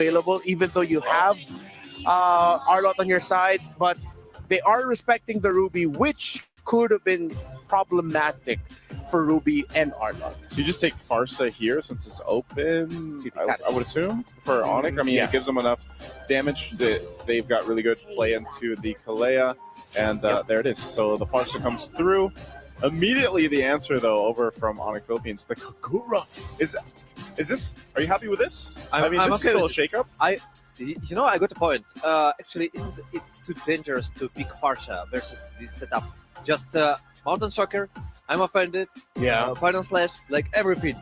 available, even though you have Arlot on your side, but they are respecting the Ruby, which could have been problematic for Ruby and Arlot. So you just take Farsa here since it's open, I would assume, for Onyx. I mean, it gives them enough damage that they've got really good play into the Kalea, and there it is. So the Farsa comes through. Immediately the answer, though, over from Onyx Philippines, the Kagura. Is this, are you happy with this? I'm this okay is still a with shakeup? I got the point. Actually, isn't it too dangerous to pick Farsha versus this setup? Just Mountain Shocker, I'm offended. Final Slash, like everything.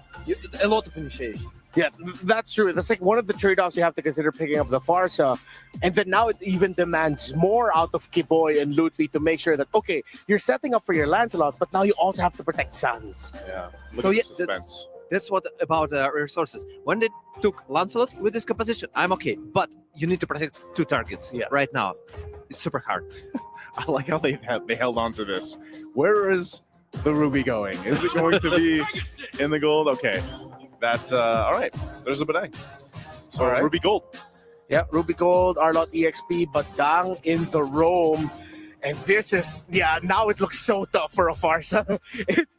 A lot of initiation. Yeah, that's true. That's like one of the trade-offs you have to consider picking up the Farsa. And then now it even demands more out of Kiboy and Lutfi to make sure that, okay, you're setting up for your Lancelot, but now you also have to protect Sans. Yeah. So yeah, that's what about resources. When they took Lancelot with this composition, I'm okay. But you need to protect 2 targets right now. It's super hard. I like how they held on to this. Where is the Ruby going? Is it going to be in the gold? Okay. That, all right. There's a bidet. So All right. Ruby Gold. Yeah, Ruby Gold, Arlot EXP, but Dang in the roam. And this is, now it looks so tough for a Farsa.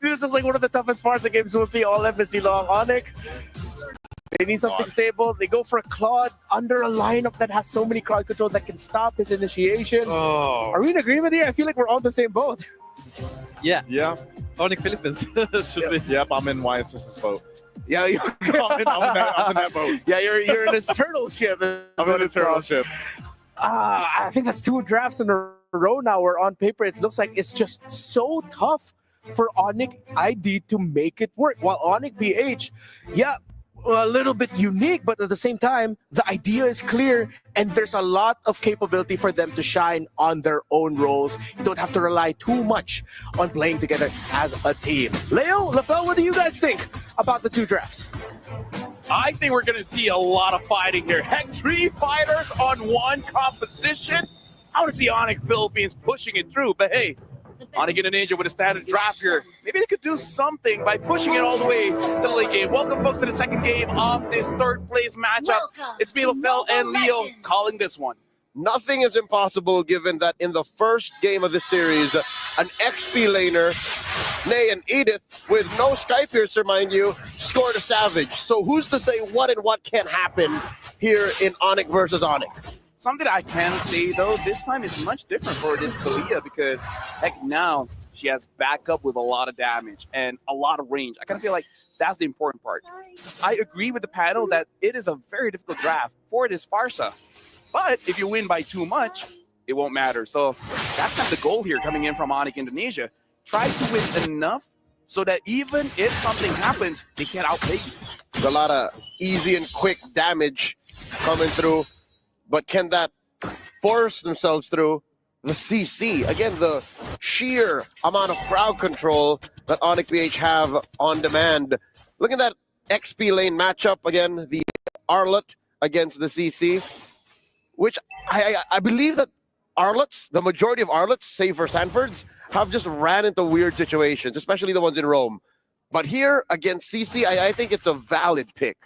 This is like one of the toughest Farsa games we'll see all MSC long. Onyx, they need something stable. They go for a Claude under a lineup that has so many crowd control that can stop his initiation. Oh. Are we in agreement here? I feel like we're on the same boat. Yeah. Yeah. Onyx Philippines should be. Yep, I'm in YSS's boat. Yeah, I'm in that boat. Yeah, you're in this turtle ship. I'm in a turtle ship. I think that's 2 drafts in a row now where on paper it looks like it's just so tough for Onyx ID to make it work. While Onyx BH, a little bit unique, but at the same time, the idea is clear and there's a lot of capability for them to shine on their own roles. You don't have to rely too much on playing together as a team. Leo, LaFell, what do you guys think about the 2 drafts? I think we're going to see a lot of fighting here. Heck, 3 fighters on 1 composition. I want to see Onyx Philippines pushing it through, but hey, Onyx Indonesia with a standard draft here. Maybe they could do something by pushing it all the way to the late game. Welcome, folks, to the 2nd game of this 3rd place matchup. It's me, LaFell, and Leo calling this one. Nothing is impossible given that in the first game of the series, an XP laner, Nay and Edith, with no Skypiercer, mind you, scored a Savage. So who's to say what and what can happen here in Onyx versus Onyx? Something that I can say, though, this time is much different for this Kalia because, heck, now she has backup with a lot of damage and a lot of range. I kind of feel like that's the important part. I agree with the panel that it is a very difficult draft for this Farsa. But if you win by too much, it won't matter. So that's kind of the goal here coming in from Onyx Indonesia. Try to win enough so that even if something happens, they can't outplay you. There's a lot of easy and quick damage coming through. But can that force themselves through the CC? Again, the sheer amount of crowd control that Onyx BH have on demand. Look at that XP lane matchup again, the Arlot against the CC, which I believe that Arlots, the majority of Arlots, save for Sanfords, have just ran into weird situations, especially the ones in Rome. But here against CC, I think it's a valid pick.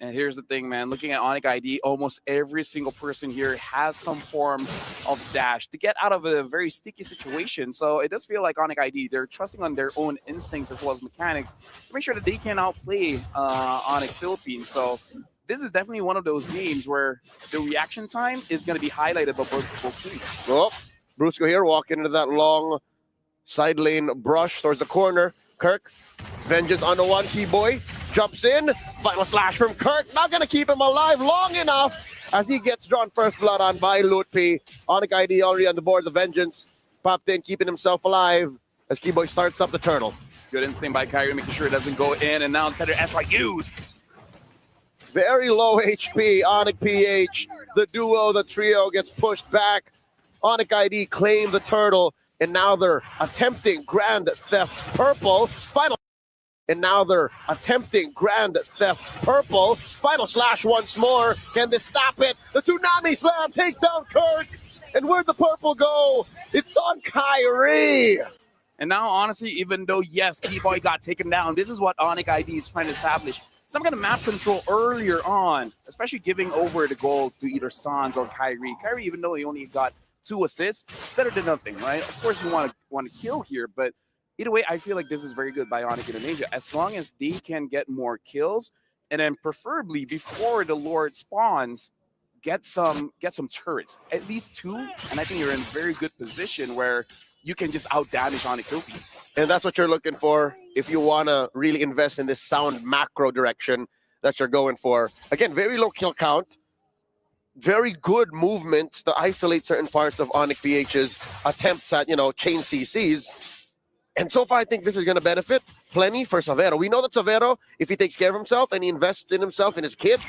And here's the thing, man. Looking at Onyx ID, almost every single person here has some form of dash to get out of a very sticky situation. So it does feel like Onyx ID, they're trusting on their own instincts as well as mechanics to make sure that they can outplay Onyx Philippines. So this is definitely one of those games where the reaction time is going to be highlighted by both teams. Oh, Brusco here walking into that long side lane brush towards the corner. Kirk, vengeance on the one key boy, jumps in, final slash from Kirk, not gonna keep him alive long enough as he gets drawn first blood on by Lutfi. Onyx ID already on the board, the vengeance popped in, keeping himself alive as Keyboy starts up the turtle. Good instinct by Kyrie, making sure it doesn't go in, and now Tether S right used. Very low HP, Onyx PH, the duo, the trio gets pushed back. Onyx ID claim the turtle, and now they're attempting Grand Theft Purple. And now they're attempting Grand Theft Purple. Final slash once more. Can they stop it? The Tsunami Slam takes down Kirk. And where'd the purple go? It's on Kyrie. And now, honestly, even though, yes, Keyboy got taken down, this is what Onyx ID is trying to establish. some kind of map control earlier on, especially giving over the goal to either Sans or Kyrie. Kyrie, even though he only got 2 assists, it's better than nothing, right? Of course, you want to kill here, but either way, I feel like this is very good by Onyx Indonesia. As long as they can get more kills, and then preferably before the Lord spawns, get some turrets, at least 2, and I think you're in a very good position where you can just out-damage Onyx Philippines. And that's what you're looking for if you want to really invest in this sound macro direction that you're going for. Again, very low kill count, very good movements to isolate certain parts of Onyx PH's attempts at, chain CCs. And so far, I think this is going to benefit plenty for Savero. We know that Savero, if he takes care of himself and he invests in himself and his kid,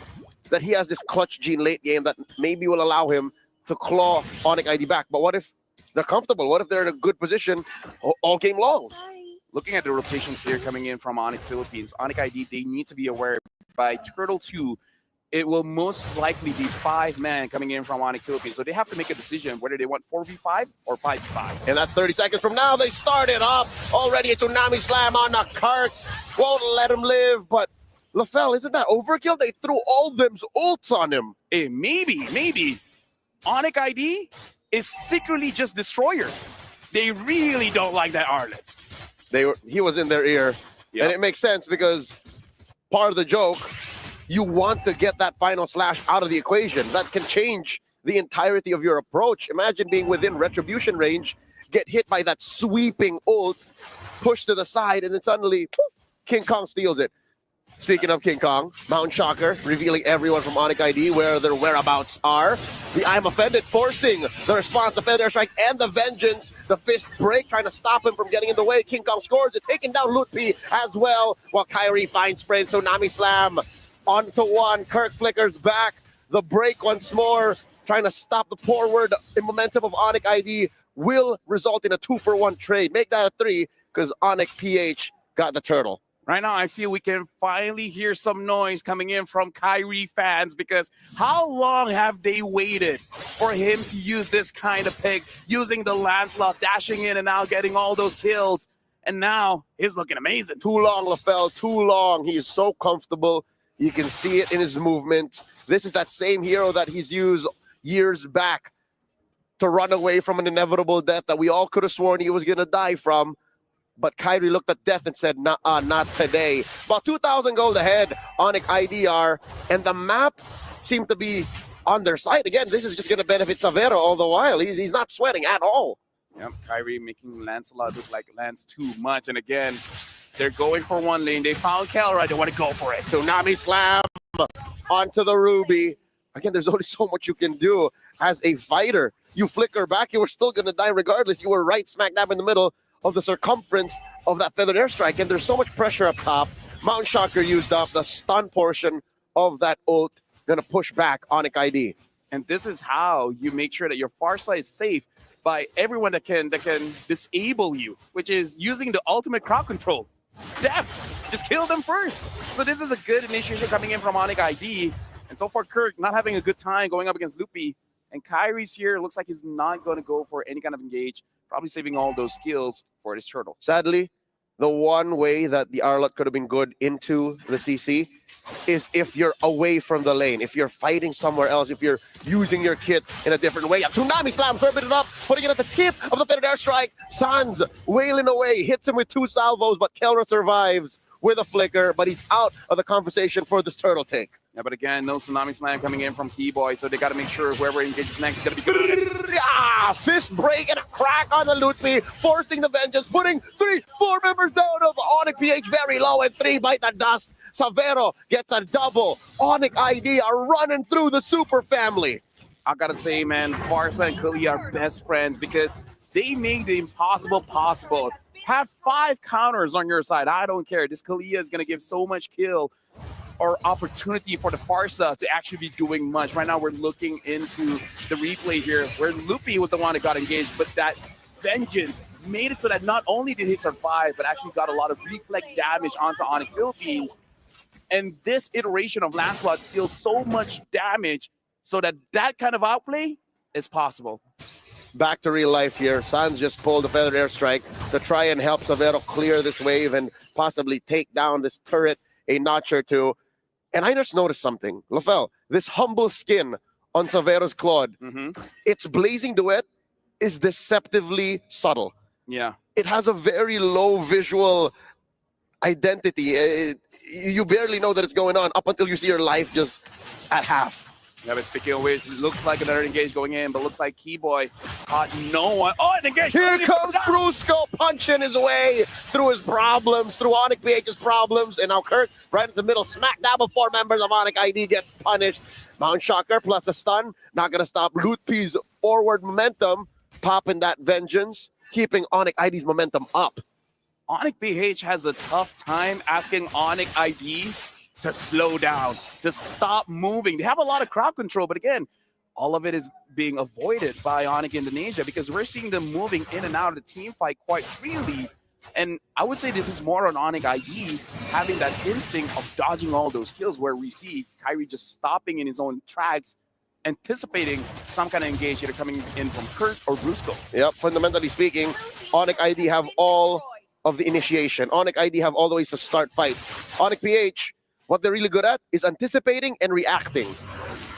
that he has this clutch gene late game that maybe will allow him to claw Onyx ID back. But what if they're comfortable? What if they're in a good position all game long? Looking at the rotations here coming in from Onyx Philippines, Onyx ID, they need to be aware by Turtle 2, it will most likely be 5 men coming in from Onyx Philippines. So they have to make a decision whether they want 4v5 or 5v5. And that's 30 seconds from now. They started up already. A tsunami slam on the cart. Won't let him live, but LaFell, isn't that overkill? They threw all them's ults on him. Hey, maybe. Onyx ID is secretly just destroyers. They really don't like that Arlet. He was in their ear. Yep. And it makes sense because part of the joke, you want to get that final slash out of the equation. That can change the entirety of your approach. Imagine being within retribution range, get hit by that sweeping ult, push to the side, and then suddenly, poof, King Kong steals it. Speaking of King Kong, Mountain Shocker revealing everyone from Onyx ID where their whereabouts are. The I'm Offended forcing the response, the Feather Strike, and the Vengeance. The fist break trying to stop him from getting in the way. King Kong scores it, taking down Lutpi as well, while Kyrie finds Sprint. Tsunami Slam onto 1. Kirk flickers back. The break once more, trying to stop the forward momentum of Onyx ID will result in a 2-for-1 trade. Make that a 3 because Onyx PH got the turtle. Right now, I feel we can finally hear some noise coming in from Kyrie fans because how long have they waited for him to use this kind of pick, using the Lancelot, dashing in and out, getting all those kills, and now he's looking amazing. Too long, LaFell, too long. He is so comfortable. You can see it in his movement. This is that same hero that he's used years back to run away from an inevitable death that we all could have sworn he was going to die from. But Kyrie looked at death and said, nah, not today. About 2,000 gold ahead, Onyx IDR, and the map seemed to be on their side. Again, this is just going to benefit Savero all the while. He's not sweating at all. Yep, Kyrie making Lancelot look like Lance too much. And again, they're going for one lane. They found Kelra. They want to go for it. Tsunami Slam onto the Ruby. Again, there's only so much you can do as a fighter. You flicker back, you were still going to die regardless. You were right smack dab in the middle of the circumference of that feathered airstrike, and there's so much pressure up top. Mountain Shocker used up the stun portion of that ult, gonna push back Onyx ID. And this is how you make sure that your far side is safe by everyone that can disable you, which is using the ultimate crowd control. Death, just kill them first. So this is a good initiation coming in from Onyx ID, and so far Kirk not having a good time going up against Lutpi, and Kyrie's here looks like he's not going to go for any kind of engage. Probably saving all those skills for this turtle. Sadly, the one way that the Arlot could have been good into the CC is if you're away from the lane, if you're fighting somewhere else, if you're using your kit in a different way. A Tsunami Slam, serving it up, putting it at the tip of the feathered airstrike. Sans wailing away, hits him with 2 salvos, but Kelra survives with a flicker, but he's out of the conversation for this turtle take. Yeah, but again, no Tsunami Slam coming in from Keyboy, so they got to make sure whoever engages next is going to be good. Fist break and a crack on the Lutpi, forcing the Vengeance, putting 4 members down of Onyx PH very low, and 3 bite the dust. Savero gets a double. Onyx ID are running through the super family. I got to say, man, Farsa and Kali are best friends because they make the impossible possible. Have 5 counters on your side. I don't care. This Kalia is going to give so much kill or opportunity for the Farsa to actually be doing much. Right now, we're looking into the replay here where Lutpi was the one that got engaged, but that Vengeance made it so that not only did he survive, but actually got a lot of reflect damage onto Onyx Philippines. And this iteration of Lancelot deals so much damage so that kind of outplay is possible. Back to real life here. Sans just pulled the feathered airstrike to try and help Savero clear this wave and possibly take down this turret a notch or two. And I just noticed something. Lafel, this humble skin on Savero's Claude, its blazing duet is deceptively subtle. Yeah. It has a very low visual identity. You barely know that it's going on up until you see your life just at half. Yeah, but speaking of which, looks like another engage going in, but looks like Keyboy caught no one. Oh, an engage! Here comes Brusco punching his way through his problems, through Onyx BH's problems, and now Kurt, right in the middle, smack dab of 4 members of Onyx ID gets punished. Mount Shocker plus a stun, not going to stop Lutpi's forward momentum, popping that vengeance, keeping Onyx ID's momentum up. Onyx BH has a tough time asking Onyx ID to slow down, to stop moving. They have a lot of crowd control, but again, all of it is being avoided by Onyx Indonesia because we're seeing them moving in and out of the team fight quite freely. And I would say this is more on Onyx ID having that instinct of dodging all those kills, where we see Kyrie just stopping in his own tracks, anticipating some kind of engage either coming in from Kurt or Brusco. Yep, fundamentally speaking, Onyx ID have all of the initiation. Onyx ID have all the ways to start fights. Onyx PH, what they're really good at is anticipating and reacting.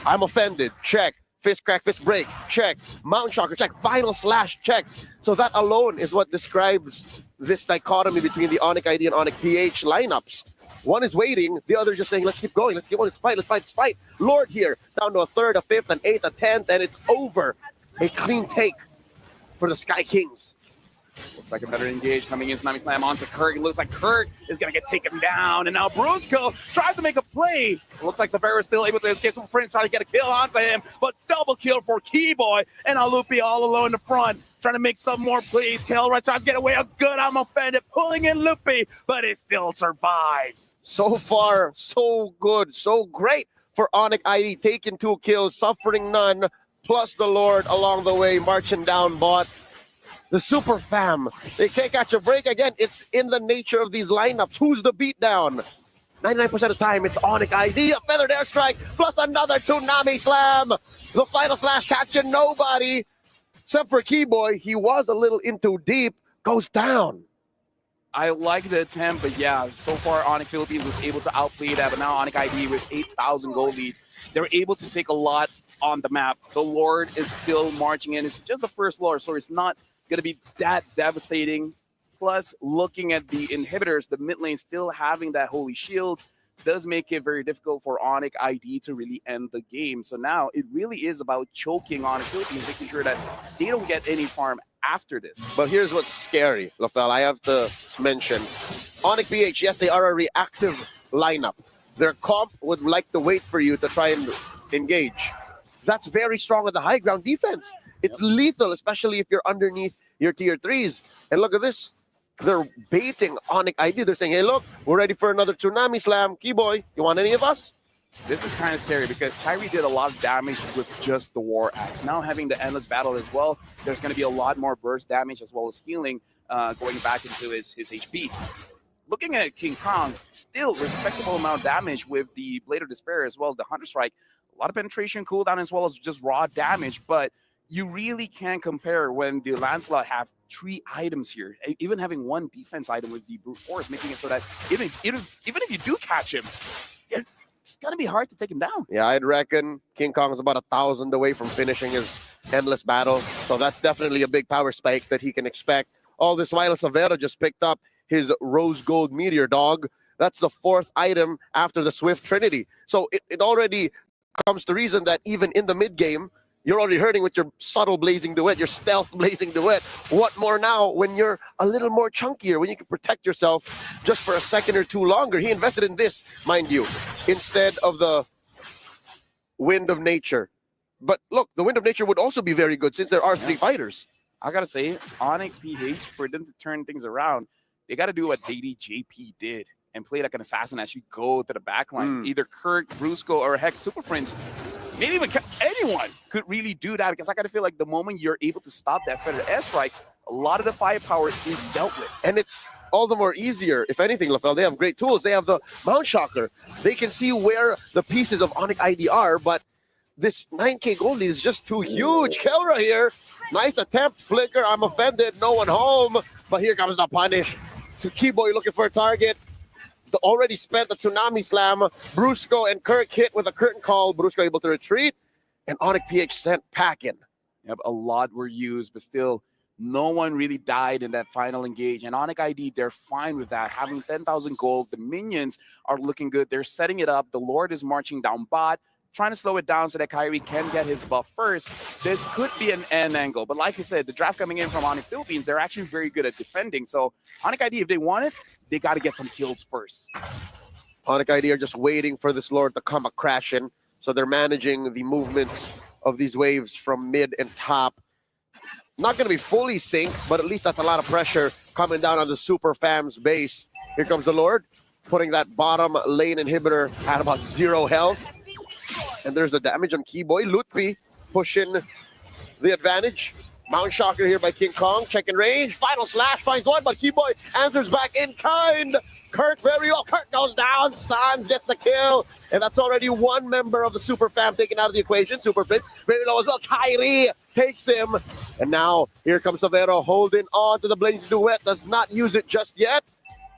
I'm offended, check. Fist crack, fist break, check. Mountain shocker, check. Final slash, check. So that alone is what describes this dichotomy between the Onyx ID and Onyx PH lineups. One is waiting, the other just saying, let's keep going, let's keep on, let's fight, let's fight, let's fight. Lord here, down to a third, a fifth, an eighth, a 10th, and it's over. A clean take for the Sky Kings. Looks like a better engage coming in. Tsunami Slam onto Kirk. It looks like Kirk is going to get taken down. And now Brusco tries to make a play. It looks like Savera is still able to escape. Some friends trying to get a kill onto him. But double kill for Keyboy. And now Lupi all alone in the front, trying to make some more plays. Kelra tries to get away. A good, I'm offended. Pulling in Lupi, but it still survives. So far, so good, so great for Onyx ID. Taking 2 kills, suffering none. Plus the Lord along the way, marching down bot. The super fam, they can't catch a break again. It's in the nature of these lineups. Who's the beatdown? 99% of the time, it's Onyx ID. A feathered airstrike plus another tsunami slam. The final slash catching nobody. Except for Keyboy, he was a little in too deep. Goes down. I like the attempt, but yeah, so far Onyx Philippines was able to outplay that. But now Onyx ID with 8,000 gold lead, they're able to take a lot on the map. The Lord is still marching in. It's just the first Lord, so it's not going to be that devastating. Plus, looking at the inhibitors, the mid lane still having that holy shield does make it very difficult for Onyx ID to really end the game. So now it really is about choking Onyx Philippines, making sure that they don't get any farm after this. But here's what's scary, Lafel. I have to mention Onyx BH, yes, they are a reactive lineup. Their comp would like to wait for you to try and engage. That's very strong on the high ground defense. It's lethal, especially if you're underneath your tier 3s. And look at this. They're baiting Onyx ID. They're saying, hey, look, we're ready for another tsunami slam. Keyboy, you want any of us? This is kind of scary because Kyrie did a lot of damage with just the War Axe. Now having the Endless Battle as well, there's going to be a lot more burst damage as well as healing going back into his HP. Looking at King Kong, still respectable amount of damage with the Blade of Despair as well as the Hunter Strike. A lot of penetration cooldown as well as just raw damage, but you really can't compare when the Lancelot have 3 items here, even having 1 defense item with the Brute Force, making it so that even if you do catch him, it's going to be hard to take him down. Yeah, I'd reckon King Kong is about 1,000 away from finishing his Endless Battle, so that's definitely a big power spike that he can expect. All this while, Savera just picked up his Rose Gold Meteor Dog. That's the 4th item after the Swift Trinity. So it already comes to reason that even in the mid-game, you're already hurting with your subtle blazing duet, your stealth blazing duet. What more now when you're a little more chunkier, when you can protect yourself just for a second or two longer? He invested in this, mind you, instead of the Wind of Nature. But look, the Wind of Nature would also be very good since there are 3 fighters. I got to say, Onyx PH, for them to turn things around, they got to do what JP did and play like an assassin as you go to the back line. Either Kirk, Brusco, or heck, Super Prince. Maybe even anyone could really do that, because I kind of feel like the moment you're able to stop that feathered airstrike, a lot of the firepower is dealt with. And it's all the more easier. If anything, Lafel, they have great tools. They have the Mount Shocker. They can see where the pieces of Onyx ID are, but this 9K gold lead is just too huge. Kelra here. Nice attempt. Flicker. I'm offended. No one home. But here comes the punish. To Keyboy looking for a target. already spent the Tsunami Slam. Brusco and Kirk hit with a curtain call. Brusco able to retreat, and Onyx PH sent packing. Yep, a lot were used, but still, no one really died in that final engage. And Onyx ID, they're fine with that. Having 10,000 gold, the minions are looking good. They're setting it up. The Lord is marching down bot, trying to slow it down so that Kyrie can get his buff first. This could be an end angle. But like I said, the draft coming in from Onyx Philippines, they're actually very good at defending. So Onyx ID, if they want it, they got to get some kills first. Onyx ID are just waiting for this Lord to come a crashing. So they're managing the movements of these waves from mid and top. Not going to be fully synced, but at least that's a lot of pressure coming down on the Super Fam's base. Here comes the Lord, putting that bottom lane inhibitor at about 0 health. And there's the damage on Keyboy. Lutpi pushing the advantage. Mount Shocker here by King Kong. Checking range. Final slash finds one, but Keyboy answers back in kind. Kurt very well. Kurt goes down. Sans gets the kill. And that's already one member of the Super Fam taken out of the equation. Super Blitz very low as well. Kyrie takes him. And now here comes Savero holding on to the Blaze Duet. Does not use it just yet.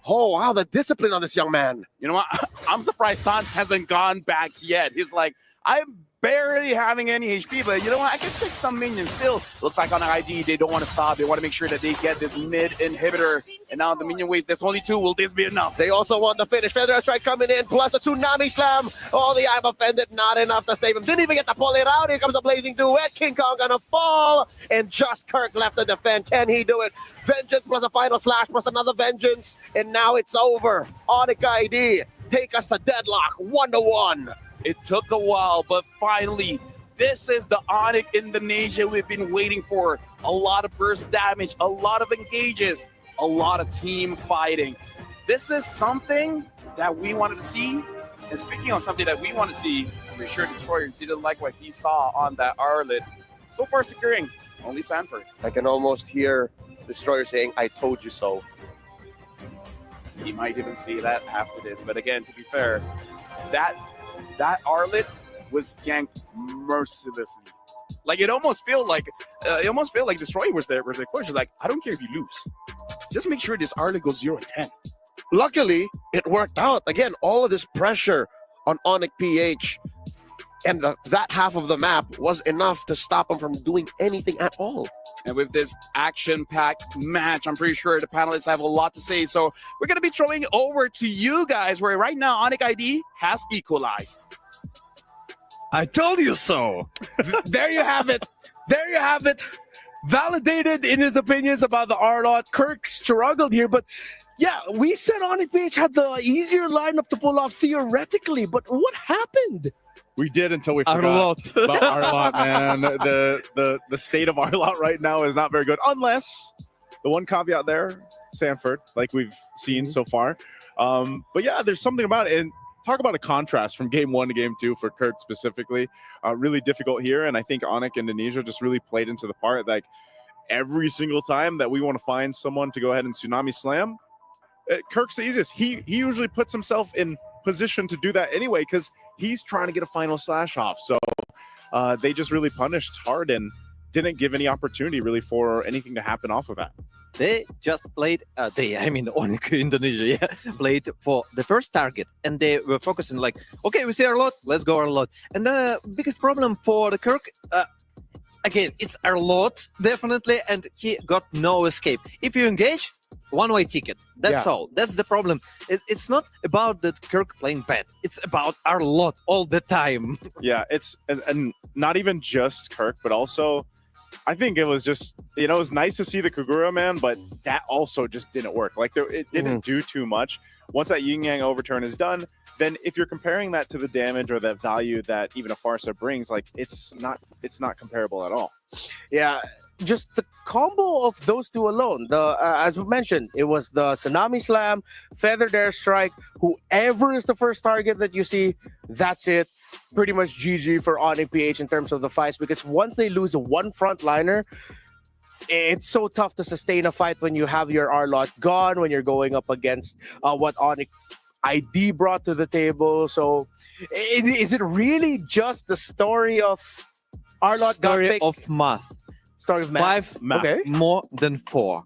Oh, wow, the discipline on this young man. You know what? I'm surprised Sans hasn't gone back yet. He's like, I'm barely having any HP, but you know what? I can take some minions still. Looks like on ID, they don't want to stop. They want to make sure that they get this mid inhibitor. And now the minion waves, there's only 2. Will this be enough? They also want the finish. Feather Strike coming in, plus a Tsunami Slam. Oh, the I'm offended. Not enough to save him. Didn't even get to pull it out. Here comes the Blazing Duet. King Kong gonna fall. And just Kirk left to defend. Can he do it? Vengeance plus a final slash plus another Vengeance. And now it's over. Onyx ID take us to deadlock 1-1. It took a while, but finally, this is the Onyx Indonesia we've been waiting for. A lot of burst damage, a lot of engages, a lot of team fighting. This is something that we wanted to see. And speaking of something that we want to see, I'm pretty sure Destroyer didn't like what he saw on that Arlet. So far securing, only Sanford. I can almost hear Destroyer saying, I told you so. He might even see that after this. But again, to be fair, that Arlet was ganked mercilessly. Like it almost felt like Destroyer was there. The coach was like, I don't care if you lose, just make sure this Arlet goes 0-10. Luckily, it worked out. Again, all of this pressure on Onyx PH and that half of the map was enough to stop him from doing anything at all. And with this action-packed match, I'm pretty sure the panelists have a lot to say. So we're going to be throwing over to you guys, where right now Onyx ID has equalized. I told you so. There you have it. There you have it. Validated in his opinions about the Arlot. Kirk struggled here, but yeah, we said Onyx PH had the easier lineup to pull off theoretically, but what happened? We did until we forgot about Arlot, man. The state of Arlot right now is not very good, unless the one caveat there, Sanford, like we've seen so far. But yeah, there's something about it. And talk about a contrast from game 1 to game 2 for Kurt specifically. Really difficult here, and I think Onyx Indonesia just really played into the part. Like every single time that we want to find someone to go ahead and Tsunami Slam, Kirk's the easiest. He usually puts himself in position to do that anyway, because he's trying to get a final slash off. So they just really punished hard and didn't give any opportunity really for anything to happen off of that. They just played, Onyx Indonesia, played for the first target, and they were focusing like, okay, we see Arlot, let's go Arlot. And the biggest problem for the Kirk, again, it's Arlot, definitely, and he got no escape. If you engage, one-way ticket. That's all. That's the problem. It's not about the Kirk playing bad. It's about Arlot all the time. Yeah, it's and not even just Kirk, but also I think it was just, it was nice to see the Kagura, man, but that also just didn't work. Like it didn't do too much. Once that yin yang overturn is done, then if you're comparing that to the damage or the value that even a Farsa brings, like it's not comparable at all. Yeah, just the combo of those two alone. As we mentioned, it was the Tsunami Slam, Feathered Airstrike. Whoever is the first target that you see, that's it. Pretty much GG for Onyx PH in terms of the fights, because once they lose one frontliner, it's so tough to sustain a fight when you have your Arlot gone, when you're going up against what Onyx ID brought to the table. So is it really just the story of Arlot Story of math. Start with math. 5 Okay. more than 4.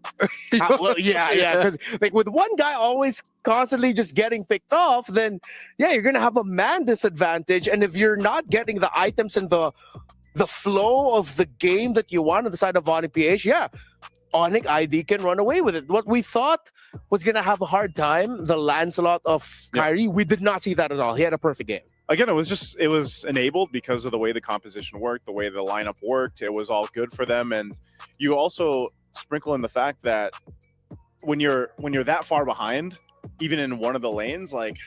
Well, yeah, because like with one guy always constantly just getting picked off, then yeah, you're gonna have a man disadvantage. And if you're not getting the items and the flow of the game that you want on the side of Onyx PH, yeah, Onyx ID can run away with it. What we thought was gonna have a hard time, the Lancelot of Kyrie, we did not see that at all. He had a perfect game. Again, it was enabled because of the way the composition worked, the way the lineup worked. It was all good for them, and you also sprinkle in the fact that when you're that far behind, even in one of the lanes, like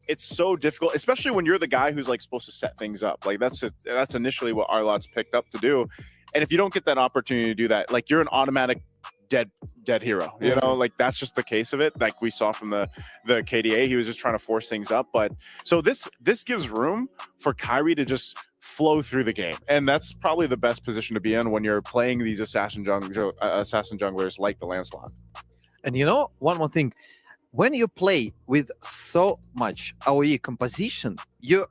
it's so difficult, especially when you're the guy who's like supposed to set things up. Like that's initially what Arlot's picked up to do, and if you don't get that opportunity to do that, like you're an automatic dead hero. You know, like that's just the case of it. Like we saw from the KDA, he was just trying to force things up. But so this gives room for Kyrie to just flow through the game, and that's probably the best position to be in when you're playing these assassin junglers like the Lancelot. And you know, one more thing. When you play with so much AoE composition, you're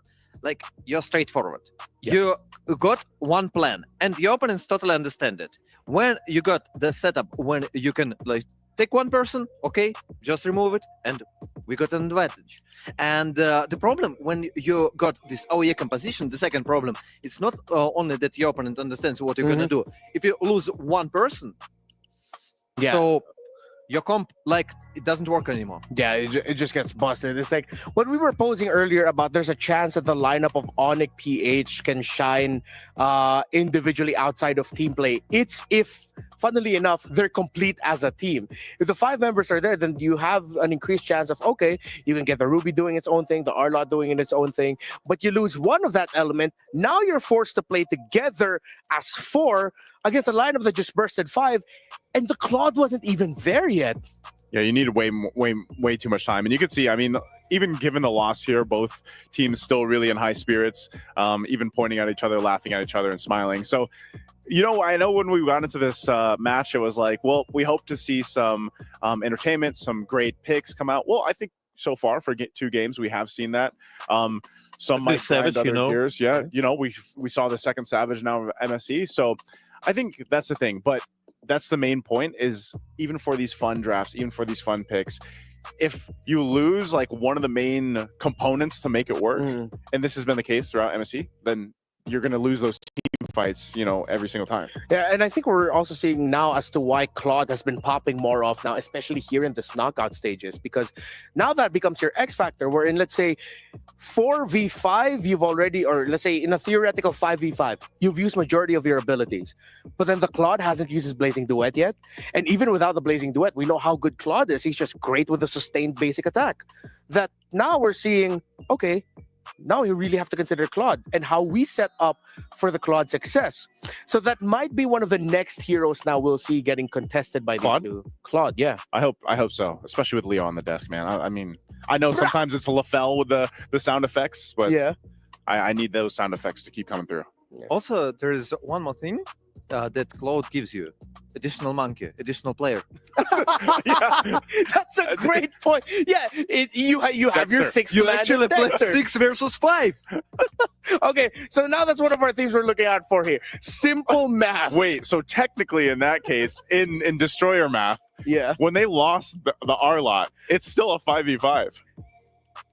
straightforward. Yeah. You got one plan, and the opponents totally understand it. When you got the setup, when you can like take one person, okay, just remove it, and we got an advantage. And the problem when you got this AoE composition, the second problem, it's not only that your opponent understands what you're gonna do. If you lose one person, so your comp, like, it doesn't work anymore. Yeah, it just gets busted. It's like what we were posing earlier about there's a chance that the lineup of Onyx PH can shine individually outside of team play. It's if, funnily enough, they're complete as a team. If the 5 members are there, then you have an increased chance of, okay, you can get the Ruby doing its own thing, the Arlot doing its own thing, but you lose one of that element. Now you're forced to play together as 4 against a lineup that just bursted 5, and the Claude wasn't even there yet. Yeah, you needed way too much time, and you could see. I mean, even given the loss here, both teams still really in high spirits, even pointing at each other, laughing at each other, and smiling. So, you know, I know when we got into this match, it was like, well, we hope to see some entertainment, some great picks come out. Well, I think so far for 2 games, we have seen that. Some might Savage, other years. Yeah, you know, we saw the second Savage now of MSC. So I think that's the thing. But that's the main point is even for these fun drafts, even for these fun picks, if you lose like one of the main components to make it work, and this has been the case throughout MSC, then you're going to lose those team fights, you know, every single time. Yeah, and I think we're also seeing now as to why Claude has been popping more off now, especially here in this knockout stages, because now that becomes your X factor, where in, let's say, 4v5, you've already, or let's say in a theoretical 5v5, you've used majority of your abilities, but then the Claude hasn't used his Blazing Duet yet. And even without the Blazing Duet, we know how good Claude is. He's just great with a sustained basic attack. That now we're seeing, okay, now you really have to consider Claude and how we set up for the Claude success. So that might be one of the next heroes now we'll see getting contested by Claude? the Claude, yeah. I hope so, especially with Leo on the desk, man. I mean, I know sometimes it's a LaFell with the sound effects, but yeah, I need those sound effects to keep coming through. Also, there is one more thing that Claude gives you. Additional monkey, additional player. Yeah. That's a great point. Yeah, you have your 6 You man actually play Dexter. 6 versus 5. Okay, so now that's one of our themes we're looking out for here. Simple math. Wait, so technically in that case, in Destroyer math, Yeah. when they lost the Arlot, it's still a 5v5,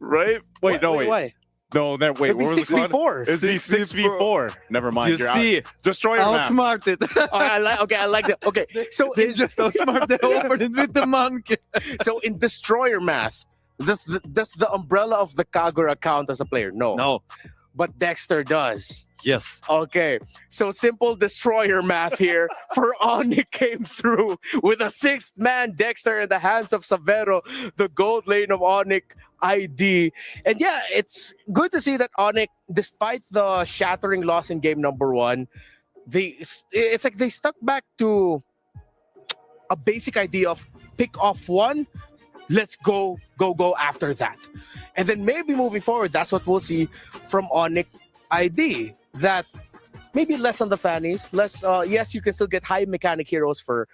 right? Wait, Why? No, that wait. It'd be What was the Claude? 6v4. It'd be 6v4. Never mind. You You're see, out. Destroyer math. outsmarted. I like that. Okay, so They just outsmart the opponent with the monkey. so in Destroyer math, does the umbrella of the Kagura count as a player? No. No. But Dexter does. Yes. Okay, so simple Destroyer math here for Onyx came through with a 6th man Dexter in the hands of Savero, the gold lane of Onyx ID. And yeah, it's good to see that Onyx, despite the shattering loss in game number 1, it's like they stuck back to a basic idea of pick off one, let's go after that. And then maybe moving forward, that's what we'll see from Onyx ID. That maybe less on the fannies, less, yes, you can still get high mechanic heroes for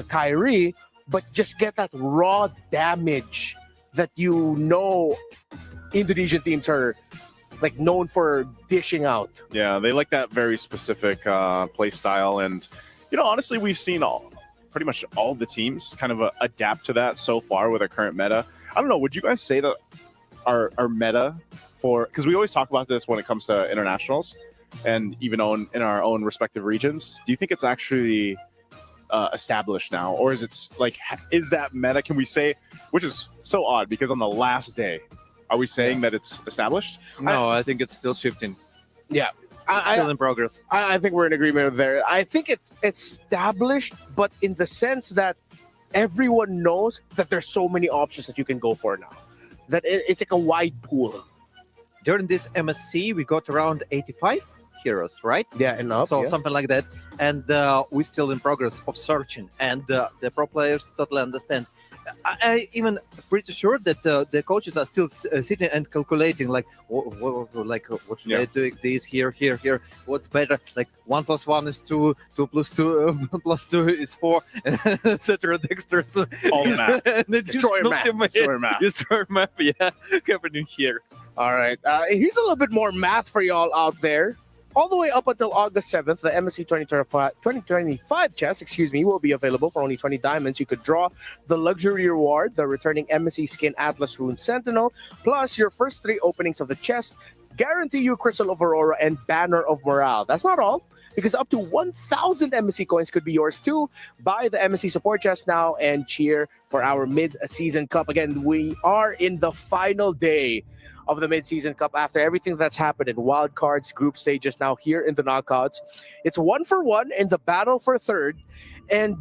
Kyrie, but just get that raw damage that you know Indonesian teams are like known for dishing out. Yeah, they like that very specific play style, and Honestly, we've seen pretty much all the teams kind of adapt to that so far with our current meta. I don't know. Would you guys say that our meta because we always talk about this when it comes to internationals and even in our own respective regions, do you think it's actually established now, or is it like, is that meta, can we say, which is so odd because on the last day, are we saying that it's established? No, I think it's still shifting. Yeah. It's still in progress. I think we're in agreement there. I think it's established, but in the sense that everyone knows that there's so many options that you can go for now. That it's like a wide pool. During this MSC, we got around 85 heroes, right? Yeah, enough. So something like that. And we're still in progress of searching. And the pro players totally understand. I even pretty sure that the coaches are still sitting and calculating, like, what should I do? This here. What's better? Like 1 + 1 is 2, 2 + 2 + 2 is 4, etc. Dexter. So all the math. Destroyer math. Destroyer math. Yeah, happening here. All right. Here's a little bit more math for y'all out there. All the way up until August 7th, the MSC 2025 chest, will be available for only 20 diamonds. You could draw the luxury reward, the returning MSC skin Atlas Rune Sentinel, plus your first 3 openings of the chest guarantee you Crystal of Aurora and Banner of Morale. That's not all, because up to 1,000 MSC coins could be yours too. Buy the MSC support chest now and cheer for our mid-season cup. Again, we are in the final day of the mid-season cup after everything that's happened in wild cards, group stages, now here in the knockouts. It's 1-for-1 in the battle for third. And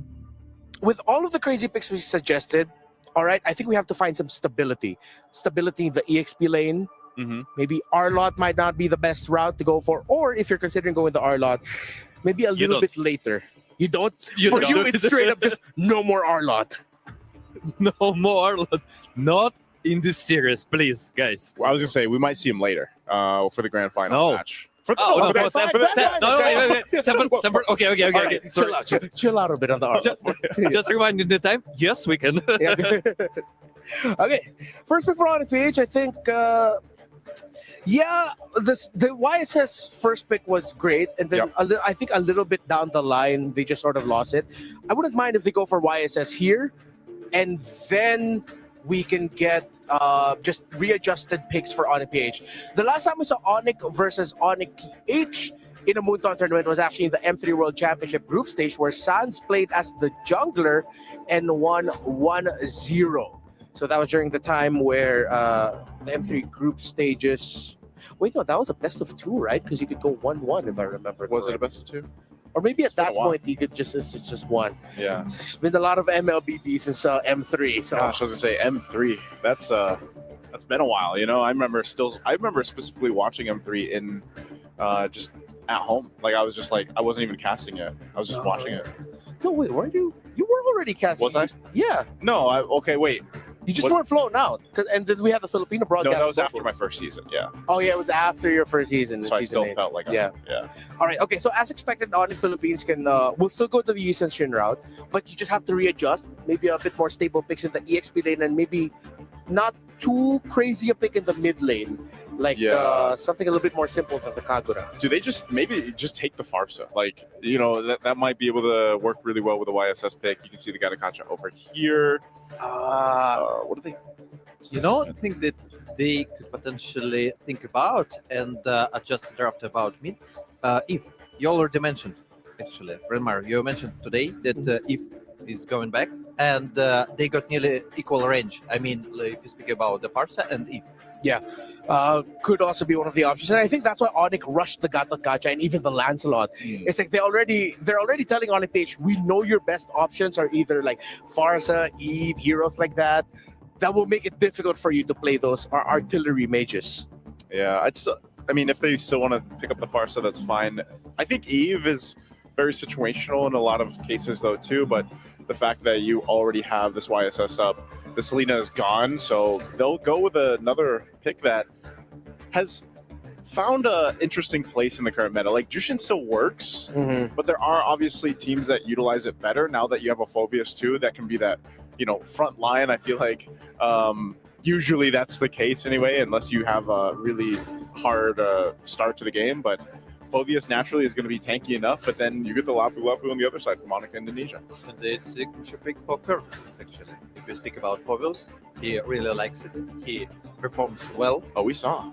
with all of the crazy picks we suggested, all right, I think we have to find some stability. Stability in the EXP lane. Mm-hmm. Maybe R-Lot might not be the best route to go for. Or if you're considering going the R-Lot, maybe a little bit later. You don't? For you, it's straight up just no more R-Lot. No more R-Lot. Not in this series, please, guys. Well, I was gonna say we might see him later for the grand final match. Wait. Okay. Chill out a bit on the R. Just reminding the time. Yes, we can. Okay, first pick for Onyx PH, I think. The YSS first pick was great, and then I think a little bit down the line they just sort of lost it. I wouldn't mind if they go for YSS here, and then we can get just readjusted picks for Onyx PH. The last time we saw Onyx versus Onyx PH in a Moonton tournament was actually in the M3 World Championship group stage, where Sans played as the jungler and won 1-0. So that was during the time where the M3 group stages. Wait, no, that was a best of 2, right? Because you could go 1-1 if I remember. Was it a best of 2? Or maybe at that point you could it's just 1. Yeah. There's been a lot of MLBB since M3. So gosh, I was gonna say M3. That's been a while. I remember specifically watching M3 in just at home. Like I was just like, I wasn't even casting it. I was just watching it. No, wait, weren't you? You were already casting. Was I? Yeah. No, okay, wait. You just weren't floating out, and then we had the Filipino broadcast. No, that was after my first season. Yeah. Oh yeah, it was after your first season. So I still felt like yeah. All right. Okay. So as expected, Onyx Philippines will still go to the Yusen route, but you just have to readjust. Maybe a bit more stable picks in the EXP lane, and maybe not too crazy a pick in the mid lane. Like something a little bit more simple than the Kagura. Do they maybe take the Farsa? Like, that might be able to work really well with the YSS pick. You can see the Gatakacha over here. What do they? I think that they could potentially think about and adjust the draft about mid. If you already mentioned, actually, Renmar, you mentioned today that if is going back and they got nearly equal range. I mean, if you speak about the Farsa and if. Yeah, could also be one of the options, and I think that's why Onyx rushed the Gatakacha and even the Lancelot. It's like they're already telling Onyx PH, we know your best options are either like Farsa, Eve, heroes like that. That will make it difficult for you to play those artillery mages. Yeah, if they still want to pick up the Farsa, that's fine. I think Eve is very situational in a lot of cases though too, but the fact that you already have this YSS up, the Selena is gone, so they'll go with another pick that has found a interesting place in the current meta. Like Jushin still works, but there are obviously teams that utilize it better now that you have a Phoveus too that can be that front line. I feel like usually that's the case anyway, unless you have a really hard start to the game. But Phoveus naturally is going to be tanky enough, but then you get the Lapu Lapu on the other side from Monica Indonesia. And it's signature pick for Kirk, actually. If you speak about Phoveus, he really likes it. He performs well. Oh, we saw.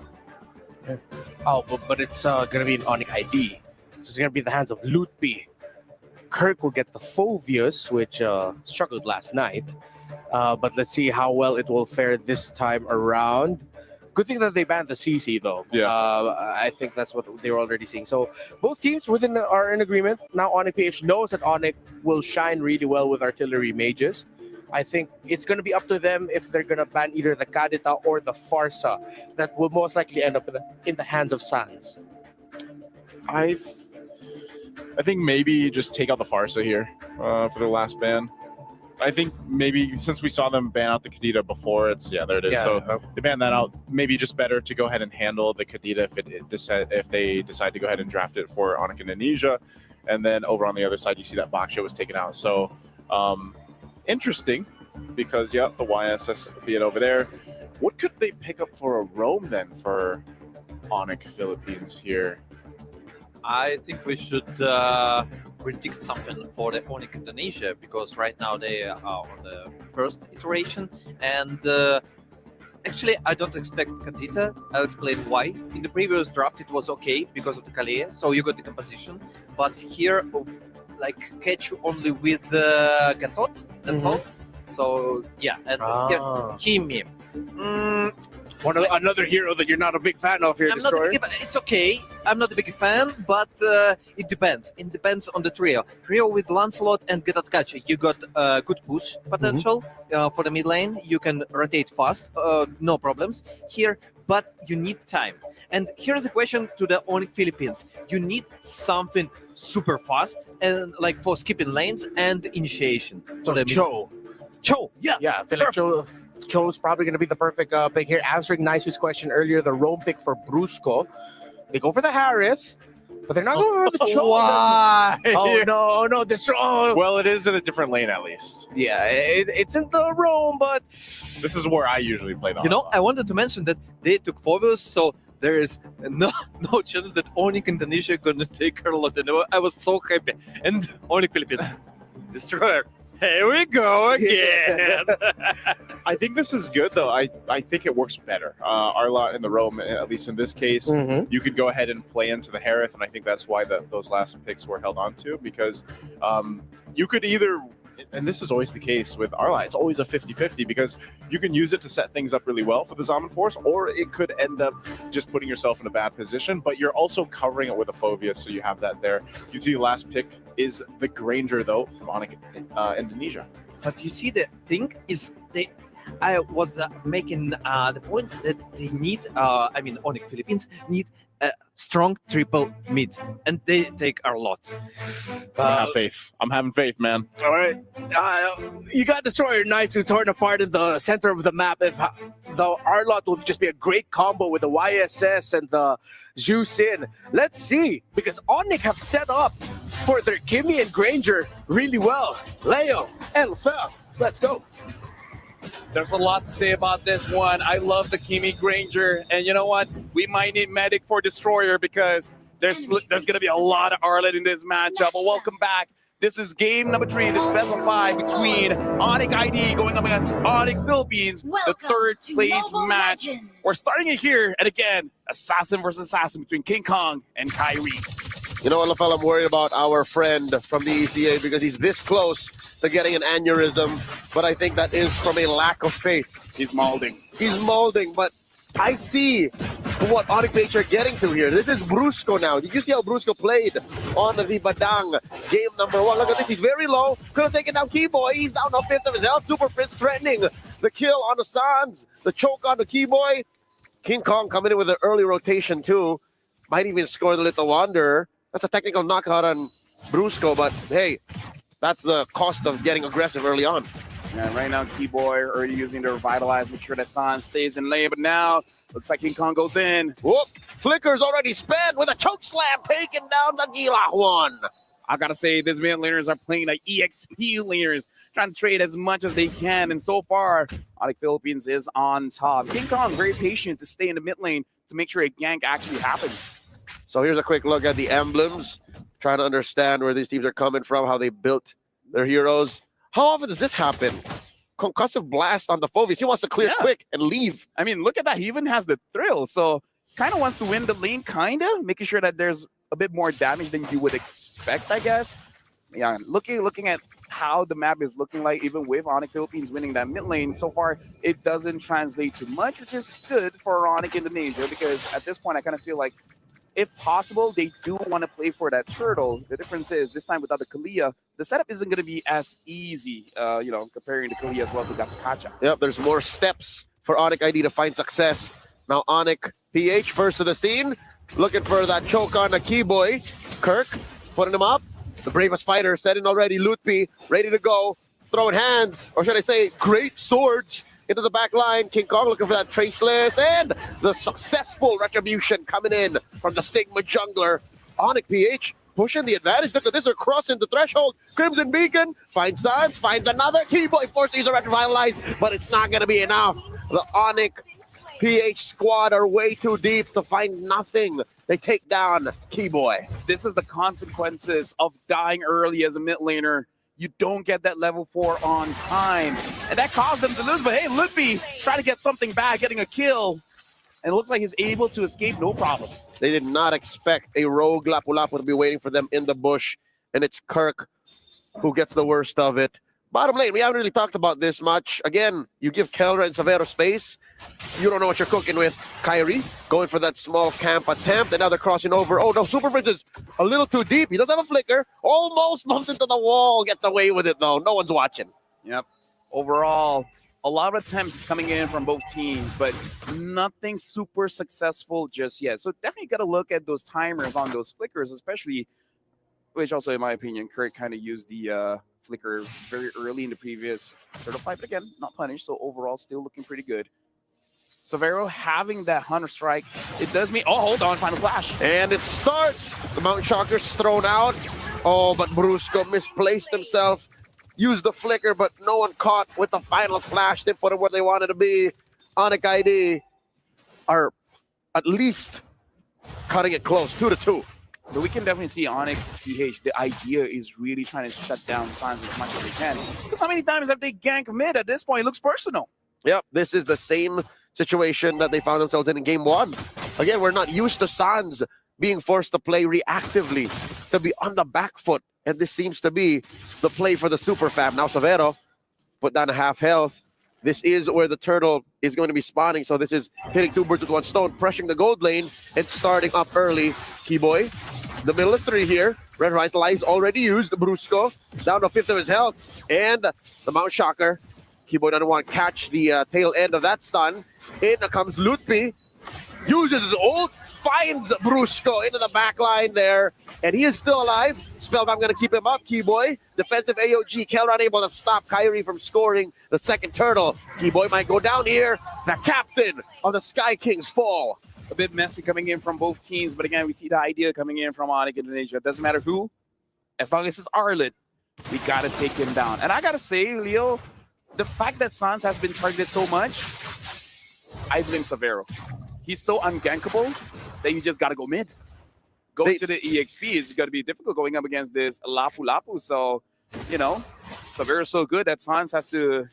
Oh, but it's gonna be an Onyx ID. So it's gonna be in the hands of Lutpi. Kirk will get the Phoveus, which struggled last night. But let's see how well it will fare this time around. Good thing that they banned the CC though. Yeah. I think that's what they were already seeing. So both teams are in agreement. Now Onyx PH knows that Onyx will shine really well with artillery mages. I think it's going to be up to them if they're going to ban either the Kadita or the Farsa. That will most likely end up in the hands of Sans. I think maybe just take out the Farsa here for the last ban. I think maybe since we saw them ban out the Kadita before, there it is. Yeah. So they ban that out. Maybe just better to go ahead and handle the Kadita if they decide to go ahead and draft it for Onyx Indonesia. And then over on the other side, you see that Baksha was taken out. So interesting because, the YSS being over there. What could they pick up for a roam then for Onyx Philippines here? I think we should predict something for the Onyx Indonesia because right now they are on the first iteration and actually I don't expect Kadita. I'll explain why. In the previous draft it was okay because of the Kalea, so you got the composition, but here catch only with Gatot, that's all. So and here Kimi. Another hero that you're not a big fan of here, Destroyer. It's okay. I'm not a big fan, but it depends. It depends on the trio. Trio with Lancelot and Gatot. You got good push potential for the mid lane. You can rotate fast, no problems here, but you need time. And here's a question to the Onyx Philippines. You need something super fast and for skipping lanes and initiation. So the Cho, yeah. I feel like Cho's probably going to be the perfect pick here. Answering Nice's question earlier, the roam pick for Brusco. They go for the Harith, but they're not going for the Cho. Why? Oh, no. Destroy. Well, it is in a different lane at least. Yeah, it's in the roam, but this is where I usually play the I wanted to mention that they took Phoveus, so there is no chance that Onyx Indonesia gonna take her lot. And I was so happy. And Onyx Philippines, Destroyer. Here we go again. I think this is good, though. I think it works better. Arlot in the roam, at least in this case, you could go ahead and play into the Harith, and I think that's why those last picks were held on to, because you could either, and this is always the case with Arlot, it's always a 50-50, because you can use it to set things up really well for the Zaman Force, or it could end up just putting yourself in a bad position, but you're also covering it with a Phoveus, so you have that there. You can see the last pick is the Granger, though, from Onyx Indonesia. But you see, the thing is, I was making the point that they need, Onyx Philippines need a strong triple mid, and they take a lot. I have faith. I'm having faith, man. All right. You got Destroyer Knights who torn apart in the center of the map. If the Arlot will just be a great combo with the YSS and the Zhu Sin. Let's see, because Onyx have set up for their Kimi and Granger really well. Leo, Elfa, let's go. There's a lot to say about this one. I love the Kimi Granger, and you know what? We might need Medic for Destroyer because there's going to be a lot of Arlet in this matchup. But welcome back. This is game number 3, the specify between Onyx ID going up against Onyx Philippines, the third place match. Legends. We're starting it here, and again, assassin versus assassin between King Kong and Kyrie. You know what, LaFell, I'm worried about our friend from the ECA because he's this close to getting an aneurysm, but I think that is from a lack of faith. He's molding. He's molding, but I see what Onyx PH are getting to here. This is Brusco now. Did you see how Brusco played on the Badang game number 1? Look at this. He's very low. Could have taken down Keyboy. He's down to 5th of his health. Super Prince threatening the kill on the Sans. The choke on the Keyboy. King Kong coming in with an early rotation too. Might even score the Little Wanderer. That's a technical knockout on Brusco, but hey, that's the cost of getting aggressive early on. And right now, Keyboy already using to revitalize, make sure that San stays in lane. But now, looks like King Kong goes in. Whoop! Flicker's already spent with a choke slam, taking down the Gila one. I gotta say, these mid laners are playing like EXP laners, trying to trade as much as they can. And so far, Onyx Philippines is on top. King Kong very patient to stay in the mid lane to make sure a gank actually happens. So here's a quick look at the emblems, trying to understand where these teams are coming from, how they built their heroes. How often does this happen? Concussive blast on the Phoveus. He wants to clear quick and leave. I mean, look at that. He even has the thrill. So kind of wants to win the lane, kind of, making sure that there's a bit more damage than you would expect, I guess. Yeah, looking at how the map is looking like, even with Onyx Philippines winning that mid lane, so far it doesn't translate to much, which is good for Onyx Indonesia, because at this point I kind of feel like, if possible, they do want to play for that turtle. The difference is, this time without the Kalia, the setup isn't going to be as easy, comparing the Kalia as well to Gakacha. Yep, there's more steps for Onyx ID to find success. Now Onyx PH first to the scene, looking for that choke on the Keyboy. Kirk putting him up. The bravest fighter set in already. Lutpi ready to go. Throwing hands, or should I say great swords into the back line. King Kong looking for that traceless, and the successful retribution coming in from the Sigma jungler. Onyx PH pushing the advantage. Look at this, they're crossing the threshold. Crimson Beacon finds Sans, finds another. Keyboy forces a revitalize, but it's not going to be enough. The Onyx PH squad are way too deep to find nothing. They take down Keyboy. This is the consequences of dying early as a mid laner. You don't get that level 4 on time. And that caused them to lose. But hey, Lutpi trying to get something back, getting a kill. And it looks like he's able to escape, no problem. They did not expect a rogue Lapu-Lapu to be waiting for them in the bush. And it's Kirk who gets the worst of it. Bottom lane, we haven't really talked about this much. Again, you give Kelra and Savero space. You don't know what you're cooking with. Kyrie going for that small camp attempt, and now they're crossing over. Oh no, Super Prince is a little too deep. He doesn't have a flicker. Almost bumps into the wall. Gets away with it though. No one's watching. Yep. Overall, a lot of attempts coming in from both teams, but nothing super successful just yet. So definitely got to look at those timers on those flickers, especially, which also, in my opinion, Kirk kind of used the flicker very early in the previous turtle fight, but again, not punished, so overall still looking pretty good. Savero having that Hunter Strike, it does mean, oh, hold on, final flash. And it starts. The Mountain Shocker's thrown out. Oh, but Brusco misplaced himself. Used the flicker, but no one caught with the final slash. They put him where they wanted to be. Onyx ID are at least cutting it close, 2-2. But we can definitely see Onyx PH, the idea is really trying to shut down Sans as much as they can. Because how many times have they ganked mid at this point? It looks personal. Yep, this is the same situation that they found themselves in game 1. Again, we're not used to Sans being forced to play reactively, to be on the back foot. And this seems to be the play for the Super Fam. Now Savero put down a half health. This is where the turtle is going to be spawning. So this is hitting 2 birds with 1 stone, pressuring the gold lane and starting up early. Keyboy, the middle of 3 here. Red Revitalize already used. Brusco down to 5th of his health. And the Mount Shocker. Keyboy doesn't want to catch the tail end of that stun. In comes Lutpi. Uses his ult. Finds Brusco into the back line there. And he is still alive. Spellbound going to keep him up. Keyboy. Defensive AOG. Kelra unable to stop Kyrie from scoring the second turtle. Keyboy might go down here. The captain of the Sky Kings fall. A bit messy coming in from both teams, but again, we see the idea coming in from Onyx Indonesia. It doesn't matter who, as long as it's Arlet, we got to take him down. And I got to say, Leo, the fact that Sans has been targeted so much, I blame Savero. He's so ungankable that you just got to go mid. Going to the EXP is going to be difficult going up against this Lapu-Lapu. So, Savero's so good that Sans has to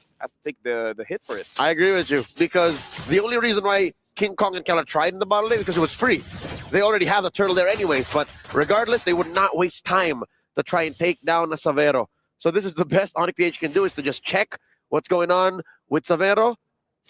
take the hit for it. I agree with you, because the only reason why King Kong and Kelra tried in the bottom lane because it was free. They already have the turtle there anyways, but regardless, they would not waste time to try and take down the Savero. So this is the best Onyx PH can do, is to just check what's going on with Savero,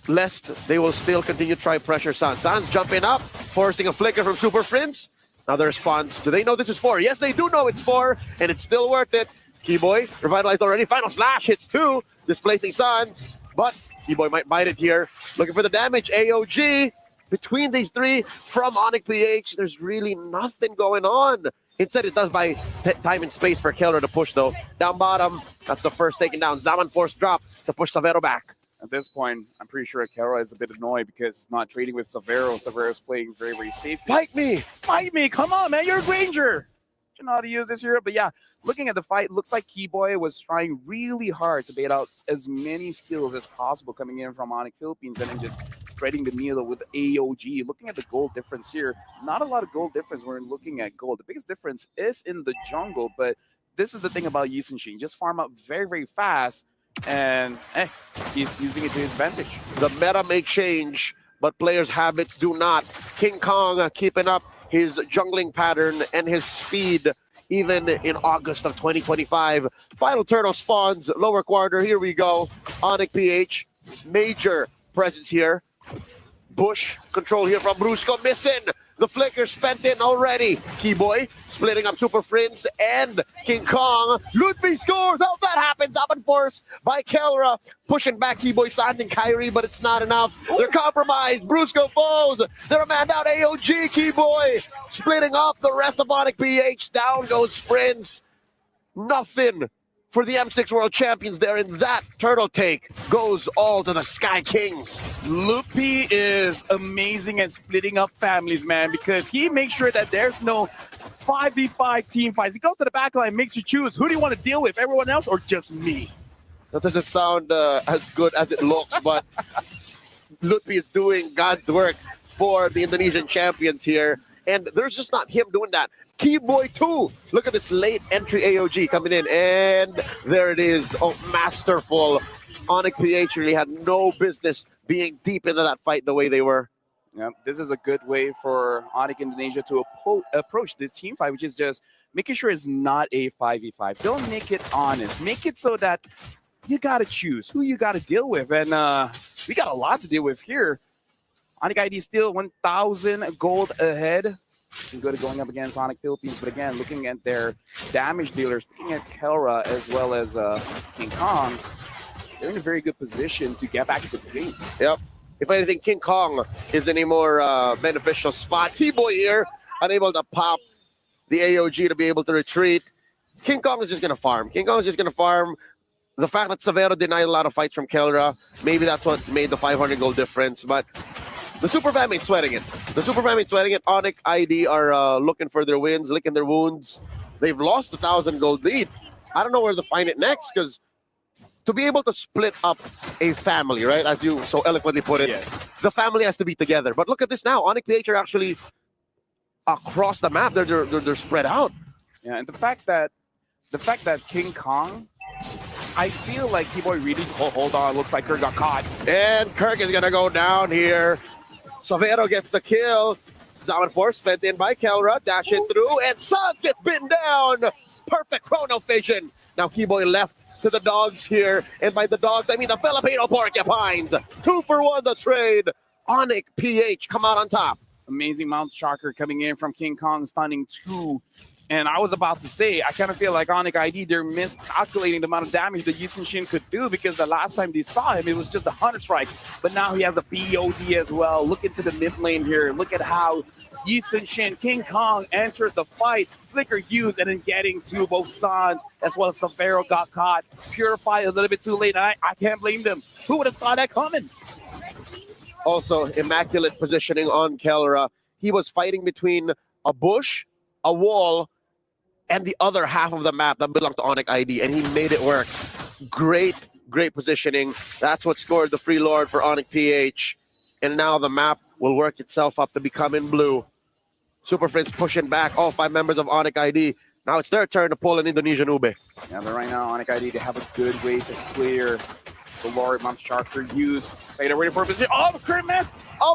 lest they will still continue to try pressure Sans. Sans jumping up, forcing a flicker from Super Prince. Now the response, do they know this is 4? Yes, they do know it's 4, and it's still worth it. Keyboy, revitalized already. Final slash hits 2, displacing Sans, but Keyboy might bite it here. Looking for the damage. AOG between these 3 from Onyx PH. There's really nothing going on. Instead, it does buy time and space for Kelra to push, though. Down bottom, that's the first taken down. Zaman forced drop to push Savero back. At this point, I'm pretty sure Kelra is a bit annoyed because he's not trading with Savero. Savero's playing very, very safe. Fight me! Fight me! Come on, man. You're a Granger. You know how to use this hero. But yeah, looking at the fight, looks like Keyboy was trying really hard to bait out as many skills as possible coming in from Onyx Philippines, and then just threading the needle with AOG. Looking at the gold difference here, not a lot of gold difference when we're looking at gold. The biggest difference is in the jungle, but this is the thing about Yi Sun-shin. Just farm up very, very fast, and he's using it to his advantage. The meta may change, but players' habits do not. King Kong keeping up his jungling pattern and his speed even in August of 2025. Final turtle spawns, lower quarter. Here we go. Onyx PH, major presence here. Bush control here from Brusco, missing. The flicker spent in already. Keyboy splitting up Super Prince and King Kong. Ludwig scores. How that happens? Up and forced by Kelra. Pushing back Keyboy, standing Kyrie, but it's not enough. They're compromised. Brusco falls. They're a man down. AOG Keyboy splitting off the rest of Onyx PH. Down goes Prince. Nothing for the M6 World Champions there, and that turtle take goes all to the Sky Kings. Loopy is amazing at splitting up families, man, because he makes sure that there's no 5v5 team fights. He goes to the back line, makes you choose who do you want to deal with, everyone else or just me? That doesn't sound as good as it looks, but Loopy is doing God's work for the Indonesian champions here, and there's just not him doing that. Keyboy too. Look at this late entry AOG coming in, and there it is. Oh, masterful. Onyx PH really had no business being deep into that fight the way they were. Yeah, this is a good way for Onyx Indonesia to approach this team fight, which is just making sure it's not a 5v5. Don't make it honest. Make it so that you got to choose who you got to deal with, and we got a lot to deal with here. Onyx ID still 1,000 gold ahead. Good at going up against Onyx Philippines, but again, looking at their damage dealers, looking at Kelra as well as King Kong, they're in a very good position to get back into the game. Yep. If anything, King Kong is in a more beneficial spot. Keyboy here, unable to pop the AOG to be able to retreat. King Kong is just going to farm. King Kong is just going to farm. The fact that Severo denied a lot of fights from Kelra, maybe that's what made the 500 gold difference, but the Super Fam ain't sweating it. The Super Fam ain't sweating it. Onyx ID are looking for their wins, licking their wounds. They've lost 1,000 gold lead. I don't know where to find it next, because to be able to split up a family, right, as you so eloquently put it, Yes. the family has to be together. But look at this now. Onyx PH are actually across the map. They're spread out. Yeah, and the fact that King Kong, I feel like Keyboy really hold on. Looks like Kirk got caught. And Kirk is gonna go down here. Savero gets the kill. Zaman Force fed in by Kelra, dash it through, and Suns gets bitten down. Perfect chrono vision. Now Keyboy left to the dogs here, and by the dogs I mean the Filipino porcupines. 2 for 1 the trade. Onyx PH come out on top. Amazing Mount Shocker coming in from King Kong, stunning 2. And I was about to say, I kind of feel like Onyx ID, they're miscalculating the amount of damage that Yi Sun-shin could do, because the last time they saw him, it was just a Hunter Strike. But now he has a BOD as well. Look into the mid lane here. Look at how Yi Sun-shin, King Kong enters the fight. Flicker used and then getting to both sides, as well as Savero got caught. Purify a little bit too late. I can't blame them. Who would have saw that coming? Also, immaculate positioning on Kelra. He was fighting between a bush, a wall, and the other half of the map that belonged to Onyx ID, and he made it work. Great positioning. That's what scored the Free Lord for Onyx PH. And now the map will work itself up to become in blue. Super Friends pushing back all 5 members of Onyx ID. Now it's their turn to pull an Indonesian Ube. Yeah, but right now, Onyx ID, they have a good way to clear the Lord. Mount Shocker used. They're ready for a position. Oh, the crit miss!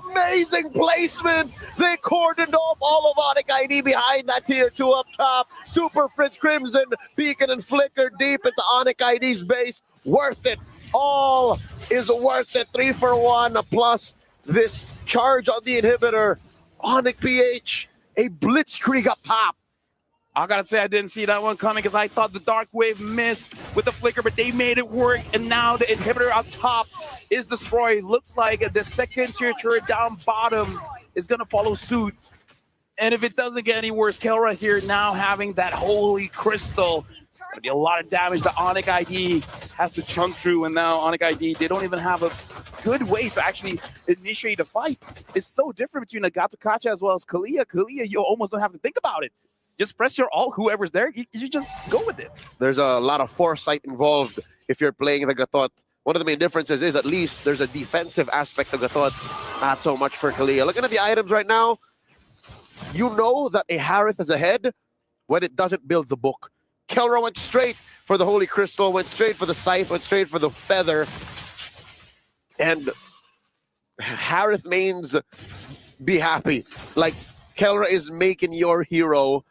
Amazing placement. They cordoned off all of Onyx ID behind that tier 2 up top. Super Fritz Crimson, Beacon and Flicker deep into Onyx ID's base. Worth it. All is worth it. 3 for 1 plus this charge on the inhibitor. Onyx PH, a blitzkrieg up top. I gotta say, I didn't see that one coming, because I thought the Dark Wave missed with the Flicker, but they made it work, and now the inhibitor up top is destroyed. Looks like the second tier turret down bottom is gonna follow suit. And if it doesn't get any worse, Kelra here now having that holy crystal. It's gonna be a lot of damage that Onyx ID has to chunk through, and now Onyx ID, they don't even have a good way to actually initiate a fight. It's so different between Agato Kacha as well as Kalia. Kalia, you almost don't have to think about it. Just press your ult, whoever's there, you just go with it. There's a lot of foresight involved if you're playing the Gatot one of the main differences is at least there's a defensive aspect of Gatot. Not so much for Kalia. Looking at the items right now, you know that a Harith is ahead when it doesn't build the book. Kelra went straight for the Holy Crystal, went straight for the Scythe, went straight for the Feather. And Harith mains, be happy. Like, Kelra is making your hero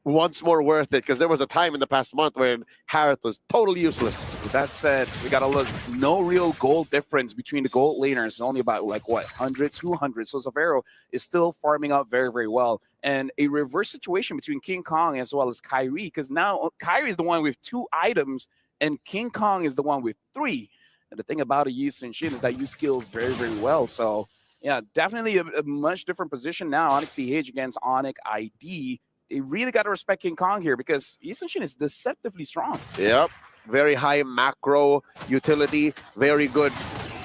once more worth it, because there was a time in the past month when Harith was totally useless. With that said, we gotta look. No real gold difference between the gold laners. Only about, like, what, 100, 200. So Zavero is still farming out very, very well. And a reverse situation between King Kong as well as Kyrie, because now Kyrie is the one with 2 items and King Kong is the one with 3. And the thing about a Yi Sun-Shin is that you skill very, very well. So yeah, definitely a much different position now. Onyx PH against Onyx ID. They really got to respect King Kong here because Yi Sun-Shin is deceptively strong. Yep. Very high macro utility. Very good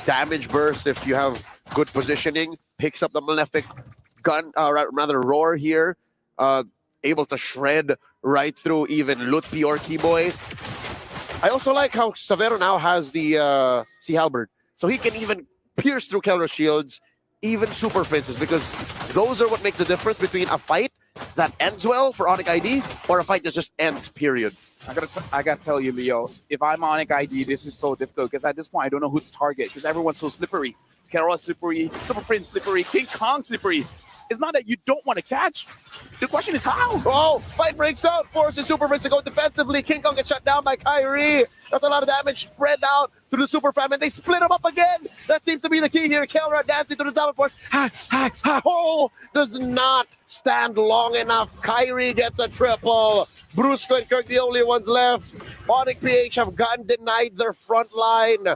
damage burst if you have good positioning. Picks up the Malefic gun, rather roar here. Able to shred right through even Lutpi or Keyboy. I also like how Zavero now has the Sea Halberd. So he can even pierce through Kelra's shields, even Super Fences, because those are what makes the difference between a fight that ends well for Onyx ID or a fight that just ends, period. I gotta tell you, Leo, if I'm Onyx ID, this is so difficult because at this point I don't know who to target because everyone's so slippery. Kelra slippery, Super Prince slippery, King Kong slippery. It's not that you don't want to catch. The question is how. Oh, fight breaks out. Forcing Super Prince to go defensively. King Kong gets shut down by Kyrie. That's a lot of damage spread out through the Super Fam, and they split him up again. That seems to be the key here. Kelra dancing to the Diamond Force. Oh, does not stand long enough. Kyrie gets a triple. Brusco and Kirk, the only ones left. Onyx PH have gotten denied their front line.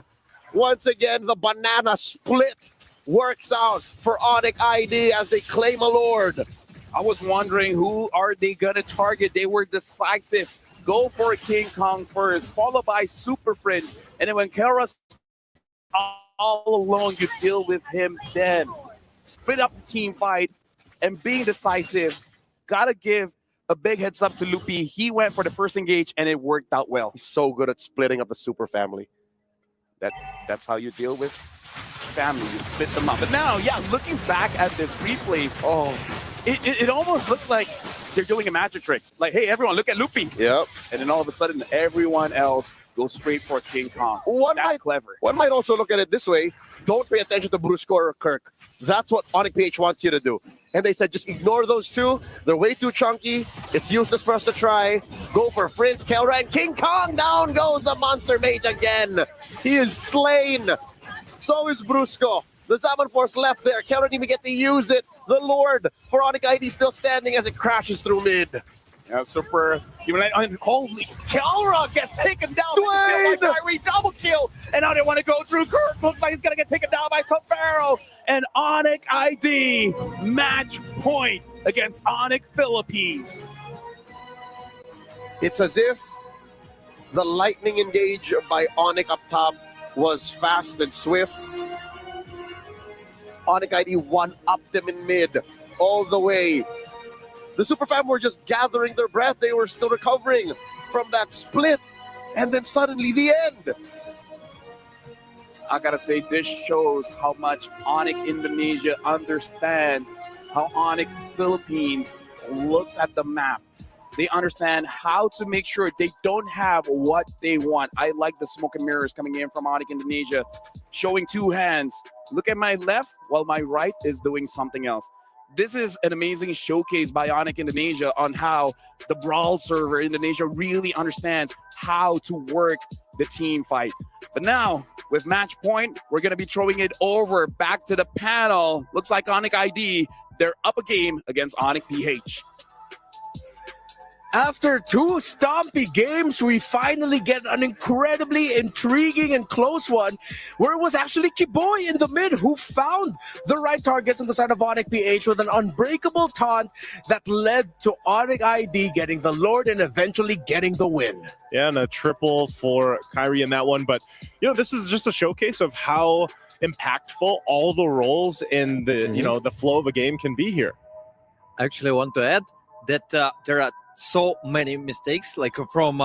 Once again, the banana split works out for Onyx ID as they claim a Lord. I was wondering who are they gonna target. They were decisive. Go for King Kong first, followed by Super Prince, and then when Kelra's all alone, you deal with him then. Split up the team fight and being decisive. Gotta give a big heads up to Lupi. He went for the first engage and it worked out well. He's so good at splitting up the Super family. That's how you deal with family. You split them up. But now, yeah, looking back at this replay, it almost looks like they're doing a magic trick. Like, hey, everyone, look at Lupi. Yep. And then all of a sudden, everyone else goes straight for King Kong. That's clever. One might also look at it this way. Don't pay attention to Brusco or Kirk. That's what Onyx PH wants you to do. And they said, just ignore those two. They're way too chunky. It's useless for us to try. Go for Prince, Kelra, and King Kong. Down goes the Monster Mage again. He is slain. So is Brusco. The Zaman Force left there. Kelra didn't even get to use it. The Lord for Onyx ID still standing as it crashes through mid. Yeah, Super. Holy, Kelra gets taken down. Dwayne! By Kyrie, double kill. And now they want to go through Kirk. Looks like he's going to get taken down by Zavero. And Onyx ID match point against Onyx Philippines. It's as if the lightning engage by Onyx up top was fast and swift. Onyx ID one-upped them in mid all the way. The Super Fam were just gathering their breath. They were still recovering from that split. And then suddenly the end. I gotta say, this shows how much Onyx Indonesia understands how Onyx Philippines looks at the map. They understand how to make sure they don't have what they want. I like the smoke and mirrors coming in from Onyx Indonesia, showing 2 hands. Look at my left while my right is doing something else. This is an amazing showcase by Onyx Indonesia on how the Brawl server Indonesia really understands how to work the team fight. But now, with match point, we're going to be throwing it over back to the panel. Looks like Onyx ID, they're up a game against Onyx PH. After 2 stompy games, we finally get an incredibly intriguing and close one where it was actually Keyboy in the mid who found the right targets on the side of Onyx PH with an unbreakable taunt that led to Onyx ID getting the Lord and eventually getting the win. Yeah, and a triple for Kyrie in that one. But, you know, this is just a showcase of how impactful all the roles in the, you know, the flow of a game can be here. I actually want to add that there are so many mistakes, like from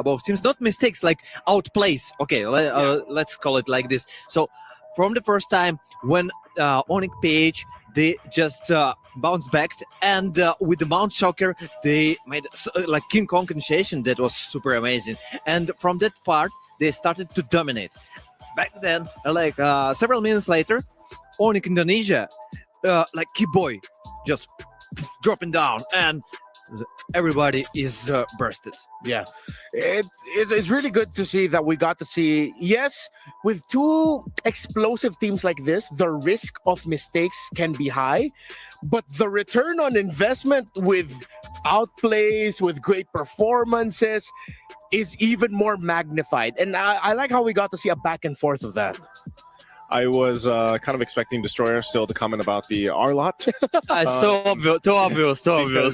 both teams. Not mistakes, like outplays. Okay, let's call it like this. So from the first time when Onyx PH, they just bounced back, and with the Mount Shocker, they made like King Kong initiation that was super amazing. And from that part, they started to dominate. Back then, like several minutes later, Onyx Indonesia, like Keyboy, just dropping down, and everybody is bursted. Yeah, it's really good to see that we got to see, yes, with two explosive teams like this, the risk of mistakes can be high, but the return on investment with outplays, with great performances, is even more magnified. And I like how we got to see a back and forth of that. I was kind of expecting Destroyer still to comment about the R-Lot. It's too obvious.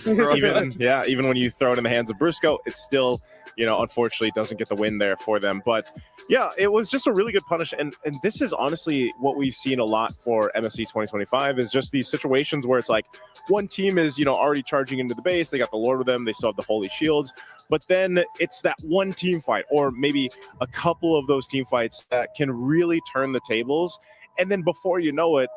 Even when you throw it in the hands of Brusco, it's still, unfortunately doesn't get the win there for them. But yeah, it was just a really good punish. And this is honestly what we've seen a lot for MSC 2025 is just these situations where it's like one team is, already charging into the base. They got the Lord with them. They still have the Holy Shields. But then it's that one team fight, or maybe a couple of those team fights that can really turn the tables. And then before you know it,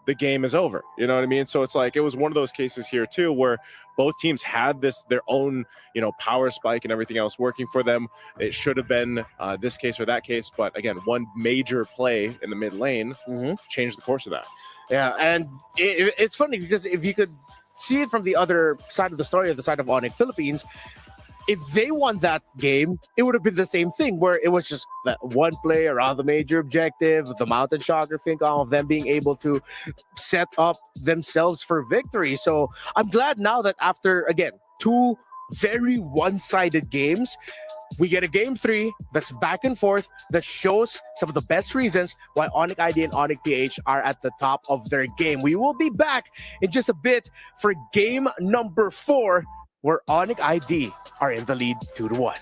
the game is over. You know what I mean? So it's like, it was one of those cases here too, where both teams had their own, power spike and everything else working for them. It should have been this case or that case. But again, one major play in the mid lane changed the course of that. Yeah. And it's funny because if you could see it from the other side of the story, the side of Onyx Philippines, if they won that game, it would have been the same thing where it was just that one play around the major objective, the Mountain Shocker, think of them being able to set up themselves for victory. So I'm glad now that after, again, two very one-sided games, we get a game 3 that's back and forth that shows some of the best reasons why Onyx ID and Onyx PH are at the top of their game. We will be back in just a bit for game number 4, where Onyx ID are in the lead 2-1.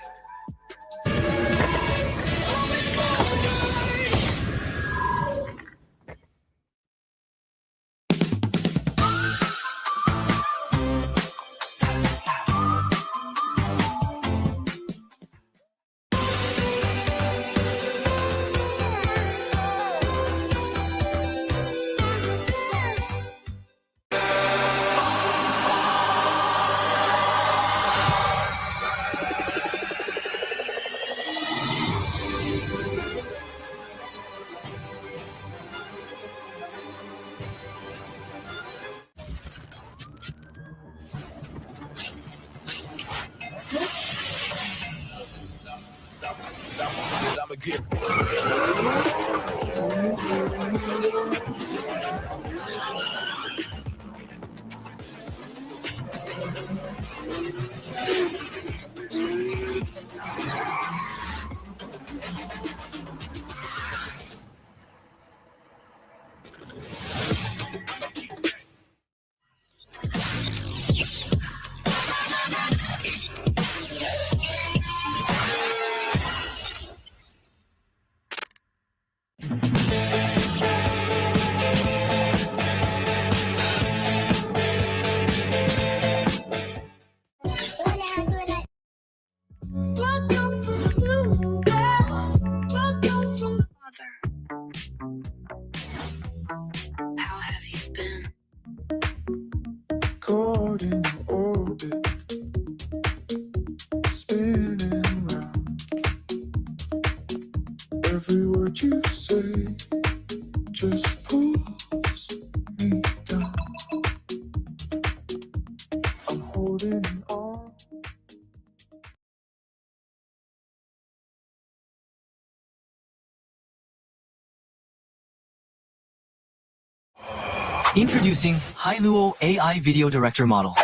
Introducing Hailuo AI Video Director Model.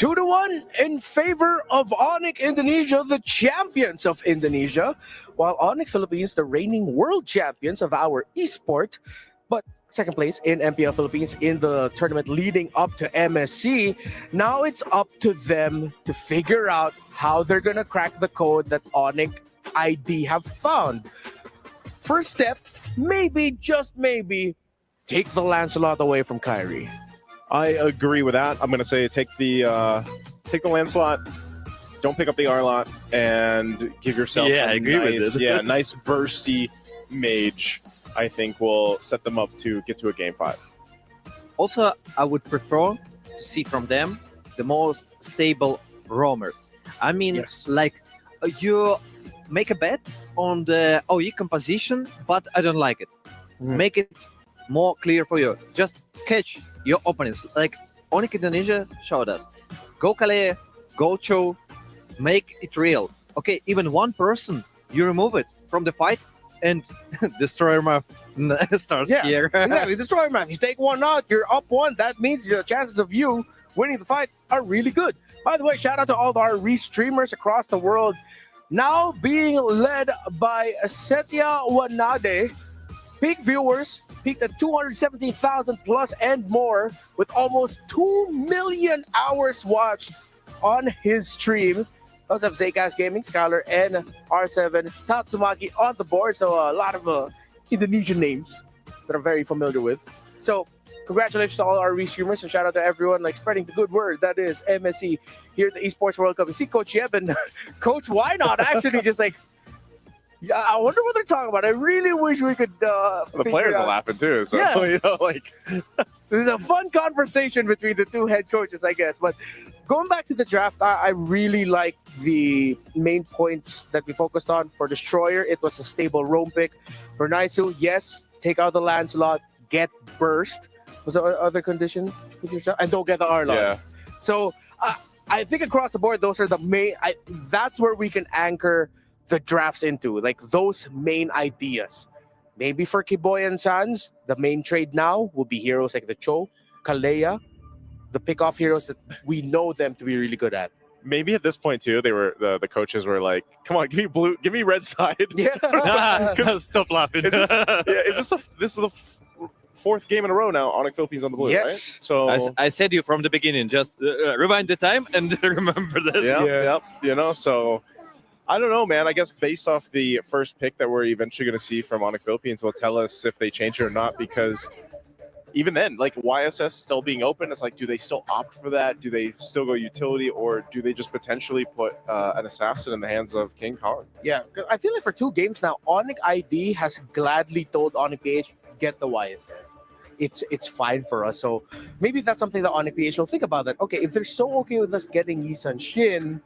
2-1 in favor of Onyx Indonesia, the champions of Indonesia, while Onyx Philippines, the reigning world champions of our esport, but second place in MPL Philippines in the tournament leading up to MSC. Now it's up to them to figure out how they're gonna crack the code that Onyx ID have found. First step, maybe, just maybe, take the Lancelot away from Kyrie. I agree with that. I'm going to say take the Lancelot, don't pick up the Arlot, and give yourself I agree with it. nice bursty mage. I think will set them up to get to a game 5. Also, I would prefer to see from them the most stable roamers. I mean, Yes. like you make a bet on the OE composition, but I don't like it. Mhm. Make it more clear for you. Just catch your opponents. Like Onyx Indonesia showed us. Go Kale, go Cho, make it real. Okay, even one person, you remove it from the fight and Destroyer Map starts here. Exactly. Destroyer man. You take one out, you're up one. That means the chances of you winning the fight are really good. By the way, shout out to all our re-streamers across the world. Now being led by Setya Wanade. Peak viewers peaked at 217,000 plus and more, with almost 2 million hours watched on his stream. Those have Zaycast Gaming, Scholar, and R7 Tatsumaki on the board. So a lot of Indonesian names that I'm very familiar with. So congratulations to all our re-streamers and shout out to everyone like spreading the good word. That is MSC here at the Esports World Cup. You see Coach Yeb and Coach Why Not actually just like, yeah, I wonder what they're talking about. I really wish we could. The players are laughing too. So, Yeah. So it's a fun conversation between the two head coaches, I guess. But going back to the draft, I really like the main points that we focused on. For Destroyer, it was a stable roam pick. For Naisu, yes, take out the Lancelot, get burst. Was there other condition with yourself? And don't get the Arlot. Yeah. So I think across the board, those are the main. That's where we can anchor the drafts into, like those main ideas. Maybe for Kiboy and Sans, the main trade now will be heroes like the Cho, Kalea, the pick-off heroes that we know them to be really good at. Maybe at this point too, they were the coaches were like, "Come on, give me blue, give me red side." Yeah. Stop laughing. Is this is the fourth game in a row now? Onyx Philippines on the blue, Yes. right? So I said you from the beginning. Just rewind the time and remember that. yep. So I don't know, man. I guess based off the first pick that we're eventually going to see from Onyx Philippines will tell us if they change it or not. Because even then, like YSS still being open, it's like, do they still opt for that? Do they still go utility, or do they just potentially put an assassin in the hands of King Kong? Yeah, 'cause I feel like for 2 games now, Onyx ID has gladly told Onyx PH, get the YSS. It's fine for us. So maybe that's something that Onyx PH will think about. That okay, if they're so okay with us getting Yisan Shin,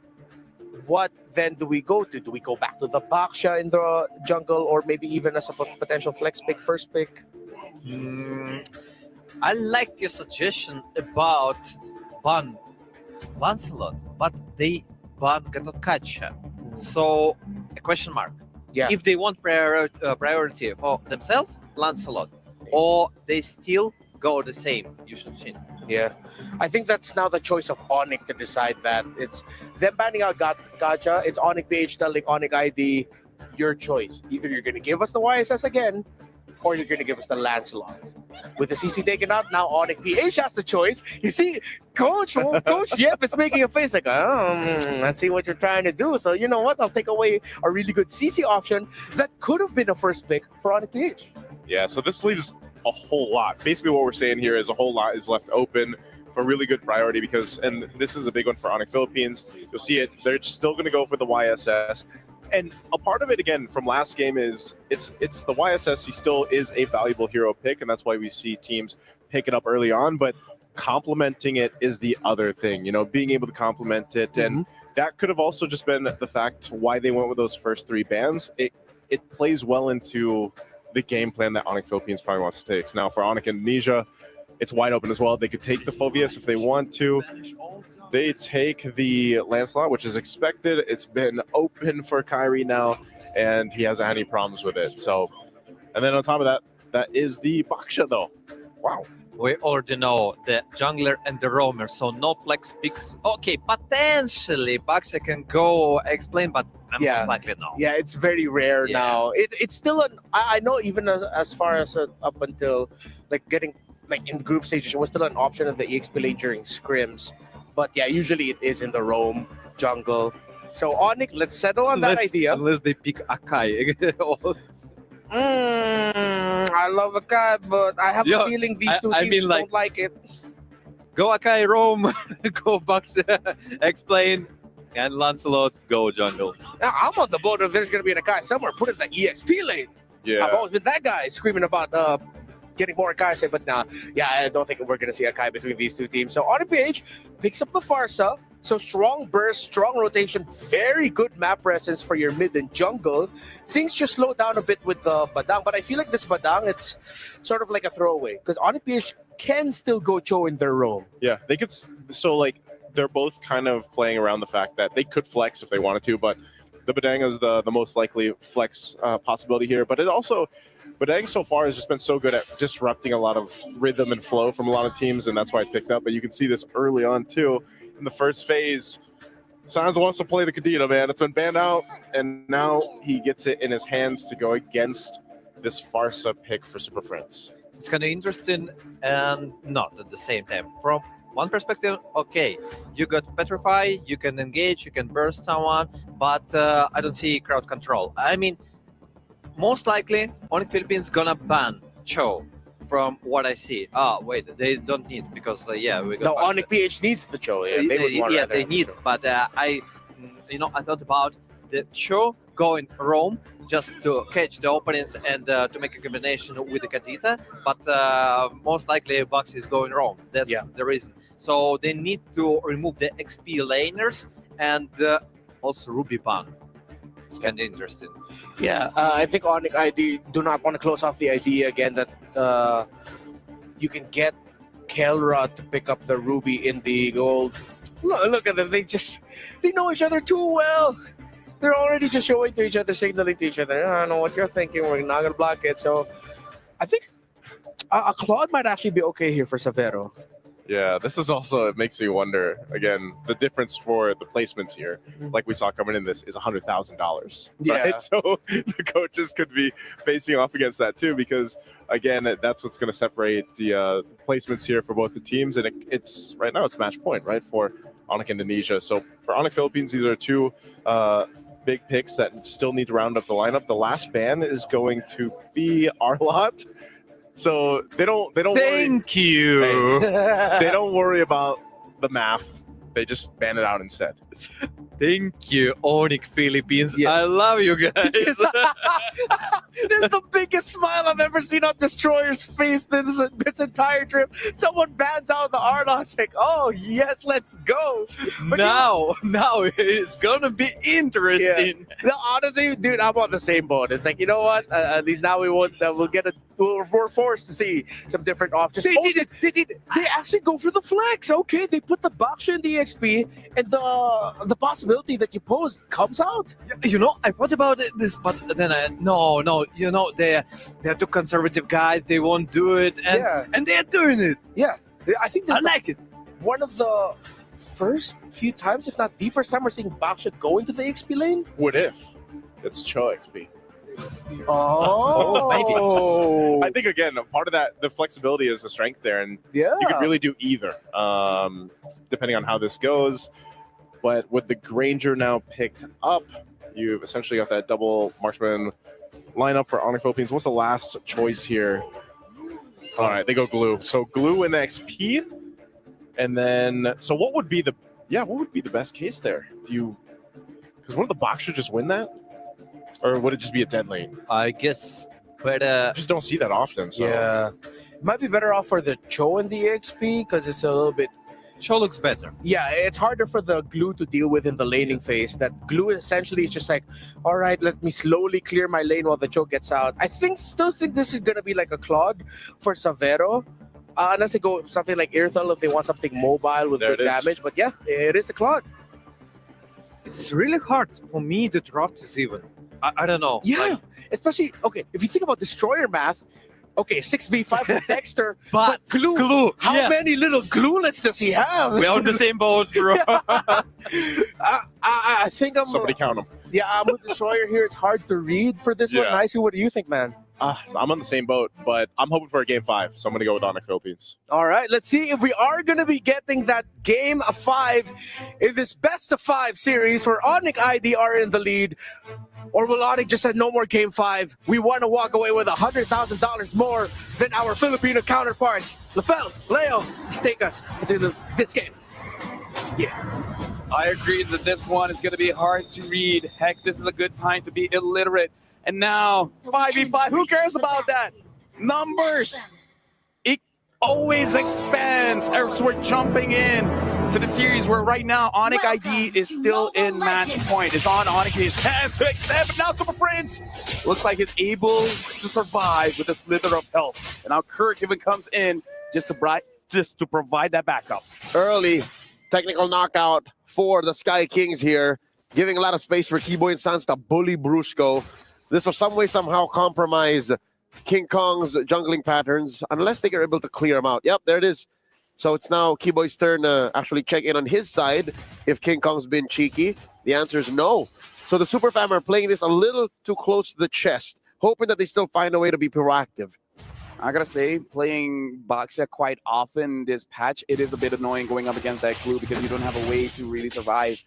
what then do we go to? Do we go back to the Baksha in the jungle, or maybe even as a potential flex pick, first pick? I liked your suggestion about ban Lancelot, but they ban Gatotkacha. So, a question mark. Yeah. If they want priority for themselves, Lancelot, or they still go the same, Yushin Shin. Yeah, I think that's now the choice of Onyx to decide that. It's them banning out Gacha. It's Onyx PH telling Onyx ID, your choice. Either you're going to give us the YSS again, or you're going to give us the Lancelot. With the CC taken out, now Onyx PH has the choice. You see, Coach Yep is making a face like, I see what you're trying to do. So you know what? I'll take away a really good CC option that could have been a first pick for Onyx PH. Yeah. So this leaves a whole lot. Basically, what we're saying here is a whole lot is left open for really good priority because, and this is a big one for Onyx Philippines. You'll see it. They're still going to go for the YSS. And a part of it, again, from last game is it's the YSS. He still is a valuable hero pick, and that's why we see teams pick it up early on. But complementing it is the other thing, you know, being able to complement it. And that could have also just been the fact why they went with those first 3 bans. It plays well into the game plan that Onyx Philippines probably wants to take. So now for Onyx Indonesia, it's wide open as well. They could take the Phoveus if they want to. They take the Lancelot, which is expected. It's been open for Kyrie now, and he hasn't had any problems with it. So, and then on top of that, that is the Baksha, though. Wow. we already know the jungler and the roamer, so no flex picks. Okay, potentially Baxia can go explain, but Yeah. most likely no. Yeah, it's very rare Yeah. now. It's still I know even as far as up until like getting like in group stages, it was still an option of the EXP lane during scrims. But yeah, usually it is in the roam jungle. So Onyx, let's settle on that idea. Unless they pick Akai. I love a guy, but I have Yeah, a feeling these two I teams mean, like- don't like it. Go Akai, roam. Go Baxia, explain. And Lancelot, go jungle. I'm on the boat if there's going to be a guy somewhere. Put it in the EXP lane. Yeah. I've always been that guy screaming about getting more Akai, but nah, yeah, I don't think we're going to see Akai between these two teams. So OnyxPH picks up the Farsa. So strong burst, strong rotation, very good map presence for your mid and jungle. Things just slow down a bit with the Badang, but I feel like this Badang, it's sort of like a throwaway because OnyxPH can still go Cho in their roam. Yeah, they could. So like they're both kind of playing around the fact that they could flex if they wanted to, but the Badang is the most likely flex possibility here. But it also, Badang so far has just been so good at disrupting a lot of rhythm and flow from a lot of teams, and that's why it's picked up. But you can see this early on too. In the first phase, Sans wants to play the Kadena, man. It's been banned out, and now he gets it in his hands to go against this Farsa pick for Super Friends. It's kind of interesting and not at the same time. From one perspective, okay, you got Petrify, you can engage, you can burst someone, but I don't see crowd control. I mean, most likely, Onyx Philippines gonna ban Cho. From what I see, wait, they don't need because yeah, we got. No, OnyxPH needs the Cho. Yeah, they would want rather they have the need, Cho. but I thought about the Cho going roam just to catch the opponents and to make a combination with the Kadita, but most likely Bucks is going roam. That's the reason. So they need to remove the XP laners and also Ruby ban. It's kind of interesting. Yeah, I think Onyx, I do not want to close off the idea again that you can get Kelra to pick up the Ruby in the gold. Look at them, they know each other too well. They're already just showing to each other, signaling to each other, I don't know what you're thinking, we're not going to block it. So I think a Claude might actually be okay here for Savero. Yeah, this is also, it makes me wonder, again, the difference for the placements here, like we saw coming in this, is $100,000. Yeah. Right? So the coaches could be facing off against that too, because again, that's what's going to separate the placements here for both the teams. And it's right now, it's match point, right, for Onyx Indonesia. So for Onyx Philippines, these are two big picks that still need to round up the lineup. The last ban is going to be Arlott. So they don't Thank you. they don't worry about the math. They just ban it out instead. Thank you, Onyx Philippines. Yeah. I love you guys. This is the biggest smile I've ever seen on Destroyer's face this entire trip. Someone bans out the Arlos, like, oh yes, let's go. But now it's gonna be interesting. No, honestly, dude, I'm on the same boat. It's like, you know what? At least now we won't. We're forced to see some different options. They actually go for the flex. Okay, they put the Baksha in the XP, and the possibility that you posed comes out. You know, I thought about this, but then no. You know, they're too conservative guys. They won't do it, and they're doing it. Yeah, I think I like it. One of the first few times, if not the first time, we're seeing Baksha go into the XP lane. What if it's Cho XP? Oh, maybe. I think again, part of that, the flexibility is the strength there, and yeah, you could really do either, depending on how this goes. But with the Granger now picked up, you've essentially got that double marksman lineup for Onyx Philippines. What's the last choice here? All right, they go Glue. So Glue in the XP, and then what would be the best case there? Because wouldn't the Boxer just win that? Or would it just be a dead lane? I guess, but I just don't see that often. So yeah, it might be better off for the Cho and the XP because it's a little bit. Cho looks better. Yeah, it's harder for the Glue to deal with in the laning phase. That Glue essentially is just like, all right, let me slowly clear my lane while the Cho gets out. I still think this is gonna be like a clog for Savero. Unless they go something like Irthal if they want something mobile with good damage. But yeah, it is a clog. It's really hard for me to drop this even. I don't know. Yeah, Like, especially, okay, if you think about Destroyer math, Okay, 6v5 with Dexter, But glue. How yeah. many little gluelets does he have? We're on the same boat, bro. I think I'm. Somebody count them. Yeah, I'm with Destroyer here. It's hard to read for this one. Yeah. Nicey, what do you think, man? I'm on the same boat, but I'm hoping for a game 5, so I'm going to go with Onyx Philippines. All right, let's see if we are going to be getting that game of 5 in this best of 5 series where Onyx ID are in the lead. Or will Onyx just say no more game 5? We want to walk away with $100,000 more than our Filipino counterparts. LaFell, Leo, let's take us into this game. Yeah. I agree that this one is going to be hard to read. Heck, this is a good time to be illiterate. And now, 5v5, who cares about that? Numbers! It always expands as we're jumping in to the series where right now Onyx ID is still in match point. It's on Onyx, his hands to extend, but now Super Prince looks like he's able to survive with a slither of health. And now Kirk even comes in just to provide that backup. Early technical knockout for the Sky Kings here, giving a lot of space for Keyboy and Sans to bully Brusco. This will some way, somehow compromise King Kong's jungling patterns, unless they are able to clear him out. Yep, there it is. So it's now Keyboy's turn to actually check in on his side if King Kong's been cheeky. The answer is no. So the Super Fam are playing this a little too close to the chest, hoping that they still find a way to be proactive. I gotta say, playing Boxia quite often this patch, it is a bit annoying going up against that glue because you don't have a way to really survive.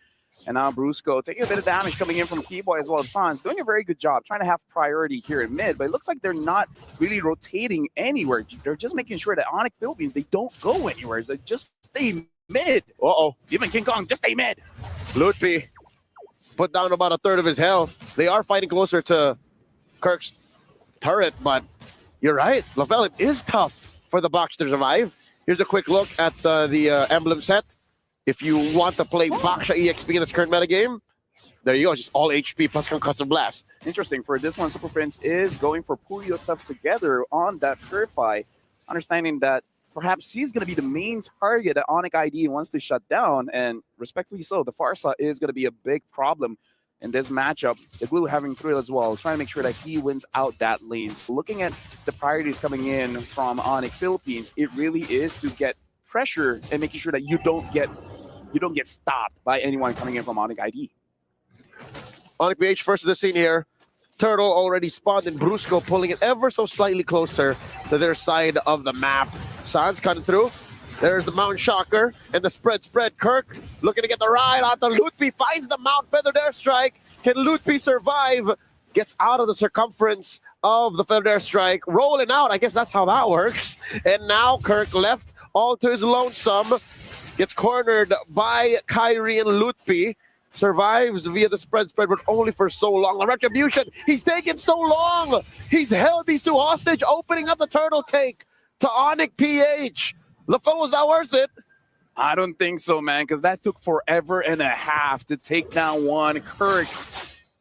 And now Brusco taking a bit of damage coming in from Keyboy as well as Sans, doing a very good job trying to have priority here in mid, but it looks like they're not really rotating anywhere. They're just making sure that Onyx Philippines, they don't go anywhere. They just stay mid. Uh-oh. Even King Kong, just stay mid. Lutpi put down about a third of his health. They are fighting closer to Kirk's turret, but you're right. LaFell, it is tough for the Box to survive. Here's a quick look at the emblem set. If you want to play Baksha EXP in this current metagame, there you go. Just all HP plus Concussive Blast. Interesting. For this one, Super Prince is going for pull yourself together on that Purify, understanding that perhaps he's going to be the main target that Onyx ID wants to shut down, and respectfully so, the Farsa is going to be a big problem in this matchup. The Glue having Thrill as well, trying to make sure that he wins out that lane. So looking at the priorities coming in from Onyx Philippines, it really is to get pressure and making sure that you don't get stopped by anyone coming in from Onyx ID. Onyx BH first to the scene here. Turtle already spawned and Brusco pulling it ever so slightly closer to their side of the map. Sans cutting through. There's the Mount Shocker and the spread. Kirk looking to get the ride onto Lutpi. Finds the Mount Feathered Airstrike. Can Lutpi survive? Gets out of the circumference of the Feathered Airstrike. Rolling out. I guess that's how that works. And now Kirk left all to his lonesome. Gets cornered by Kyrie and Lutpi. Survives via the spread, but only for so long. The retribution. He's taken so long. He's held these two hostage, opening up the turtle take to Onyx PH. LaFell, was that worth it? I don't think so, man, because that took forever and a half to take down one Kirk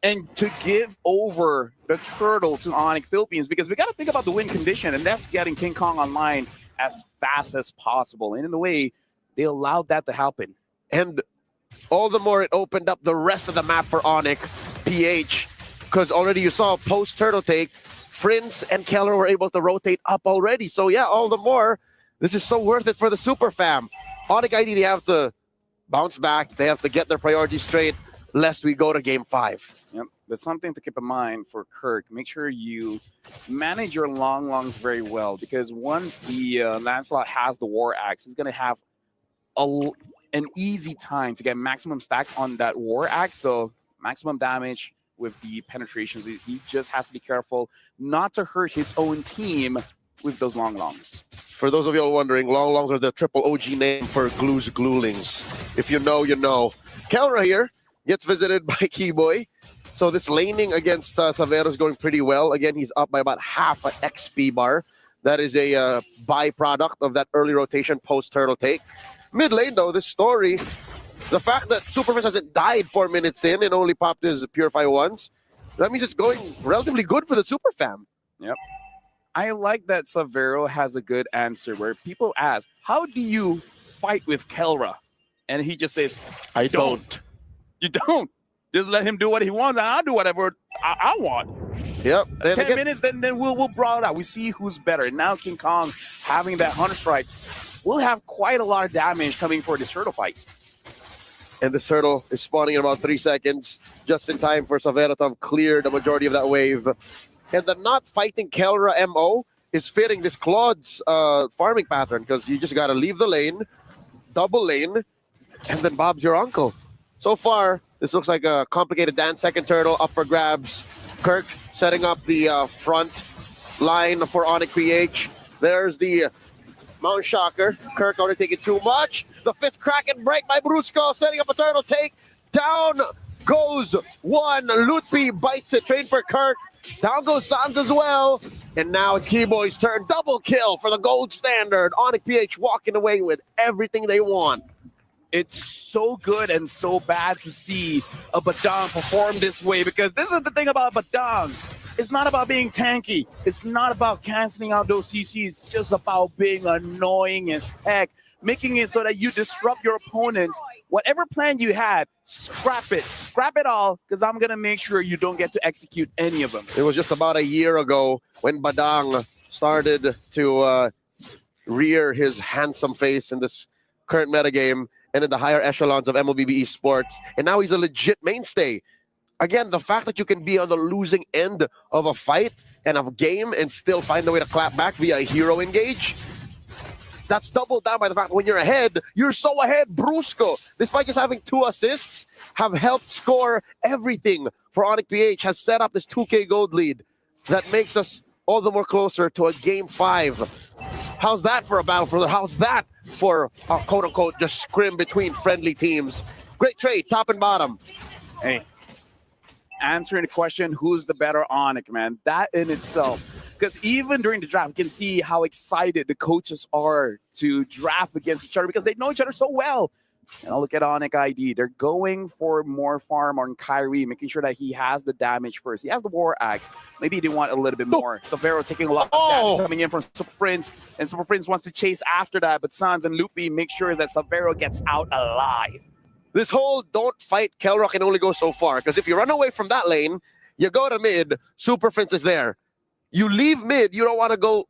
and to give over the turtle to Onyx Philippines, because we got to think about the win condition, and that's getting King Kong online as fast as possible. And in a way, they allowed that to happen. And all the more it opened up the rest of the map for Onyx PH, because already you saw post-turtle take, Prince and Keller were able to rotate up already. So yeah, all the more, this is so worth it for the Super Fam. Onyx ID, they have to bounce back. They have to get their priorities straight, lest we go to Game 5. Yep, that's something to keep in mind for Kirk. Make sure you manage your longs very well, because once the Lancelot has the War Axe, he's going to have an easy time to get maximum stacks on that War Axe. So maximum damage with the penetrations. He just has to be careful not to hurt his own team with those longs. For those of you all wondering, longs are the triple OG name for Glue's Gluelings. If you know, you know. Kelra here gets visited by Keyboy. So this laning against Savero is going pretty well. Again, he's up by about half an XP bar. That is a byproduct of that early rotation post-turtle take. Mid lane, though, this story, the fact that Superfish hasn't died 4 minutes in and only popped his Purify once, that means it's going relatively good for the Super Fam. Yep. I like that Savero has a good answer where people ask, how do you fight with Kelra? And he just says, You don't. Just let him do what he wants, and I'll do whatever I want. Yep. 10 minutes, then we'll brawl it out. We see who's better. And now King Kong having that 100 strike will have quite a lot of damage coming for this turtle fight. And this turtle is spawning in about 3 seconds, just in time for Savera to have cleared the majority of that wave. And the not fighting Kelra MO is fitting this Claude's farming pattern, because you just got to leave the lane, double lane, and then Bob's your uncle. So far, this looks like a complicated dance. Second turtle up for grabs. Kirk setting up the front line for Onyx PH. There's the Mount Shocker. Kirk already taking too much. The fifth Kraken break by Brusco, setting up a turtle take. Down goes one. Lutpi bites it. Train for Kirk. Down goes Sans as well. And now it's Keyboy's turn. Double kill for the gold standard. Onyx PH walking away with everything they want. It's so good and so bad to see a Badang perform this way, because this is the thing about Badang. It's not about being tanky. It's not about canceling out those CCs. It's just about being annoying as heck, making it so that you disrupt your opponents. Whatever plan you had, scrap it. Scrap it all, because I'm going to make sure you don't get to execute any of them. It was just about a year ago when Badang started to rear his handsome face in this current metagame and in the higher echelons of MLBB esports. And now he's a legit mainstay. Again, the fact that you can be on the losing end of a fight and a game and still find a way to clap back via a hero engage, that's doubled down by the fact that when you're ahead, you're so ahead. Brusco, despite just having 2 assists, have helped score everything for Onyx PH, has set up this 2K gold lead that makes us all the more closer to a game 5. How's that for a battle for how's that for a quote-unquote just scrim between friendly teams? Great trade, top and bottom. Hey, answering the question, who's the better Onyx, man? That in itself. Because even during the draft, you can see how excited the coaches are to draft against each other because they know each other so well. And I'll look at Onyx ID. They're going for more farm on Kyrie, making sure that he has the damage first. He has the War Axe. Maybe they want a little bit more. Savero taking a lot of damage coming in from Super Prince, and Super Prince wants to chase after that, but Sans and Lupi make sure that Savero gets out alive. This whole don't fight Kelra can only go so far, because if you run away from that lane, you go to mid, Super Prince is there. You leave mid, you don't want to go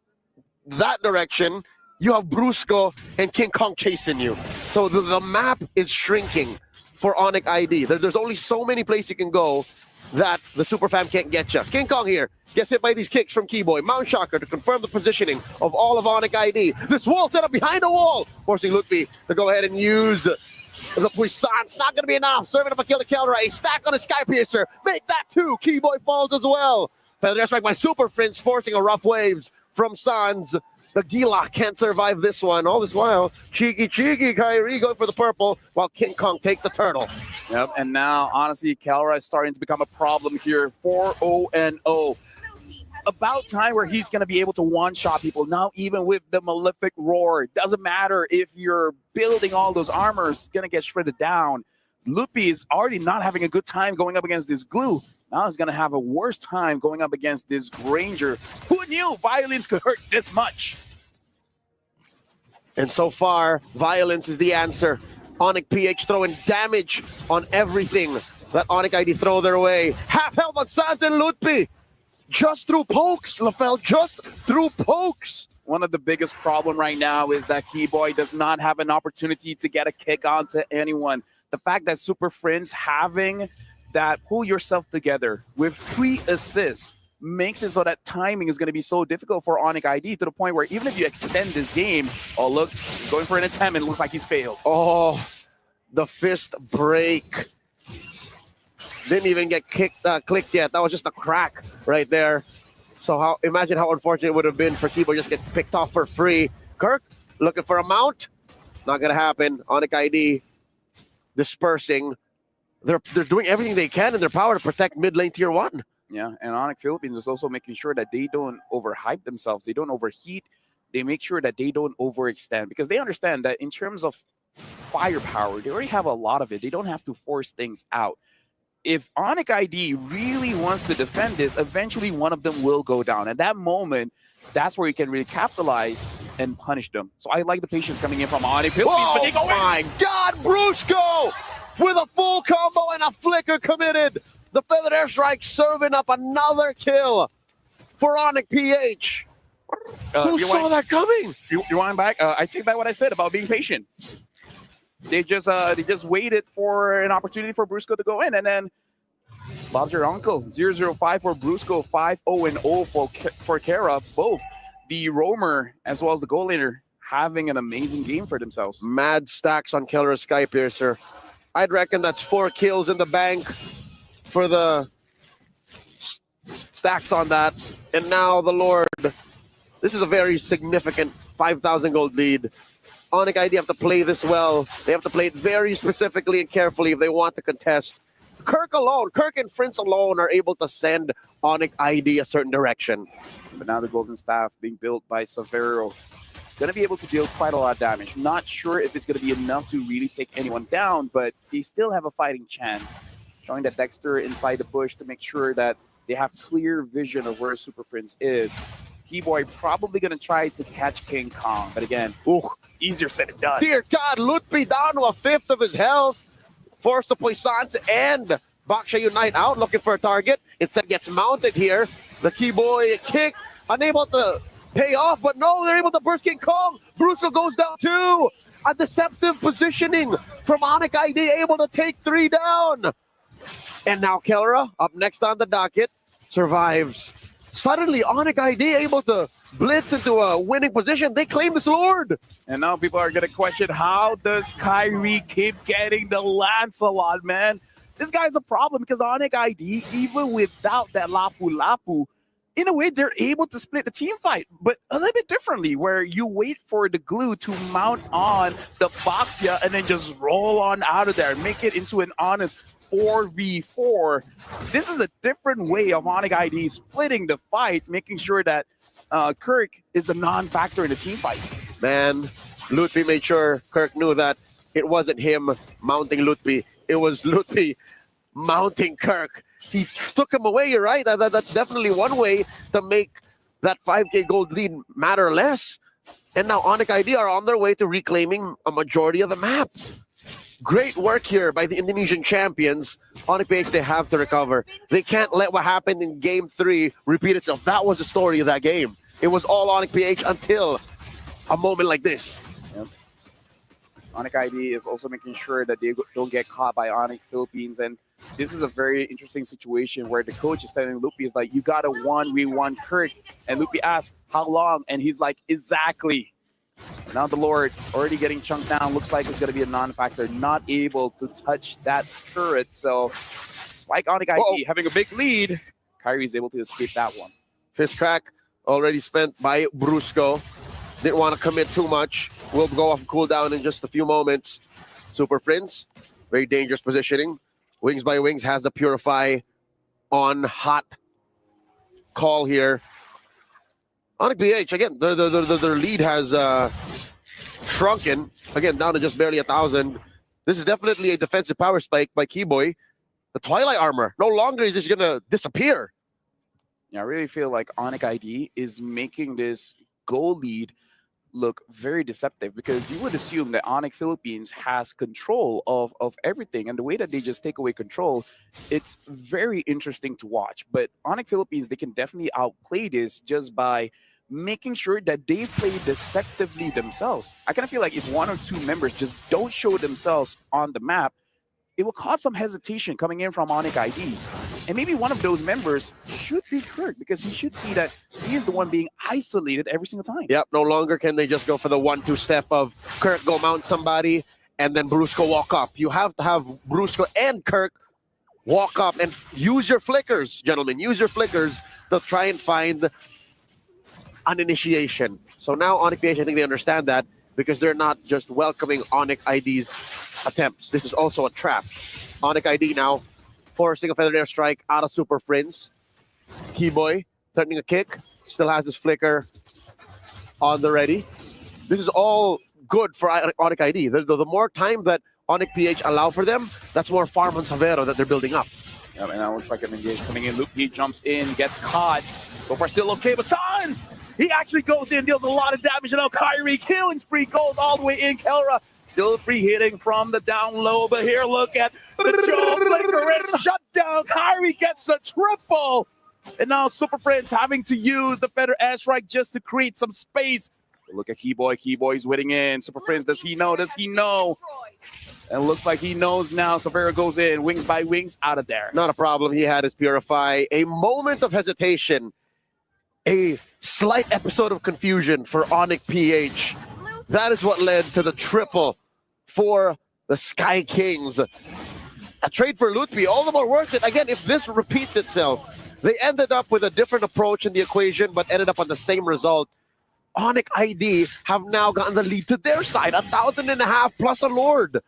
that direction. You have Brusco and King Kong chasing you. So the map is shrinking for Onyx ID. There's only so many places you can go that the Super Fam can't get you. King Kong here gets hit by these kicks from Keyboy. Mount Shocker to confirm the positioning of all of Onyx ID. This wall set up behind a wall, forcing Lutfi to go ahead and use the Puissance. Not going to be enough. Serving up a kill to Kelra. A stack on a Sky Piercer. Make that 2. Keyboy falls as well. Feather strike by Super Prince, forcing a rough waves from Sans. The Gila can't survive this one. All this while, Cheeky Kyrie going for the purple while King Kong takes the turtle. Yep, and now, honestly, Kelra is starting to become a problem here. 4-0-0. About time where he's going to be able to one-shot people. Now, even with the Malefic Roar, doesn't matter if you're building all those armors, going to get shredded down. Lupi is already not having a good time going up against this glue. Now he's going to have a worse time going up against this Granger. Who knew violence could hurt this much? And so far, violence is the answer. Onyx PH throwing damage on everything that Onyx ID throw their way. Half health on Sans and Lutpi. Just through pokes, LaFell, just through pokes. One of the biggest problem right now is that Keyboy does not have an opportunity to get a kick onto anyone. The fact that Super Friends having that pull yourself together with 3 assists makes it so that timing is going to be so difficult for Onyx ID to the point where even if you extend this game, oh look, going for an attempt and it looks like he's failed. Oh, the fist break. Didn't even get clicked yet. That was just a crack right there. So imagine how unfortunate it would have been for Kibo just get picked off for free. Kirk looking for a mount. Not going to happen. Onyx ID dispersing. They're doing everything they can in their power to protect mid lane tier 1. Yeah, and Onyx Philippines is also making sure that they don't overhype themselves. They don't overheat. They make sure that they don't overextend because they understand that in terms of firepower, they already have a lot of it. They don't have to force things out. If Onyx ID really wants to defend this, eventually one of them will go down. At that moment, that's where you can really capitalize and punish them. So I like the patience coming in from Onyx Philippines, but they go my God, Brusco with a full combo and a flicker committed. The Feather Airstrike serving up another kill for Onyx PH. Who saw that coming? You want back? I take back what I said about being patient. They just waited for an opportunity for Brusco to go in, and then Bob's your uncle. 0-0-5 for Brusco, 5-0-0 for Kara. Both the roamer as well as the goal laner having an amazing game for themselves. Mad stacks on Killer Skypiercer. I'd reckon that's 4 kills in the bank for the stacks on that. And now the Lord. This is a very significant 5,000 gold lead. Onyx ID have to play this well. They have to play it very specifically and carefully if they want to contest. Kirk and Prince alone are able to send Onyx ID a certain direction. But now the Golden Staff being built by Severo, going to be able to deal quite a lot of damage. Not sure if it's going to be enough to really take anyone down, but they still have a fighting chance. Showing that Dexter inside the bush to make sure that they have clear vision of where Super Prince is. Keyboy probably going to try to catch King Kong, but again, easier said than done. Dear God, Lutpi down to a fifth of his health. Forced to play Sans and Baksha Unite out, looking for a target. Instead gets mounted here. The Keyboy kick, unable to pay off, but no, they're able to burst King Kong. Bruce goes down too. A deceptive positioning from Onyx ID, able to take 3 down. And now Kelra, up next on the docket, survives. Suddenly, Onyx ID able to blitz into a winning position. They claim this Lord. And now people are going to question, how does Kyrie keep getting the Lancelot, man? This guy's a problem because Onyx ID, even without that Lapu Lapu, in a way, they're able to split the team fight, but a little bit differently, where you wait for the glue to mount on the Boxia and then just roll on out of there, make it into an honest 4v4. This is a different way of Onyx ID splitting the fight, making sure that Kirk is a non-factor in the team fight. Man, Lutpi made sure Kirk knew that it wasn't him mounting Lutpi. It was Lutpi mounting Kirk. He took him away, you're right. That's definitely one way to make that 5K gold lead matter less. And now Onyx ID are on their way to reclaiming a majority of the map. Great work here by the Indonesian champions. Onyx PH, they have to recover. They can't let what happened in Game 3 repeat itself. That was the story of that game. It was all Onyx PH until a moment like this. Yep. Onyx ID is also making sure that they don't get caught by Onyx Philippines. And this is a very interesting situation where the coach is telling Lupi, is like, you got a 1v1 Kirk. And Lupi asks, how long? And he's like, exactly. Now the Lord already getting chunked down. Looks like it's going to be a non-factor. Not able to touch that turret. So Spike Onyx ID having a big lead. Kyrie is able to escape that one. Fist crack already spent by Brusco. Didn't want to commit too much. Will go off cooldown in just a few moments. Super Prince, very dangerous positioning. Wings by Wings has the Purify on hot call here. Onyx PH, again, their lead has shrunken. Again, down to just barely 1,000. This is definitely a defensive power spike by Keyboy. The Twilight Armor no longer is just going to disappear. Yeah, I really feel like Onyx ID is making this goal lead look very deceptive, because you would assume that Onyx Philippines has control of everything, and the way that they just take away control, it's very interesting to watch. But Onyx Philippines, they can definitely outplay this just by making sure that they play deceptively themselves. I kind of feel like if 1 or 2 members just don't show themselves on the map, it will cause some hesitation coming in from Onyx ID. And maybe one of those members should be Kirk, because he should see that he is the one being isolated every single time. Yep, no longer can they just go for the 1-2 step of Kirk go mount somebody and then Brusco walk up. You have to have Brusco and Kirk walk up and use your flickers, gentlemen. Use your flickers to try and find an initiation. So now Onyx PH, I think they understand that, because they're not just welcoming Onyx ID's attempts. This is also a trap. Onyx ID now forcing a Feather Airstrike out of Super Prince. Keyboy threatening a kick. Still has his flicker on the ready. This is all good for Onyx ID. The more time that Onyx PH allow for them, that's more farm on Severo that they're building up. Yeah, and that looks like an engage coming in. Luke, he jumps in, gets caught. So far still okay, but Sans! He actually goes in, deals a lot of damage, and now Kyrie killing spree goes all the way in. Kelra Still free hitting from the down low, but here look at the jaw flicker and shutdown. Kyrie gets a triple. And now Super Friends having to use the feather airstrike just to create some space. But look at Keyboy. Keyboy's winning in. Super Friends, does he know? Does he know? And it looks like he knows now. Savera goes in, wings by wings, out of there. Not a problem. He had his Purify. A moment of hesitation. A slight episode of confusion for Onyx PH. That is what led to the triple for the Sky Kings. A trade for Lutfi, all the more worth it. Again, if this repeats itself, they ended up with a different approach in the equation, but ended up on the same result. Onyx ID have now gotten the lead to their side, 1,500 plus a Lord.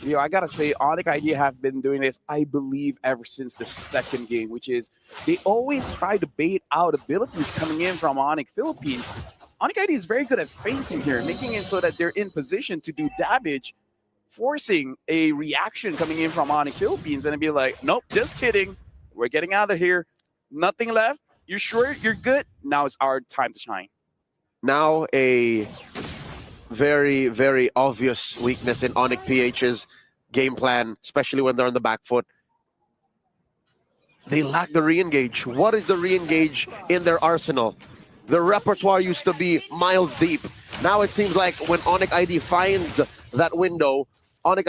You know, I gotta say, Onyx ID have been doing this, I believe, ever since the second game, which is they always try to bait out abilities coming in from Onyx Philippines. Onyx ID is very good at feinting here, making it so that they're in position to do damage, forcing a reaction coming in from Onyx Philippines, and it'd be like, nope, just kidding. We're getting out of here. Nothing left. You sure you're good? Now it's our time to shine. Now a very, very obvious weakness in Onyx PH's game plan, especially when they're on the back foot. They lack the re-engage. What is the re-engage in their arsenal? Their repertoire used to be miles deep. Now it seems like when Onyx ID finds that window, Onyx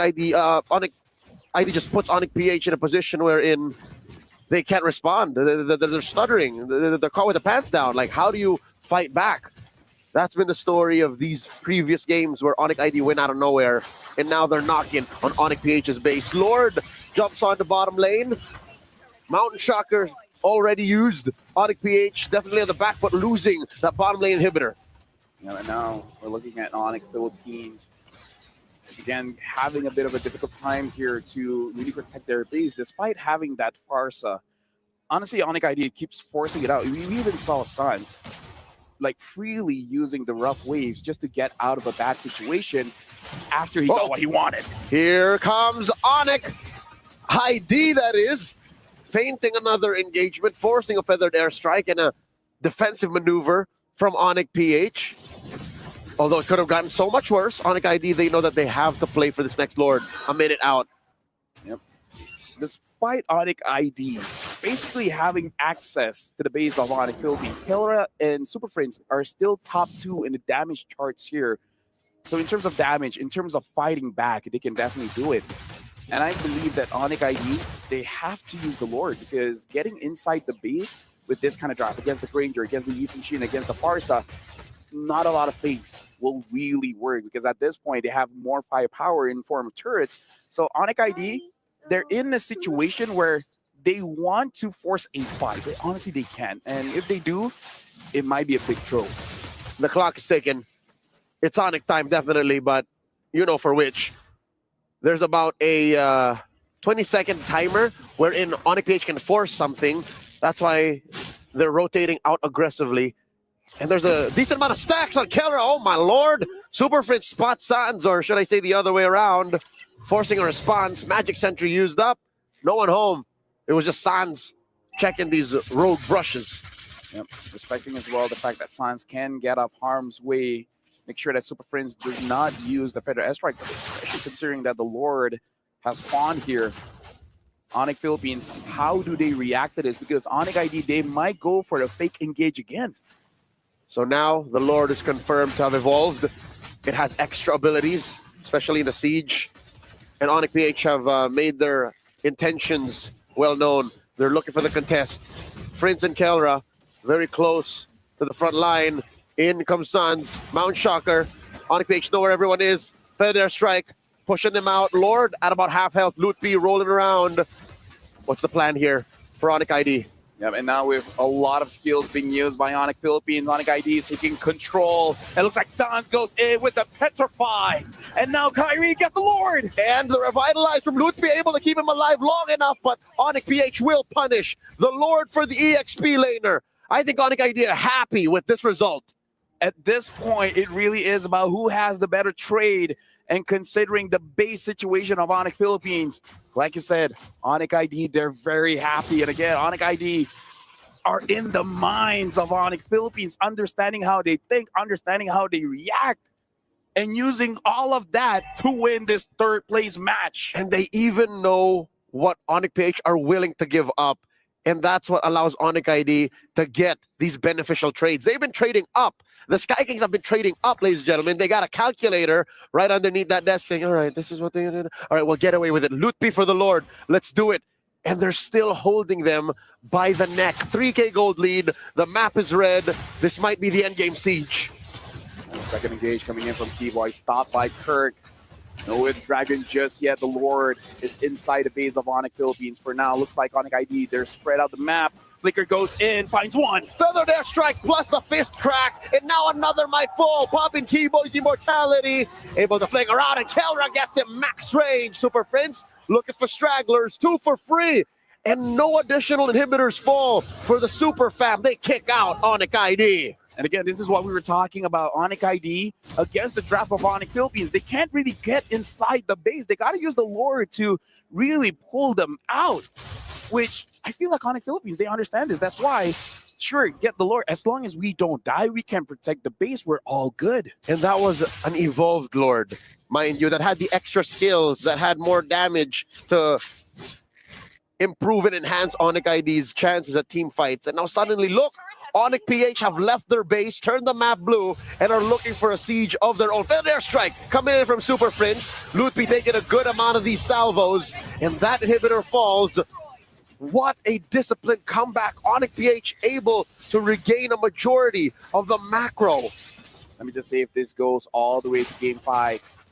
ID just puts Onyx PH in a position wherein they can't respond. They're stuttering. They're caught with the pants down. Like, how do you fight back? That's been the story of these previous games where Onyx ID went out of nowhere, and now they're knocking on Onyx PH's base. Lord jumps on the bottom lane. Mountain Shocker already used. Onyx PH definitely on the back foot, losing that bottom lane inhibitor. Yeah, and now we're looking at Onyx Philippines. Again, having a bit of a difficult time here to really protect their base, despite having that Farsa. Honestly, Onyx ID keeps forcing it out. We even saw Sans like freely using the rough waves just to get out of a bad situation after he got what he wanted. Here comes Onyx ID, that is, feinting another engagement, forcing a feathered airstrike and a defensive maneuver from Onyx PH. Although it could have gotten so much worse, Onyx ID, they know that they have to play for this next Lord a minute out. Yep. Despite Onyx ID basically having access to the base of Onyx Philippines, Kelra and Super Friends are still top 2 in the damage charts here. So in terms of damage, in terms of fighting back, they can definitely do it. And I believe that Onyx ID, they have to use the Lord, because getting inside the base with this kind of draft against the Granger, against the Yi Shin, against the Farsa, not a lot of fates will really work, because at this point they have more firepower in form of turrets. So Onyx ID, they're in a situation where they want to force a fight, but honestly they can't. And if they do, it might be a big throw. The clock is ticking. It's Onyx time, definitely, but you know for which. There's about a 20-second timer wherein Onyx PH can force something. That's why they're rotating out aggressively. And there's a decent amount of stacks on Keller. Oh, my Lord. Super Fritz spots Sans, or should I say the other way around, forcing a response. Magic Sentry used up. No one home. It was just Sans checking these rogue brushes. Yep. Respecting as well the fact that Sans can get off harm's way. Make sure that Super Friends does not use the Feather Airstrike, especially considering that the Lord has spawned here. Onyx Philippines, how do they react to this? Because Onyx ID, they might go for a fake engage again. So now the Lord is confirmed to have evolved. It has extra abilities, especially in the Siege. And Onyx PH have made their intentions well known. They're looking for the contest. Friends and Kelra, very close to the front line. In comes Sans, Mountain Shocker. Onyx PH know where everyone is. Feather Strike, pushing them out. Lord at about half health. Loot B rolling around. What's the plan here for Onyx ID? Yeah, and now with a lot of skills being used by Onyx Philippines, Onyx ID is taking control. It looks like Sans goes in with the Petrify. And now Kyrie gets the Lord. And the Revitalize from Loot be able to keep him alive long enough, but Onyx PH will punish the Lord for the EXP laner. I think Onyx ID are happy with this result. At this point, it really is about who has the better trade, and considering the base situation of Onyx Philippines, like you said, Onyx ID, they're very happy. And again, Onyx ID are in the minds of Onyx Philippines, understanding how they think, understanding how they react. and using all of that to win this third place match. And they even know what Onyx PH are willing to give up. And that's what allows Onyx ID to get these beneficial trades. They've been trading up. The Sky Kings have been trading up, ladies and gentlemen. They got a calculator right underneath that desk saying, all right, this is what they did. All right, we'll get away with it. Loot P for the Lord. Let's do it. And they're still holding them by the neck. 3K gold lead. The map is red. This might be the endgame siege. Second engage coming in from Keyboy. Stopped by Kirk. No with Dragon just yet. The Lord is inside the base of Onyx Philippines for now. Looks like Onyx ID. They're spread out the map. Flicker goes in, finds one. Feathered airstrike plus the fist crack. And now another might fall. Popping Keyboy's immortality. Able to fling around, and Kelra gets him max range. Super Prince looking for stragglers. 2 for free. And no additional inhibitors fall for the Super Fam. They kick out Onyx ID. And again, this is what we were talking about. Onyx ID against the draft of Onyx Philippines. They can't really get inside the base. They got to use the Lord to really pull them out, which I feel like Onyx Philippines, they understand this. That's why, sure, get the Lord. As long as we don't die, we can protect the base. We're all good. And that was an evolved Lord, mind you, that had the extra skills, that had more damage to improve and enhance Onyx ID's chances at team fights. And now suddenly, look, Onyx PH have left their base, turned the map blue, and are looking for a siege of their own. Feather airstrike coming in from Super Prince. Lutpi taking a good amount of these salvos, and that inhibitor falls. What a disciplined comeback. Onyx PH able to regain a majority of the macro. Let me just say, if this goes all the way to Game 5,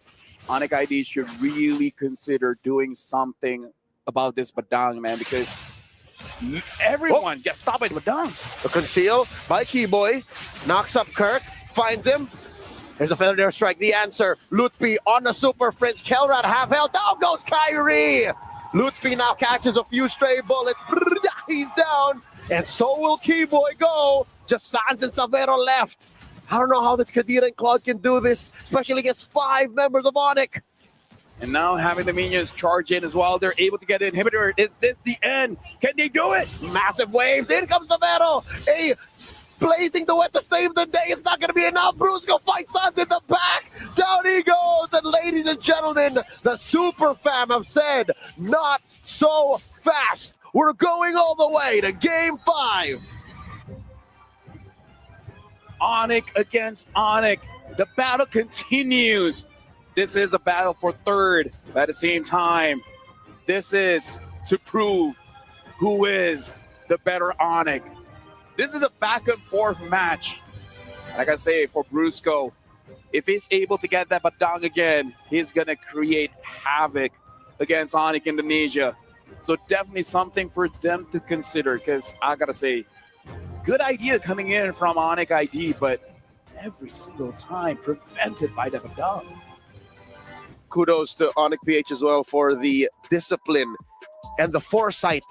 Onyx ID should really consider doing something about this Badang, man, because everyone gets stopped by the Badang. The conceal by Keyboy. Knocks up Kirk. Finds him. There's a feather airstrike. The answer. Lutpi on the Super Prince. Kelrad half health. Down goes Kyrie. Lutpi now catches a few stray bullets. He's down. And so will Keyboy go. Just Sans and Savero left. I don't know how this Kadira and Claude can do this, especially against 5 members of Onyx. And now having the minions charge in as well, they're able to get an inhibitor. Is this the end? Can they do it? Massive waves. In comes Savero. A blazing the wet to save the day. It's not going to be enough. Brusco fights Sans in the back. Down he goes. And ladies and gentlemen, the Super Fam have said, not so fast. We're going all the way to Game 5. Onyx against Onyx. The battle continues. This is a battle for third. But at the same time, this is to prove who is the better Onyx. This is a back and forth match. Like I say, for Brusco, if he's able to get that Badang again, he's going to create havoc against Onyx Indonesia. So definitely something for them to consider, because I got to say, good idea coming in from Onyx ID, but every single time prevented by the Badang. Kudos to Onyx PH as well for the discipline and the foresight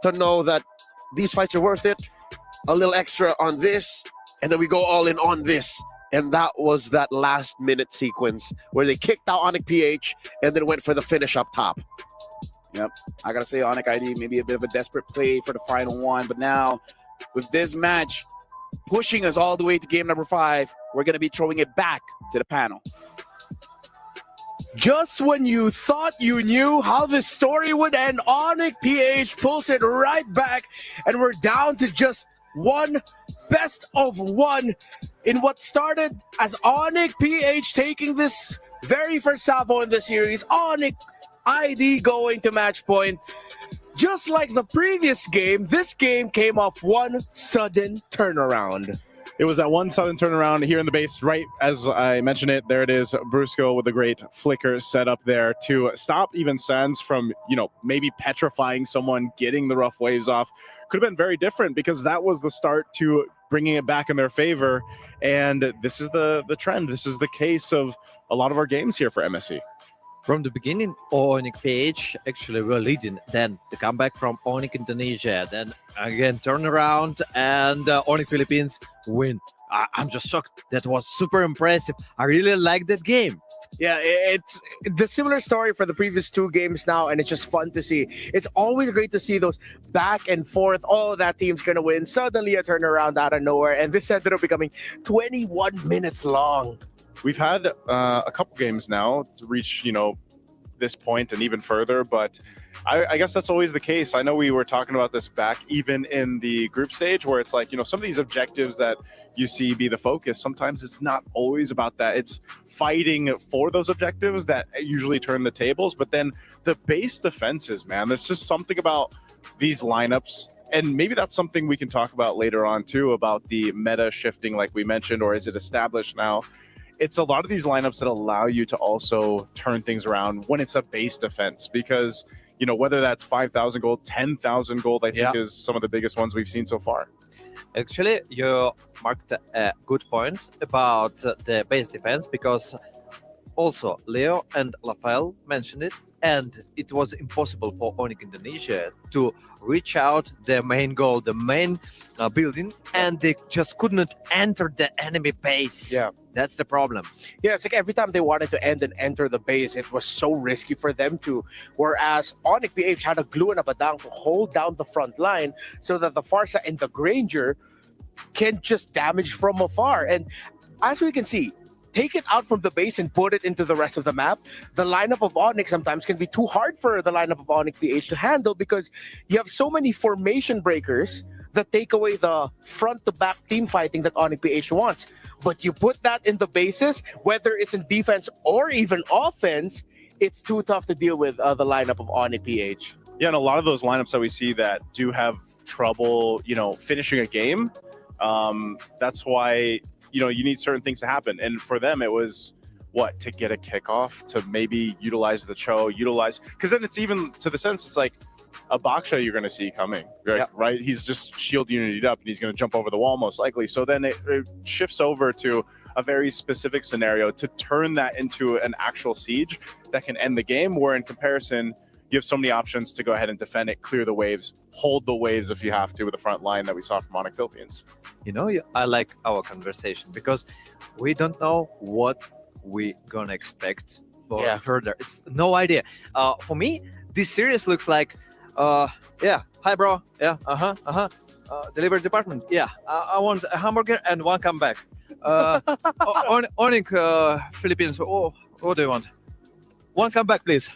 to know that these fights are worth it. A little extra on this, and then we go all in on this. And that was that last minute sequence where they kicked out Onyx PH and then went for the finish up top. Yep, I gotta say Onyx ID maybe a bit of a desperate play for the final one, but now with this match pushing us all the way to game number 5, we're gonna be throwing it back to the panel. Just when you thought you knew how this story would end, Onyx PH pulls it right back, and we're down to just one best of one in what started as Onyx PH taking this very first salvo in the series. Onyx ID going to match point. Just like the previous game, this game came off one sudden turnaround. It was that one sudden turnaround here in the base, right as I mentioned it. There it is, Brusco with a great flicker set up there to stop even Sans from, maybe petrifying someone, getting the rough waves off. Could have been very different, because that was the start to bringing it back in their favor. And this is the trend. This is the case of a lot of our games here for MSC. From the beginning, Onyx PH actually were leading. Then the comeback from Onyx Indonesia. Then again, turnaround, and Onyx Philippines win. I'm just shocked. That was super impressive. I really like that game. Yeah, it's the similar story for the previous 2 games now, and it's just fun to see. It's always great to see those back and forth. Oh, that team's going to win. Suddenly a turnaround out of nowhere, and this ended up becoming 21 minutes long. we've had a couple games now to reach, this point and even further, but I guess that's always the case. I know we were talking about this back even in the group stage where it's like, some of these objectives that you see be the focus, sometimes it's not always about that. It's fighting for those objectives that usually turn the tables, but then the base defenses, man, there's just something about these lineups. And maybe that's something we can talk about later on too, about the meta shifting like we mentioned, or is it established now? It's a lot of these lineups that allow you to also turn things around when it's a base defense, because, whether that's 5,000 gold, 10,000 gold, I think is some of the biggest ones we've seen so far. Actually, you marked a good point about the base defense, because also Leo and Rafael mentioned it, and it was impossible for Onyx Indonesia to reach out the main goal, the main building, and they just couldn't enter the enemy base. Yeah. That's the problem. Yeah, it's like every time they wanted to end and enter the base, it was so risky for them to. Whereas Onyx PH had a glue and a badang to hold down the front line so that the Farsa and the Granger can just damage from afar. And as we can see, take it out from the base and put it into the rest of the map. The lineup of Onyx sometimes can be too hard for the lineup of Onyx PH to handle, because you have so many formation breakers that take away the front-to-back team fighting that Onyx PH wants. But you put that in the bases, whether it's in defense or even offense, it's too tough to deal with the lineup of Onyx PH. Yeah, and a lot of those lineups that we see that do have trouble, finishing a game, that's why, you need certain things to happen. And for them, it was, to get a kickoff, to maybe utilize the Cho, because then it's even to the sense, it's like, a Baksha you're going to see coming, right? He's just shield unitied up, and he's going to jump over the wall most likely. So then it shifts over to a very specific scenario to turn that into an actual siege that can end the game, where in comparison, you have so many options to go ahead and defend it, clear the waves, hold the waves if you have to with the front line that we saw from Onyx Philippines. I like our conversation because we don't know what we're going to expect for further. It's no idea. For me, this series looks like hi bro, delivery department, I want a hamburger and one comeback. Onyx Philippines, what do you want? One comeback, please.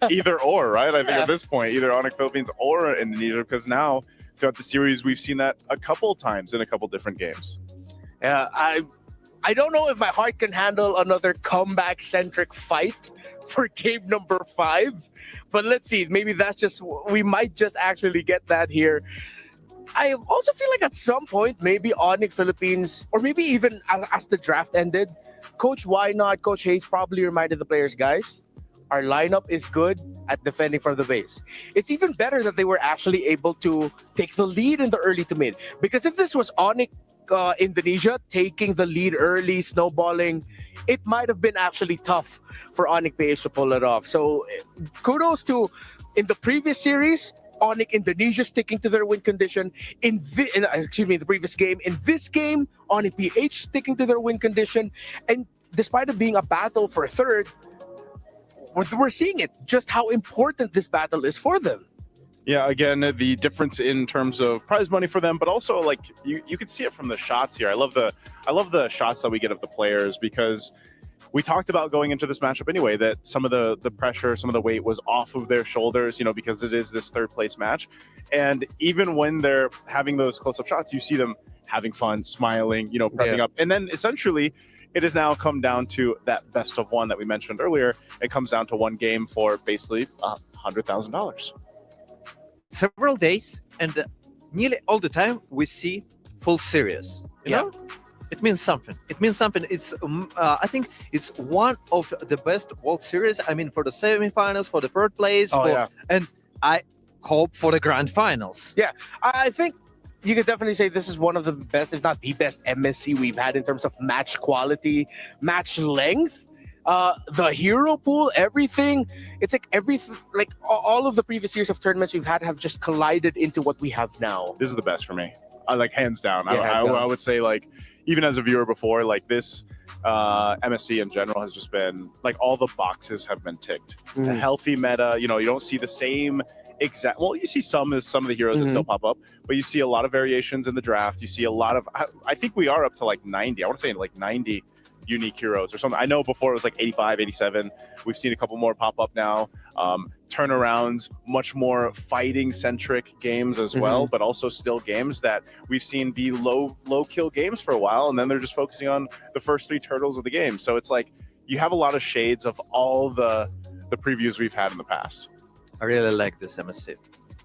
Either or, right? I think at this point, either Onyx Philippines or Indonesia, because now throughout the series we've seen that a couple times in a couple different games. Yeah, I don't know if my heart can handle another comeback-centric fight for game number 5. But let's see, maybe we might just actually get that here. I also feel like at some point, maybe Onyx Philippines, or maybe even as the draft ended, Coach Hayes probably reminded the players, guys, our lineup is good at defending from the base. It's even better that they were actually able to take the lead in the early to mid. Because if this was Onyx Indonesia taking the lead early, snowballing, it might have been actually tough for Onyx PH to pull it off. So kudos to, in the previous series, Onyx Indonesia sticking to their win condition. In the previous game. In this game, Onyx PH sticking to their win condition. And despite it being a battle for third, we're seeing it, just how important this battle is for them. Yeah, again, the difference in terms of prize money for them, but also like you can see it from the shots here. I love the shots that we get of the players, because we talked about going into this matchup anyway that some of the pressure, some of the weight was off of their shoulders, because it is this third place match. And even when they're having those close-up shots, you see them having fun, smiling, prepping up. And then essentially it has now come down to that best of one that we mentioned earlier. It comes down to one game for basically $100,000. Several days, and nearly all the time we see full series. You know, it means something. It's I think it's one of the best World Series. I mean, for the semifinals, for the third place, and I hope for the grand finals. Yeah, I think you could definitely say this is one of the best, if not the best, MSC we've had in terms of match quality, match length. The hero pool, everything. It's like all of the previous years of tournaments we've had have just collided into what we have now. This is the best for me. Hands down. I would say, like, even as a viewer before, like this MSC in general has just been like all the boxes have been ticked. A healthy meta, you don't see the same exact. Well, you see some of the heroes that still pop up, but you see a lot of variations in the draft. You see a lot of. I think we are up to like 90. I want to say like 90 unique heroes or something. I know before it was like 85, 87. We've seen a couple more pop up now. Turnarounds, much more fighting centric games as well, but also still games that we've seen be low kill games for a while, and then they're just focusing on the first 3 turtles of the game. So it's like you have a lot of shades of all the previews we've had in the past. I really like this MSC.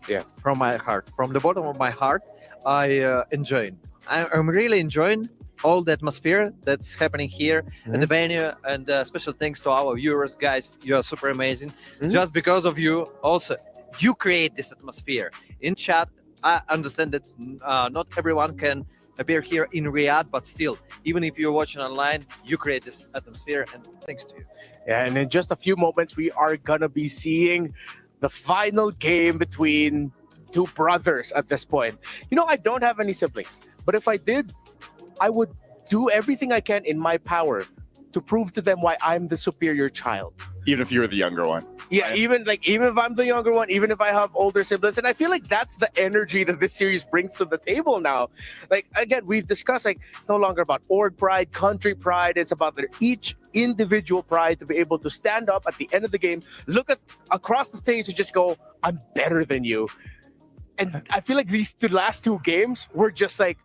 Yeah. From my heart, from the bottom of my heart, I'm really enjoying all the atmosphere that's happening here in the venue, and special thanks to our viewers, guys. You are super amazing. Just because of you, also you create this atmosphere in chat. I understand that not everyone can appear here in Riyadh, but still, even if you're watching online, you create this atmosphere, and thanks to you. Yeah, and in just a few moments, we are gonna be seeing the final game between 2 brothers at this point. You know, I don't have any siblings, but if I did, I would do everything I can in my power to prove to them why I'm the superior child. Even if you were the younger one. Yeah, right? even if I'm the younger one, even if I have older siblings, and I feel like that's the energy that this series brings to the table now. Like, again, we've discussed, like, it's no longer about org pride, country pride. It's about their each individual pride to be able to stand up at the end of the game, look at across the stage and just go, I'm better than you. And I feel like these last 2 games were just like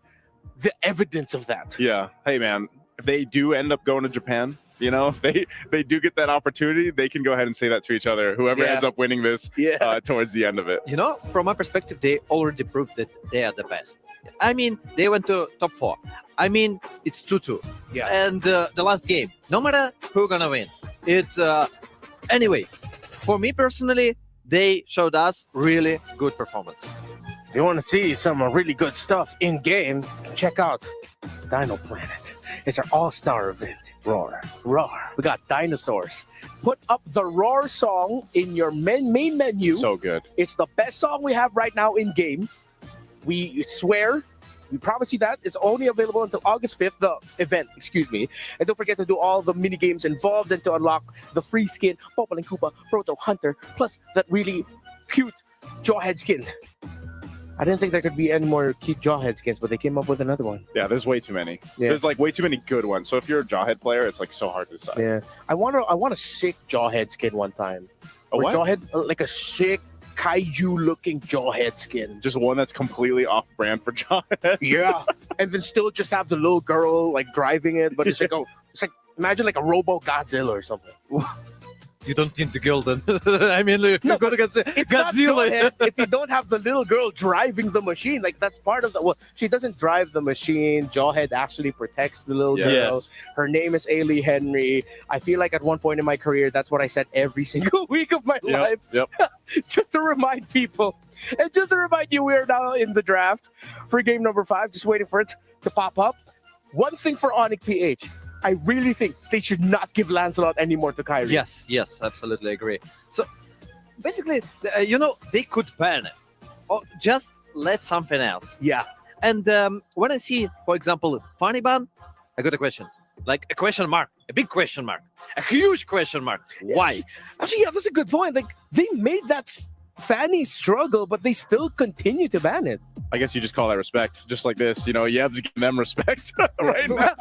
the evidence of that. Yeah. Hey, man, if they do end up going to Japan, you know, if they do get that opportunity, they can go ahead and say that to each other. Whoever ends up winning this towards the end of it. You know, from my perspective, they already proved that they are the best. I mean, they went to top 4. I mean, it's 2-2. Yeah. And the last game, no matter who's gonna win, it's anyway. For me personally, they showed us really good performance. If you want to see some really good stuff in game, check out Dino Planet. It's our all-star event. Roar. We got dinosaurs. Put up the Roar song in your main menu. So good. It's the best song we have right now in game. We swear, we promise you that. It's only available until August 5th, the event, excuse me. And don't forget to do all the mini games involved and to unlock the free skin, Popple and Koopa, Proto Hunter, plus that really cute Jawhead skin. I didn't think there could be any more cute Jawhead skins, but they came up with another one. Yeah, there's way too many. Yeah. There's like way too many good ones. So if you're a Jawhead player, it's like so hard to decide. Yeah, I want a sick Jawhead skin one time. A what? Jawhead, like a sick kaiju-looking Jawhead skin. Just one that's completely off-brand for Jawhead. Yeah, and then still just have the little girl like driving it, but it's like imagine like a Robo Godzilla or something. You don't need the girl then. I mean, you're gonna get It's Godzilla. not Jawhead if you don't have the little girl driving the machine. Like, that's part of the. Well, she doesn't drive the machine. Jawhead actually protects the little girl. Yes. Her name is Ailey Henry. I feel like at one point in my career, that's what I said every single week of my life. Yep. Just to remind people. And just to remind you, we are now in the draft for game number 5, just waiting for it to pop up. One thing for Onyx PH. I really think they should not give Lancelot anymore to Kyrie. Yes, absolutely agree. So basically, you know, they could ban it or just let something else. Yeah. And when I see, for example, funny ban, I got a question, like a question mark, a big question mark, a huge question mark. Yeah. Why? Actually, yeah, that's a good point. Like, they made that Fanny struggle, but they still continue to ban it. I guess you just call that respect. Just like this, you know, you have to give them respect right now.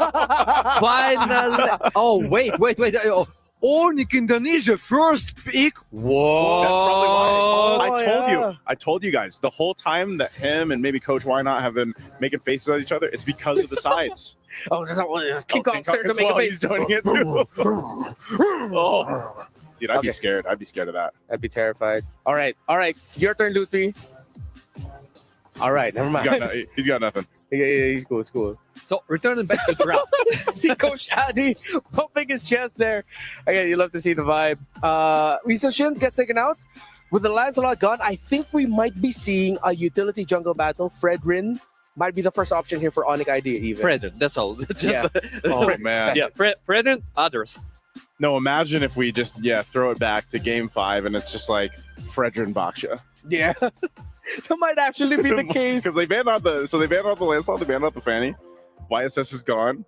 Finally. Oh, wait. Oh, Onyx Indonesia first pick. Whoa. That's probably why. Oh, I told you guys the whole time that him and maybe Coach Why Not have been making faces at each other. It's because of the sides. Oh, there's King Kong King starting to as make well, a face. he's joining it too. Oh. Dude, I'd be scared. I'd be scared of that. I'd be terrified. All right. Your turn, Lutfi. All right, never mind. He's got nothing. Yeah, he's cool. It's cool. So returning back to the draft. See Coach Addy pumping his chest there. Again, you love to see the vibe. Weasel Shin gets taken out. With the Lancelot gone, I think we might be seeing a utility jungle battle. Fredrin might be the first option here for Onyx ID even. Fredrin, that's all. Yeah. Oh, man. Yeah, Fredrin, others. No, imagine if we just, throw it back to game 5 and it's just like Fredrin Baksha. Yeah. That might actually be the case. Because they banned out the Lancelot, they banned out the Fanny. YSS is gone.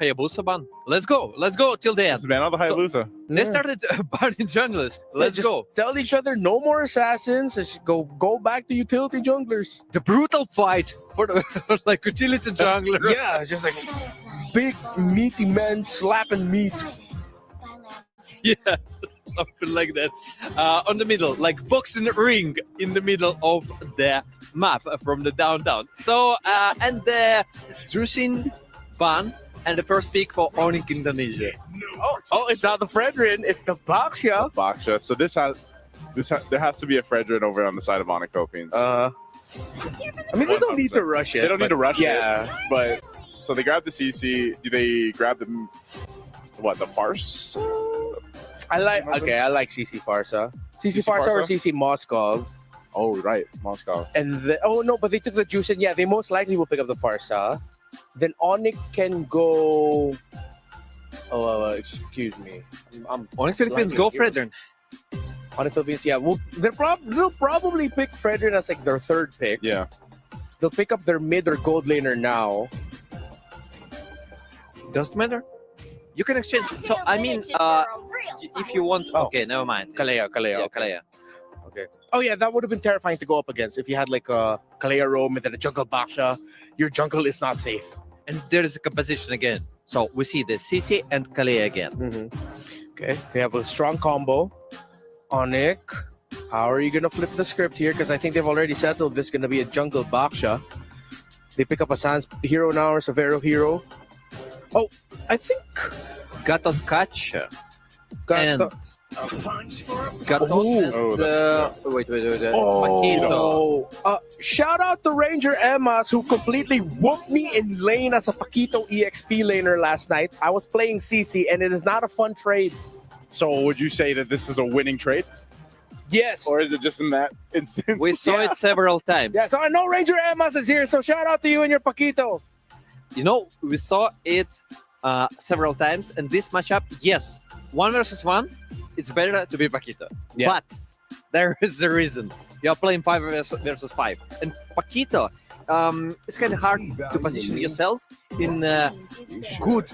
Hayabusa ban. Let's go till the end. Just banned out the Hayabusa. They started banning junglers. Let's just go. Tell each other no more assassins. Let's go back to utility junglers. The brutal fight for the like utility jungler. Yeah, it's just like big meaty men slapping meat. Yes, something like that. On the middle, like boxing ring in the middle of the map from the downtown. So, and the Drusin ban and the first pick for Onyx Indonesia. Oh, it's not the Fredrin, it's the Baksha. Baksha. So there has to be a Fredrin over on the side of Onyx Philippines. I mean, they don't need to rush it. They don't need to rush yeah. it. But so they grab the CC. Do they grab the Farce? I like CC Farsa. CC Farsa or CC Moskov. Oh, right, Moscow. And but they took the juice, and yeah, they most likely will pick up the Farsa. Then Onyx can go. Excuse me. Onyx Philippines go Fredrin. Onyx Philippines, yeah. They'll probably pick Fredrin as like their third pick. Yeah. They'll pick up their mid or gold laner now. Doesn't matter. You can exchange. So I mean, if you want, okay, never mind. Kalea. Yeah, Kalea. Okay. Oh yeah, that would have been terrifying to go up against if you had like a Kalea roam and then a jungle Baksha. Your jungle is not safe. And there is a composition again. So we see the CC and Kalea again. Okay, they have a strong combo. Onyx, how are you gonna flip the script here? Because I think they've already settled this is gonna be a jungle Baksha. They pick up a Sans hero now or Severo hero. Oh, I think Gatot catch and Gatot and wait. Paquito. Shout out to Ranger Emmas who completely whooped me in lane as a Paquito EXP laner last night. I was playing CC and it is not a fun trade. So would you say that this is a winning trade? Yes. Or is it just in that instance? We saw it several times. Yeah, so I know Ranger Emmas is here, so shout out to you and your Paquito. You know, we saw it several times, and this matchup, yes, 1 versus 1, it's better to be Paquito. Yeah. But there is the reason. You're playing 5 versus 5. And Paquito, it's kind of hard to position yourself in good.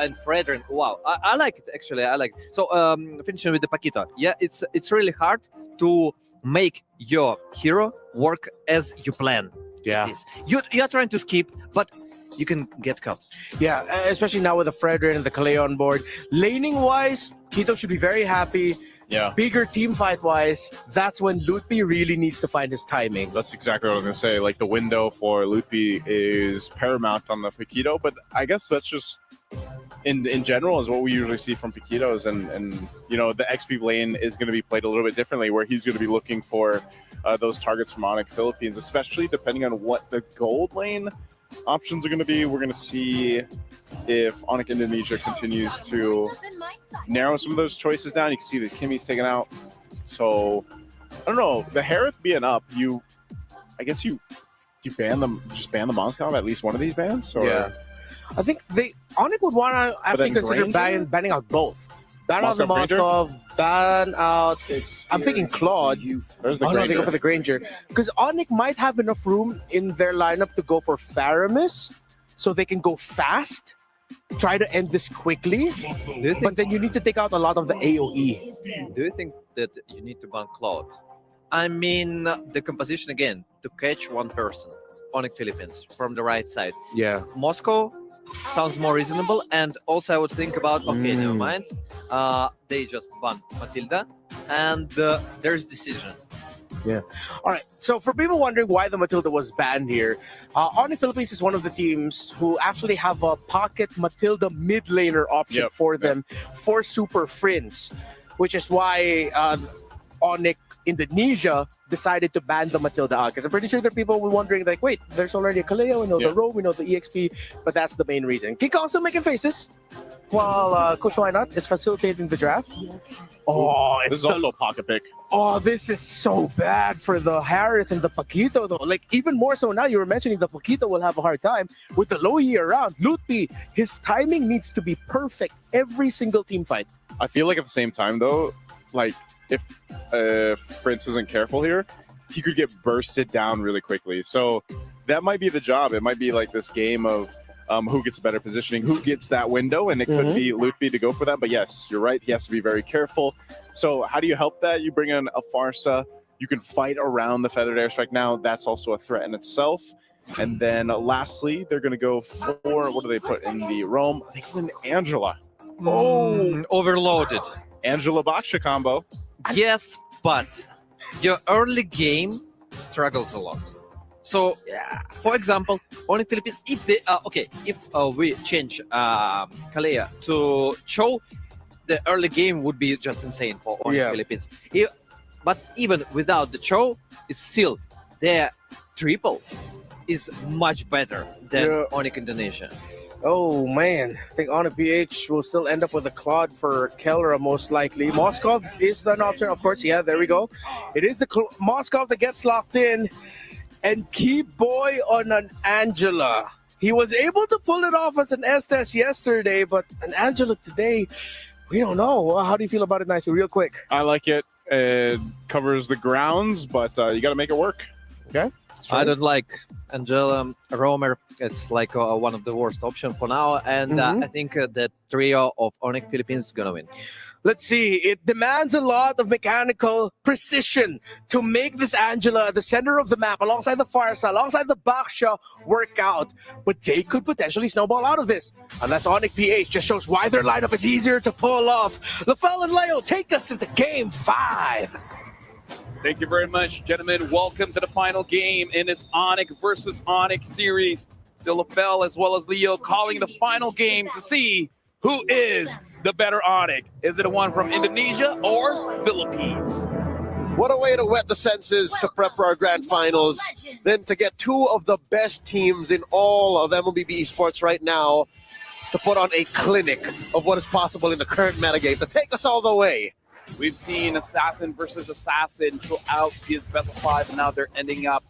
And Fredrin. Wow, I like it, actually. I like it. So, finishing with the Paquito. Yeah, it's really hard to make your hero work as you plan. Yeah. You're trying to skip, but you can get caught. Yeah, especially now with the Fredrin and the Kalea on board. Laning wise, Quito should be very happy. Yeah. Bigger team fight wise, that's when Lutpi really needs to find his timing. That's exactly what I was going to say. Like the window for Lutpi is paramount on the Paquito, but I guess that's just in general is what we usually see from Paquitos. And you know, the XP lane is going to be played a little bit differently where he's going to be looking for those targets from Onyx Philippines, especially depending on what the gold lane options are going to be. We're going to see if Onyx Indonesia continues to narrow some of those choices down. You can see that Kimmy's taken out. So, I don't know. The Harith being up, I guess you ban them, just ban the Moscow, at least one of these bans? Or? Yeah. I think Onyx would want to actually consider banning out both. Ban out the Moskov, ban out. I'm thinking Claude. There's the no, they go for the Granger. Because Onyx might have enough room in their lineup to go for Faramis, so they can go fast, try to end this quickly. But then you need to take out a lot of the AoE. Do you think that you need to ban Claude? I mean, the composition again, to catch one person, Onyx Philippines, from the right side. Yeah. Moscow sounds more reasonable, and also I would think about, okay, never mind. They just ban Matilda, and there's decision. Yeah. All right. So for people wondering why the Matilda was banned here, Onyx Philippines is one of the teams who actually have a pocket Matilda mid laner option for them for Super Friends, which is why Onyx Indonesia decided to ban the Matilda out. Because I'm pretty sure there are people were wondering, like, wait, there's already a Kaleo, we know the Rogue, we know the EXP, but that's the main reason. Kiko still making faces while Coach Why Not is facilitating the draft. Oh, this is also a pocket pick. Oh, this is so bad for the Harith and the Paquito, though. Like, even more so now, you were mentioning the Paquito will have a hard time with the Lohi around. Lutpi, his timing needs to be perfect every single team fight. I feel like at the same time, though, like, if Prince isn't careful here, he could get bursted down really quickly. So that might be the job. It might be like this game of who gets better positioning, who gets that window, and it could be Lutpi to go for that. But yes, you're right. He has to be very careful. So how do you help that? You bring in a Farsa. You can fight around the Feathered Airstrike now. That's also a threat in itself. And then lastly, they're going to go for, what do they put in the Rome? I think it's an Angela. Overloaded. Angela Baksha combo. Yes, but your early game struggles a lot. So, for example, on Philippines, if they if we change Kalea to Cho, the early game would be just insane for on Philippines. But even without the Cho, it's still their triple is much better than Onyx Indonesia. Oh man, I think Onyx PH will still end up with a Claude for Kellera most likely. Moskov is an option, of course. Yeah, there we go. It is the Moskov that gets locked in, and Key Boy on an Angela. He was able to pull it off as an Estes yesterday, but an Angela today, we don't know. How do you feel about it, Nicely? Real quick. I like it. It covers the grounds, but you got to make it work. Okay. I don't like Angela Romer. It's like one of the worst options for now, and I think the trio of Onyx Philippines is gonna win. Let's see. It demands a lot of mechanical precision to make this Angela at the center of the map, alongside the Farsa, alongside the Baksha, work out. But they could potentially snowball out of this, unless Onyx PH just shows why their lineup is easier to pull off. LaFell and Leo take us into Game 5. Thank you very much, gentlemen. Welcome to the final game in this Onyx versus Onyx series. Still LaFell as well as Leo calling the final game to see who is the better Onyx. Is it the one from Indonesia or Philippines? What a way to wet the senses to prep for our grand finals. Then to get two of the best teams in all of MLBB esports right now to put on a clinic of what is possible in the current metagame to take us all the way. We've seen Assassin versus Assassin throughout his best of 5, and now they're ending up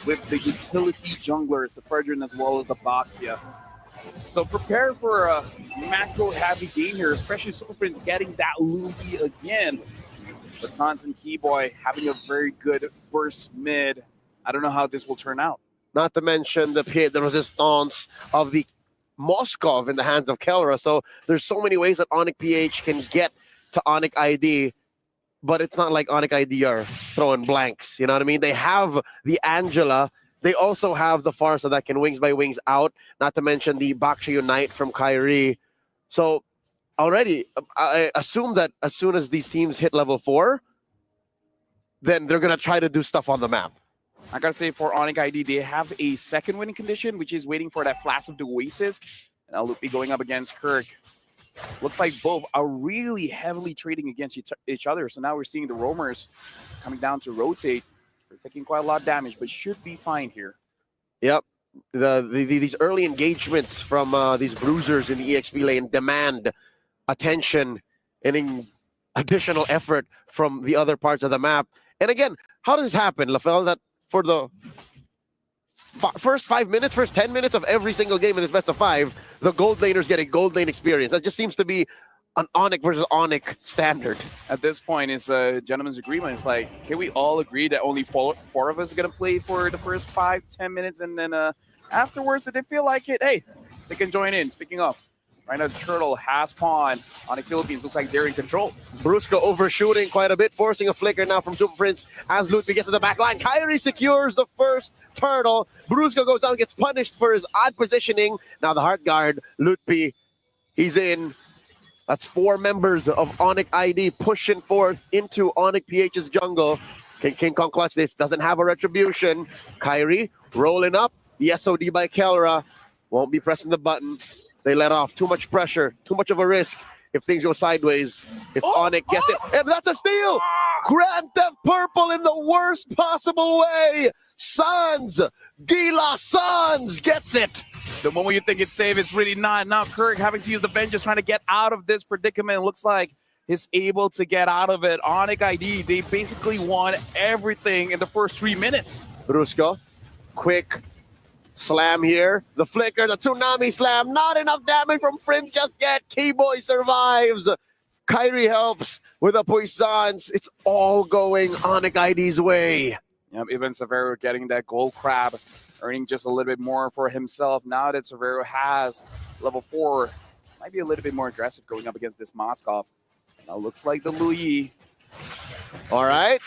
with the utility junglers, the Fredrin as well as the Boxia. So prepare for a macro-heavy game here, especially Super Prince getting that Luffy again. But Sans and Keyboy having a very good first mid. I don't know how this will turn out. Not to mention the resistance of the Moskov in the hands of Kellera. So there's so many ways that Onyx PH can get to Onyx ID, but it's not like Onyx ID are throwing blanks. You know what I mean? They have the Angela. They also have the Farsa that can wings by wings out, not to mention the Baksha Unite from Kyrie. So already, I assume that as soon as these teams hit level 4, then they're going to try to do stuff on the map. I got to say, for Onyx ID, they have a second winning condition, which is waiting for that Flash of the Oasis. And I'll be going up against Kirk. Looks like both are really heavily trading against each other. So now we're seeing the roamers coming down to rotate. They're taking quite a lot of damage, but should be fine here. Yep. These early engagements from these bruisers in the EXP lane demand attention and additional effort from the other parts of the map. And again, how does this happen, LaFell, that for the first 5 minutes, first 10 minutes of every single game in this best of 5, the gold laners get a gold lane experience? That just seems to be an Onyx versus Onyx standard. At this point, it's a gentleman's agreement. It's like, can we all agree that only four of us are going to play for the first 5-10 minutes, and then afterwards, if they feel like it, hey, they can join in. Speaking of, right now the Turtle has pawn on the Philippines. Looks like they're in control. Brusco overshooting quite a bit, forcing a flicker now from Super Prince as Ludwig gets to the back line. Kyrie secures the first Turtle. Brusco goes down, gets punished for his odd positioning. Now the Heart Guard, Lutpi, he's in. That's 4 members of Onyx ID pushing forth into Onyx PH's jungle. Can King Kong clutch this? Doesn't have a retribution. Kyrie rolling up. The SOD by Kellera. Won't be pressing the button. They let off. Too much pressure. Too much of a risk if things go sideways. If Onyx gets it. And that's a steal! Grand Theft Purple in the worst possible way. Sans! Gila Sans gets it! The moment you think it's safe, it's really not. Now Kirk having to use the Vengeance, trying to get out of this predicament. Looks like he's able to get out of it. Onyx ID, they basically won everything in the first 3 minutes. Brusco, quick slam here. The flicker, the tsunami slam. Not enough damage from Prince just yet. Keyboy survives. Kyrie helps with a puissance. It's all going Onyx ID's way. Yep, even Severo getting that gold crab, earning just a little bit more for himself. Now that Severo has level 4, might be a little bit more aggressive going up against this Moskov. Now looks like the Louis. All right,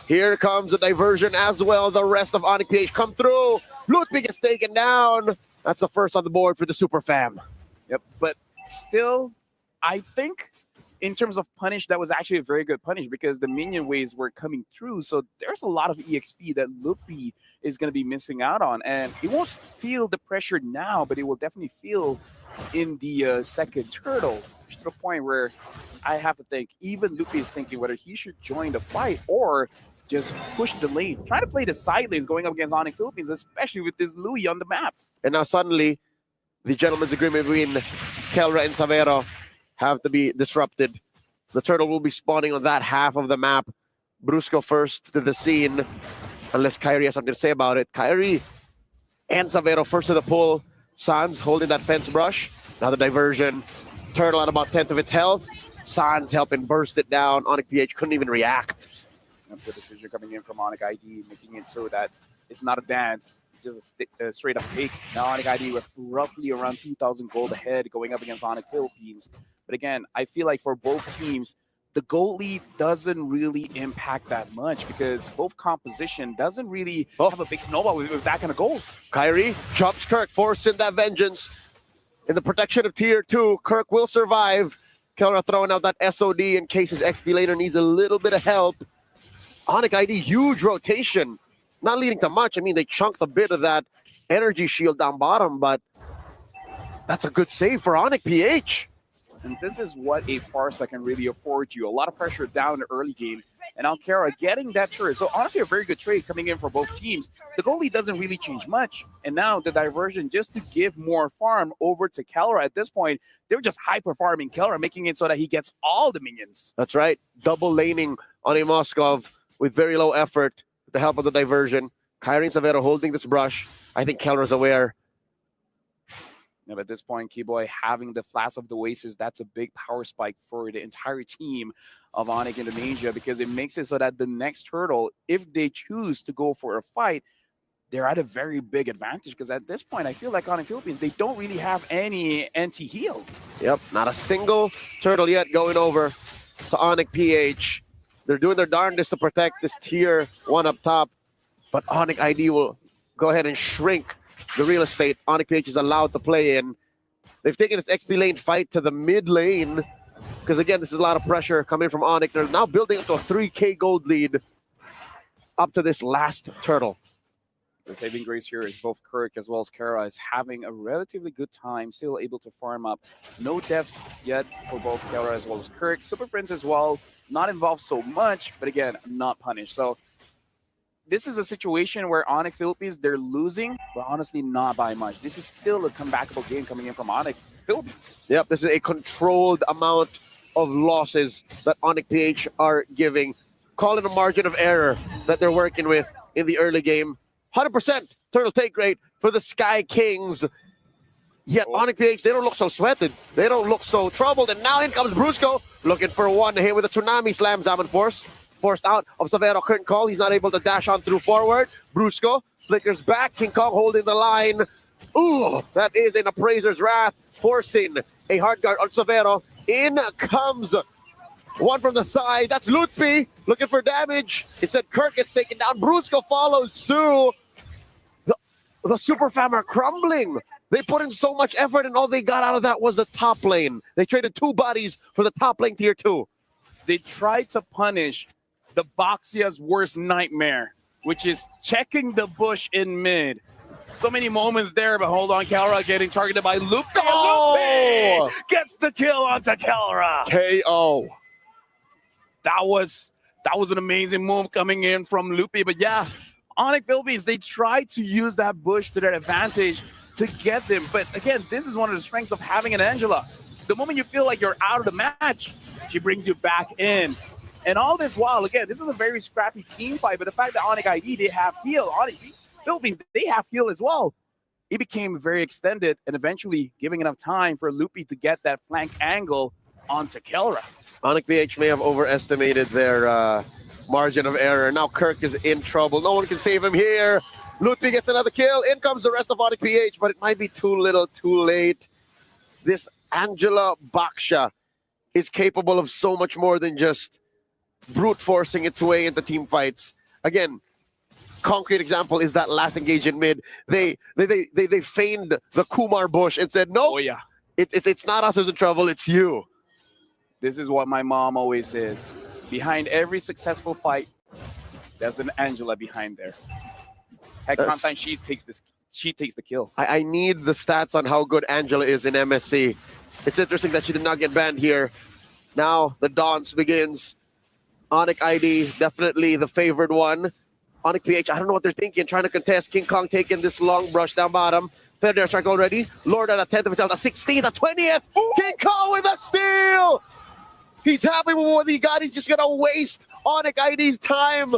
here comes the diversion as well. The rest of Onyx PH come through. Lutfi gets taken down. That's the first on the board for the Super Fam. Yep, but still, I think in terms of punish, that was actually a very good punish because the minion waves were coming through. So there's a lot of EXP that Lupi is going to be missing out on. And he won't feel the pressure now, but he will definitely feel in the second turtle, to the point where I have to think, even Lupi is thinking whether he should join the fight or just push the lane. Trying to play the side lanes going up against Onyx Philippines, especially with this Louis on the map. And now suddenly, the gentleman's agreement between Kelra and Savero have to be disrupted. The turtle will be spawning on that half of the map. Brusco first to the scene, unless Kyrie has something to say about it. Kyrie and Savero first to the pull. Sans holding that fence brush. Now the diversion. Turtle at about 10th of its health. Sans helping burst it down. Onyx PH couldn't even react. And the decision coming in from Onyx ID, making it so that it's not a dance. Just a straight up take. Now Onyx ID with roughly around 2,000 gold ahead going up against Onyx Philippines. But again, I feel like for both teams, the gold lead doesn't really impact that much because both composition doesn't really have a big snowball with that kind of gold. Kyrie jumps Kirk, forcing that vengeance. In the protection of tier 2, Kirk will survive. Kelra throwing out that SOD in case his XP laner needs a little bit of help. Onyx ID, huge rotation. Not leading to much. I mean, they chunked a bit of that energy shield down bottom, but that's a good save for Onyx PH. And this is what a Parsa can really afford you. A lot of pressure down in the early game. And Alcara getting that turret. So honestly, a very good trade coming in for both teams. The goalie doesn't really change much. And now the diversion just to give more farm over to Kelra. At this point, they were just hyper-farming Kelra, making it so that he gets all the minions. That's right. Double laning on a Moskov with very low effort with the help of the diversion. Kyrie and Savero holding this brush. I think Kelra's aware. Yeah, but at this point, Keyboy having the Flash of the Oasis, that's a big power spike for the entire team of Onyx Indonesia because it makes it so that the next turtle, if they choose to go for a fight, they're at a very big advantage because at this point, I feel like Onyx Philippines, they don't really have any anti-heal. Yep, not a single turtle yet going over to Onyx PH. They're doing their darndest to protect this tier 1 up top, but Onyx ID will go ahead and shrink the real estate Onyx PH is allowed to play in. They've taken this XP lane fight to the mid lane because, again, this is a lot of pressure coming from Onyx. They're now building up to a 3K gold lead up to this last turtle. The saving grace here is both Kirk as well as Kara is having a relatively good time, still able to farm up. No deaths yet for both Kara as well as Kirk. Super Friends as well, not involved so much, but again, not punished. So this is a situation where Onyx Philippines, they're losing, but honestly not by much. This is still a comebackable game coming in from Onyx Philippines. Yep, this is a controlled amount of losses that Onyx PH are giving. Call it a margin of error that they're working with in the early game. 100% turtle take rate for the Sky Kings. Yet Onyx PH, they don't look so sweated. They don't look so troubled. And now in comes Brusco, looking for one hit with a tsunami slam. Zaman forced out of Savero. Curtain call. He's not able to dash on through forward. Brusco flickers back. King Kong holding the line. Ooh, that is an Appraiser's Wrath, forcing a hard guard on Savero. In comes one from the side. That's Lutfi looking for damage. Instead, Kirk gets taken down. Brusco follows Sue. The Super Fam are crumbling. They put in so much effort, and all they got out of that was the top lane. They traded 2 bodies for the top lane tier 2. They tried to punish the Boxia's worst nightmare, which is checking the bush in mid. So many moments there, but hold on, Kelra getting targeted by Lupe. Oh! Lupe gets the kill onto Kelra. KO. That was an amazing move coming in from Lupe. But yeah, Onyx Philippines, they tried to use that bush to their advantage to get them. But again, this is one of the strengths of having an Angela. The moment you feel like you're out of the match, she brings you back in. And all this while, again, this is a very scrappy team fight, but the fact that Onyx ID, they have heal. Onyx Philippines, they have heal as well. It became very extended and eventually giving enough time for Lupe to get that flank angle onto Kelra. Onyx PH may have overestimated their margin of error. Now Kirk is in trouble. No one can save him here. Lutfi gets another kill. In comes the rest of Onyx PH, but it might be too little, too late. This Angela Baksha is capable of so much more than just brute forcing its way into team fights. Again, concrete example is that last engage in mid. They feigned the Kumar bush and said, "No, Oh yeah. it's not us who's in trouble. It's you." This is what my mom always says. Behind every successful fight, there's an Angela behind there. Heck, That's- sometimes she takes the kill. I need the stats on how good Angela is in MSC. It's interesting that she did not get banned here. Now the dance begins. Onyx ID, definitely the favored one. Onyx PH, I don't know what they're thinking, trying to contest. King Kong taking this long brush down bottom. Third air strike already. Lord at a 10th of himself, a 16th, a 20th. Ooh. King Kong with a steal. He's happy with what he got. He's just going to waste Onyx ID's time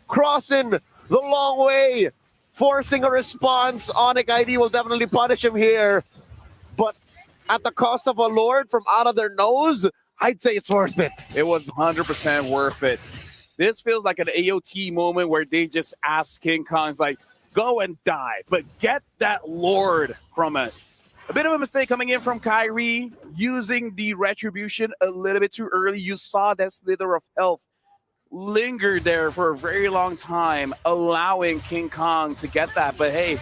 crossing the long way, forcing a response. Onyx ID will definitely punish him here. But at the cost of a Lord from out of their nose, I'd say it's worth it. It was 100% worth it. This feels like an AOT moment where they just ask King Kong's like, go and die, but get that Lord from us. A bit of a mistake coming in from Kyrie, using the retribution a little bit too early. You saw that slither of health linger there for a very long time, allowing King Kong to get that. But hey,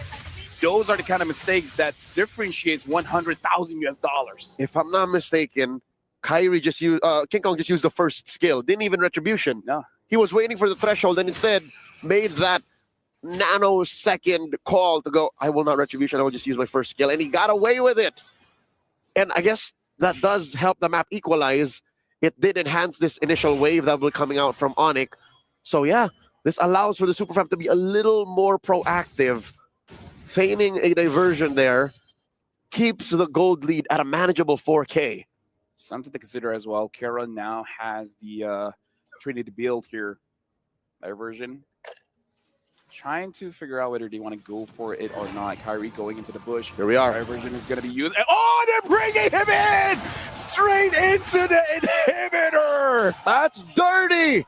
those are the kind of mistakes that differentiates 100,000 US dollars. If I'm not mistaken, Kyrie just used, King Kong just used the first skill, didn't even retribution. No. He was waiting for the threshold and instead made that nanosecond call to go, I will not retribution, I will just use my first skill. And he got away with it. And I guess that does help the map equalize. It did enhance this initial wave that was coming out from Onyx. So yeah, this allows for the Super Fam to be a little more proactive. Feigning a diversion there keeps the gold lead at a manageable 4K. Something to consider as well. Kara now has the Trinity build here. Diversion. Trying to figure out whether they want to go for it or not. Kyrie going into the bush. Here we are. Diversion is going to be used. Oh, they're bringing him in! Straight into the inhibitor! That's dirty!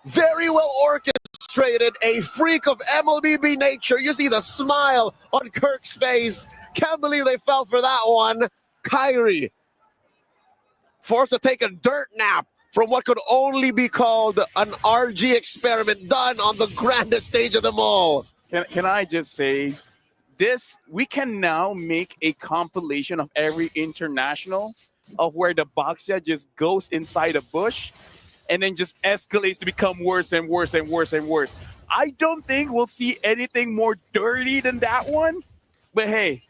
Very well orchestrated. A freak of MLBB nature. You see the smile on Kirk's face. Can't believe they fell for that one. Kyrie forced to take a dirt nap from what could only be called an RG experiment done on the grandest stage of them all. Can I just say, this, we can now make a compilation of every international of where the Boxia just goes inside a bush and then just escalates to become worse and worse and worse and worse. I don't think we'll see anything more dirty than that one. But hey,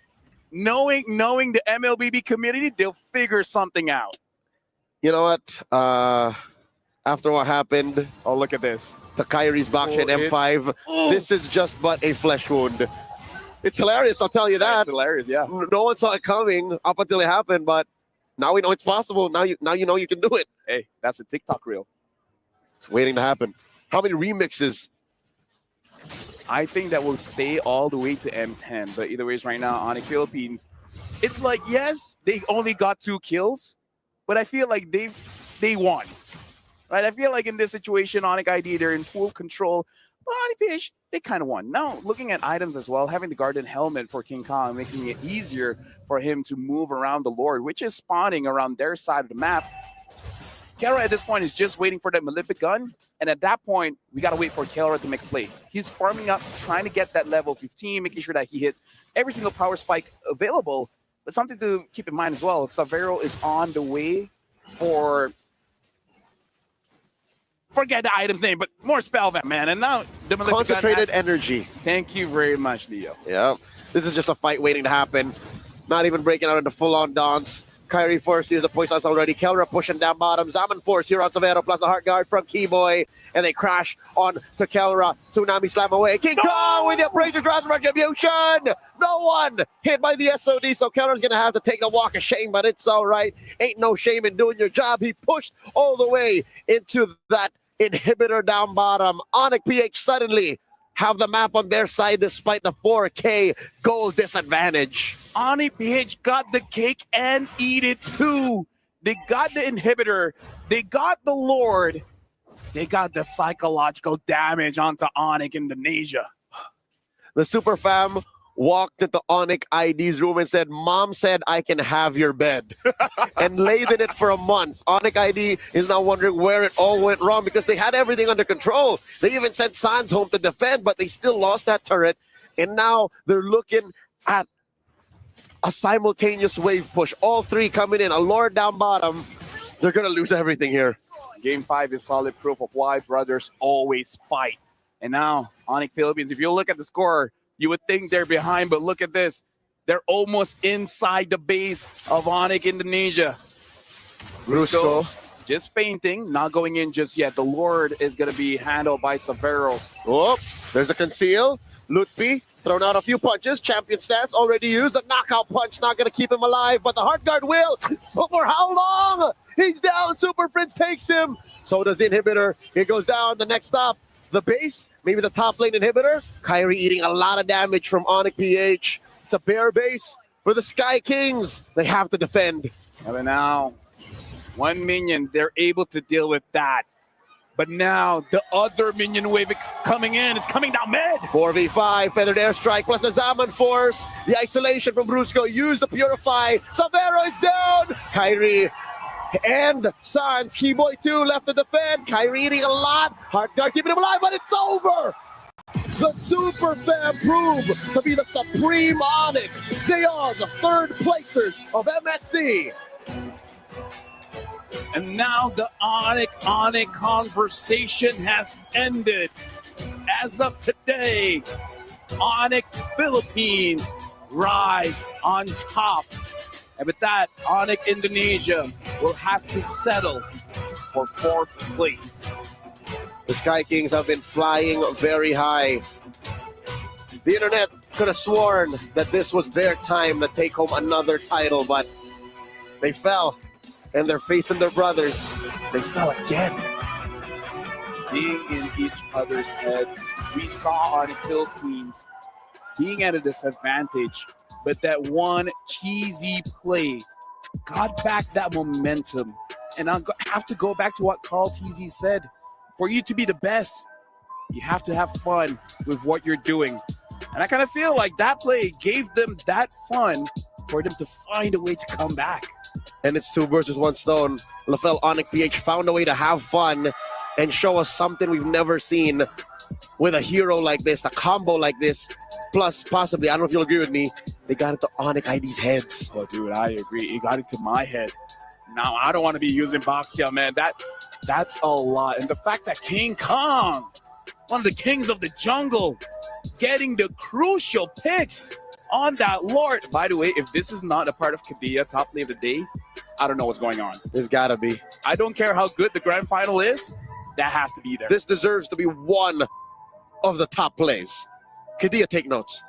knowing the MLBB community, they'll figure something out. You know what? After what happened, oh, look at this. To Kyrie's Boxia M5, this is just but a flesh wound. It's hilarious, I'll tell you that. It's hilarious, yeah. No one saw it coming up until it happened, but now we know it's possible. Now you know you can do it. Hey, that's a TikTok reel. It's waiting to happen. How many remixes? I think that will stay all the way to M10, but either ways right now, Onyx Philippines, it's like, yes, they only got 2 kills, but I feel like they won. Right? I feel like in this situation, Onyx ID, they're in full control. But Onyx PH, they kind of won. Now, looking at items as well, having the Garden Helmet for King Kong, making it easier for him to move around the Lord, which is spawning around their side of the map. Kara at this point is just waiting for that Malefic gun. And at that point, we got to wait for Kara to make a play. He's farming up, trying to get that level 15, making sure that he hits every single power spike available. But something to keep in mind as well, Savero is on the way for... Forget the item's name, but more Spellvamp, man. And now the Concentrated energy. Thank you very much, Leo. Yeah. This is just a fight waiting to happen. Not even breaking out into full-on dance. Kyrie force here's the point shots already. Kelra pushing down bottom. Zaman force here on Savero plus a heart guard from Keyboy. And they crash on to Kelra. Tsunami slam away. King Kong with the Abrasive Draft Retribution. No one hit by the SOD. So Kelra's going to have to take a walk of shame, but it's all right. Ain't no shame in doing your job. He pushed all the way into that inhibitor down bottom. Onyx PH suddenly have the map on their side despite the 4K goal disadvantage. Onyx PH got the cake and eat it too. They got the inhibitor. They got the Lord. They got the psychological damage onto Onyx Indonesia. The Super Fam walked into Onyx ID's room and said, "Mom said I can have your bed," and laid in it for a month. Onyx ID is now wondering where it all went wrong because they had everything under control. They even sent Sans home to defend, but they still lost that turret. And now they're looking at a simultaneous wave push. All three coming in, a Lord down bottom. They're going to lose everything here. Game 5 is solid proof of why brothers always fight. And now, Onyx Philippines, if you look at the score, you would think they're behind, but look at this. They're almost inside the base of Onyx Indonesia. Brusco just fainting, not going in just yet. The Lord is going to be handled by Savero. Oh, there's a conceal. Lutfi thrown out a few punches. Champion stats already used. The knockout punch not going to keep him alive, but the Heart Guard will. But for how long? He's down. Super Prince takes him. So does the inhibitor. It goes down. The next stop, the base, maybe the top lane inhibitor. Kyrie eating a lot of damage from Onyx PH. It's a bare base for the Sky Kings. They have to defend. And now, one minion, they're able to deal with that. But now the other minion wave is coming in. It's coming down mid. 4v5, Feathered Airstrike plus a Zaman Force. The isolation from Brusco. Use the Purify. Savero is down. Kyrie and Sans. Keyboy 2 left to defend. Kyrie eating a lot. Heart Guard keeping him alive, but it's over. The Super Fam prove to be the supreme Onyx. They are the third placers of MSC. And now the Onyx conversation has ended. As of today, Onyx Philippines rise on top. And with that, Onyx Indonesia will have to settle for 4th place. The Sky Kings have been flying very high. The internet could have sworn that this was their time to take home another title, but they fell. And they're facing their brothers. They fell again. Being in each other's heads, we saw Onyx Philippines being at a disadvantage, but that one cheesy play got back that momentum. And I have to go back to what Carl TZ said. For you to be the best, you have to have fun with what you're doing. And I kind of feel like that play gave them that fun for them to find a way to come back. And it's 2 versus 1 stone. LaFell Onyx PH found a way to have fun and show us something we've never seen with a hero like this, a combo like this. Plus, possibly, I don't know if you'll agree with me, they got into Onyx ID's heads. Oh, dude, I agree. It got into my head. Now, I don't want to be using Boxia, man. That's a lot. And the fact that King Kong, one of the kings of the jungle, getting the crucial picks on that Lord. By the way, if this is not a part of Kadia top play of the day, I don't know what's going on. There's gotta be. I don't care how good the grand final is, that has to be there. This deserves to be one of the top plays. Kadia, take notes.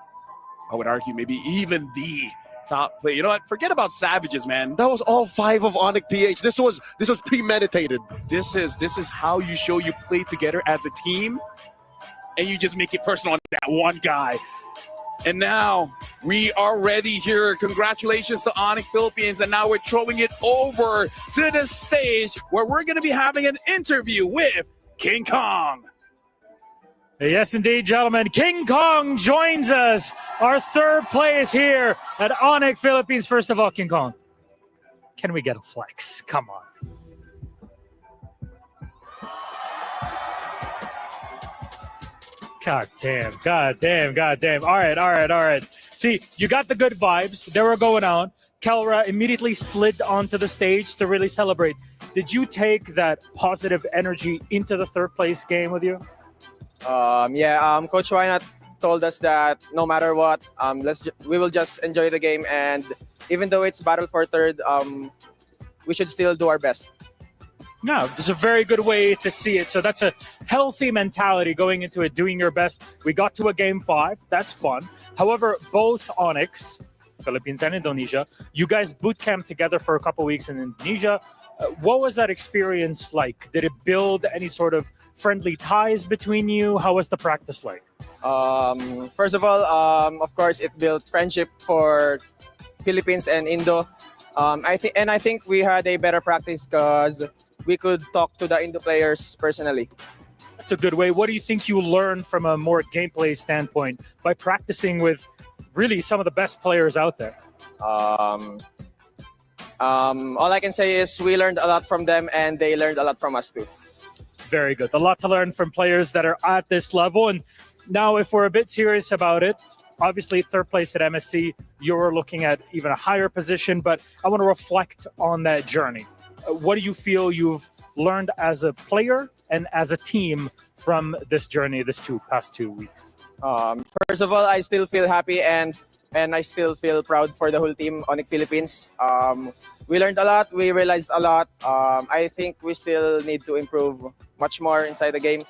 I would argue maybe even the top play. You know what? Forget about Savages, man. That was all 5 of Onyx PH. This was premeditated. This is how you show you play together as a team, and you just make it personal on that one guy. And now we are ready here. Congratulations to Onyx Philippines. And now we're throwing it over to the stage where we're going to be having an interview with King Kong. Yes, indeed, gentlemen. King Kong joins us. Our 3rd place here at Onyx Philippines. First of all, King Kong, can we get a flex? Come on. God damn. All right. See, you got the good vibes. They were going on. Kelra immediately slid onto the stage to really celebrate. Did you take that positive energy into the 3rd place game with you? Coach Wynat told us that no matter what, we will just enjoy the game, and even though it's battle for 3rd, we should still do our best. No, there's a very good way to see it. So that's a healthy mentality going into it, doing your best. We got to a game 5. That's fun. However, both Onyx, Philippines and Indonesia, you guys boot camped together for a couple weeks in Indonesia. What was that experience like? Did it build any sort of friendly ties between you? How was the practice like? First of all, of course, it built friendship for Philippines and Indo. I think we had a better practice because we could talk to the Indo players personally. That's a good way. What do you think you learned from a more gameplay standpoint by practicing with really some of the best players out there. All I can say is we learned a lot from them, and they learned a lot from us too. Very good. A lot to learn from players that are at this level. And now, if we're a bit serious about it, obviously third place at MSC, you're looking at even a higher position, but I want to reflect on that journey. What do you feel you've learned as a player and as a team from this journey, past 2 weeks? First of all, I still feel happy and I still feel proud for the whole team, Onyx Philippines. We learned a lot. We realized a lot. I think we still need to improve much more inside the game.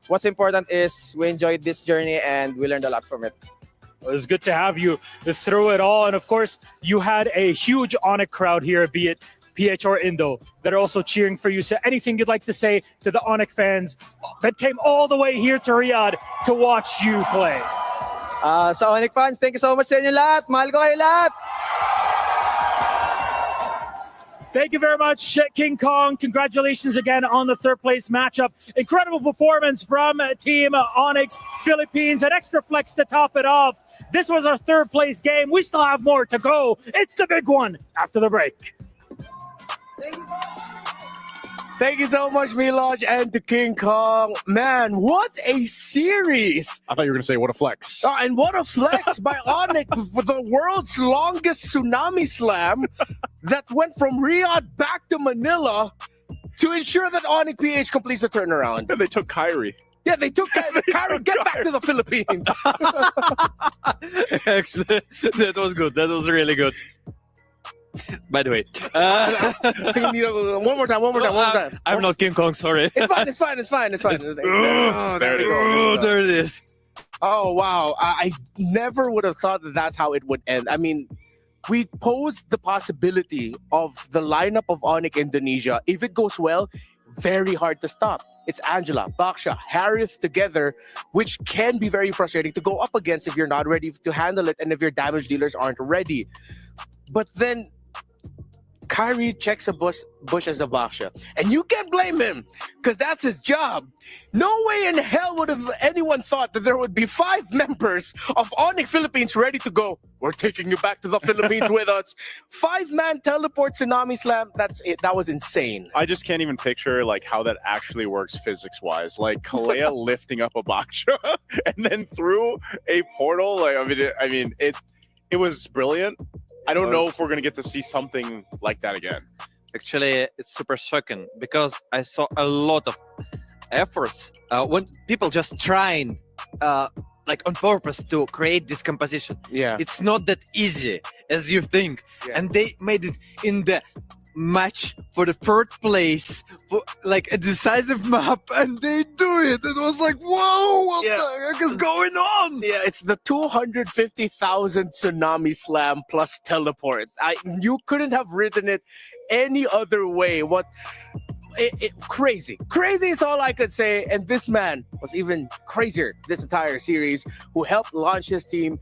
What's important is we enjoyed this journey and we learned a lot from it. It was good to have you through it all. And of course, you had a huge Onyx crowd here, be it PH or Indo, that are also cheering for you. So anything you'd like to say to the Onyx fans that came all the way here to Riyadh to watch you play? Sa Onyx fans, thank you so much sa inyo lahat. Mahal ko kayo lahat. Thank you very much, King Kong. Congratulations again on the third place matchup. Incredible performance from Team Onyx Philippines. An extra flex to top it off. This was our third place game. We still have more to go. It's the big one after the break. Thank you so much, Miloj, and to King Kong. Man, what a series! I thought you were going to say, what a flex. And what a flex by Onyx with the world's longest tsunami slam that went from Riyadh back to Manila to ensure that Onyx PH completes the turnaround. And they took Kyrie. Yeah, they took Kyrie. Get back to the Philippines. Actually, that was good. That was really good. By the way, one more time. I'm not King Kong, sorry. It's fine. There it is. Oh, there it is. Oh, wow. I never would have thought that that's how it would end. I mean, we posed the possibility of the lineup of Onyx Indonesia. If it goes well, very hard to stop. It's Angela, Baksha, Harith together, which can be very frustrating to go up against if you're not ready to handle it and if your damage dealers aren't ready. But then Kyrie checks a bush as a Baksha. And you can't blame him, because that's his job. No way in hell would have anyone thought that there would be 5 members of Onyx Philippines ready to go. We're taking you back to the Philippines with us. 5-man teleport tsunami slam. That's it. That was insane. I just can't even picture like how that actually works physics-wise. Like Kalea lifting up a Baksha and then through a portal. Like it was brilliant. I don't know if we're going to get to see something like that again. Actually, it's super shocking because I saw a lot of efforts when people just trying like on purpose to create this composition. Yeah. It's not that easy as you think. Yeah. And they made it in the match for the third place, for like a decisive map, and they do it. It was like, whoa, what the heck is going on? Yeah, it's the 250,000 tsunami slam plus teleport. You couldn't have written it any other way. Crazy is all I could say. And this man was even crazier this entire series, who helped launch his team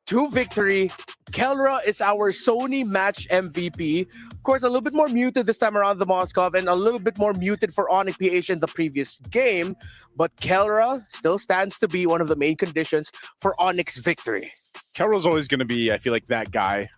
to victory. Kelra is our Sony match MVP. Of course, a little bit more muted this time around the Moskov, and a little bit more muted for Onyx PH in the previous game. But Kelra still stands to be one of the main conditions for Onyx victory. Kelra's always going to be, I feel like, that guy,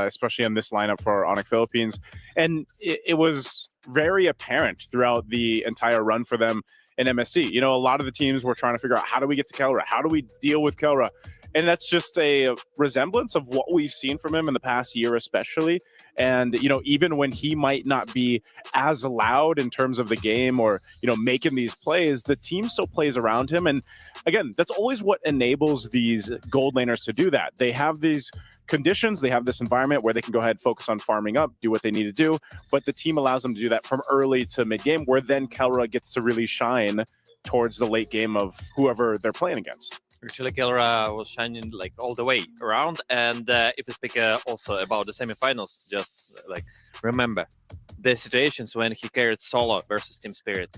especially in this lineup for Onyx Philippines. And it was very apparent throughout the entire run for them in MSC. You know, a lot of the teams were trying to figure out, how do we get to Kelra? How do we deal with Kelra? And that's just a resemblance of what we've seen from him in the past year, especially. And, you know, even when he might not be as loud in terms of the game or, you know, making these plays, the team still plays around him. And again, that's always what enables these gold laners to do that. They have these conditions, they have this environment where they can go ahead, focus on farming up, do what they need to do. But the team allows them to do that from early to mid game, where then Kelra gets to really shine towards the late game of whoever they're playing against. Actually, Kelra was shining like all the way around. And if we speak also about the semifinals, just like remember the situations when he carried solo versus Team Spirit.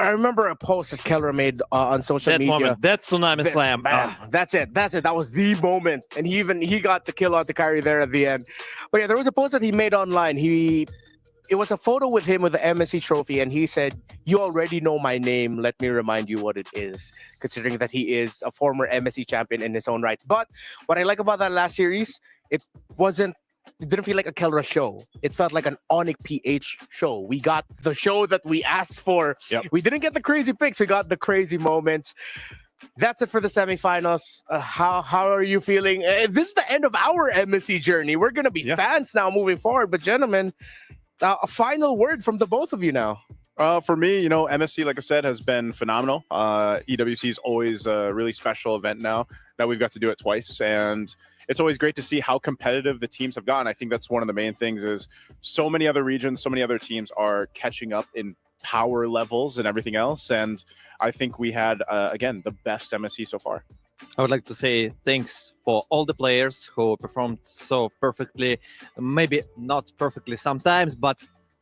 I remember a post that Kelra made on social That media. moment, that tsunami slam. That's it. That was the moment. And he got the kill on the Kyrie there at the end. But yeah, there was a post that he made online. He it was a photo with him with the MSC trophy, and he said, "You already know my name. Let me remind you what it is," considering that he is a former MSC champion in his own right. But what I like about that last series, it didn't feel like a Kelra show. It felt like an Onic PH show. We got the show that we asked for. Yep. We didn't get the crazy picks. We got the crazy moments. That's it for the semifinals. How are you feeling? This is the end of our MSC journey. We're going to be fans now moving forward. But gentlemen, a final word from the both of you now. For me, MSC, like I said, has been phenomenal. EWC is always a really special event now that we've got to do it twice. And it's always great to see how competitive the teams have gotten. I think that's one of the main things is so many other regions, so many other teams are catching up in power levels and everything else. And I think we had, again, the best MSC so far. I would like to say thanks for all the players who performed so perfectly, maybe not perfectly sometimes, but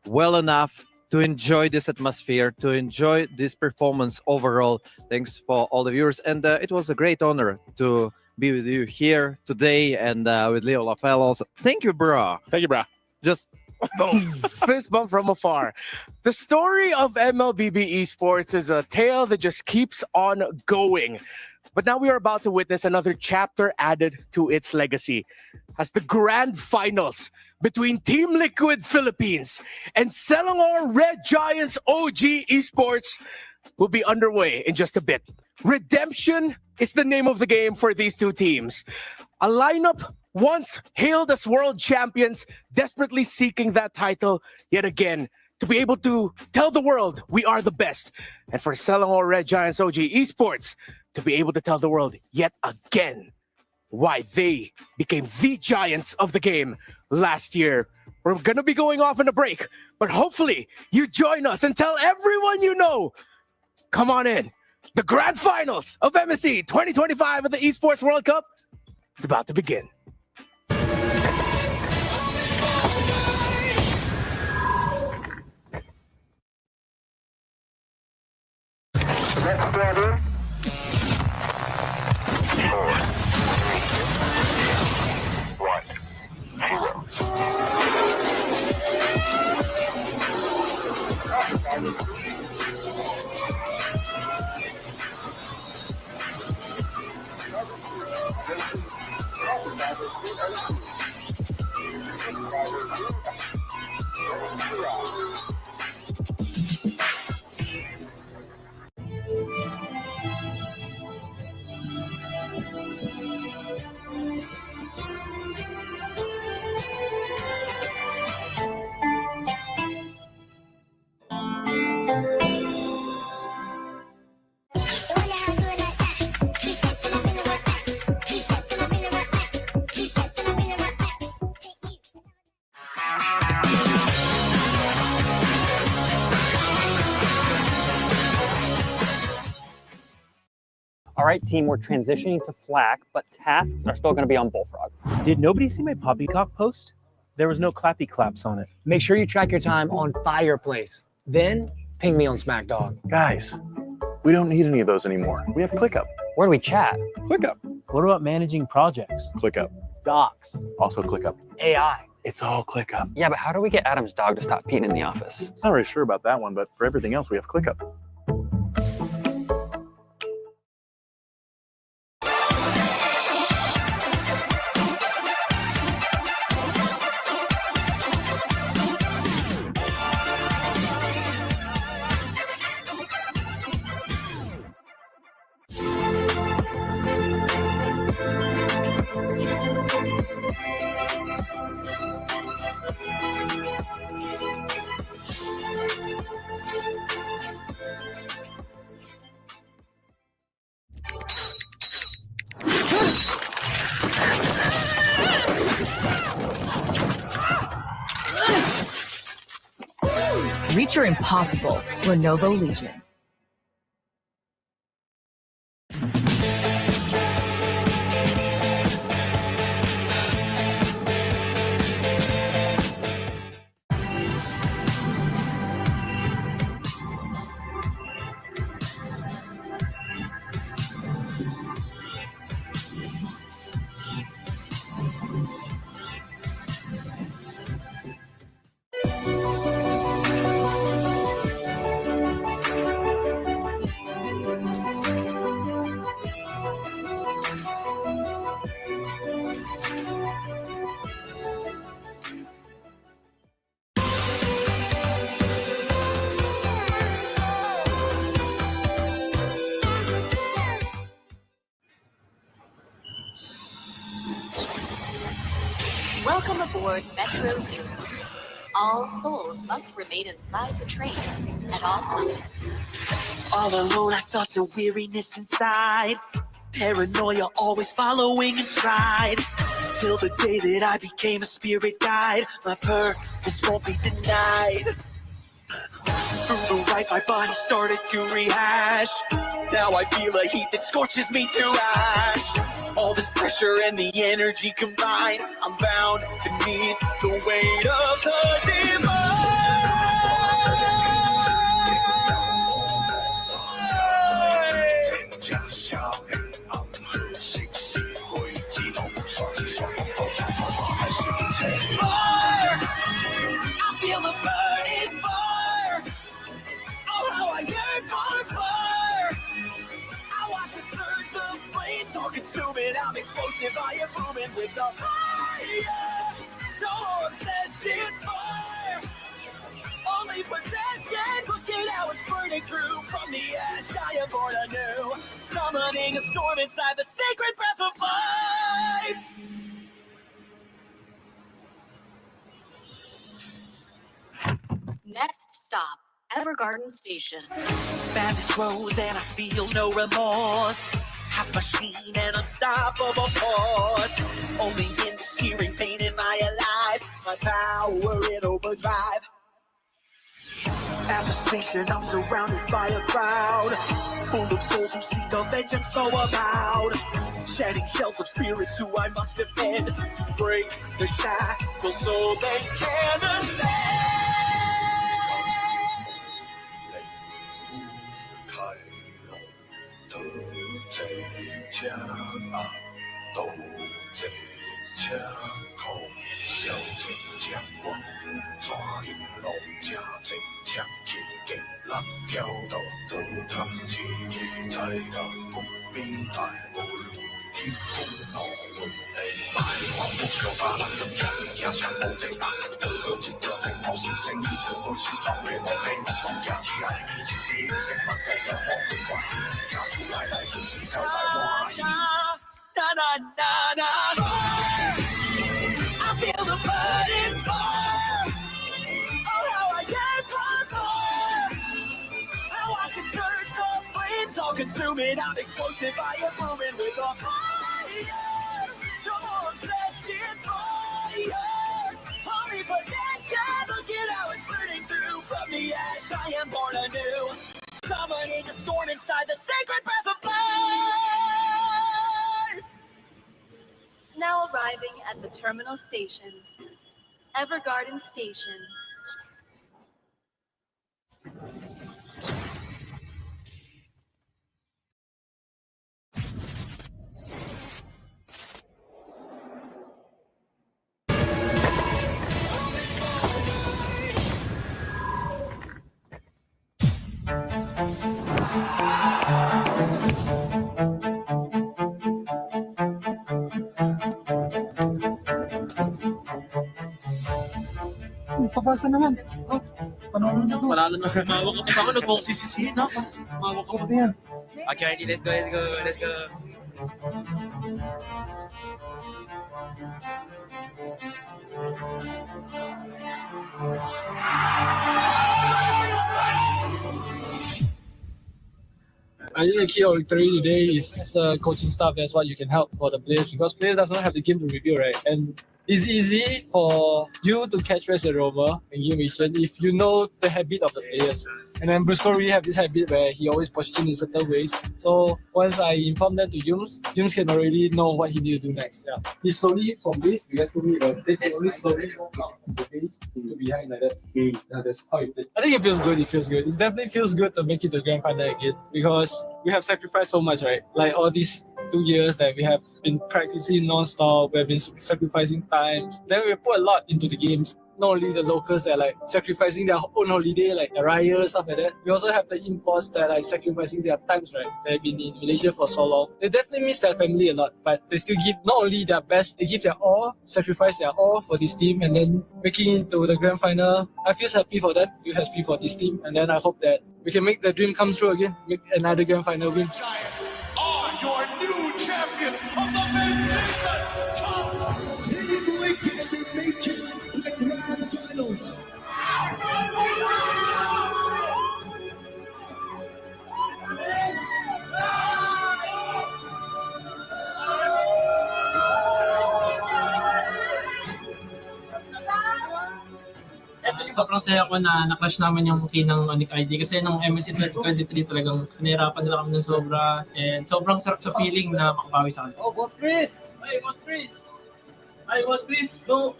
well enough to enjoy this atmosphere, to enjoy this performance overall. Thanks for all the viewers. And it was a great honor to be with you here today and with Leo LaFellows. Thank you, bro. Thank you, bro. Just boom, fist bump from afar. The story of MLBB Esports is a tale that just keeps on going. But now we are about to witness another chapter added to its legacy as the grand finals between Team Liquid Philippines and Selangor Red Giants OG Esports will be underway in just a bit. Redemption is the name of the game for these two teams. A lineup once hailed as world champions, desperately seeking that title yet again to be able to tell the world we are the best. And for Selangor Red Giants OG Esports to be able to tell the world yet again why they became the giants of the game last year. We're going to be going off in a break, but hopefully you join us and tell everyone you know. Come on in. The grand finals of MSC 2025 of the Esports World Cup is about to begin. All right, team, we're transitioning to Flak, but tasks are still going to be on Bullfrog. Did nobody see my poppycock post? There was no clappy claps on it. Make sure you track your time on Fireplace. Then ping me on SmackDog. Guys, we don't need any of those anymore. We have ClickUp. Where do we chat? ClickUp. What about managing projects? ClickUp. Docs. Also ClickUp. AI. It's all ClickUp. Yeah, but how do we get Adam's dog to stop peeing in the office? Not really sure about that one, but for everything else, we have ClickUp. Reach your impossible. Lenovo Legion. Welcome aboard Metro Zero. All souls must remain inside the train at all times. All alone, I felt a weariness inside. Paranoia always following in stride. Till the day that I became a spirit guide. My purpose won't be denied. Through the right, my body started to rehash. Now I feel a heat that scorches me to ash. All this pressure and the energy combined, I'm bound beneath the weight of the divine. Fire! I feel the burning fire. Oh, how I yearn for fire. I watch it surge, the flames all consuming. I'm explosive, I am booming with the fire. No obsession, fire. Only possession. Look at how it's burning through. From the ash, I am born anew. Summoning a storm inside the sacred breath of life. Next stop, Evergarden Station. Madness grows and I feel no remorse. Half machine and unstoppable force. Only in the searing pain am I alive. My power in overdrive. At the station, I'm surrounded by a crowd full of souls who seek a vengeance so avowed. Shedding shells of spirits who I must defend to break the shackles so they can ascend. 这车啊，都这车苦，小这车我，怎样路正这车起劲，六条道都通自己在个不必太无天空路回来，大黄不求把人的人也想保证啊，得个一条正好心正意思我心脏的我被我放假起来，已经变成乜嘅人我最快，嫁出来来就是交代我意。Na na na na fire. I feel the burning fire. Oh, how I yearn for fire. I watch it surge, the flames all consuming. I'm explosive, I am booming with the fire. No more obsession, fire. Only possession. Look at how it's burning through. From the ash, I am born anew. Summoning a storm inside the sacred breath of life. Now arriving at the terminal station, Evergarden Station. Papasa naman. Oh, panalo na to. Panalo na. Umawak ka pa sa akin. Nag-magsisisihin na. Umawak ka pa yan. Okay, let's go, let's go, let's go. I think the key of victory today is coaching staff. That's what you can help for the players, because players does not have the game to review, right? And it's easy for you to catch rest and rover in game vision if you know the habit of the players. And then Brusco really have this habit where he always positions in certain ways. So once I inform them to Yums can already know what he need to do next. Yeah. He slowly from this, you guys told me they can only slowly walk out the base to behind like that. Yeah, that's how it is. I think it feels good. It feels good. It definitely feels good to make it to the grand final again, because we have sacrificed so much, right? Like all these 2 years that we have been practicing non-stop, we have been sacrificing times. Then we put a lot into the games. Not only the locals that are like sacrificing their own holiday, like the Raya, stuff like that. We also have the imports that are like sacrificing their times, right? They've been in Malaysia for so long. They definitely miss their family a lot, but they still give not only their best, they give their all, sacrifice their all for this team, and then making it to the grand final. I feel happy for that, feel happy for this team, and then I hope that we can make the dream come true again, make another grand final win. Giants are your new champion of the mid-season. sobrang saya ko na na-crush namin yung key ng Onyx ID kasi nung MSC 2023 talagang nahirapan nila kami ng sobra and sobrang sarap sa feeling na makabawi sa kanila. Oh, Boss Chris! Hey, Boss Chris! Hi, Boss Chris! No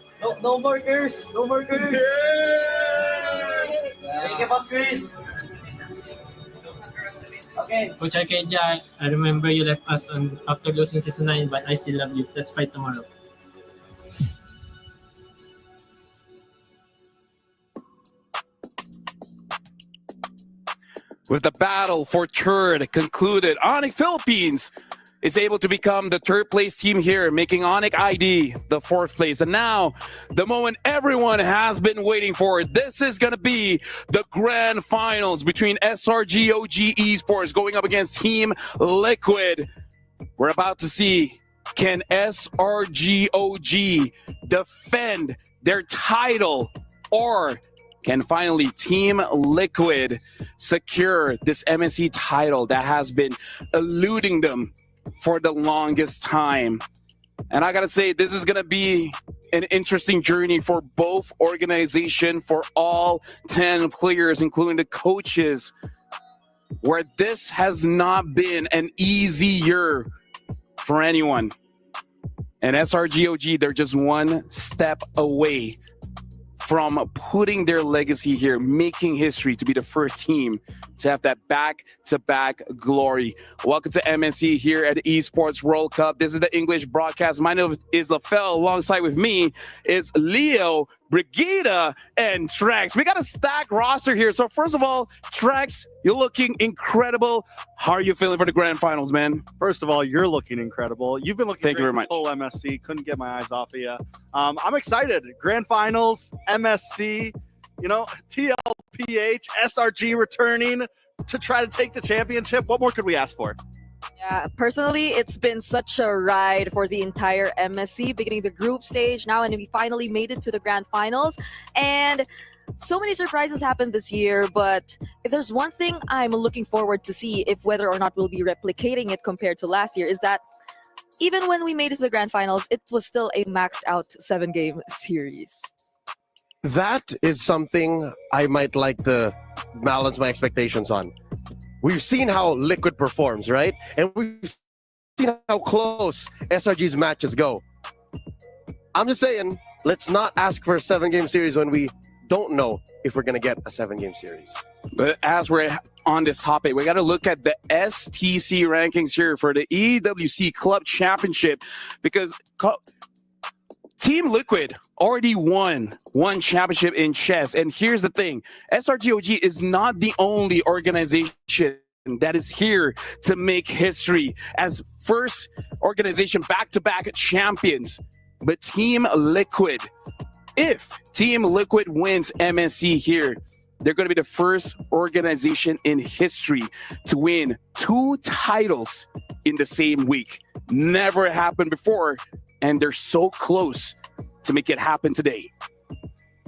more curse! No more curse! Thank you, Boss Chris! Okay. Coach Arcadia, I remember you left us after losing season 9, but I still love you. Let's fight tomorrow. With the battle for third concluded, Onyx Philippines is able to become the third place team here, making Onyx ID the fourth place. And now, the moment everyone has been waiting for, this is going to be the grand finals between SRGOG Esports going up against Team Liquid. We're about to see, can SRGOG defend their title, or can finally Team Liquid secure this MSC title that has been eluding them for the longest time? And I gotta say, this is gonna be an interesting journey for both organizations, for all 10 players, including the coaches, where this has not been an easy year for anyone. And SRGOG, they're just one step away from putting their legacy here, making history to be the first team to have that back-to-back glory. Welcome to MSC here at the Esports World Cup. This is the English broadcast. My name is LaFell. Alongside with me is Leo, Brigida, and Trex. We got a stacked roster here. So first of all, Trex, you're looking incredible. How are you feeling for the grand finals, man? First of all, you're looking incredible. You've been looking Thank you great very much. this whole MSC. Couldn't get my eyes off of you. I'm excited. Grand finals, MSC, you know, TLPH, SRG returning to try to take the championship. What more could we ask for? Yeah, personally, it's been such a ride for the entire MSC, beginning the group stage now, and we finally made it to the grand finals. And so many surprises happened this year, but if there's one thing I'm looking forward to see, if whether or not we'll be replicating it compared to last year, is that even when we made it to the grand finals, it was still a maxed out 7-game series. That is something I might like to balance my expectations on. We've seen how Liquid performs, right? And we've seen how close SRG's matches go. I'm just saying, let's not ask for a 7-game series when we don't know if we're going to get a 7-game series. But as we're on this topic, we got to look at the STC rankings here for the EWC Club Championship, because Team Liquid already won one championship in chess. And here's the thing, SRGOG is not the only organization that is here to make history as first organization back-to-back champions. But Team Liquid, if Team Liquid wins MSC here, they're going to be the first organization in history to win 2 titles in the same week. Never happened before, and they're so close to make it happen today.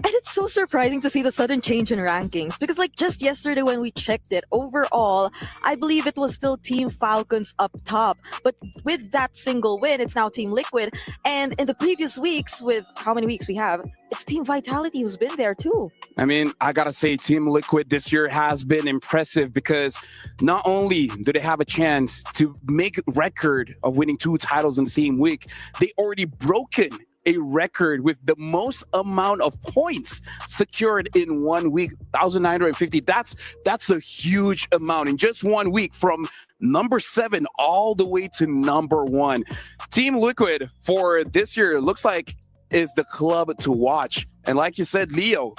And it's so surprising to see the sudden change in rankings, because like just yesterday when we checked it, overall, I believe it was still Team Falcons up top. But with that single win, it's now Team Liquid. And in the previous weeks, with how many weeks we have, it's Team Vitality who's been there too. I mean, I gotta say, Team Liquid this year has been impressive, because not only do they have a chance to make record of winning 2 titles in the same week, they already broken a record with the most amount of points secured in 1 week, 1,950. That's a huge amount in just 1 week, from number 7 all the way to number 1. Team Liquid for this year looks like is the club to watch. And like you said, Leo,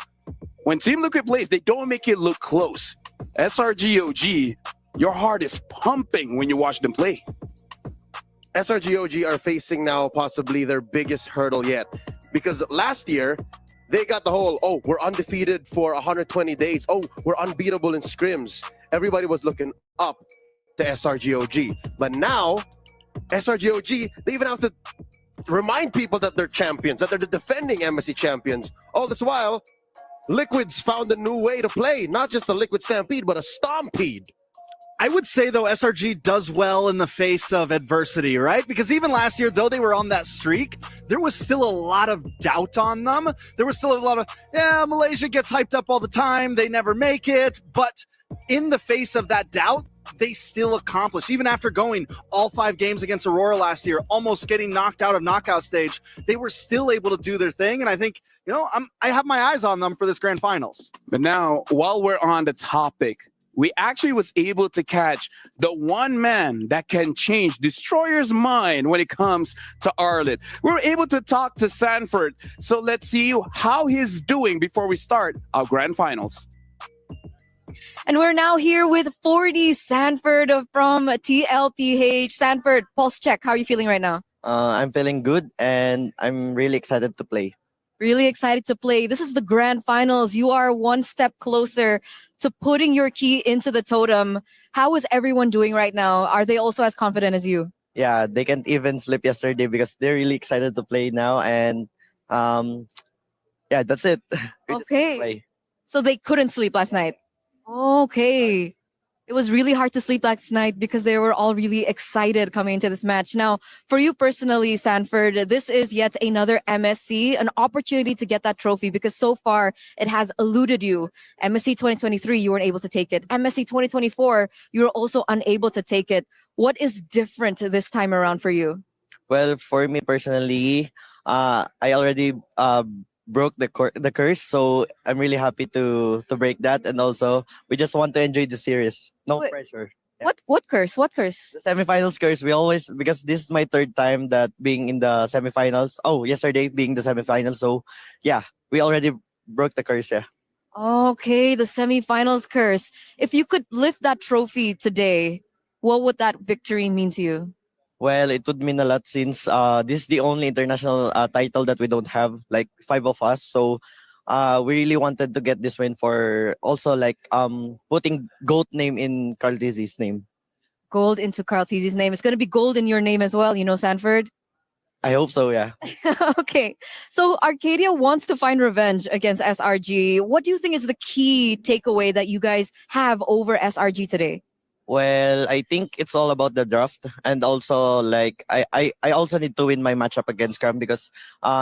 when Team Liquid plays, they don't make it look close. SRGOG, your heart is pumping when you watch them play. SRGOG are facing now possibly their biggest hurdle yet, because last year they got the whole, oh, we're undefeated for 120 days. Oh, we're unbeatable in scrims. Everybody was looking up to SRGOG. But now, SRGOG, they even have to remind people that they're champions, that they're the defending MSC champions. All this while, Liquid's found a new way to play, not just a Liquid Stampede, but a Stompede. I would say, though, SRG does well in the face of adversity, right? Because even last year, though they were on that streak, there was still a lot of doubt on them. There was still a lot of, Malaysia gets hyped up all the time. They never make it. But in the face of that doubt, they still accomplished. Even after going all 5 games against Aurora last year, almost getting knocked out of knockout stage, they were still able to do their thing. And I think, I have my eyes on them for this grand finals. But now, while we're on the topic, we actually was able to catch the one man that can change Destroyer's mind when it comes to Arlit. We were able to talk to Sanford. So let's see how he's doing before we start our grand finals. And we're now here with 40 Sanford from TLPH. Sanford, pulse check. How are you feeling right now? I'm feeling good and I'm really excited to play. Really excited to play. This is the grand finals. You are one step closer to putting your key into the totem. How is everyone doing right now? Are they also as confident as you? Yeah, they can't even sleep yesterday because they're really excited to play now. And yeah, that's it. We just Okay. play. So they couldn't sleep last night. Okay. It was really hard to sleep last night because they were all really excited coming into this match. Now, for you personally, Sanford, this is yet another MSC, an opportunity to get that trophy because so far it has eluded you. MSC 2023, you weren't able to take it. MSC 2024, you were also unable to take it. What is different this time around for you? Well, for me personally, I already broke the curse, so I'm really happy to break that. And also, we just want to enjoy the series. No Wait, pressure. What curse? What curse? The semifinals curse. We always, because this is my 3rd time that being in the semifinals. Oh, yesterday being the semifinals. So yeah, we already broke the curse. Yeah. Okay, the semifinals curse. If you could lift that trophy today, what would that victory mean to you? Well, it would mean a lot since this is the only international title that we don't have, like 5 of us. So we really wanted to get this win for also like putting GOAT name in Carl Dizzy's name. Gold into Carl Tizzy's name. It's going to be gold in your name as well, Sanford. I hope so, yeah. Okay, so Arcadia wants to find revenge against SRG. What do you think is the key takeaway that you guys have over SRG today? Well, I think it's all about the draft, and also like I also need to win my matchup against Cram because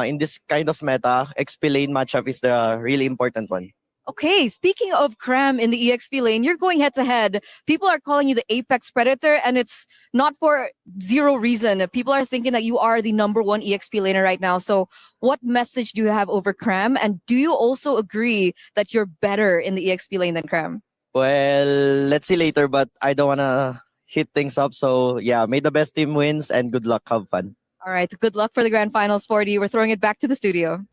in this kind of meta, XP lane matchup is the really important one. Okay, speaking of Cram in the EXP lane, you're going head to head. People are calling you the Apex Predator, and it's not for zero reason. People are thinking that you are the #1 EXP laner right now. So, what message do you have over Cram, and do you also agree that you're better in the EXP lane than Cram? Well, let's see later, but I don't wanna hit things up. So yeah, may the best team wins and good luck. Have fun. All right, good luck for the grand finals, 40. We're throwing it back to the studio.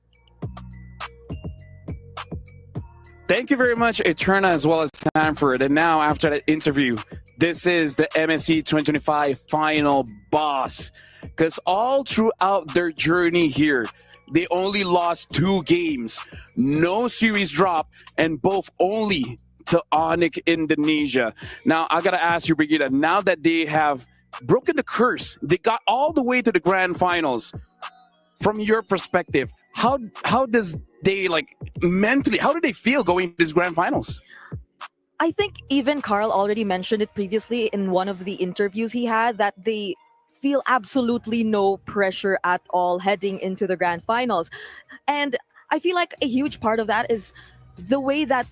Thank you very much, Eterna, as well as Sanford. And now, after that interview, this is the MSC 2025 final boss. Because all throughout their journey here, they only lost 2 games, no series drop, and both only to Onyx Indonesia. Now, I gotta ask you, Brigitte, now that they have broken the curse, they got all the way to the grand finals. From your perspective, how does they mentally, how do they feel going to these grand finals? I think even Carl already mentioned it previously in one of the interviews he had that they feel absolutely no pressure at all heading into the grand finals. And I feel like a huge part of that is the way that,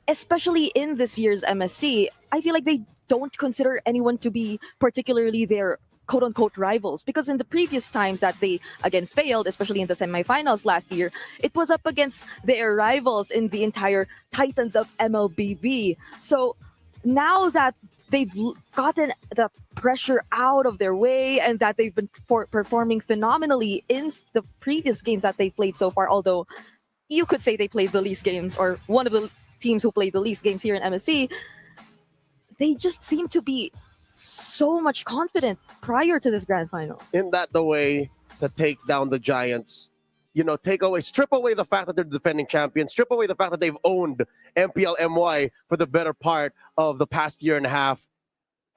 especially in this year's MSC, I feel like they don't consider anyone to be particularly their quote-unquote rivals, because in the previous times that they again failed, especially in the semifinals last year, it was up against their rivals in the entire Titans of MLBB. So now that they've gotten the pressure out of their way and that they've been performing phenomenally in the previous games that they've played so far, although you could say they played the least games, or one of the teams who played the least games here in MSC, they just seem to be so much confident prior to this grand final. Isn't that the way to take down the Giants? Strip away the fact that they're defending champions, strip away the fact that they've owned MPL MY for the better part of the past year and a half,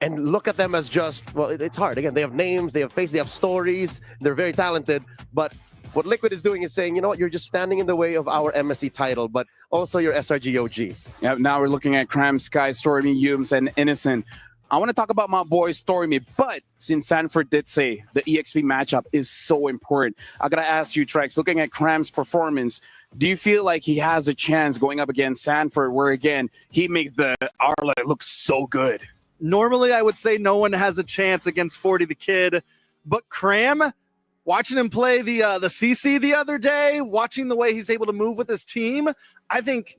and look at them as just, well, it's hard. Again, they have names, they have faces, they have stories, they're very talented, but what Liquid is doing is saying, you know what, you're just standing in the way of our MSC title, but also your SRGOG. Yeah, now we're looking at Cram, Sky, Stormy, Yums, and Innocent. I want to talk about my boy Stormy, but since Sanford did say the EXP matchup is so important, I gotta ask you, Trex, looking at Cram's performance, do you feel like he has a chance going up against Sanford, where again he makes the Arla look so good? Normally, I would say no one has a chance against 40 the Kid, but Cram, watching him play the CC the other day, watching the way he's able to move with his team, I think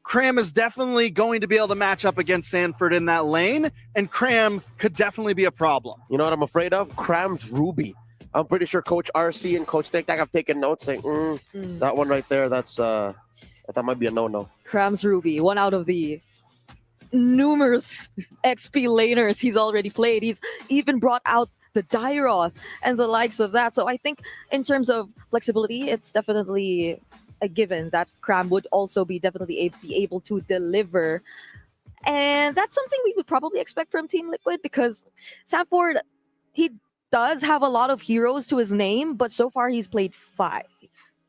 Cram is definitely going to be able to match up against Sanford in that lane, and Cram could definitely be a problem. You know what I'm afraid of? Cram's Ruby. I'm pretty sure Coach RC and Coach Tic Tac have taken notes saying, that one right there, that might be a no-no. Cram's Ruby, one out of the numerous XP laners he's already played. He's even brought out the Dairoth and the likes of that. So I think in terms of flexibility, it's definitely a given that Cram would also be definitely be able to deliver. And that's something we would probably expect from Team Liquid, because Sanford, he does have a lot of heroes to his name, but so far he's played 5.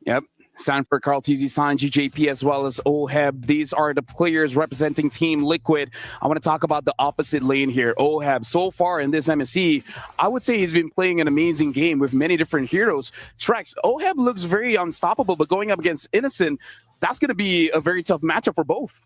Yep. Sanford, Carl TZ, Sanji, JP, as well as Oheb. These are the players representing Team Liquid. I want to talk about the opposite lane here. Oheb, so far in this MSC, I would say he's been playing an amazing game with many different heroes. Trex, Oheb looks very unstoppable, but going up against Innocent, that's going to be a very tough matchup for both.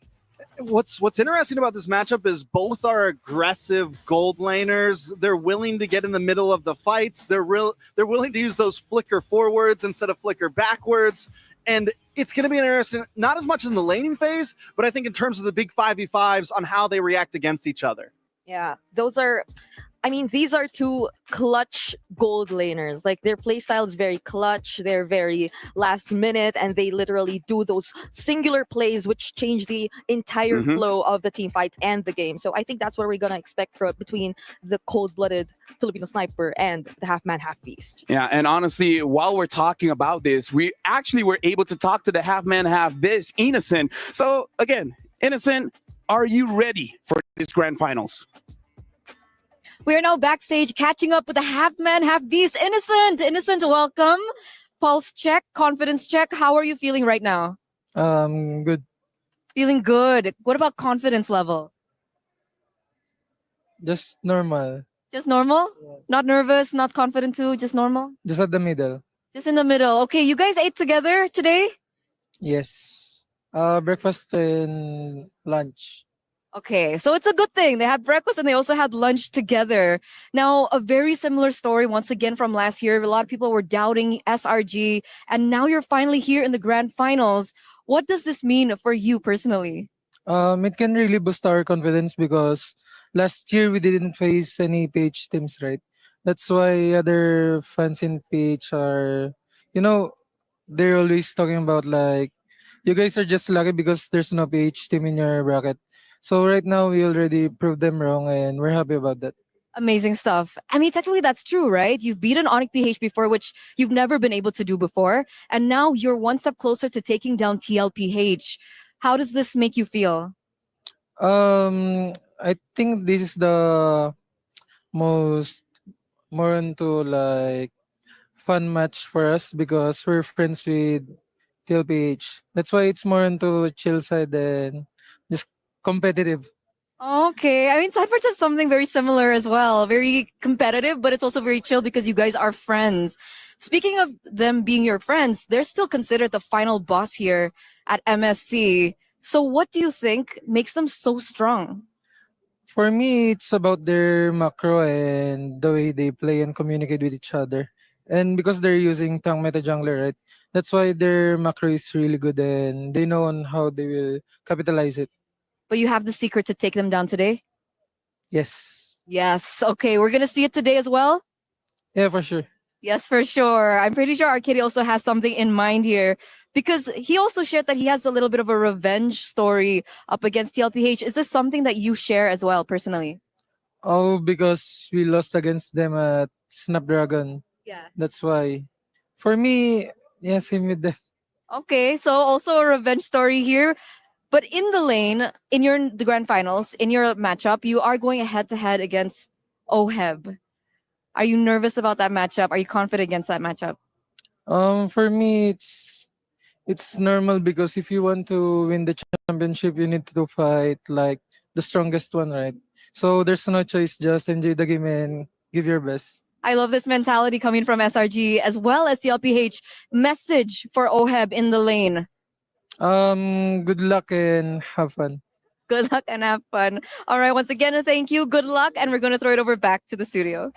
What's interesting about this matchup is both are aggressive gold laners. They're willing to get in the middle of the fights. They're willing to use those flicker forwards instead of flicker backwards. And it's going to be interesting, not as much in the laning phase, but I think in terms of the big 5v5s on how they react against each other. Yeah, these are two clutch gold laners. Like, their playstyle is very clutch. They're very last minute, and they literally do those singular plays which change the entire flow of the team fight and the game. So I think that's what we're gonna expect between the cold-blooded Filipino sniper and the half-man, half-beast. Yeah, and honestly, while we're talking about this, we actually were able to talk to the half-man, half-beast, Innocent. So again, Innocent, are you ready for this grand finals? We are now backstage catching up with the half-man, half-beast, Innocent. Innocent, welcome. Pulse check, confidence check. How are you feeling right now? Good. Feeling good. What about confidence level? Just normal. Just normal? Not nervous, not confident too, just normal? Just at the middle. Just in the middle. Okay, you guys ate together today? Yes. Breakfast and lunch. Okay, so it's a good thing. They had breakfast and they also had lunch together. Now, a very similar story once again from last year. A lot of people were doubting SRG, and now you're finally here in the grand finals. What does this mean for you personally? It can really boost our confidence because last year we didn't face any PH teams, right? That's why other fans in PH are, they're always talking about like, you guys are just lucky because there's no PH team in your bracket. So right now we already proved them wrong, and we're happy about that. Amazing stuff. I mean, technically that's true, right? You've beaten Onyx PH before, which you've never been able to do before. And now you're one step closer to taking down TLPH. How does this make you feel? I think this is the more into like fun match for us because we're friends with TLPH. That's why it's more into chill side than just competitive. Okay. I mean, Cypher says something very similar as well. Very competitive, but it's also very chill because you guys are friends. Speaking of them being your friends, they're still considered the final boss here at MSC. So what do you think makes them so strong? For me, it's about their macro and the way they play and communicate with each other. And because they're using Tang Meta Jungler, right? That's why their macro is really good and they know on how they will capitalize it. But you have the secret to take them down today? Yes. Yes. Okay, we're going to see it today as well? Yeah, for sure. Yes, for sure. I'm pretty sure Arcady also has something in mind here because he also shared that he has a little bit of a revenge story up against TLPH. Is this something that you share as well, personally? Oh, because we lost against them at Snapdragon. Yeah. That's why. For me, yeah, same with them. Okay, so also a revenge story here. But in the lane, in the grand finals, in your matchup, you are going head-to-head against Oheb. Are you nervous about that matchup? Are you confident against that matchup? For me, it's normal because if you want to win the championship, you need to fight like the strongest one, right? So there's no choice. Just enjoy the game and give your best. I love this mentality coming from SRG as well as the LPH. Message for OHEB in the lane. Good luck and have fun. Good luck and have fun. All right, once again, thank you. Good luck, and we're going to throw it over back to the studio.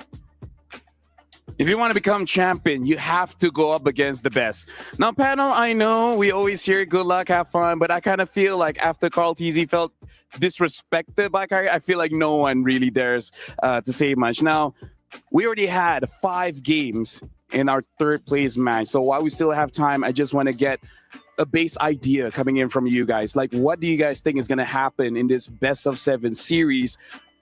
If you want to become champion, you have to go up against the best. Now, panel, I know we always hear good luck, have fun, but I kind of feel like after Carl TZ felt disrespected by Kyrie, I feel like no one really dares to say much. Now, we already had 5 games in our third place match. So while we still have time, I just want to get a base idea coming in from you guys. Like, what do you guys think is going to happen in this best of 7 series?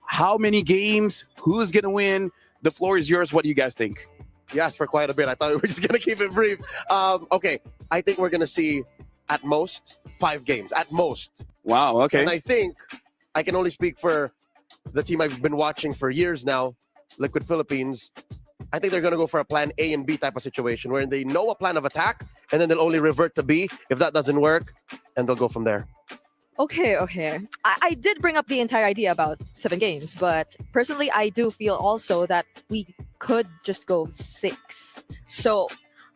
How many games? Who's going to win? The floor is yours. What do you guys think? You asked for quite a bit. I thought we were just going to keep it brief. Okay, I think we're going to see at most 5 games. At most. Wow, okay. And I think I can only speak for the team I've been watching for years now, Liquid Philippines. I think they're going to go for a plan A and B type of situation where they know a plan of attack and then they'll only revert to B if that doesn't work, and they'll go from there. Okay. I did bring up the entire idea about 7 games, but personally, I do feel also that we could just go 6. So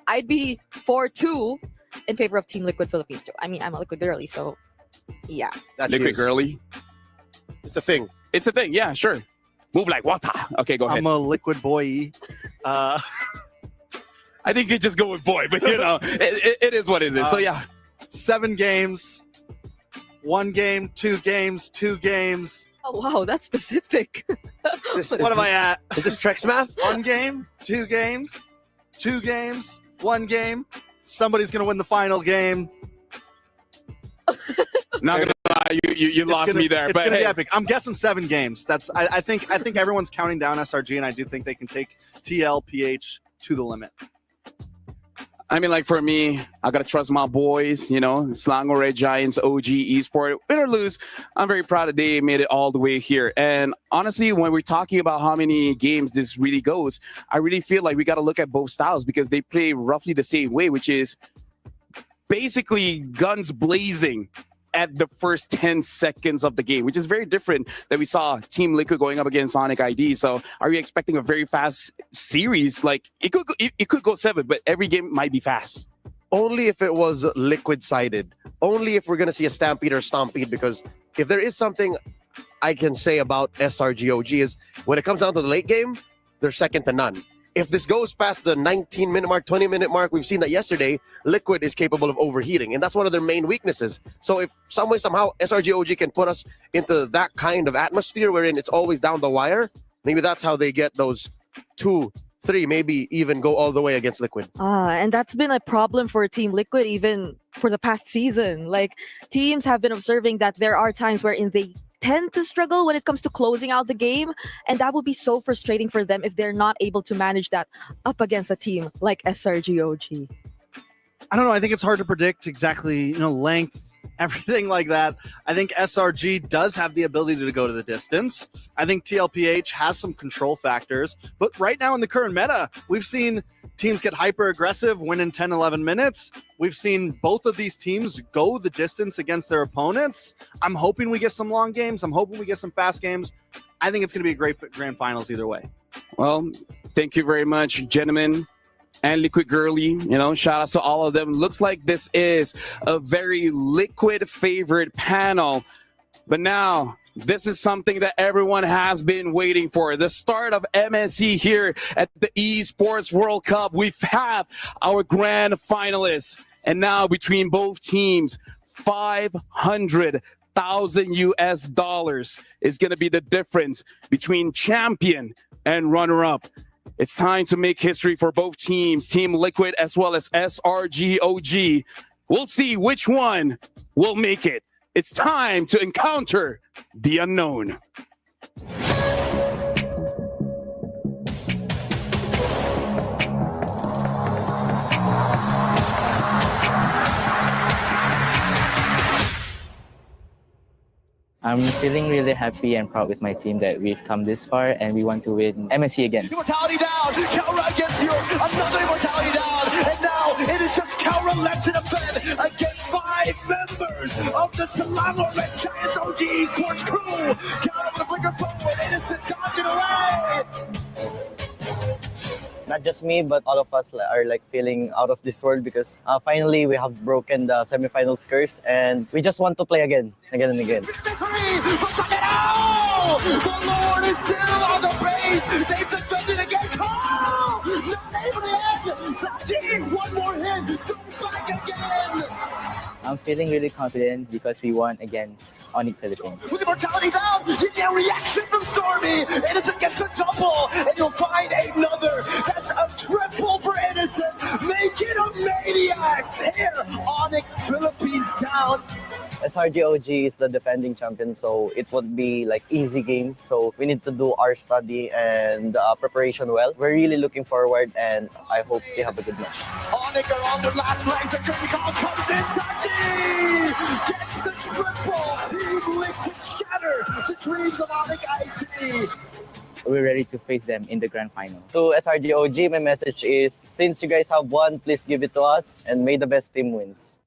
I'd be 4-2 in favor of Team Liquid Philippines too. I mean, I'm a Liquid girly, so yeah. That's Liquid girly? It's a thing. It's a thing, yeah, sure. Move like water. Okay, go ahead. I'm a Liquid boy. I think you just go with boy, but you know, it is what it is. So yeah. 7 games. 1 game, 2 games, 2 games. Oh wow, that's specific. What am I at? Is this Trex math? 1 game, 2 games, 2 games, 1 game. Somebody's gonna win the final game. Not gonna lie, you lost me there. It's But gonna hey, be epic. I'm guessing 7 games. I think everyone's counting down SRG, and I do think they can take TLPH to the limit. I mean, like for me, I gotta trust my boys, you know, Slango Red Giants, OG Esport. Win or lose, I'm very proud that they made it all the way here. And honestly, when we're talking about how many games this really goes, I really feel like we gotta look at both styles because they play roughly the same way, which is basically guns blazing at the first 10 seconds of the game, which is very different that we saw Team Liquid going up against Sonic ID. So are you expecting a very fast series? Like it could go 7, but every game might be fast. Only if it was liquid-sided. Only if we're going to see a stampede or stompede, because if there is something I can say about SRGOG is when it comes down to the late game, they're second to none. If this goes past the 19-minute mark, 20-minute mark, we've seen that yesterday, Liquid is capable of overheating, and that's one of their main weaknesses. So if some way, somehow, SRGOG can put us into that kind of atmosphere wherein it's always down the wire, maybe that's how they get those 2, 3, maybe even go all the way against Liquid. And that's been a problem for Team Liquid even for the past season. Like, teams have been observing that there are times wherein they tend to struggle when it comes to closing out the game, and that would be so frustrating for them if they're not able to manage that up against a team like SRGOG. I don't know. I think it's hard to predict exactly, length, everything like that. I think SRG does have the ability to go to the distance. I think TLPH has some control factors, but right now in the current meta, we've seen teams get hyper aggressive, win in 10, 11 minutes. We've seen both of these teams go the distance against their opponents. I'm hoping we get some long games. I'm hoping we get some fast games. I think it's going to be a great grand finals either way. Well, thank you very much, gentlemen. And Liquid Girly, shout out to all of them. Looks like this is a very Liquid favorite panel. But now, this is something that everyone has been waiting for. The start of MSC here at the Esports World Cup. We have our grand finalists. And now between both teams, $500,000 is going to be the difference between champion and runner-up. It's time to make history for both teams, Team Liquid as well as SRGOG. We'll see which one will make it. It's time to encounter the unknown. I'm feeling really happy and proud with my team that we've come this far and we want to win MSC again. Immortality down. Kelra gets you. Another immortality down. And now select to defend against 5 members of the Salamo Red Giants OG Esports crew. Count over the flicker forward, Innocent dodging away. Not just me, but all of us are like feeling out of this world because finally we have broken the semifinals curse and we just want to play again and again. Victory for Sakirao! The Lord is still on the base. They've defended again. Oh! Not able to end. Sajid, one more hit. Go back again. I'm feeling really confident because we won against Onyx Philippines. With immortality down, you get a reaction from Stormy. Innocent gets a double, and you'll find another. That's a triple for Innocent. Make it a maniac. Here, Onyx Philippines down. SRGOG is the defending champion, so it would be like easy game. So we need to do our study and preparation well. We're really looking forward, and I hope they have a good match. Onyx are on their last legs. The curtain call comes in. Sachi gets the triple. Team Liquid shatter the dreams of Onyx IT. We're ready to face them in the grand final. To SRGOG, my message is, since you guys have won, please give it to us, and may the best team wins.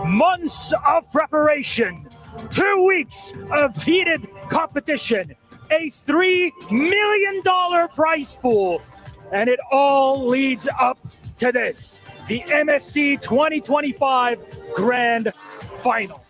Months of preparation, 2 weeks of heated competition, a $3 million prize pool, and it all leads up to this, the MSC 2025 Grand Final.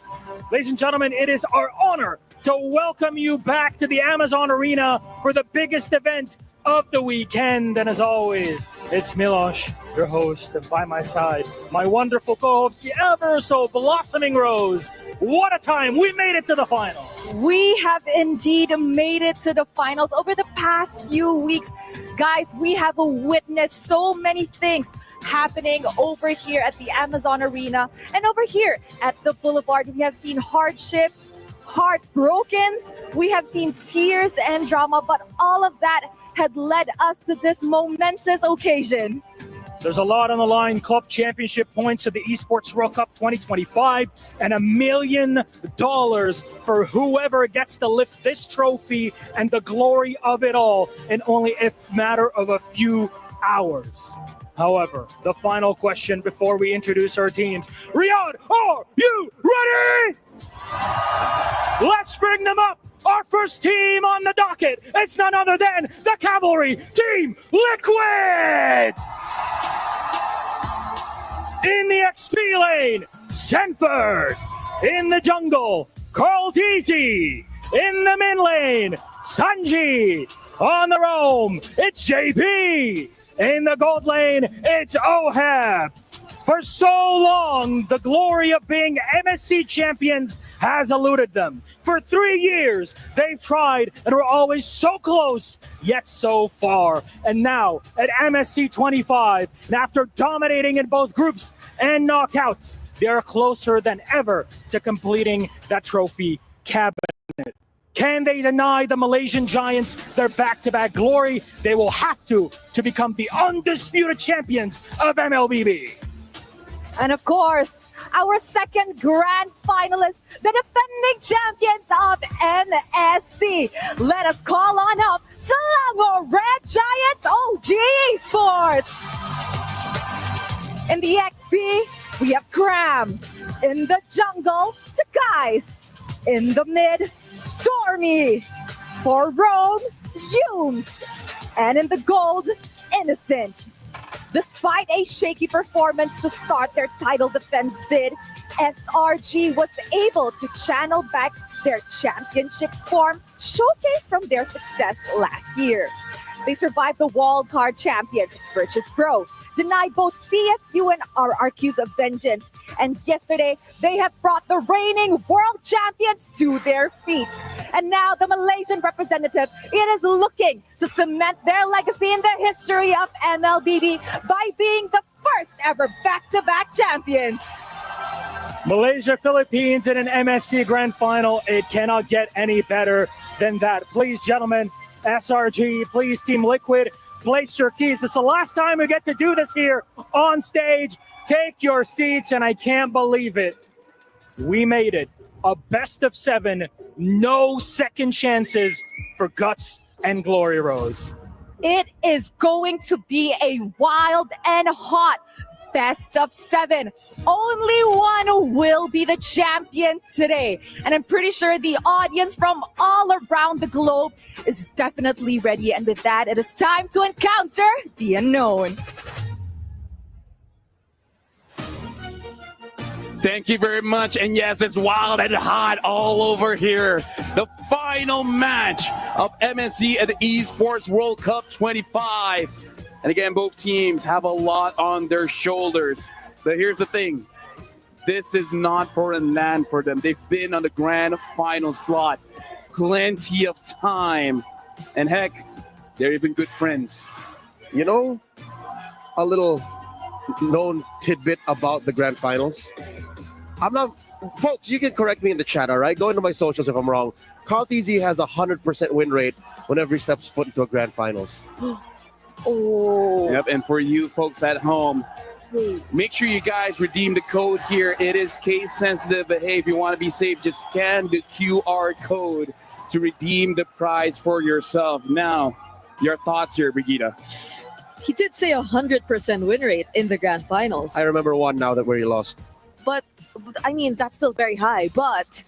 Ladies and gentlemen, it is our honor to welcome you back to the Amazon Arena for the biggest event of the weekend. And as always, it's Milosh, your host, and by my side, my wonderful co-host, the ever so blossoming Rose. What a time! We made it to the final. We have indeed made it to the finals over the past few weeks. Guys, we have witnessed so many things happening over here at the Amazon Arena and over here at the Boulevard. We have seen hardships, heartbrokens, we have seen tears and drama, but all of that had led us to this momentous occasion. There's a lot on the line. Club championship points to the Esports World Cup 2025 and $1 million for whoever gets to lift this trophy and the glory of it all in only a matter of a few hours. However, the final question before we introduce our teams. Riyadh, are you ready? Let's bring them up. Our first team on the docket, it's none other than the Cavalry Team Liquid! In the XP lane, Sanford. In the jungle, Carl Deasy. In the mid lane, Sanji. On the roam, it's JP. In the gold lane, it's Ohab. For so long, the glory of being MSC champions has eluded them. For 3 years, they've tried and were always so close, yet so far. And now, at MSC 25, and after dominating in both groups and knockouts, they are closer than ever to completing that trophy cabinet. Can they deny the Malaysian Giants their back-to-back glory? They will have to become the undisputed champions of MLBB. And of course, our second grand finalist, the defending champions of MSC. Let us call on up Selangor Red Giants OG Sports. In the XP, we have Cram. In the jungle, Sakais. In the mid, Stormy. For Rome, Humes. And in the gold, Innocent. Despite a shaky performance to start their title defense bid, SRG was able to channel back their championship form showcased from their success last year. They survived the wildcard champions, Virtus Pro, denied both CFU and RRQs of vengeance, and yesterday they have brought the reigning world champions to their feet. And now the Malaysian representative, it is looking to cement their legacy in the history of MLBB by being the first ever back-to-back champions. Malaysia, Philippines in an MSC Grand Final. It cannot get any better than that. Please, gentlemen, SRG, please, Team Liquid, place your keys. It's the last time we get to do this here on stage. Take your seats, and I can't believe it. We made it. A best of 7, no second chances for Guts and Glory Rose. It is going to be a wild and hot best of 7. Only one will be the champion today. And I'm pretty sure the audience from all around the globe is definitely ready. And with that, it is time to encounter the unknown. Thank you very much. And yes, it's wild and hot all over here. The final match of MSC at the Esports World Cup 25. And again, both teams have a lot on their shoulders. But here's the thing. This is not foreign land for them. They've been on the grand final slot plenty of time. And heck, they're even good friends. You know, a little known tidbit about the grand finals. Folks, you can correct me in the chat, all right? Go into my socials if I'm wrong. Carl TZ has a 100% win rate whenever he steps foot into a grand finals. Oh. Yep, and for you folks at home, make sure you guys redeem the code here. It is case sensitive, but hey, if you want to be safe, just scan the QR code to redeem the prize for yourself. Now, your thoughts here, Brigitte. He did say 100% win rate in the grand finals. I remember one now that where he lost. But, I mean, that's still very high. But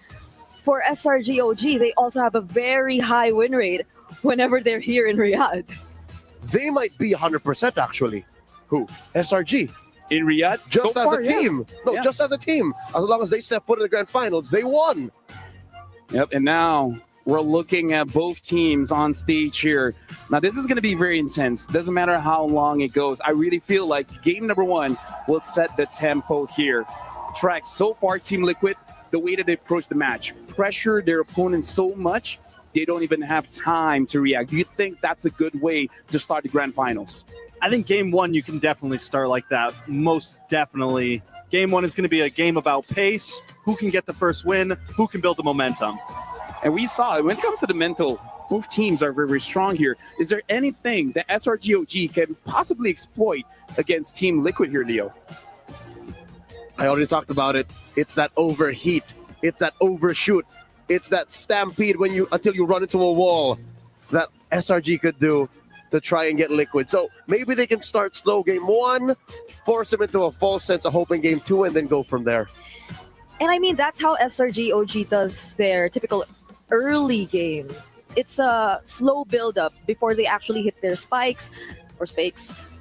for SRGOG, they also have a very high win rate whenever they're here in Riyadh. They might be 100% actually. Who? SRG. In Riyadh? Just so as far, a team. Yeah. No, Yeah. just as a team. As long as they step foot in the grand finals, they won. Yep, and now we're looking at both teams on stage here. Now, this is going to be very intense. Doesn't matter how long it goes. I really feel like game number 1 will set the tempo here. Track so far, Team Liquid, the way that they approach the match, pressure their opponent so much, they don't even have time to react. Do you think that's a good way to start the grand finals? I think game 1, you can definitely start like that. Most definitely. Game 1 is going to be a game about pace, who can get the first win, who can build the momentum. And we saw when it comes to the mental, both teams are very, very strong here. Is there anything that SRGOG can possibly exploit against Team Liquid here, Leo? I already talked about it. It's that overheat. It's that overshoot. It's that stampede until you run into a wall that SRG could do to try and get Liquid. So maybe they can start slow game 1, force them into a false sense of hope in game 2, and then go from there. And I mean, that's how SRGOG does their typical early game. It's a slow build-up before they actually hit their spikes,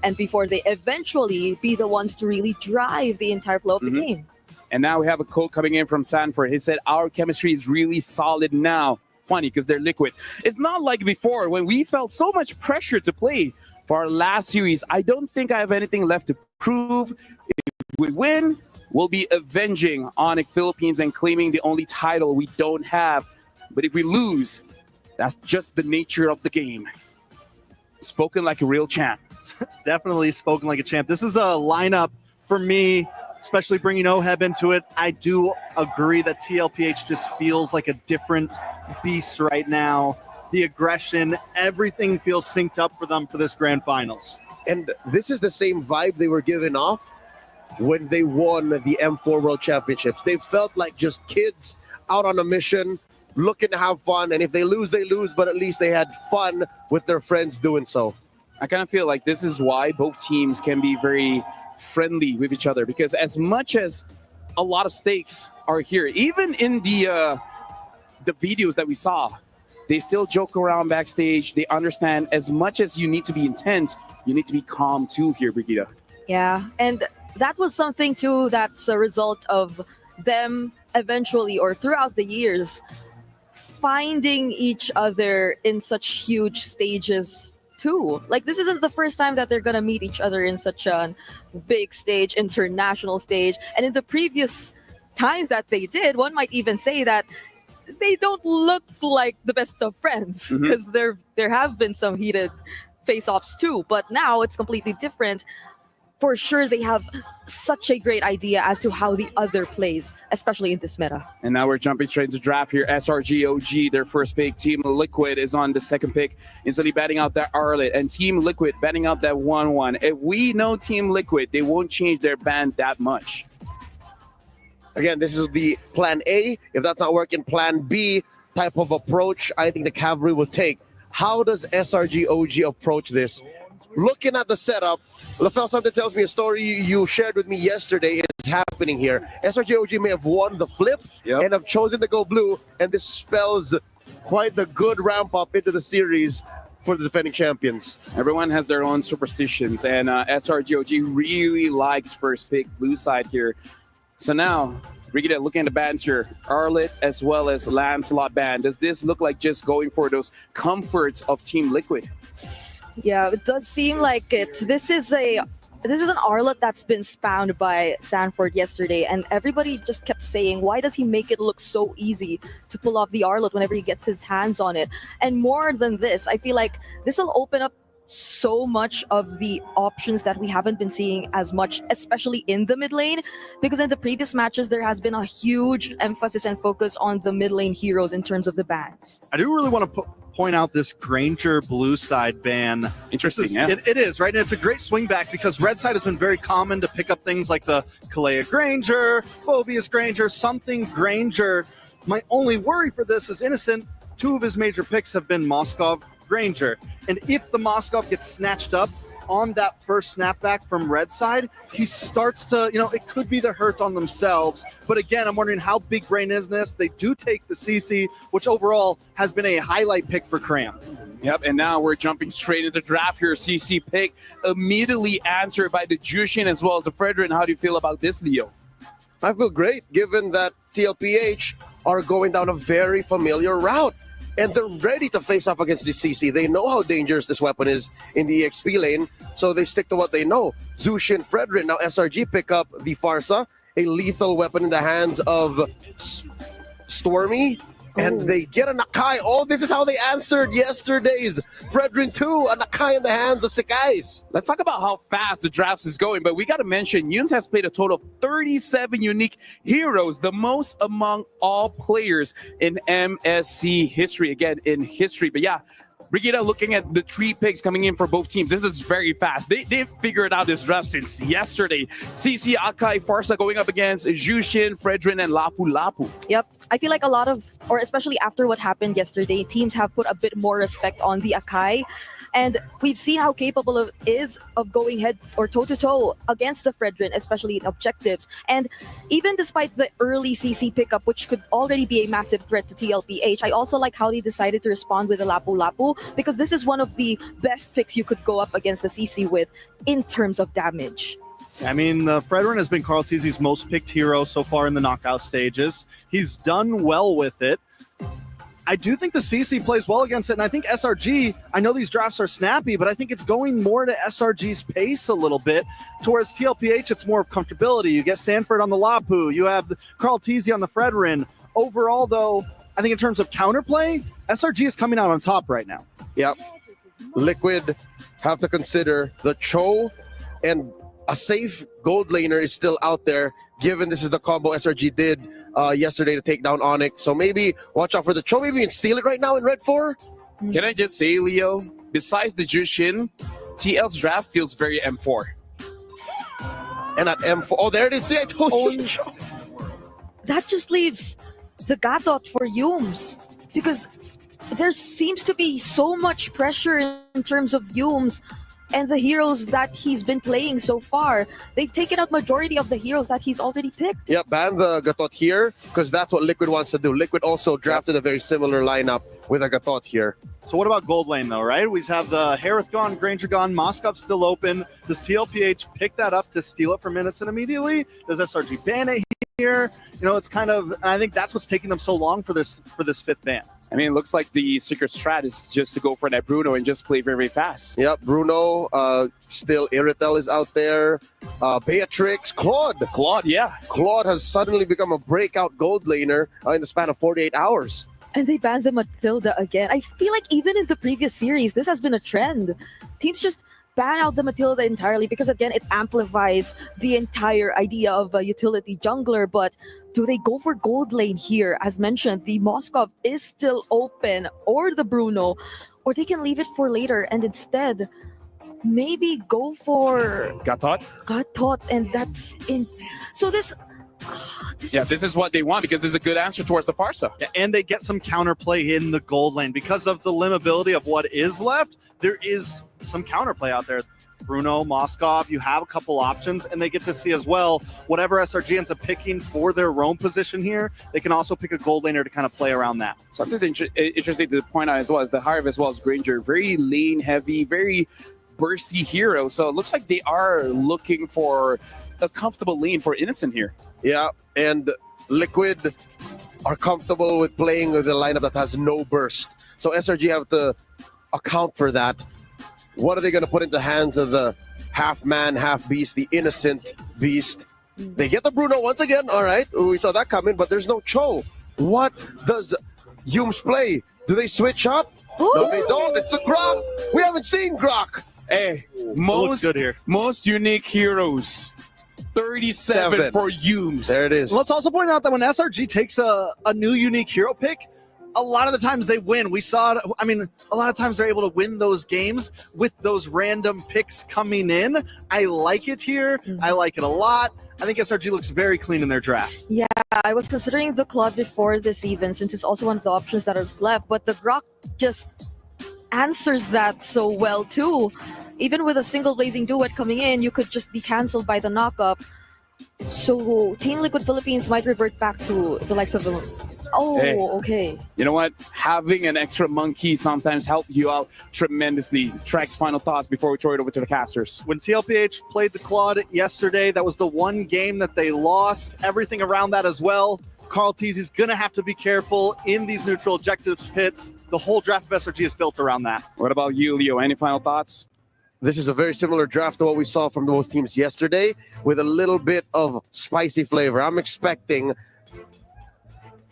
and before they eventually be the ones to really drive the entire flow of the game. And now we have a quote coming in from Sanford. He said, our chemistry is really solid now. Funny, because they're Liquid. It's not like before when we felt so much pressure to play for our last series. I don't think I have anything left to prove. If we win, we'll be avenging Onyx Philippines and claiming the only title we don't have. But if we lose, that's just the nature of the game. Spoken like a real champ. Definitely spoken like a champ. This is a lineup for me, especially bringing Oheb into it. I do agree that TLPH just feels like a different beast right now. The aggression, everything feels synced up for them for this grand finals. And this is the same vibe they were giving off when they won the M4 World Championships. They felt like just kids out on a mission, looking to have fun. And if they lose, but at least they had fun with their friends doing so. I kind of feel like this is why both teams can be very friendly with each other, because as much as a lot of stakes are here, even in the videos that we saw, they still joke around backstage. They understand as much as you need to be intense, you need to be calm too here, Brigitte. Yeah, and that was something too that's a result of them eventually or throughout the years finding each other in such huge stages too. Like, this isn't the first time that they're gonna meet each other in such a big stage, international stage. And in the previous times that they did, one might even say that they don't look like the best of friends, because there have been some heated face-offs too. But now it's completely different. For sure, they have such a great idea as to how the other plays, especially in this meta. And now we're jumping straight into draft here. SRG OG, their first pick. Team Liquid is on the second pick, instantly batting out that Arlet. And Team Liquid batting out that 1-1. If we know Team Liquid, they won't change their ban that much. Again, this is the plan A. If that's not working, plan B type of approach I think the Cavalry will take. How does SRG OG approach this? Looking at the setup, LaFell, something tells me a story you shared with me yesterday is happening here. SRG OG may have won the flip and have chosen to go blue, and this spells quite the good ramp up into the series for the defending champions. Everyone has their own superstitions, and SRG OG really likes first pick blue side here. So now, Brigitte, looking at the bands here, Arlet as well as Lancelot band. Does this look like just going for those comforts of Team Liquid? Yeah, it does seem like it. This is an Arlet that's been spammed by Sanford yesterday, and everybody just kept saying, why does he make it look so easy to pull off the Arlet whenever he gets his hands on it? And more than this, I feel like this will open up so much of the options that we haven't been seeing as much, especially in the mid lane, because in the previous matches there has been a huge emphasis and focus on the mid lane heroes in terms of the bans. I do really want to point out this Granger blue side ban. Interesting, It is, right? And it's a great swing back because red side has been very common to pick up things like the Kalea Granger, Phobius Granger, something Granger. My only worry for this is Innocent. Two of his major picks have been Moskov, Granger. And if the Moskov gets snatched up on that first snapback from red side, he starts to, it could be the hurt on themselves. But again, I'm wondering how big brain is this? They do take the CC, which overall has been a highlight pick for Cram. Yep, and now we're jumping straight into the draft here. CC pick immediately answered by the Jushin as well as the Fredrin. How do you feel about this, Leo? I feel great, given that TLPH are going down a very familiar route. And they're ready to face off against the CC. They know how dangerous this weapon is in the EXP lane, so they stick to what they know. Zushin, Fredrin, now SRG pick up the Farsa, a lethal weapon in the hands of Stormy, and they get a Nakai. Oh, this is how they answered yesterday's Fredrin 2, a Nakai in the hands of Sekais. Let's talk about how fast the drafts is going, but we got to mention Yuns has played a total of 37 unique heroes, the most among all players in MSC history, again, in history. But yeah, Brigitte, looking at the 3 picks coming in for both teams, this is very fast. They've figured out this draft since yesterday. CC, Akai, Farsa going up against Jushin, Fredrin, and Lapu Lapu. Yep. I feel like a lot of, or especially after what happened yesterday, teams have put a bit more respect on the Akai. And we've seen how capable it is of going head or toe-to-toe against the Fredrin, especially in objectives. And even despite the early CC pickup, which could already be a massive threat to TLPH, I also like how they decided to respond with the Lapu Lapu, because this is one of the best picks you could go up against the CC with in terms of damage. I mean, Fredrin has been Carl Tizzi's most picked hero so far in the knockout stages. He's done well with it. I do think the CC plays well against it, and I think SRG, I know these drafts are snappy, but I think it's going more to SRG's pace a little bit, towards TLPH, it's more of comfortability. You get Sanford on the Lapu, you have Carl Teasy on the Fredrin. Overall, though, I think in terms of counterplay, SRG is coming out on top right now. Yep. Liquid have to consider the Cho, and a safe gold laner is still out there, given this is the combo SRG did yesterday to take down Onyx. So maybe watch out for the Cho. Maybe you can steal it right now in Red 4. Can I just say, Leo, besides the Jushin, TL's draft feels very M4. And at M4, oh, there it is. See, I told you. That just leaves the Gadot for Yumes, because there seems to be so much pressure in terms of Yumes and the heroes that he's been playing so far. They've taken out majority of the heroes that he's already picked. Yep, ban the Gatot here, because that's what Liquid wants to do. Liquid also drafted a very similar lineup with a Gatot here. So what about gold lane, though, right? We have the Harith gone, Granger gone, Moskov still open. Does TLPH pick that up to steal it from Innocent immediately? Does SRG ban it here? You know, it's kind of, and I think that's what's taking them so long for this fifth ban. I mean, it looks like the secret strat is just to go for that Bruno and just play very, very fast. Yep, Bruno, still Iritel is out there. Beatrix, Claude. Claude, yeah. Claude has suddenly become a breakout gold laner in the span of 48 hours. And they banned the Matilda again. I feel like even in the previous series, this has been a trend. Teams just ban out the Matilda entirely because, again, it amplifies the entire idea of a utility jungler. But do they go for gold lane here? As mentioned, the Moskov is still open, or the Bruno, or they can leave it for later and instead maybe go for Gatot, and that's in. So this is what they want, because it's a good answer towards the Parsa. Yeah, and they get some counterplay in the gold lane. Because of the limitability of what is left, there is some counterplay out there. Bruno, Moskov, you have a couple options, and they get to see as well whatever SRG ends up picking for their roam position here. They can also pick a gold laner to kind of play around that. Something interesting to point out as well is the Harv as well as Granger. Very lane heavy, very bursty hero. So it looks like they are looking for a comfortable lane for Innocent here. Yeah, and Liquid are comfortable with playing with a lineup that has no burst. So SRG have to account for that. What are they going to put into the hands of the half man, half beast, the Innocent beast? They get the Bruno once again. All right, we saw that coming, but there's no Cho. What does Yumes play? Do they switch up? Ooh. No, they don't. It's the Grok. We haven't seen Grok. Hey, looks good here. Most unique heroes. 37 for Yumes. There it is. Let's also point out that when SRG takes a new unique hero pick, a lot of the times they win. We saw it. I mean, a lot of times they're able to win those games with those random picks coming in. I like it here. I like it a lot. I think SRG looks very clean in their draft. Yeah, I was considering the Claude before this even, since it's also one of the options that is left, but the Grok just answers that so well too. Even with a single Blazing Duet coming in, you could just be cancelled by the knockup. So Team Liquid Philippines might revert back to the likes of the... Oh, Hey. okay. You know what? Having an extra monkey sometimes helps you out tremendously. Track's final thoughts before we throw it over to the casters. When TLPH played the Claude yesterday, that was the one game that they lost. Everything around that as well. Carl Teasy's going to have to be careful in these neutral objectives pits. The whole draft of SRG is built around that. What about you, Leo? Any final thoughts? This is a very similar draft to what we saw from both teams yesterday, with a little bit of spicy flavor.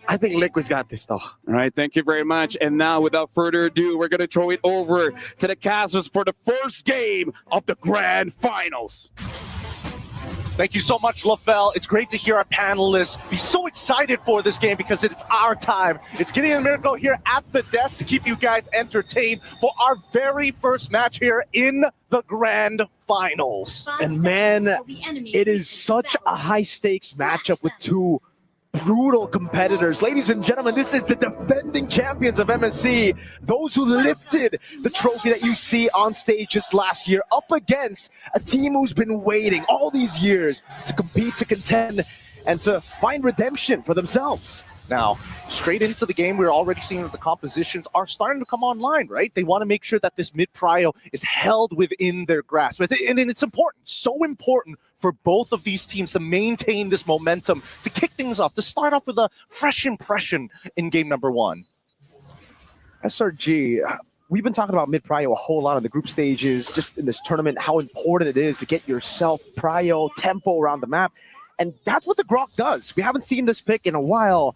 I think Liquid's got this, though. All right, thank you very much. And now, without further ado, we're going to throw it over to the casters for the first game of the Grand Finals. Thank you so much, LaFell. It's great to hear our panelists be so excited for this game because it's our time. It's Gideon and Miracle here at the desk to keep you guys entertained for our very first match here in the Grand Finals. And man, it is such a high-stakes matchup with two brutal competitors. Ladies and gentlemen, this is the defending champions of MSC, those who lifted the trophy that you see on stage just last year, up against a team who's been waiting all these years to compete, to contend, and to find redemption for themselves. Now, straight into the game, we're already seeing that the compositions are starting to come online, right? They want to make sure that this mid-prio is held within their grasp. And it's important, so important for both of these teams to maintain this momentum, to kick things off, to start off with a fresh impression in game number one. SRG, we've been talking about mid prio a whole lot on the group stages, just in this tournament, how important it is to get yourself prio, tempo around the map. And that's what the Grok does. We haven't seen this pick in a while,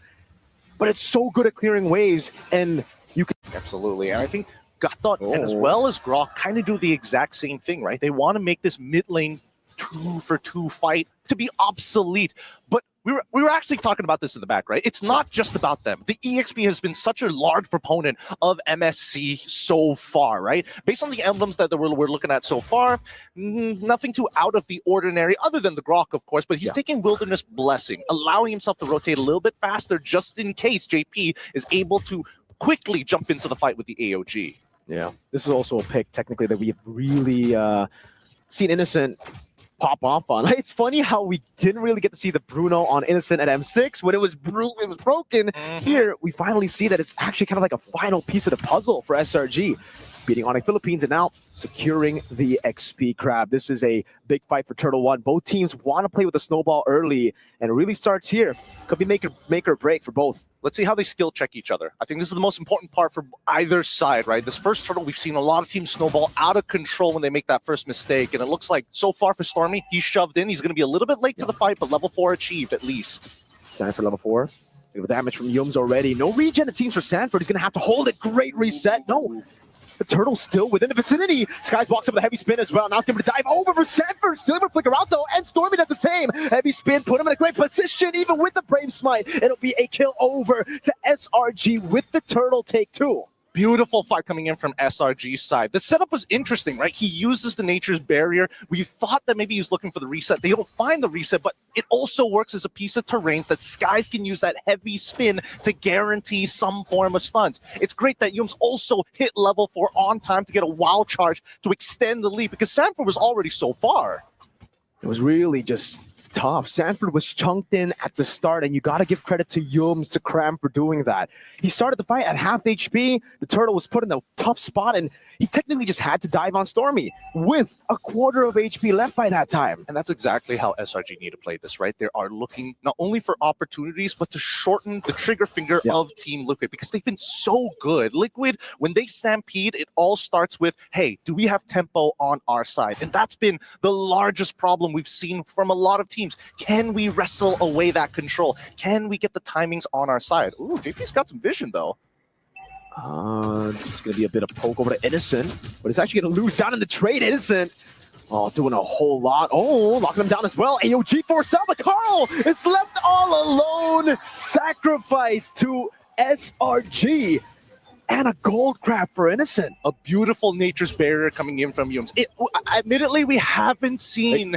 but it's so good at clearing waves, and you can... Absolutely, and I think Gatot and as well as Grok kind of do the exact same thing, right? They want to make this mid lane 2-for-2 fight to be obsolete, but we were actually talking about this in the back, right? It's not just about them. The EXP has been such a large proponent of MSC so far, right? Based on the emblems that we're looking at so far, nothing too out of the ordinary, other than the Grok, of course, but he's taking Wilderness Blessing, allowing himself to rotate a little bit faster just in case JP is able to quickly jump into the fight with the AOG. Yeah, this is also a pick, technically, that we've really seen Innocent pop off on. It's funny how we didn't really get to see the Bruno on Innocent at M6 when it was broken. Here, we finally see that it's actually kind of like a final piece of the puzzle for SRG. Beating Onyx Philippines and now securing the XP Crab. This is a big fight for Turtle One. Both teams want to play with the snowball early, and it really starts here. Could be make or break for both. Let's see how they skill check each other. I think this is the most important part for either side, right? This first turtle, we've seen a lot of teams snowball out of control when they make that first mistake, and it looks like so far for Stormy, he's shoved in. He's going to be a little bit late to the fight, but level 4 achieved at least. Sanford level 4. The damage from Yums already. No regen, it seems, for Sanford. He's going to have to hold it. Great reset. No. The turtle's still within the vicinity. Skies walks up with a heavy spin as well. Now it's going to dive over for Sanford. Still able to flicker out though, and Stormy does the same. Heavy spin, put him in a great position, even with the Brave Smite. It'll be a kill over to SRG with the turtle take 2. Beautiful fight coming in from SRG's side. The setup was interesting, right? He uses the Nature's Barrier. We thought that maybe he's looking for the reset. They don't find the reset, but it also works as a piece of terrain that Skies can use that heavy spin to guarantee some form of stuns. It's great that Yums also hit level 4 on time to get a wild charge to extend the lead because Sanford was already so far. It was really just tough. Sanford was chunked in at the start, and you got to give credit to Yums, to Cram for doing that. He started the fight at half HP. The turtle was put in a tough spot, and he technically just had to dive on Stormy with a quarter of HP left by that time. And that's exactly how SRG need to play this, right? They are looking not only for opportunities, but to shorten the trigger finger of Team Liquid because they've been so good. Liquid, when they stampede, it all starts with, hey, do we have tempo on our side? And that's been the largest problem we've seen from a lot of teams. Can we wrestle away that control? Can we get the timings on our side? Ooh, JP's got some vision, though. It's going to be a bit of poke over to Innocent, but it's actually going to lose out in the trade. Innocent, doing a whole lot. Oh, locking him down as well. AOG force out, but Carl is left all alone. Sacrifice to SRG. And a gold crab for Innocent. A beautiful Nature's Barrier coming in from Yums. Admittedly, we haven't seen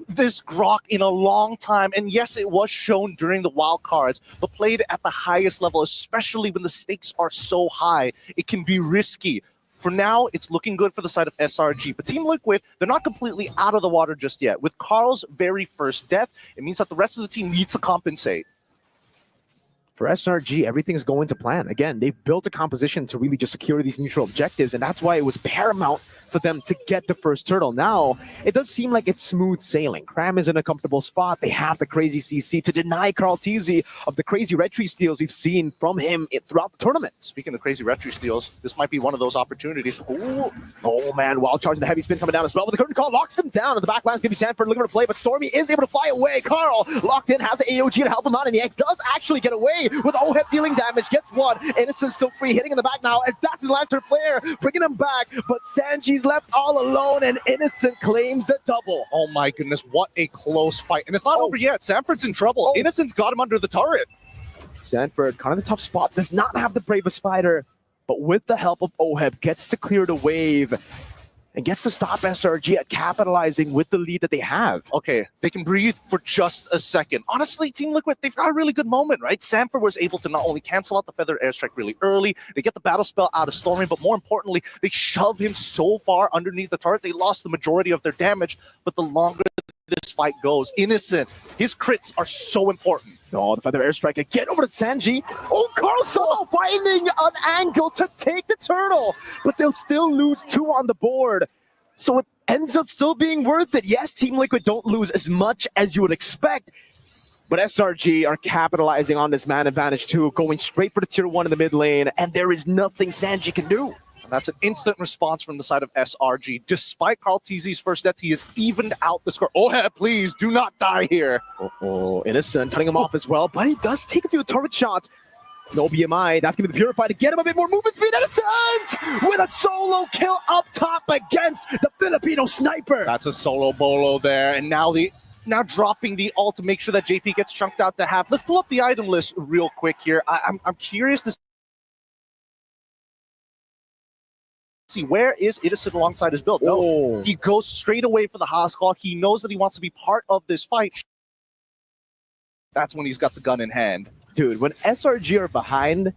this Grok in a long time, and yes, it was shown during the wild cards, but played at the highest level, especially when the stakes are so high, it can be risky. For now, it's looking good for the side of SRG, but Team Liquid, they're not completely out of the water just yet. With Carl's very first death, it means that the rest of the team needs to compensate. For SRG, everything's going to plan. Again, they've built a composition to really just secure these neutral objectives, and that's why it was paramount for them to get the first turtle. Now, it does seem like it's smooth sailing. Cram is in a comfortable spot. They have the crazy CC to deny Carl Teasy of the crazy red tree steals we've seen from him throughout the tournament. Speaking of crazy red tree steals, this might be one of those opportunities. Ooh. Oh man, wild charge and the heavy spin coming down as well, but the curtain call locks him down, and the back line's gonna be Sanford looking to play, but Stormy is able to fly away. Carl locked in, has the AOG to help him out, and he does actually get away with OHEP dealing damage, gets one. Innocent still free, hitting in the back now as that's the Lantern Flare, bringing him back, but Sanji's left all alone, and Innocent claims the double. Oh my goodness, what a close fight. And it's not over yet. Sanford's in trouble. Innocent's got him under the turret. Sanford, kind of the tough spot, does not have the bravest spider, but with the help of OHEP, gets to clear the wave and gets to stop SRG at capitalizing with the lead that they have. Okay, they can breathe for just a second. Honestly, Team Liquid, they've got a really good moment, right? Sanford was able to not only cancel out the Feather Airstrike really early, they get the battle spell out of Stormy, but more importantly, they shove him so far underneath the turret, they lost the majority of their damage, but the longer this fight goes, Innocent, his crits are so important. Oh, the Feather Airstrike again over to Sanji. Oh, Carl Solo finding an angle to take the turtle, but they'll still lose 2 on the board. So it ends up still being worth it. Yes, Team Liquid don't lose as much as you would expect, But SRG are capitalizing on this man advantage too, going straight for the tier 1 in the mid lane, and there is nothing Sanji can do. And that's an instant response from the side of SRG. Despite Carl TZ's first death, he has evened out the score. Oh, please, do not die here. Oh, Innocent cutting him off as well, but he does take a few turret shots. No BMI, that's going to be the Purify to get him a bit more movement speed. Innocent with a solo kill up top against the Filipino sniper. That's a solo bolo there, and now dropping the ult to make sure that JP gets chunked out to half. Let's pull up the item list real quick here. I'm curious to see where is Innocent alongside his build. No, he goes straight away for the Haskell. He knows that he wants to be part of this fight. That's when he's got the gun in hand. Dude, when SRG are behind,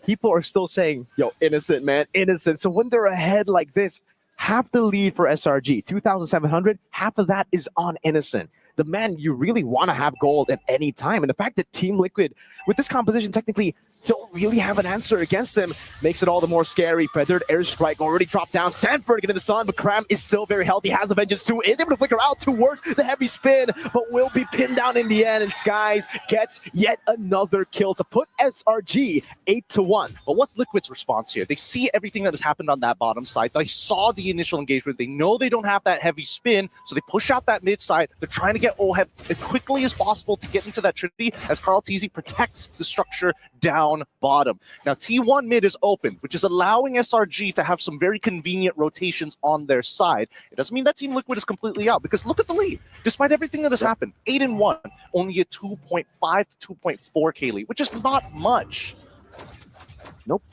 people are still saying, yo, Innocent, man, Innocent. So when they're ahead like this, half the lead for SRG, 2,700, half of that is on Innocent. The man you really want to have gold at any time. And the fact that Team Liquid, with this composition, technically don't really have an answer against them makes it all the more scary. Feathered airstrike already dropped down. Sanford getting the sun, but Cram is still very healthy. Has the vengeance too. Is able to flicker out towards the heavy spin, but will be pinned down in the end. And Skies gets yet another kill to put SRG 8-1. But what's Liquid's response here? They see everything that has happened on that bottom side. They saw the initial engagement. They know they don't have that heavy spin, so they push out that mid side. They're trying to get OHEB as quickly as possible to get into that Trinity as Carl TZ protects the structure down bottom. Now T1 mid is open, which is allowing SRG to have some very convenient rotations on their side. It doesn't mean that Team Liquid is completely out, because look at the lead. Despite everything that has happened, 8-1, only a 2.5 to 2.4k lead, which is not much. Nope,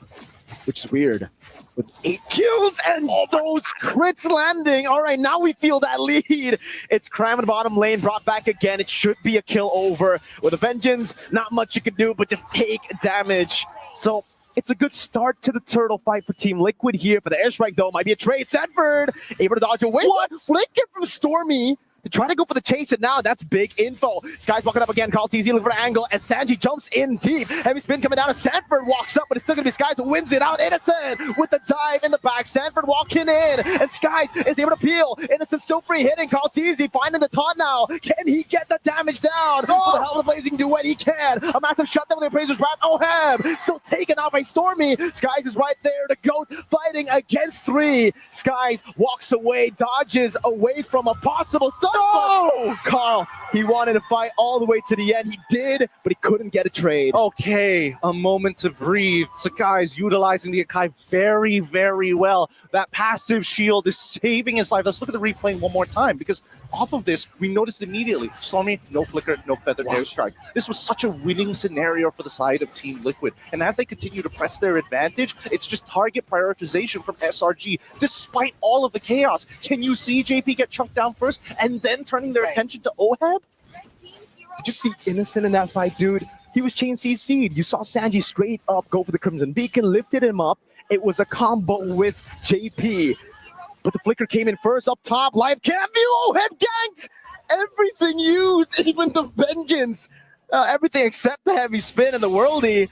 which is weird. With 8 kills and those crits landing. All right, now we feel that lead. It's Cram in the bottom lane, brought back again. It should be a kill over. With a vengeance, not much you can do, but just take damage. So it's a good start to the turtle fight for Team Liquid here. For the airstrike, though, might be a trade. Sanford able to dodge away. What? Flicker from Stormy to try to go for the chase, and now that's big info. Sky's walking up again. Carl TZ looking for an angle as Sanji jumps in deep. Heavy spin coming down as Sanford walks up, but it's still going to be Skies who wins it out. Innocent with the dive in the back. Sanford walking in, and Skies is able to peel. Innocent still free hitting. Carl TZ finding the taunt now. Can he get the damage down? For the hell of the blazing duet, he can. A massive shutdown with the appraiser's wrap. OHEB still taken out by Stormy. Skies is right there. The GOAT fighting against 3. Skies walks away, dodges away from a possible stun. No! Carl, he wanted to fight all the way to the end. He did, but he couldn't get a trade. Okay, a moment to breathe. Sakai's utilizing the Akai very, very well. That passive shield is saving his life. Let's look at the replay one more time, because off of this, we noticed immediately. Stormy, no flicker, no feathered airstrike. This was such a winning scenario for the side of Team Liquid. And as they continue to press their advantage, it's just target prioritization from SRG, despite all of the chaos. Can you see JP get chunked down first and then turning their attention to OHEB? Did you see Innocent in that fight, dude? He was chain CC'd. You saw Sanji straight up go for the Crimson Beacon, lifted him up. It was a combo with JP. But the flicker came in first up top. Live cam view. OHEB ganked. Everything used, even the vengeance. Everything except the heavy spin and the worldie.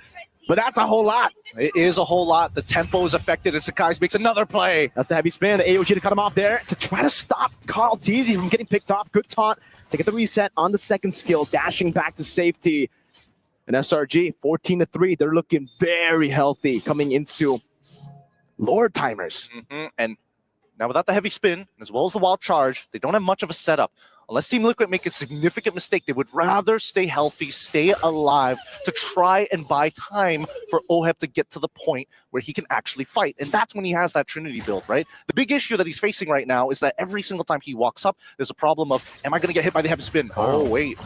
But that's a whole lot. It is a whole lot. The tempo is affected as Sakai makes another play. That's the heavy spin. The AOG to cut him off there to try to stop Carl TZ from getting picked off. Good taunt to get the reset on the second skill, dashing back to safety. And SRG 14-3. They're looking very healthy coming into Lord timers. And now without the heavy spin, as well as the wild charge, they don't have much of a setup. Unless Team Liquid make a significant mistake, they would rather stay healthy, stay alive, to try and buy time for OHEB to get to the point where he can actually fight. And that's when he has that Trinity build, right? The big issue that he's facing right now is that every single time he walks up, there's a problem of, am I going to get hit by the heavy spin? Oh, wait.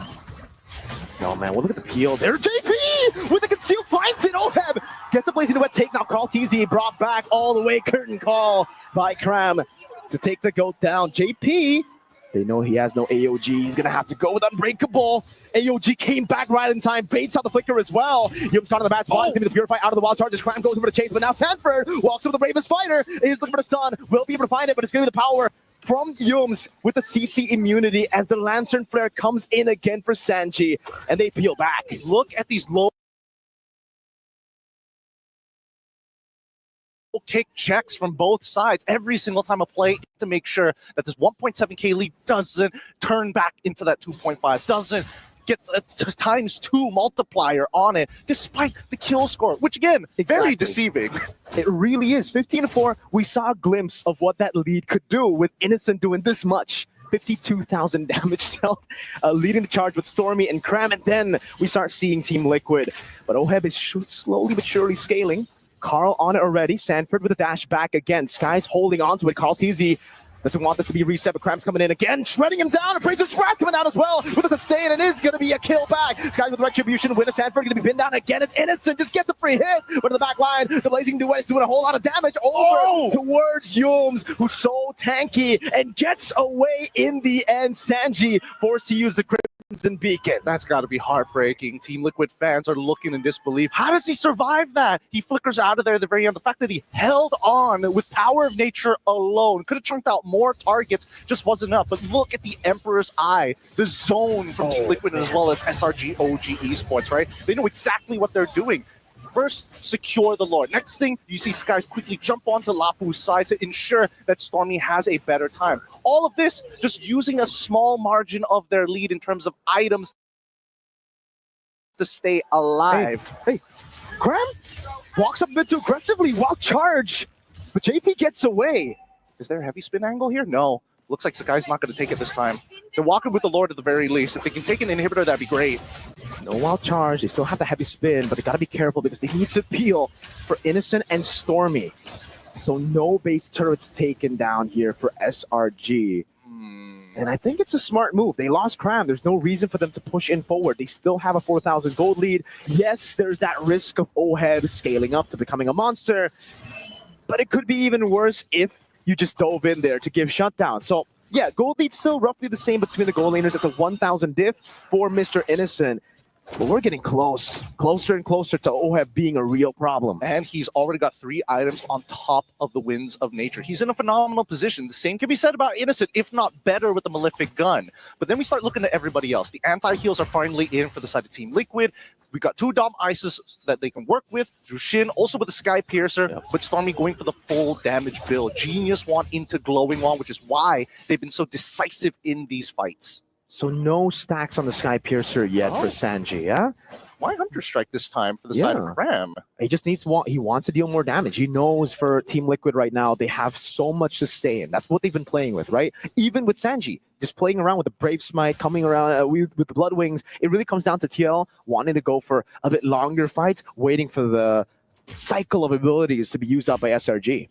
No, man, well, look at the peel. There, JP with the conceal finds it. OHEB gets the blazing duet take. Now Carl TZ brought back all the way. Curtain call by Cram to take the GOAT down. JP, they know he has no AOG. He's going to have to go with Unbreakable. AOG came back right in time. Baits out the flicker as well. Yum's caught on the bad spot. He's going to Purify out of the wild charges. Cram goes over the chase, but now Sanford walks over the Ravens fighter. He's looking for the sun. Will be able to find it, but it's going to be the power from Yums with the CC immunity as the Lantern Flare comes in again for Sanji, and they peel back. Look at these low kick checks from both sides every single time a play to make sure that this 1.7k lead doesn't turn back into that 2.5, doesn't gets a ×2 multiplier on it, despite the kill score, which again, very deceiving. It really is. 15-4, we saw a glimpse of what that lead could do with Innocent doing this much. 52,000 damage dealt, leading the charge with Stormy and Cram, and then we start seeing Team Liquid. But Oheb is slowly but surely scaling. Carl on it already. Sanford with a dash back again. Sky's holding on to it. Carl TZ doesn't want this to be reset, but Cram's coming in again, shredding him down. Appraiser's Wrath coming down as well with a sustain, and it is going to be a kill back. Sky with Retribution, Winner Sanford going to be pinned down again. It's Innocent, just gets a free hit. But in the back line, the Blazing Duet is doing a whole lot of damage over towards Yums, who's so tanky and gets away in the end. Sanji forced to use the Crimson Beacon. That's got to be heartbreaking. Team Liquid fans are looking in disbelief. How does he survive that? He flickers out of there at the very end. The fact that he held on with Power of Nature alone, could have chunked out more targets, just wasn't enough. But look at the Emperor's Eye, the zone from Team Liquid, as well as SRG OG Esports, right? They know exactly what they're doing. First, secure the Lord. Next thing, you see Skies quickly jump onto Lapu's side to ensure that Stormy has a better time. All of this just using a small margin of their lead in terms of items to stay alive. Hey, Cram walks up a bit too aggressively, wild charge, but JP gets away. Is there a heavy spin angle here? No. Looks like Sakai's not going to take it this time. They're walking with the Lord at the very least. If they can take an inhibitor, that'd be great. No wild charge. They still have the heavy spin, but they got to be careful because they need to peel for Innocent and Stormy. So no base turrets taken down here for SRG. And I think it's a smart move. They lost Cram. There's no reason for them to push in forward. They still have a 4,000 gold lead. Yes, there's that risk of Oheb scaling up to becoming a monster, but it could be even worse if you just dove in there to give shutdown. So yeah, gold lead's still roughly the same between the gold laners. It's a 1,000 diff for Mr. Innocent. But we're getting closer and closer to Oheb being a real problem. And he's already got 3 items on top of the Winds of Nature. He's in a phenomenal position. The same can be said about Innocent, if not better, with the Malefic Gun. But then we start looking at everybody else. The anti-heals are finally in for the side of Team Liquid. We got 2 Dom Isis that they can work with. Jushin also with the Sky Piercer, but Stormy going for the full damage build. Genius want into Glowing Wand, which is why they've been so decisive in these fights. So no stacks on the Sky Piercer yet for Sanji, yeah? Why Hunter Strike this time for the side of Cram? He just needs he wants to deal more damage. He knows for Team Liquid right now, they have so much sustain. That's what they've been playing with, right? Even with Sanji, just playing around with the Brave Smite, coming around with the Blood Wings. It really comes down to TL wanting to go for a bit longer fights, waiting for the cycle of abilities to be used up by SRG.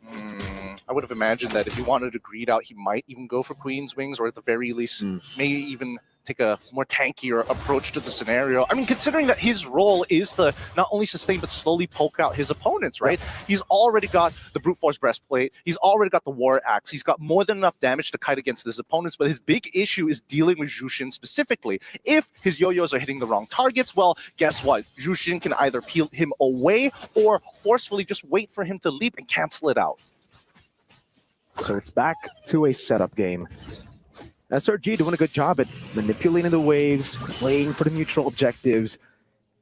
I would have imagined that if he wanted to greed out, he might even go for Queen's Wings, or at the very least, maybe even take a more tankier approach to the scenario. I mean, considering that his role is to not only sustain, but slowly poke out his opponents, right? He's already got the Brute Force Breastplate. He's already got the War Axe. He's got more than enough damage to kite against his opponents, but his big issue is dealing with Jushin specifically. If his yo-yos are hitting the wrong targets, well, guess what? Jushin can either peel him away or forcefully just wait for him to leap and cancel it out. So it's back to a setup game. SRG doing a good job at manipulating the waves, playing for the neutral objectives.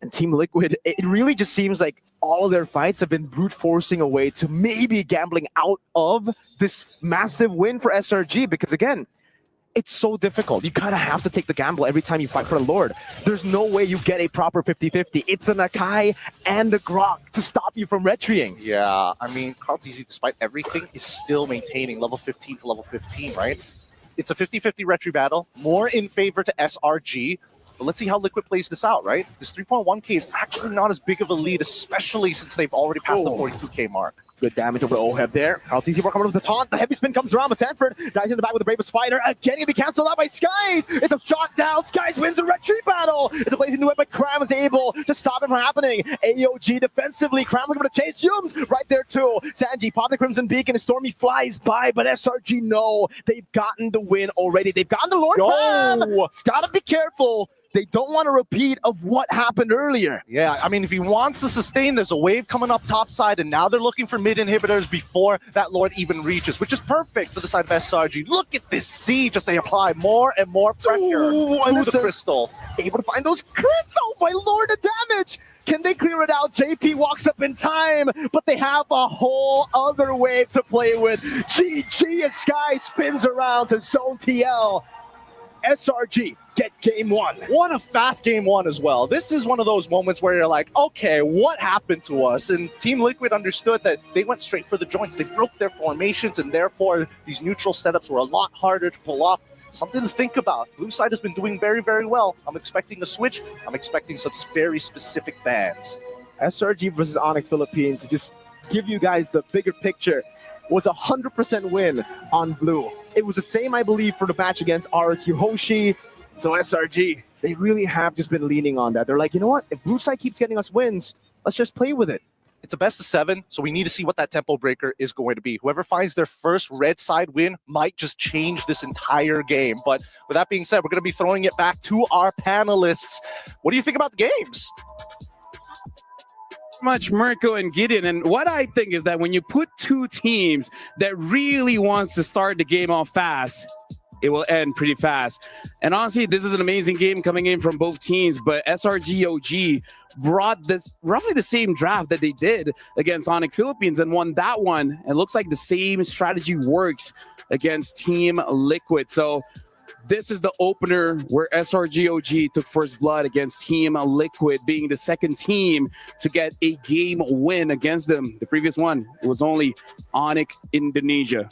And Team Liquid, it really just seems like all of their fights have been brute forcing a way to maybe gambling out of this massive win for SRG. Because again, it's so difficult. You kind of have to take the gamble every time you fight for the Lord. There's no way you get a proper 50-50. It's an Akai and a Grok to stop you from retreating. Yeah, I mean, Carl TZ, despite everything, is still maintaining level 15 to level 15, right? It's a 50-50 retry battle, more in favor to SRG. But let's see how Liquid plays this out, right? This 3.1k is actually not as big of a lead, especially since they've already passed the 42k mark. Good damage over Oheb there. Carl TZ coming over the taunt. The heavy spin comes around, but Sanford dies in the back with the Brave Spider. Again, he'll be canceled out by Skies. It's a shot down. Skies wins a retreat battle. It's a blazing duet, but Cram is able to stop him from happening. AOG defensively. Cram looking for the chase. Yums right there too. Sanji pop the Crimson Beacon. Stormy flies by, but SRG no. They've gotten the win already. They've gotten the Lord Cram. It's gotta be careful. They don't want a repeat of what happened earlier. Yeah, I mean, if he wants to sustain, there's a wave coming up top side, and now they're looking for mid inhibitors before that Lord even reaches, which is perfect for the side of SRG. Look at this siege as they apply more and more pressure to the crystal. Able to find those crits. Oh my Lord, the damage! Can they clear it out? JP walks up in time, but they have a whole other wave to play with. GG as Sky spins around to zone TL. SRG get game one. What a fast game one as well. This is one of those moments where you're like, okay, what happened to us? And Team Liquid understood that they went straight for the joints. They broke their formations, and therefore these neutral setups were a lot harder to pull off. Something to think about. Blue side has been doing very, very well. I'm expecting a switch. I'm expecting some very specific bans. SRG versus Onyx Philippines, just give you guys the bigger picture, was a 100% win on blue. It was the same, I believe, for the match against RQ Hoshi. So SRG, they really have just been leaning on that. They're like, you know what? If blue side keeps getting us wins, let's just play with it. It's a best of 7, so we need to see what that tempo breaker is going to be. Whoever finds their first red side win might just change this entire game. But with that being said, we're going to be throwing it back to our panelists. What do you think about the games? Much Mirko and Gideon, and what I think is that when you put two teams that really wants to start the game off fast, it will end pretty fast. And honestly, this is an amazing game coming in from both teams, but SRGOG brought this roughly the same draft that they did against Onyx Philippines and won that one. It looks like the same strategy works against Team Liquid. So this is the opener where SRGOG took first blood against Team Liquid, being the second team to get a game win against them. The previous one, it was only Onyx Indonesia.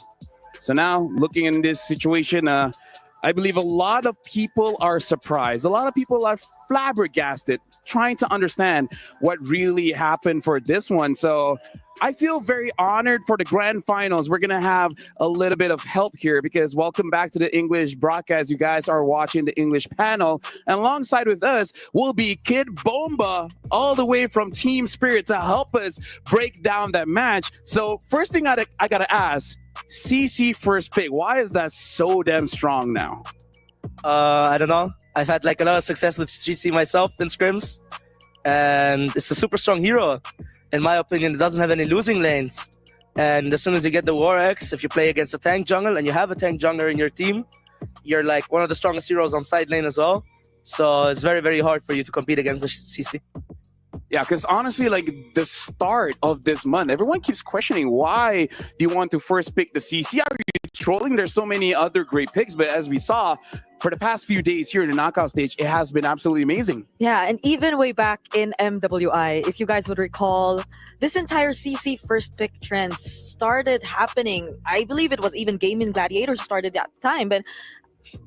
So now, looking in this situation, I believe a lot of people are surprised. A lot of people are flabbergasted, trying to understand what really happened for this one. So I feel very honored for the grand finals. We're going to have a little bit of help here because welcome back to the English broadcast. You guys are watching the English panel. And alongside with us will be Kid Bomba, all the way from Team Spirit to help us break down that match. So first thing I got to ask, CC first pick. Why is that so damn strong now? I don't know. I've had like a lot of success with CC myself in scrims, and it's a super strong hero. In my opinion, it doesn't have any losing lanes. And as soon as you get the War X, if you play against a tank jungle and you have a tank jungler in your team, you're like one of the strongest heroes on side lane as well. So it's very, very hard for you to compete against the CC. Yeah, because honestly, like the start of this month, everyone keeps questioning why you want to first pick the CC. Are you trolling? There's so many other great picks, but as we saw for the past few days here in the knockout stage, it has been absolutely amazing. Yeah, and even way back in MWI, if you guys would recall, this entire CC first pick trend started happening. I believe it was even Gaming Gladiators started at the time, but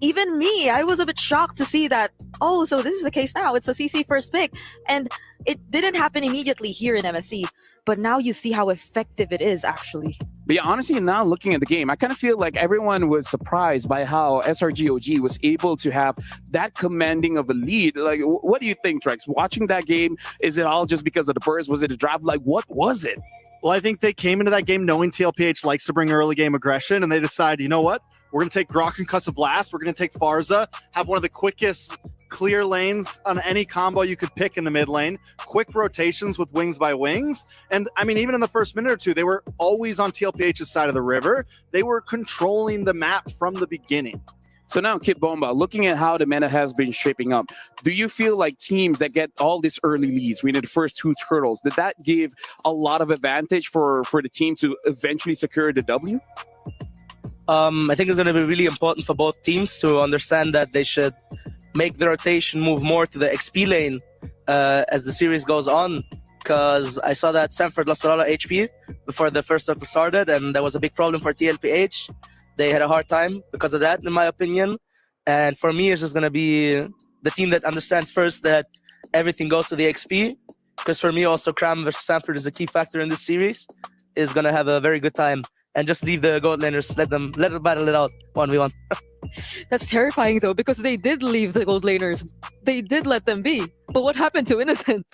even me, I was a bit shocked to see that, oh, so this is the case now. It's a CC first pick. And it didn't happen immediately here in MSC. But now you see how effective it is, actually. But yeah, honestly, now looking at the game, I kind of feel like everyone was surprised by how SRGOG was able to have that commanding of a lead. Like, what do you think, Trex? Watching that game, is it all just because of the burst? Was it a draft? Like, what was it? Well, I think they came into that game knowing TLPH likes to bring early game aggression, and they decide, you know what? We're going to take Grok and Cuss of Blast. We're going to take Farza, have one of the quickest clear lanes on any combo you could pick in the mid lane, quick rotations with wings by wings. And I mean, even in the first minute or two, they were always on TLPH's side of the river. They were controlling the map from the beginning. So now, Kid Bomba, looking at how the meta has been shaping up, do you feel like teams that get all these early leads, we need the first two turtles, did that give a lot of advantage for the team to eventually secure the W? I think it's going to be really important for both teams to understand that they should make the rotation move more to the XP lane as the series goes on. Because I saw that Sanford lost a lot of HP before the first circle started, and that was a big problem for TLPH. They had a hard time because of that, in my opinion. And for me, it's just going to be the team that understands first that everything goes to the XP. Because for me, also, Cram versus Sanford is a key factor in this series. Is going to have a very good time. And just leave the gold laners, let them battle it out 1v1. That's terrifying, though, because they did leave the gold laners. They did let them be. But what happened to Innocent?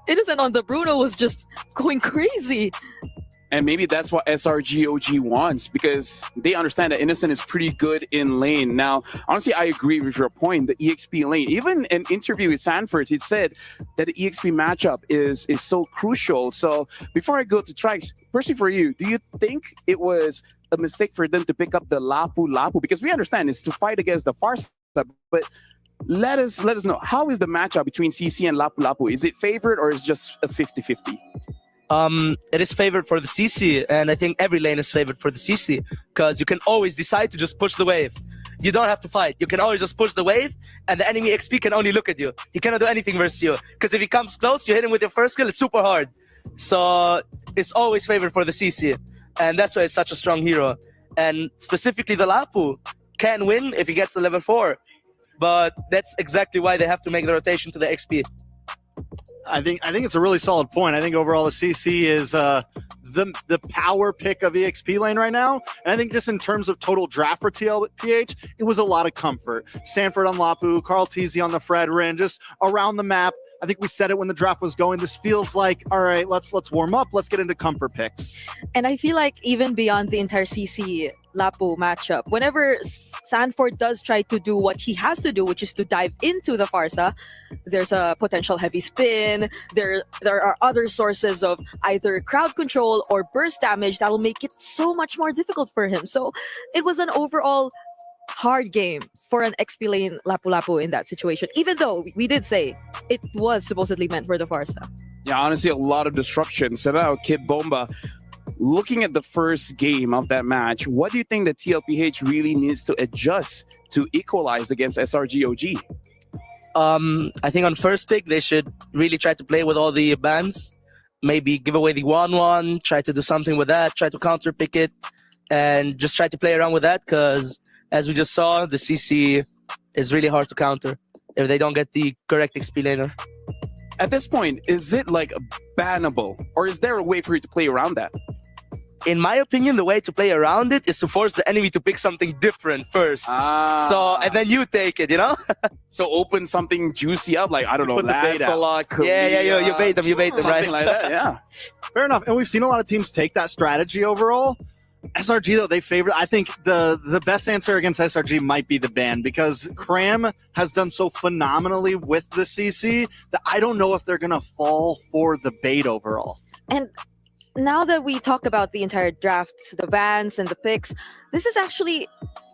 Innocent on the Bruno was just going crazy. And maybe that's what SRGOG wants, because they understand that Innocent is pretty good in lane. Now, honestly, I agree with your point, the EXP lane. Even an interview with Sanford, he said that the EXP matchup is so crucial. So before I go to Trikes, personally for you, do you think it was a mistake for them to pick up the Lapu Lapu? Because we understand it's to fight against the far side, but let us know, how is the matchup between CC and Lapu Lapu? Is it favored or is it just a 50-50? It is favored for the CC, and I think every lane is favored for the CC because you can always decide to just push the wave. you don't have to fight. You can always just push the wave, and the enemy XP can only look at you. He cannot do anything versus you. Because if he comes close, you hit him with your first skill, it's super hard. So it's always favored for the CC. And that's why it's such a strong hero. And specifically the Lapu can win if he gets to level 4. But that's exactly why they have to make the rotation to the XP. I think it's a really solid point. I think overall the CC is the power pick of EXP lane right now. And I think just in terms of total draft for TLPH, it was a lot of comfort. Sanford on Lapu, Carl Teasy on the Fred Rin, just around the map. I think we said it when the draft was going. This feels like, all right, let's warm up. Let's get into comfort picks. And I feel like even beyond the entire CC Lapu matchup, whenever Sanford does try to do what he has to do, which is to dive into the Farsa, there's a potential heavy spin. There are other sources of either crowd control or burst damage that will make it so much more difficult for him. So it was an overall hard game for an XP lane Lapu-Lapu in that situation, even though we did say it was supposedly meant for the Farsa. Yeah, honestly, a lot of disruption. So now, Kid Bomba, looking at the first game of that match, what do you think that TLPH really needs to adjust to equalize against SRGOG? I think on first pick, they should really try to play with all the bans. Maybe give away the 1-1, try to do something with that, try to counter pick it, and just try to play around with that, because as we just saw, the CC is really hard to counter if they don't get the correct XP laner. At this point, is it like bannable, or is there a way for you to play around that? In my opinion, the way to play around it is to force the enemy to pick something different first. And then you take it, you know? So open something juicy up, like, I don't know, Put the bait out. Lancelot, Yeah, you bait them, right? Something like that, yeah. Fair enough. And we've seen a lot of teams take that strategy overall. SRG, though, they favor. I think the best answer against SRG might be the ban, because Cram has done so phenomenally with the CC that I don't know if they're going to fall for the bait overall. And now that we talk about the entire draft, the bans and the picks, this is actually,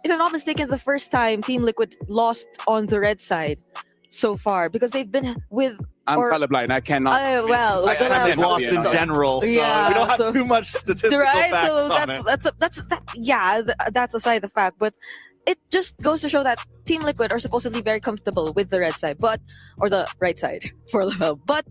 if I'm not mistaken, the first time Team Liquid lost on the red side so far, because they've been with... I'm colorblind. I cannot. They've lost in general, so we don't have too much statistical facts on it. That's aside the fact, but it just goes to show that Team Liquid are supposedly very comfortable with the red side, or the right side for the but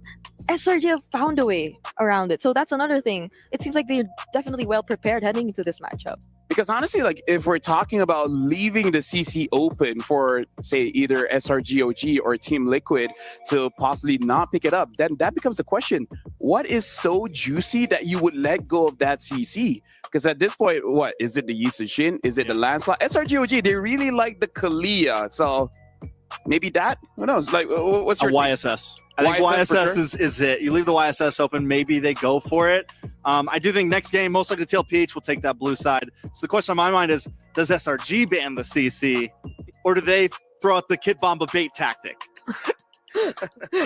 SRG have found a way around it. So that's another thing. It seems like they're definitely well prepared heading into this matchup. Because honestly, like, if we're talking about leaving the CC open for, say, either SRGOG or Team Liquid to possibly not pick it up, then that becomes the question. What is so juicy that you would let go of that CC? Because at this point, what? Is it the Yi Sun-shin? Is it the Lancelot? SRGOG, they really like the Kalia. So maybe that? Who knows? Like, what's your YSS? I think YSS is it. You leave the YSS open, maybe they go for it. I do think next game, most likely TLPH will take that blue side. So the question on my mind is, does SRG ban the CC, or do they throw out the Kid Bomba bait tactic?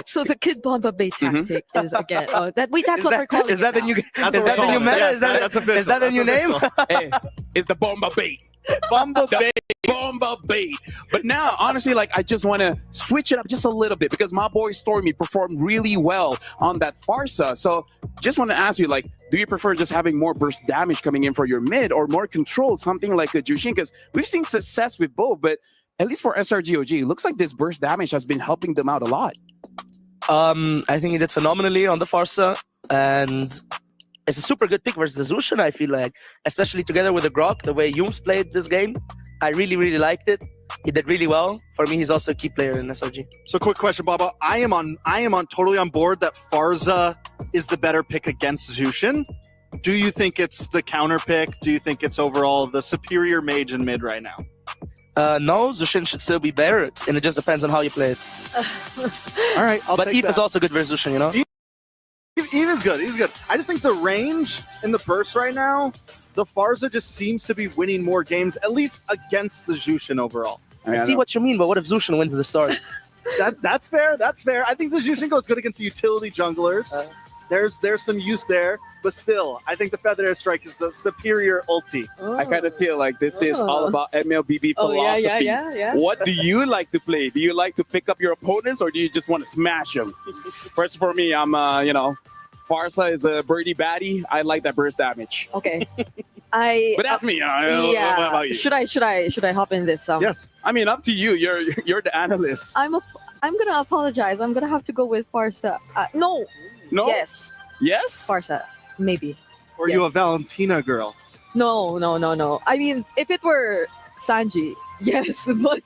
So the Kid Bomba bait tactic is again. Oh, that's what we're calling. Is that the new? Is that the new meta? Is that the new name? Hey, it's the Bomba bait. Bomba bait. Bomba bait. But now, honestly, like, I just want to switch it up just a little bit, because my boy Stormy performed really well on that Farsa. So just want to ask you, like, do you prefer just having more burst damage coming in for your mid, or more controlled, something like a Jushin? Because we've seen success with both, but at least for SRGOG, it looks like this burst damage has been helping them out a lot. I think he did phenomenally on the Farsa, and it's a super good pick versus the Zushin, I feel like. Especially together with the Grok, the way Yums played this game. I really, really liked it. He did really well. For me, he's also a key player in SRG. So quick question, Baba. I am on totally on board that Farsa is the better pick against Zushin. Do you think it's the counter pick? Do you think it's overall the superior mage in mid right now? No, Zushin should still be better, and it just depends on how you play it. All right, but Eve is also good versus Zushin, you know? Eve is good. Eve's good. I just think the range in the burst right now, the Farsa just seems to be winning more games, at least against the Jushin overall. I see what you mean, but what if Zushin wins the start? That's fair. That's fair. I think the Jushin goes good against the utility junglers. There's some use there, but still, I think the Feather Airstrike is the superior ulti. I kind of feel like this is all about MLBB philosophy. Yeah. What do you like to play? Do you like to pick up your opponents, or do you just want to smash them? First, for me, I'm, Farsa is a birdie baddie. I like that burst damage. Okay. But that's me. Yeah. What about you? Should I hop in this? Yes. I mean, up to you. You're the analyst. I'm gonna apologize. I'm gonna have to go with Farsa. No. No? Yes. Yes? Farsa. Maybe. Or are you a Valentina girl? No. I mean, if it were Sanji, yes. But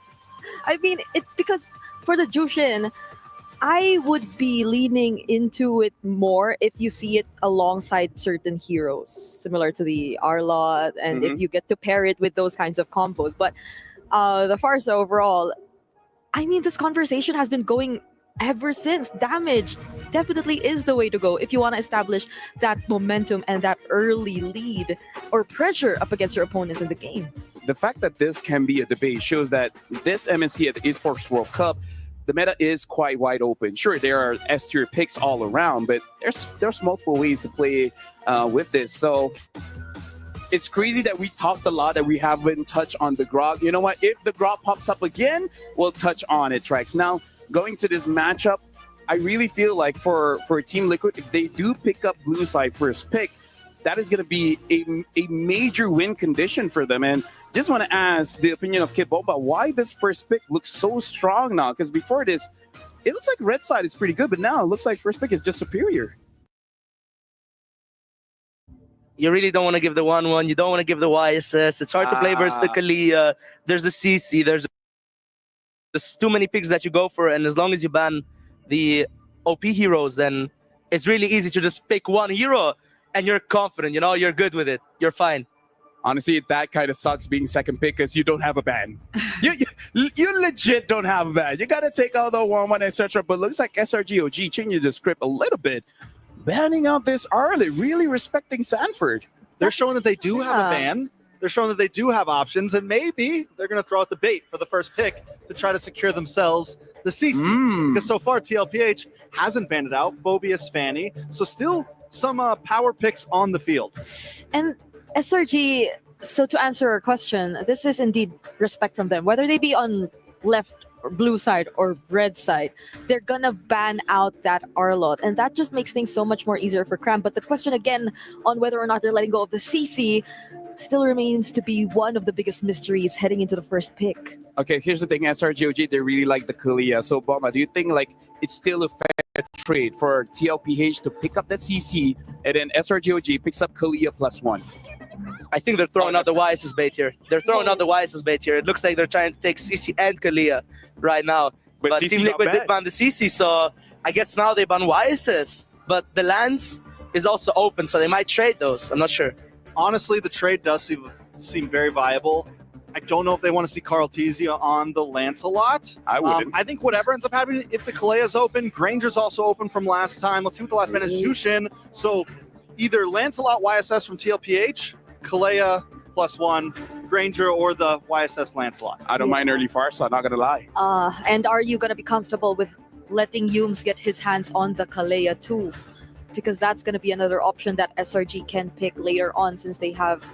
I mean, it because for the Jushin, I would be leaning into it more if you see it alongside certain heroes, similar to the Arlot, and if you get to pair it with those kinds of combos. But the Farsa overall, I mean, this conversation has been going ever since. Damage definitely is the way to go if you want to establish that momentum and that early lead or pressure up against your opponents in the game. The fact that this can be a debate shows that this MSC at the Esports World Cup, the meta is quite wide open. Sure, there are S-tier picks all around, but there's multiple ways to play with this. So it's crazy that we talked a lot that we haven't touched on the Grog. You know what? If the Grog pops up again, we'll touch on it, Trex. Now, going to this matchup, I really feel like for Team Liquid, if they do pick up blue side first pick, that is going to be a major win condition for them. And just want to ask the opinion of Kid Bomba, why this first pick looks so strong now? Because before this, it looks like red side is pretty good, but now it looks like first pick is just superior. You really don't want to give the 1-1. You don't want to give the YSS. It's hard to play versus the Kalia. There's the CC. There's too many picks that you go for. And as long as you ban the OP heroes, then it's really easy to just pick one hero and you're confident. You know, you're good with it. You're fine. Honestly, that kind of sucks being second pick because you don't have a ban. you legit don't have a ban. You got to take out the 1-1, etc. But looks like SRGOG changing the script a little bit. Banning out this early, really respecting Sanford. They're showing that they do have a ban. They're showing that they do have options, and maybe they're going to throw out the bait for the first pick to try to secure themselves the CC. Because so far, TLPH hasn't banned it out. Phobius, Fanny. So still some power picks on the field. And SRG, so to answer your question, this is indeed respect from them. Whether they be on left or blue side or red side, they're gonna ban out that Arlot, and that just makes things so much more easier for Cram. But the question again on whether or not they're letting go of the CC still remains to be one of the biggest mysteries heading into the first pick. Okay, here's the thing, SRGOG, they really like the Kalia. So Bomba, do you think like it's still a fair trade for TLPH to pick up that CC and then SRGOG picks up Kalia +1? I think they're throwing out the YSS bait here. They're throwing out the YSS bait here. It looks like they're trying to take CC and Kalia right now. But CC Team Liquid did ban the CC, so I guess now they ban YSS. But the lands is also open, so they might trade those. I'm not sure. Honestly, the trade does seem very viable. I don't know if they want to see Carl Tizia on the Lancelot. I wouldn't. I think whatever ends up happening, if the Kalea's open, Granger's also open from last time. Let's see what the last man is. Jushin. So either Lancelot YSS from TLPH, Kalea +1, Granger, or the YSS Lancelot. I don't mind early Farsa, I'm not going to lie. And are you gonna be comfortable with letting Yumes get his hands on the Kalea too? Because that's gonna be another option that SRG can pick later on, since they have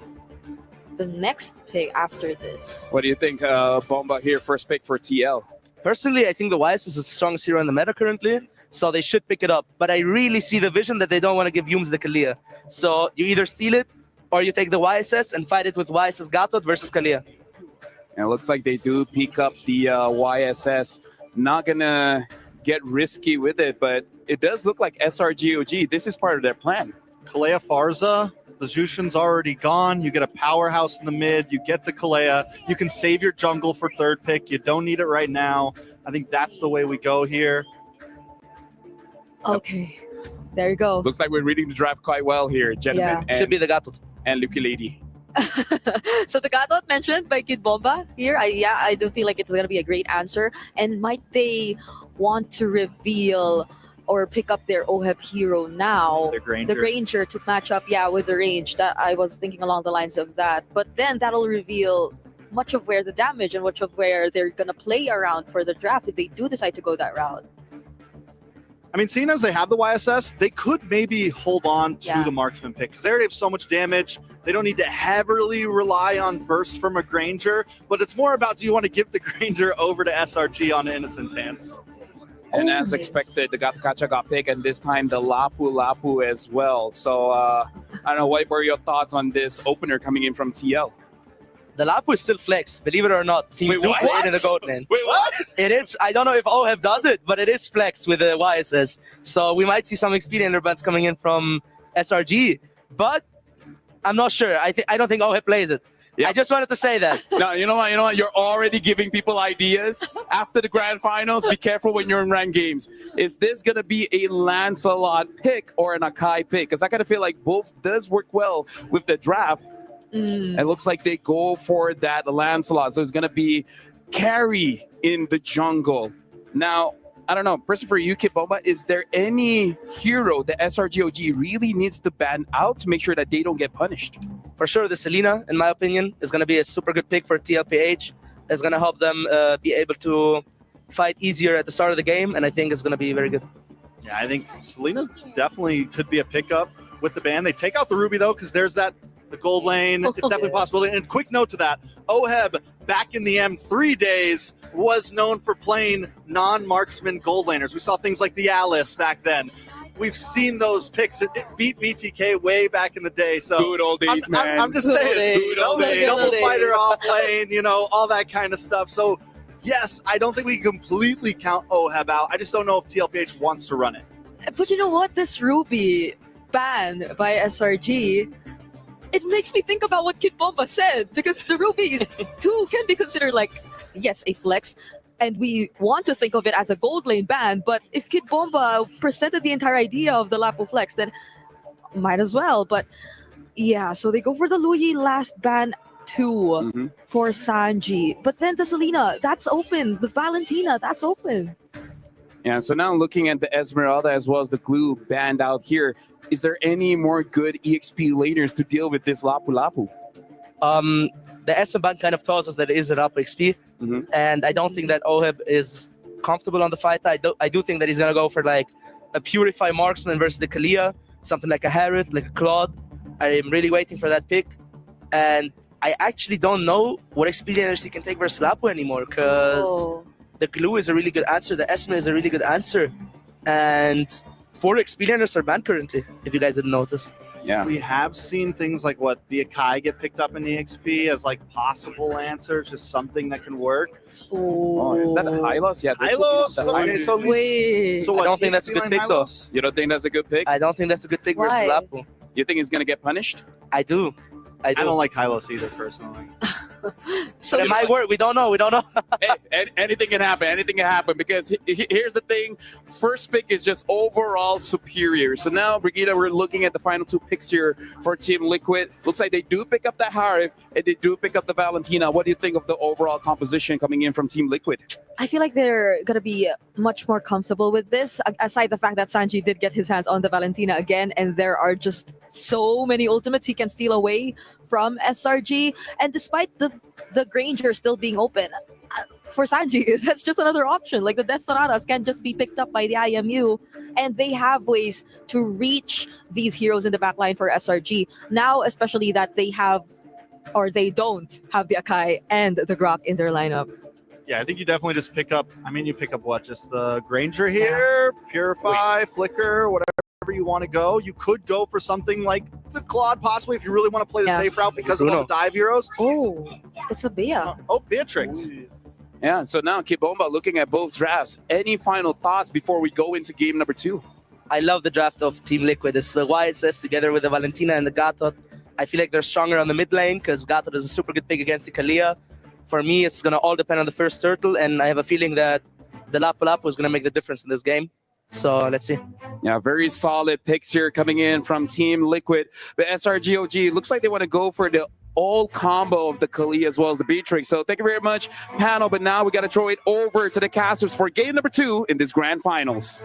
the next pick after this. What do you think, Bomba here, first pick for TL? Personally, I think the YSS is the strongest hero in the meta currently, so they should pick it up. But I really see the vision that they don't want to give Yumes the Kalia. So you either steal it, or you take the YSS and fight it with YSS Gatot versus Kalia. And it looks like they do pick up the YSS. Not going to get risky with it, but it does look like SRGOG, this is part of their plan. Kalea Farza, the Jushin's already gone. You get a powerhouse in the mid. You get the Kalea. You can save your jungle for third pick. You don't need it right now. I think that's the way we go here. Okay, there you go. Looks like we're reading the draft quite well here, gentlemen. Yeah. Should be the Gatot. And Lucky Lady. So the Gatot mentioned by Kid Bomba here, I do feel like it's gonna be a great answer. And might they want to reveal or pick up their OHEB hero now, The Granger. the Granger, to match up, with the range? That I was thinking along the lines of that. But then that'll reveal much of where the damage and much of where they're gonna play around for the draft if they do decide to go that route. I mean, seeing as they have the YSS, they could maybe hold on to the marksman pick because they already have so much damage. They don't need to heavily rely on burst from a Granger, but it's more about, do you want to give the Granger over to SRG on Innocent's hands? And as expected, the Gatkacha got picked, and this time the Lapu Lapu as well. So I don't know, what were your thoughts on this opener coming in from TL? The Lapu is still flex, believe it or not. Teams do play it in the goat lane. Wait, what? It is. I don't know if OHEB does it, but it is flex with the YSS. So we might see some experience bands coming in from SRG, but I'm not sure. I don't think OHEB plays it. I just wanted to say that. No, you know what? You're already giving people ideas after the grand finals. Be careful when you're in ranked games. Is this gonna be a Lancelot pick or an Akai pick? Because I kind of feel like both does work well with the draft. It looks like they go for that Lancelot. So it's gonna be carry in the jungle. Now, I don't know, person for you, Kibomba, is there any hero that SRGOG really needs to ban out to make sure that they don't get punished? For sure, the Selena, in my opinion, is going to be a super good pick for TLPH. It's going to help them be able to fight easier at the start of the game, and I think it's going to be very good. Yeah, I think Selena definitely could be a pickup with the ban. They take out the Ruby, though, because there's the gold lane. It's definitely possible. And quick note to that, OHEB, back in the M3 days, was known for playing non-marksman gold laners. We saw things like the Alice back then. We've seen those picks. It beat BTK way back in the day. So good old days, man. I'm just saying, Good old days. double fighter off lane, all that kind of stuff. So yes, I don't think we can completely count OHEB out. I just don't know if TLPH wants to run it. But you know what? This Ruby ban by SRG, it makes me think about what Kid Bomba said, because the Rubies too can be considered like, yes, a flex, and we want to think of it as a gold lane ban, but if Kid Bomba presented the entire idea of the Lapu flex, then might as well. But yeah, so they go for the Luyi last ban too for Sanji. But then the Selena, that's open. The Valentina, that's open. Yeah, so now looking at the Esmeralda as well as the Glue banned out here, is there any more good EXP laners to deal with this Lapu Lapu? The SM ban kind of tells us that it is a Lapu XP, and I don't think that OHEB is comfortable on the fight. I do think that he's going to go for like a Purify Marksman versus the Kalia, something like a Harith, like a Claude. I'm really waiting for that pick, and I actually don't know what experience he can take versus Lapu anymore, because the Glue is a really good answer, the Esme is a really good answer, and 4 experiences are banned currently, if you guys didn't notice. Yeah, we have seen things like the Akai get picked up in EXP as like possible answers, just something that can work. Oh, is that Hylos? Yeah, Hylos. Okay, so I don't think that's a good pick though. You don't think that's a good pick? I don't think that's a good pick versus Lapu. You think he's gonna get punished? I do. I don't like Hylos either, personally. So it might work. We don't know. Hey, anything can happen. Anything can happen, because here's the thing. First pick is just overall superior. So now, Brigida, we're looking at the final 2 picks here for Team Liquid. Looks like they do pick up the Harif and they do pick up the Valentina. What do you think of the overall composition coming in from Team Liquid? I feel like they're going to be much more comfortable with this, aside the fact that Sanji did get his hands on the Valentina again, and there are just so many ultimates he can steal away from SRG. And despite the Granger still being open, for Sanji, that's just another option. Like the Death Sonatas can just be picked up by the IMU, and they have ways to reach these heroes in the backline for SRG. Now, especially that they have, or they don't have the Akai and the Grok in their lineup. Yeah, I think you definitely just pick up, you pick up what? Just the Granger here, Purify, Flicker, whatever you want to go. You could go for something like the Claude, possibly, if you really want to play the safe route because of all the dive heroes. Oh, it's a Bea. Beatrix. Yeah, so now Kibomba looking at both drafts. Any final thoughts before we go into game number 2? I love the draft of Team Liquid. It's the YSS together with the Valentina and the Gatot. I feel like they're stronger on the mid lane because Gatot is a super good pick against the Kalia. For me, it's going to all depend on the first turtle, and I have a feeling that the Lapu Lapu is going to make the difference in this game. So let's see. Yeah, very solid picks here coming in from Team Liquid. The SRGOG looks like they want to go for the all combo of the Kali as well as the Beatrix. So thank you very much, panel. But now we got to throw it over to the casters for game number 2 in this grand finals.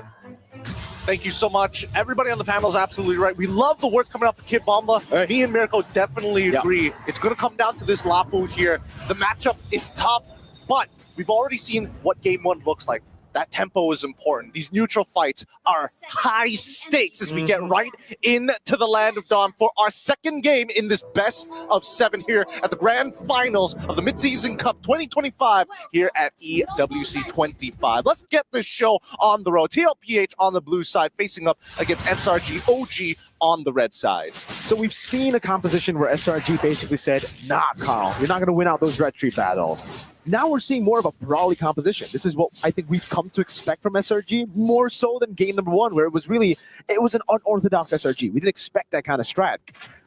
Thank you so much. Everybody on the panel is absolutely right. We love the words coming off of Kid Bomba. Me and Mirko definitely agree. It's going to come down to this Lapu here. The matchup is tough, but we've already seen what game 1 looks like. that tempo is important. These neutral fights are high stakes as we get right into the Land of Dawn for our second game in this best of 7 here at the grand finals of the Midseason Cup 2025 here at EWC 25. Let's get this show on the road. TLPH on the blue side facing up against SRG OG on the red side. So we've seen a composition where SRG basically said, nah, Carl, you're not going to win out those red tree battles. Now we're seeing more of a brawly composition. This is what I think we've come to expect from SRG, more so than game number 1, where it was an unorthodox SRG. We didn't expect that kind of strat.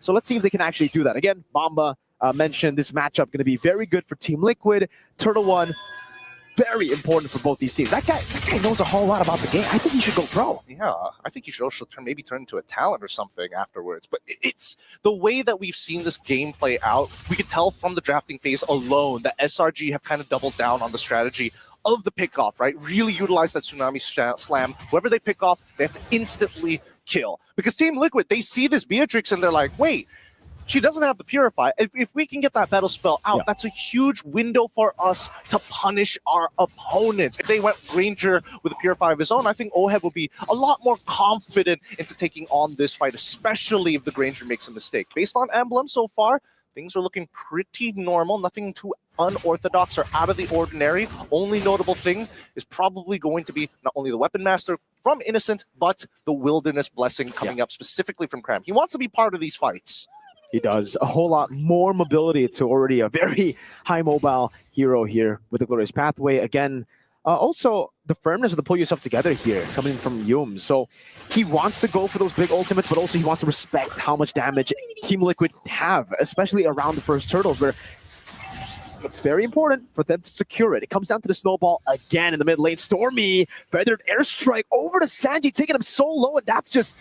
So let's see if they can actually do that. Again, Bamba mentioned this matchup going to be very good for Team Liquid. Turtle One, very important for both these teams. That guy knows a whole lot about the game. I think he should go pro. Yeah, I think he should also maybe turn into a talent or something afterwards. But it's the way that we've seen this game play out. We could tell from the drafting phase alone that SRG have kind of doubled down on the strategy of the pickoff, right? Really utilize that Tsunami Slam. Whoever they pick off, they have to instantly kill. Because Team Liquid, they see this Beatrix and they're like, wait, she doesn't have the Purify. If we can get that battle spell out, that's a huge window for us to punish our opponents. If they went Granger with a Purify of his own, I think Oheb will be a lot more confident into taking on this fight, especially if the Granger makes a mistake. Based on Emblem so far, things are looking pretty normal. Nothing too unorthodox or out of the ordinary. Only notable thing is probably going to be not only the Weapon Master from Innocent, but the Wilderness Blessing coming up specifically from Cram. He wants to be part of these fights. He does a whole lot more mobility to already a very high mobile hero here with the Glorious Pathway. Again, also the firmness of the pull yourself together here coming from Yum. So he wants to go for those big ultimates, but also he wants to respect how much damage Team Liquid have, especially around the first turtles, where it's very important for them to secure it. It comes down to the snowball again in the mid lane. Stormy, feathered airstrike over to Sanji, taking him so low, and that's just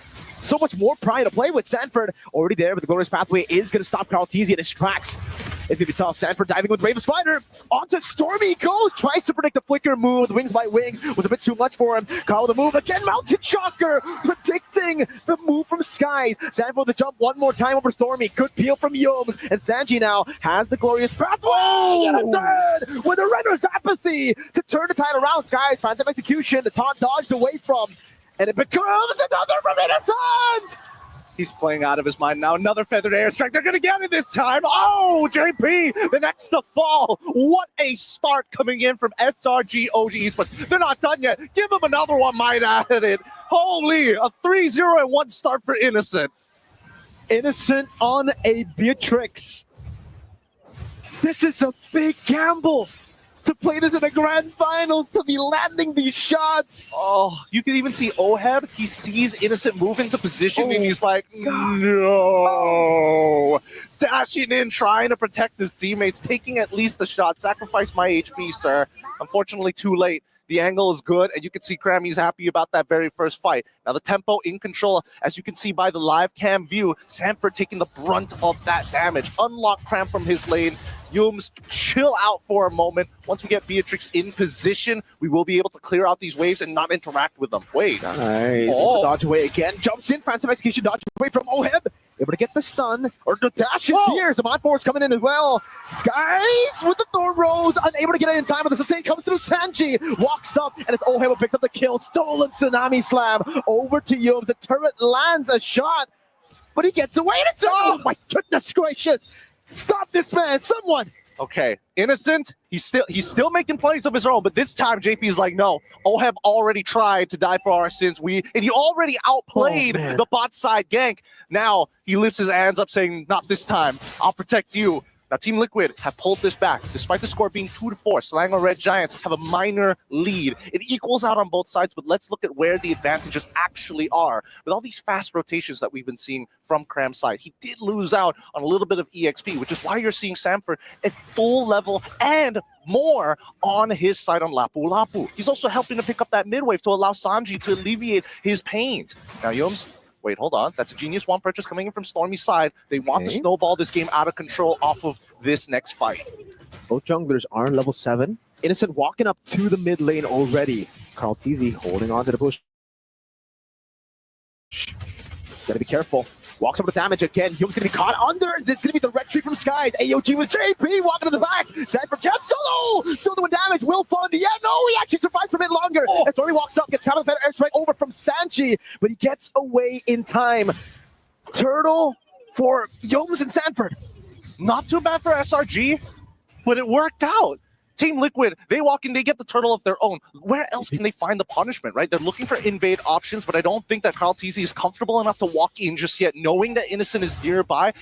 so much more pride to play with. Sanford already there, but the Glorious Pathway is going to stop Carl Teasy in his tracks. It's going to be tough. Sanford diving with Raven Spider. Onto Stormy goes. Tries to predict the flicker move. The wings by wings was a bit too much for him. Carl with the move. Again, Mountain Shocker. Predicting the move from Skies. Sanford with the jump one more time over Stormy. Good peel from Yums. And Sanji now has the Glorious Pathway. And a third with a Renner's Apathy to turn the tide around. Skies finds some execution. The taunt dodged away from. And it becomes another from Innocent! He's playing out of his mind now. Another feathered airstrike. They're going to get it this time. Oh, JP, the next to fall. What a start coming in from SRG OG Esports. They're not done yet. Give them another one, might add it. Holy, a 3-0-1 start for Innocent. Innocent on a Beatrix. This is a big gamble. To play this in the grand finals, to be landing these shots. Oh, you can even see Oheb. He sees Innocent move into position and he's like, no. Dashing in, trying to protect his teammates, taking at least the shot. Sacrifice my HP, sir. Unfortunately, too late. The angle is good, and you can see Krammy's happy about that very first fight. Now the tempo in control, as you can see by the live cam view, Sanford taking the brunt of that damage. Unlock Cram from his lane. Yums, chill out for a moment. Once we get Beatrix in position, we will be able to clear out these waves and not interact with them. Wait. Nice. Oh. Dodge away again. Jumps in. Phantom Execution. Dodge away from Oheb. Able to get the stun. Or the dash is here. Some on force coming in as well. Skies with the Thorn Rose. Unable to get it in time. But the sustain comes through. Sanji walks up. And it's Oheb who picks up the kill. Stolen Tsunami Slam. Over to Yums. The turret lands a shot. But he gets away. And it's, oh my goodness gracious. Stop this man, someone! Okay, Innocent, he's still making plays of his own, but this time JP is like, no, Oheb already tried to die for our sins. And he already outplayed the bot side gank. Now he lifts his hands up saying, not this time, I'll protect you. Now Team Liquid have pulled this back. Despite the score being 2-4, Selangor Red Giants have a minor lead. It equals out on both sides, but let's look at where the advantages actually are. With all these fast rotations that we've been seeing from Cram's side, he did lose out on a little bit of EXP, which is why you're seeing Sanford at full level and more on his side on Lapu Lapu. He's also helping to pick up that mid-wave to allow Sanji to alleviate his pains. Now Yums, wait, hold on. That's a genius one purchase coming in from Stormy's side. They want to snowball this game out of control off of this next fight. Both junglers are level 7. Innocent walking up to the mid lane already. Carl Teasy holding on to the bush. Gotta be careful. Walks over the damage again. Hume's gonna be caught under. This is gonna be the red tree from Skies. AOG with JP walking to the back. Sanford jump solo. Still doing damage. Will fund. Yeah, no, he actually survives for a bit longer. As Story walks up, gets better airstrike over from Sanji, but he gets away in time. Turtle for Yomes and Sanford. Not too bad for SRG, but it worked out. Team Liquid, they walk in, they get the turtle of their own. Where else can they find the punishment, right? They're looking for invade options, but I don't think that Carl TZ is comfortable enough to walk in just yet, knowing that Innocent is nearby.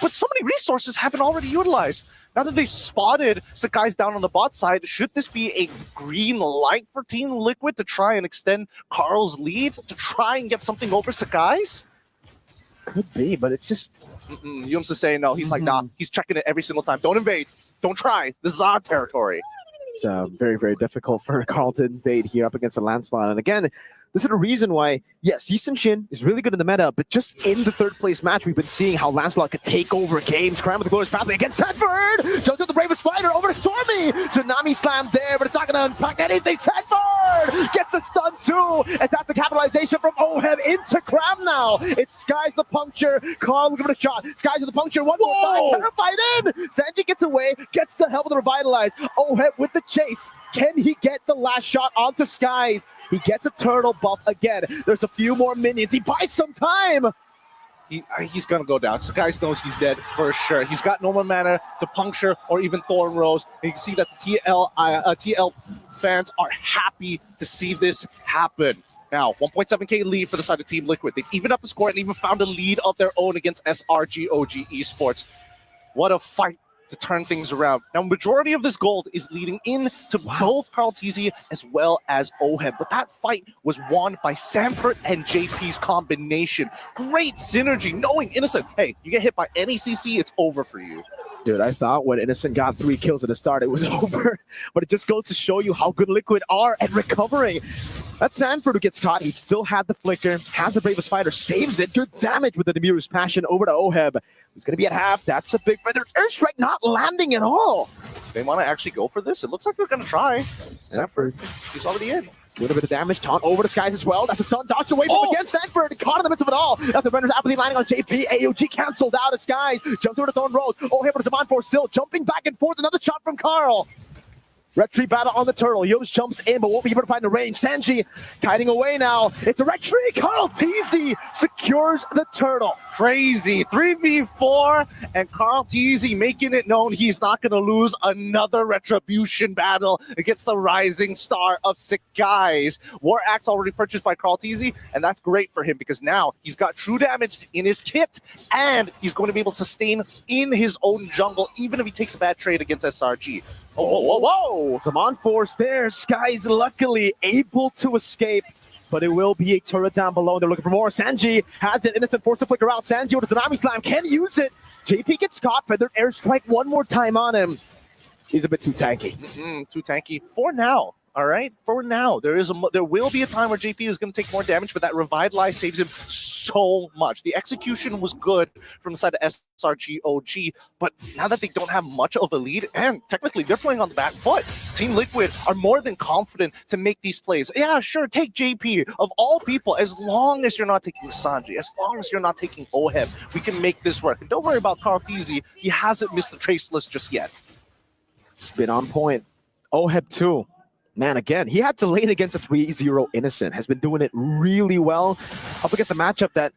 But so many resources have been already utilized. Now that they've spotted Sakai's down on the bot side, should this be a green light for Team Liquid to try and extend Carl's lead, to try and get something over Sakai's? Could be, but it's just... Yums is saying no. He's like, nah, he's checking it every single time. Don't invade. Don't try. This is our territory. It's very, very difficult for Carl to invade here up against a landslide. And again, this is the reason why, yes, Yisun Shin is really good in the meta, but just in the third place match, we've been seeing how Lancelot could take over games. Cram with the glorious pathway against Sanford! Jumps with the bravest fighter over to Stormy! Tsunami slam there, but it's not going to impact anything. Sanford gets a stun too, and that's the capitalization from Oheb into Cram now. It's Skies the puncture. Carl looking for the shot. Skies with the puncture. One more time. Terrified in! Sanji gets away, gets the help of the revitalize. Oheb with the chase. Can he get the last shot onto Skies? He gets a turtle buff again. There's a few more minions. He buys some time. He's going to go down. Skies knows he's dead for sure. He's got no more mana to puncture or even Thorn Rose. And you can see that the TL fans are happy to see this happen. Now, 1.7k lead for the side of Team Liquid. They've evened up the score and even found a lead of their own against SRG OG Esports. What a fight to turn things around. Now, majority of this gold is leading in to both Carl TZ as well as Oheb, but that fight was won by Sanford and JP's combination. Great synergy, knowing Innocent, hey, you get hit by any CC, it's over for you. Dude, I thought when Innocent got 3 kills at the start, it was over, but it just goes to show you how good Liquid are at recovering. That's Sanford who gets caught. He still had the flicker, has the bravest fighter, saves it. Good damage with the Demiru's passion over to Oheb, who's going to be at half. That's a big feather. Airstrike not landing at all. They want to actually go for this? It looks like they're going to try. Sanford, he's already in. A little bit of damage. Taunt over to Skies as well. That's a sun dodged away from again. Sanford caught in the midst of it all. That's the Render's apathy landing on JP. AOG canceled out of Skies. Jumps over to Thorn Rose. Oheb with Zaman for still jumping back and forth. Another shot from Carl. Red tree battle on the turtle. Yost jumps in, but won't be able to find the range. Sanji kiting away now. It's a red tree. Carl TZ secures the turtle. Crazy. 3v4, and Carl TZ making it known he's not going to lose another retribution battle against the rising star of Skies. War Axe already purchased by Carl TZ, and that's great for him because now he's got true damage in his kit, and he's going to be able to sustain in his own jungle, even if he takes a bad trade against SRG. Whoa, whoa, whoa. Zaman force there. Skies luckily able to escape, but it will be a turret down below. They're looking for more. Sanji has it. Innocent forced to flicker out. Sanji with the Tsunami Slam can use it. JP gets caught. Feathered airstrike one more time on him. He's a bit too tanky. Too tanky for now. All right, for now, there will be a time where JP is going to take more damage, but that Revitalize saves him so much. The execution was good from the side of SRG OG, but now that they don't have much of a lead, and technically they're playing on the back foot, Team Liquid are more than confident to make these plays. Yeah, sure, take JP. Of all people, as long as you're not taking Sanji, as long as you're not taking Oheb, we can make this work. And don't worry about Carl TZ. He hasn't missed the trace list just yet. It's been on point. Oheb too. Man, again, he had to lane against a 3-0 Innocent. Has been doing it really well up against a matchup that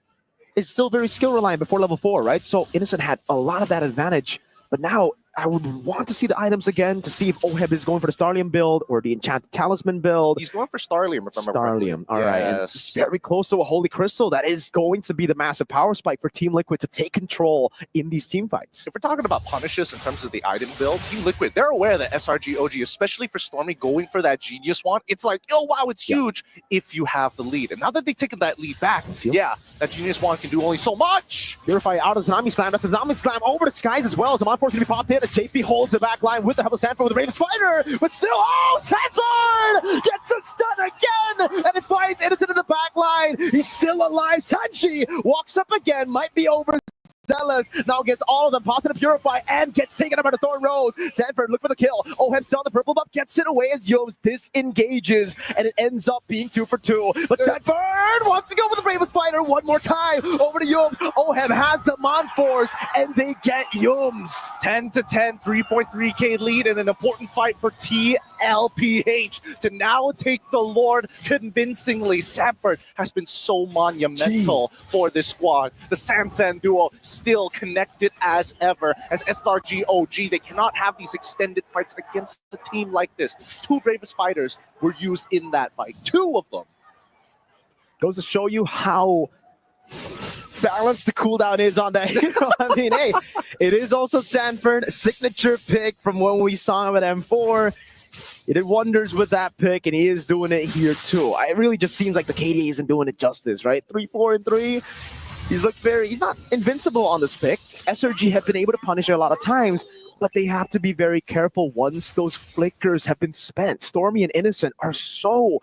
is still very skill reliant before level 4, right? So Innocent had a lot of that advantage, but now I would want to see the items again to see if Oheb is going for the Starlium build or the Enchanted Talisman build. He's going for Starlium, if I remember correctly. Starlium, all right. And it's very close to a Holy Crystal. That is going to be the massive power spike for Team Liquid to take control in these team fights. If we're talking about punishes in terms of the item build, Team Liquid, they're aware that SRG OG, especially for Stormy, going for that Genius Wand, it's like, oh wow, it's huge if you have the lead. And now that they've taken that lead back, yeah, that Genius Wand can do only so much. Purify out of the Tsunami Slam. That's a Tsunami Slam over to Skies as well. Zaman Force going to be popped in. JP holds the back line with the help of Sanford with the Raven Spider, but still, oh, Sanford gets a stun again, and it finds Innocent in the back line. He's still alive. Sanji walks up again, might be over. Zealous now gets all of them, positive Purify, and gets taken up by the Thorn Rose. Sanford look for the kill. Oheb still on the purple buff, gets it away as Yomes disengages, and it ends up being 2 for 2. But Sanford wants to go with the Raven Spider. one more time. Over to Yums. Oheb has them on force, and they get Yums. 10-10, 3.3k lead, and an important fight for TLPH to now take the Lord convincingly. Sanford has been so monumental for this squad. The Sansan duo still connected as ever. As SRG OG, they cannot have these extended fights against a team like this. 2 bravest fighters were used in that fight. 2 of them. Goes to show you how balanced the cooldown is on that. I mean, hey, it is also Sanford, signature pick from when we saw him at M4. He did wonders with that pick, and he is doing it here too. It really just seems like the KDA isn't doing it justice, right? 3-4-3. He's not invincible on this pick. SRG have been able to punish it a lot of times, but they have to be very careful once those flickers have been spent. Stormy and Innocent are so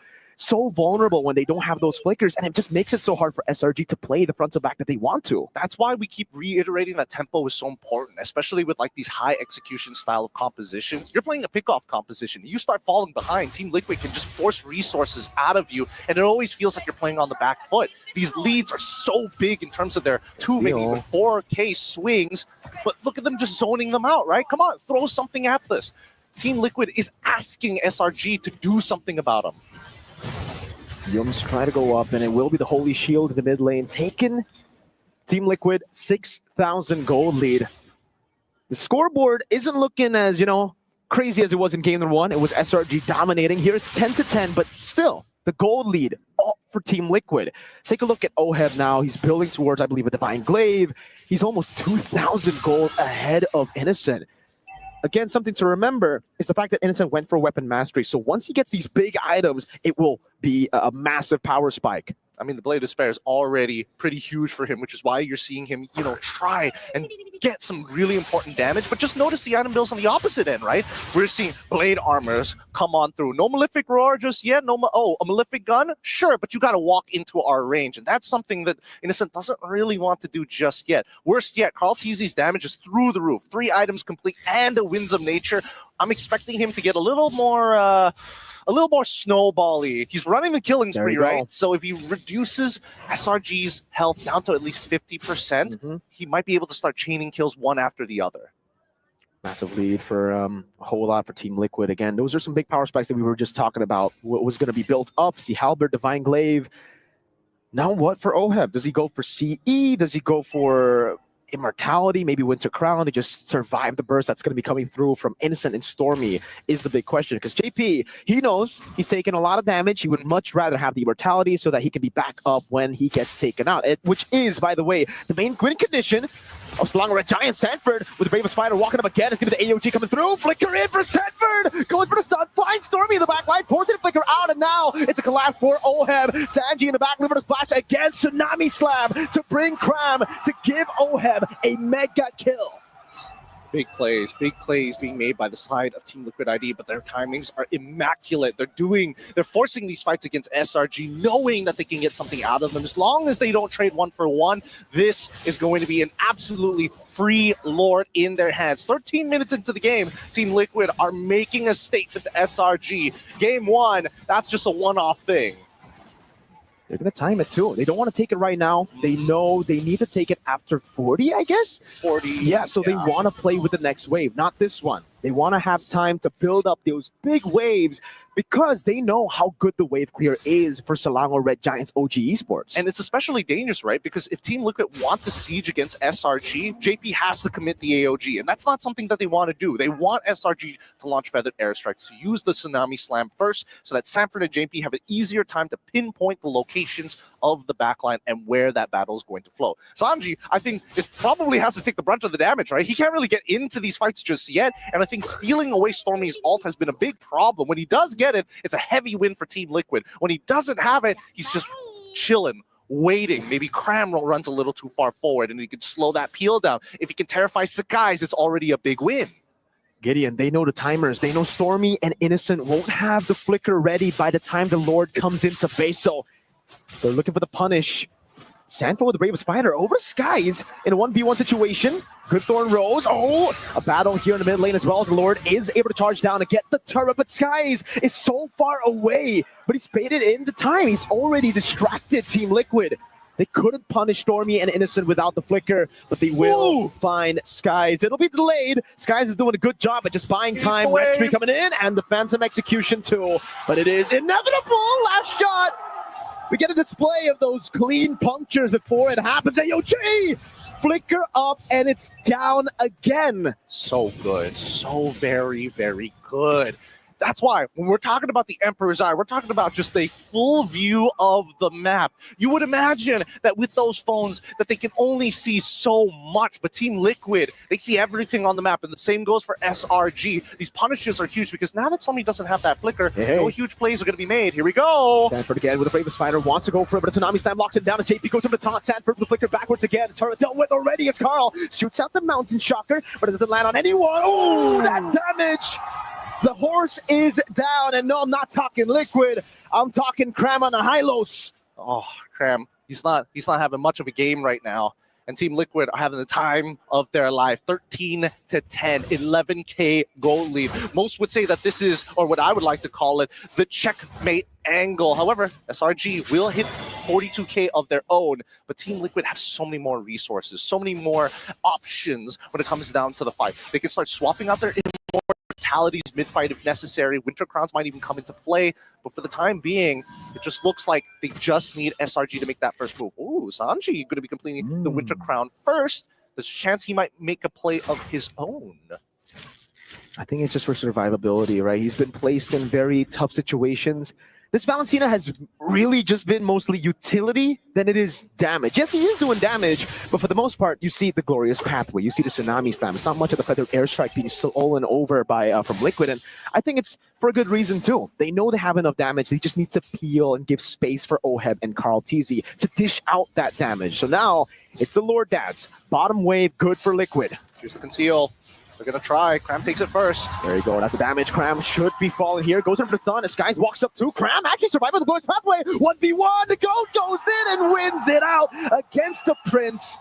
vulnerable when they don't have those flickers, and it just makes it so hard for SRG to play the front to back that they want to. That's why we keep reiterating that tempo is so important, especially with like these high execution style of compositions. You're playing a pickoff composition. You start falling behind, Team Liquid can just force resources out of you, and it always feels like you're playing on the back foot. These leads are so big in terms of their 2, maybe even 4K swings, but look at them just zoning them out, right? Come on, throw something at this. Team Liquid is asking SRG to do something about them. Yums try to go up, and it will be the Holy Shield in the mid lane. Taken Team Liquid 6,000 gold lead. The scoreboard isn't looking as, crazy as it was in game number 1. It was SRG dominating. Here it's 10-10, but still, the gold lead up for Team Liquid. Take a look at Oheb now. He's building towards, I believe, a Divine Glaive. He's almost 2,000 gold ahead of Innocent. Again, something to remember is the fact that Innocent went for weapon mastery. So once he gets these big items, it will be a massive power spike. I mean, the Blade of Despair is already pretty huge for him, which is why you're seeing him, try and get some really important damage. But just notice the item builds on the opposite end, right? We're seeing Blade Armors come on through. No Malefic Roar just yet. A Malefic Gun? Sure, but you got to walk into our range. And that's something that Innocent doesn't really want to do just yet. Worst yet, Carl Teasy's damage is through the roof. 3 items complete and a Winds of Nature. I'm expecting him to get a little more snowbally. He's running the killing spree, right? So if he reduces SRG's health down to at least 50%, he might be able to start chaining kills one after the other. Massive lead for a whole lot for Team Liquid. Again, those are some big power spikes that we were just talking about. What was going to be built up? See Halberd, Divine Glaive. Now what for Oheb? Does he go for CE? Does he go for Immortality, maybe Winter Crown to just survive the burst that's going to be coming through from Innocent and Stormy is the big question. Because JP, he knows he's taking a lot of damage. He would much rather have the Immortality so that he can be back up when he gets taken out. Which is, by the way, the main win condition of Selangor Red Giant. Sanford with the bravest fighter walking up again. It's going to be the AOG coming through. Flicker in for Sanford. Going for the sun. Finds Stormy in the back line. Forcing the flicker out. And now it's a collapse for Oheb. Sanji in the back. Liver to splash again. Tsunami Slam to bring Cram to give Oheb a mega kill. Big plays being made by the side of Team Liquid ID, but their timings are immaculate. They're forcing these fights against SRG, knowing that they can get something out of them. As long as they don't trade 1-for-1, this is going to be an absolutely free Lord in their hands. 13 minutes into the game, Team Liquid are making a statement to SRG. Game 1, that's just a one-off thing. They're going to time it too. They don't want to take it right now. They know they need to take it after 40, I guess? 40. Yeah, so they want to play with the next wave, not this one. They want to have time to build up those big waves because they know how good the wave clear is for Selangor Red Giants OG Esports. And it's especially dangerous, right? Because if Team Liquid want to siege against SRG, JP has to commit the AOG. And that's not something that they want to do. They want SRG to launch Feathered Airstrikes, to use the Tsunami Slam first so that Sanford and JP have an easier time to pinpoint the locations of the backline and where that battle is going to flow. Sanji, I think, probably has to take the brunt of the damage, right? He can't really get into these fights just yet. And I think stealing away Stormy's ult has been a big problem. When he does get it, it's a heavy win for Team Liquid. When he doesn't have it, he's just chilling, waiting. Maybe Cram runs a little too far forward and he can slow that peel down. If he can terrify Sakai's, it's already a big win. Gideon, they know the timers. They know Stormy and Innocent won't have the flicker ready by the time the Lord comes into base. So they're looking for the punish. Sanford with the bravest fighter over Skies in a 1v1 situation. Good Thorn Rose. Oh, a battle here in the mid lane as well as the Lord is able to charge down to get the turret, but Skies is so far away, but he's baited in the time. He's already distracted Team Liquid. They couldn't punish Stormy and Innocent without the flicker, but they will find Skies. It'll be delayed. Skies is doing a good job at just buying time. Red Tree coming in, and the Phantom execution too. But it is inevitable. Last shot. We get a display of those clean punctures before it happens. AOG! Flicker up, and it's down again. So good. So very, very good. That's why when we're talking about the Emperor's Eye, we're talking about just a full view of the map. You would imagine that with those phones that they can only see so much, but Team Liquid, they see everything on the map, and the same goes for SRG. These punishes are huge because now that somebody doesn't have that flicker, no huge plays are going to be made. Here we go. Sanford again with a Brave Spider, wants to go for it, but a Tsunami Slam locks him down, and JP goes over the taunt. Sanford with the flicker backwards again. Turret dealt with already as Carl shoots out the Mountain Shocker, but it doesn't land on anyone. Oh, that damage! The horse is down, and no, I'm not talking Liquid. I'm talking Cram on the Hylos. Oh, Cram, he's not having much of a game right now. And Team Liquid are having the time of their life. 13-10, 11K goal lead. Most would say that this is, or what I would like to call it, the checkmate angle. However, SRG will hit 42K of their own, but Team Liquid have so many more resources, so many more options when it comes down to the fight. They can start swapping out their mortalities mid-fight if necessary. Winter Crowns might even come into play, but for the time being, it just looks like they just need SRG to make that first move. Ooh, Sanji going to be completing the Winter Crown first. There's a chance he might make a play of his own. I think it's just for survivability, right? He's been placed in very tough situations. This Valentina has really just been mostly utility than it is damage. Yes, he is doing damage, but for the most part, you see the glorious pathway. You see the Tsunami Slam. It's not much of the feathered airstrike being stolen over by from Liquid, and I think it's for a good reason too. They know they have enough damage. They just need to peel and give space for Oheb and Carl TZ to dish out that damage. So now it's the Lord Dads. Bottom wave, good for Liquid. Here's the conceal. They're going to try. Cram takes it first. There you go. That's a damage. Cram should be falling here. Goes in for the sun. As Skies walks up to Cram. Actually survived with the glorious pathway. 1v1. The goat goes in and wins it out against the Prince.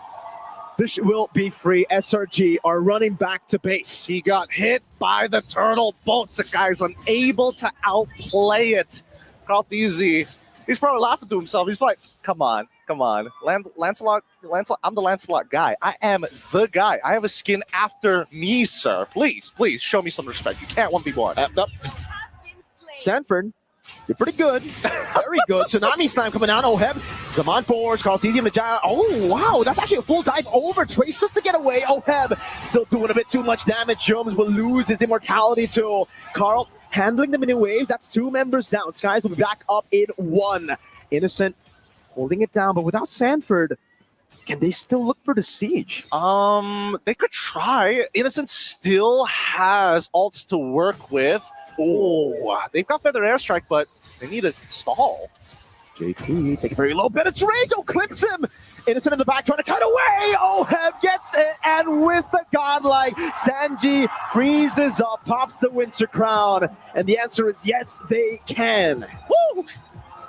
This will be free. SRG are running back to base. He got hit by the turtle bolts. The guy's unable to outplay it. Carl TZ, he's probably laughing to himself. He's like, come on. Lancelot, I'm the Lancelot guy. I am the guy. I have a skin after me, sir. Please show me some respect. You can't 1v1. Sanford, you're pretty good. Very good. Tsunami Slam coming out. Oheb. Zaman force. Carl TZ Majaya. Oh, wow. That's actually a full dive over. Trace to get away. Oheb still doing a bit too much damage. Jones will lose his immortality too. Carl handling the mini wave. That's 2 members down. Skies will be back up in 1. Innocent holding it down, but without Sanford, can they still look for the siege? They could try. Innocent still has ults to work with. Oh, they've got feather airstrike, but they need a stall. JP taking a very low penetration, clips him. Innocent in the back trying to cut away. Oheb gets it, and with the godlike, Sanji freezes up, pops the Winter Crown, and the answer is yes, they can. Woo!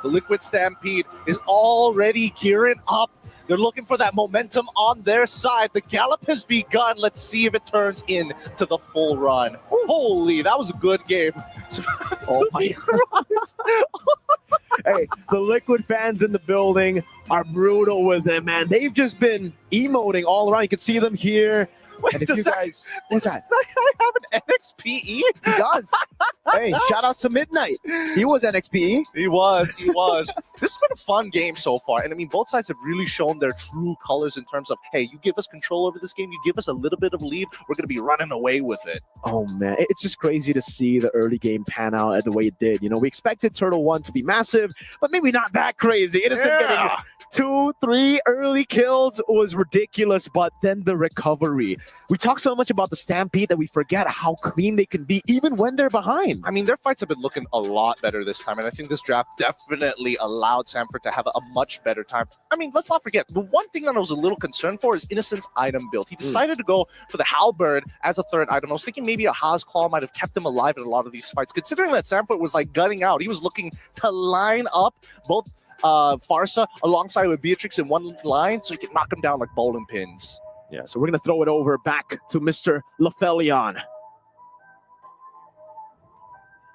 The Liquid Stampede is already gearing up. They're looking for that momentum on their side. The gallop has begun. Let's see if it turns into the full run. Holy, that was a good game. Oh my God. Hey, the Liquid fans in the building are brutal with them, man. They've just been emoting all around. You can see them here. Wait, And if does you that, guys- does what's that? that guy have an NXPE? He does. Hey, shout out to Midnight. He was NXP. He was. This has been a fun game so far. And I mean, both sides have really shown their true colors in terms of, hey, you give us control over this game, you give us a little bit of lead, we're going to be running away with it. Oh, man. It's just crazy to see the early game pan out the way it did. You know, we expected Turtle 1 to be massive, but maybe not that crazy. Innocent getting 2, 3 early kills was ridiculous, but then the recovery. We talk so much about the Stampede that we forget how clean they can be, even when they're behind. I mean, their fights have been looking a lot better this time, and I think this draft definitely allowed Sanford to have a much better time. I mean, let's not forget, the one thing that I was a little concerned for is Innocent's item build. He decided to go for the Halberd as a third item. I was thinking maybe a Haas Claw might have kept him alive in a lot of these fights, considering that Sanford was like gunning out. He was looking to line up both Farsa alongside with Beatrix in one line so he could knock him down like bowling pins. Yeah, so we're going to throw it over back to Mr. Lefelion.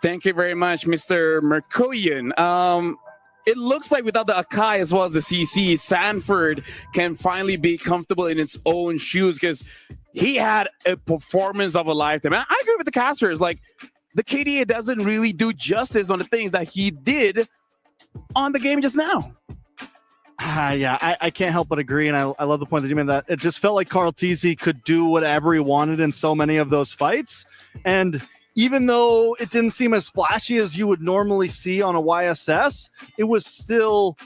Thank you very much, Mr. Merkoyan. it looks like without the Akai as well as the CC, Sanford can finally be comfortable in its own shoes because he had a performance of a lifetime. And I agree with the casters. Like, the KDA doesn't really do justice on the things that he did on the game just now. I can't help but agree, and I love the point that you made, that it just felt like Carl Tizzi could do whatever he wanted in so many of those fights. And even though it didn't seem as flashy as you would normally see on a YSS, it was still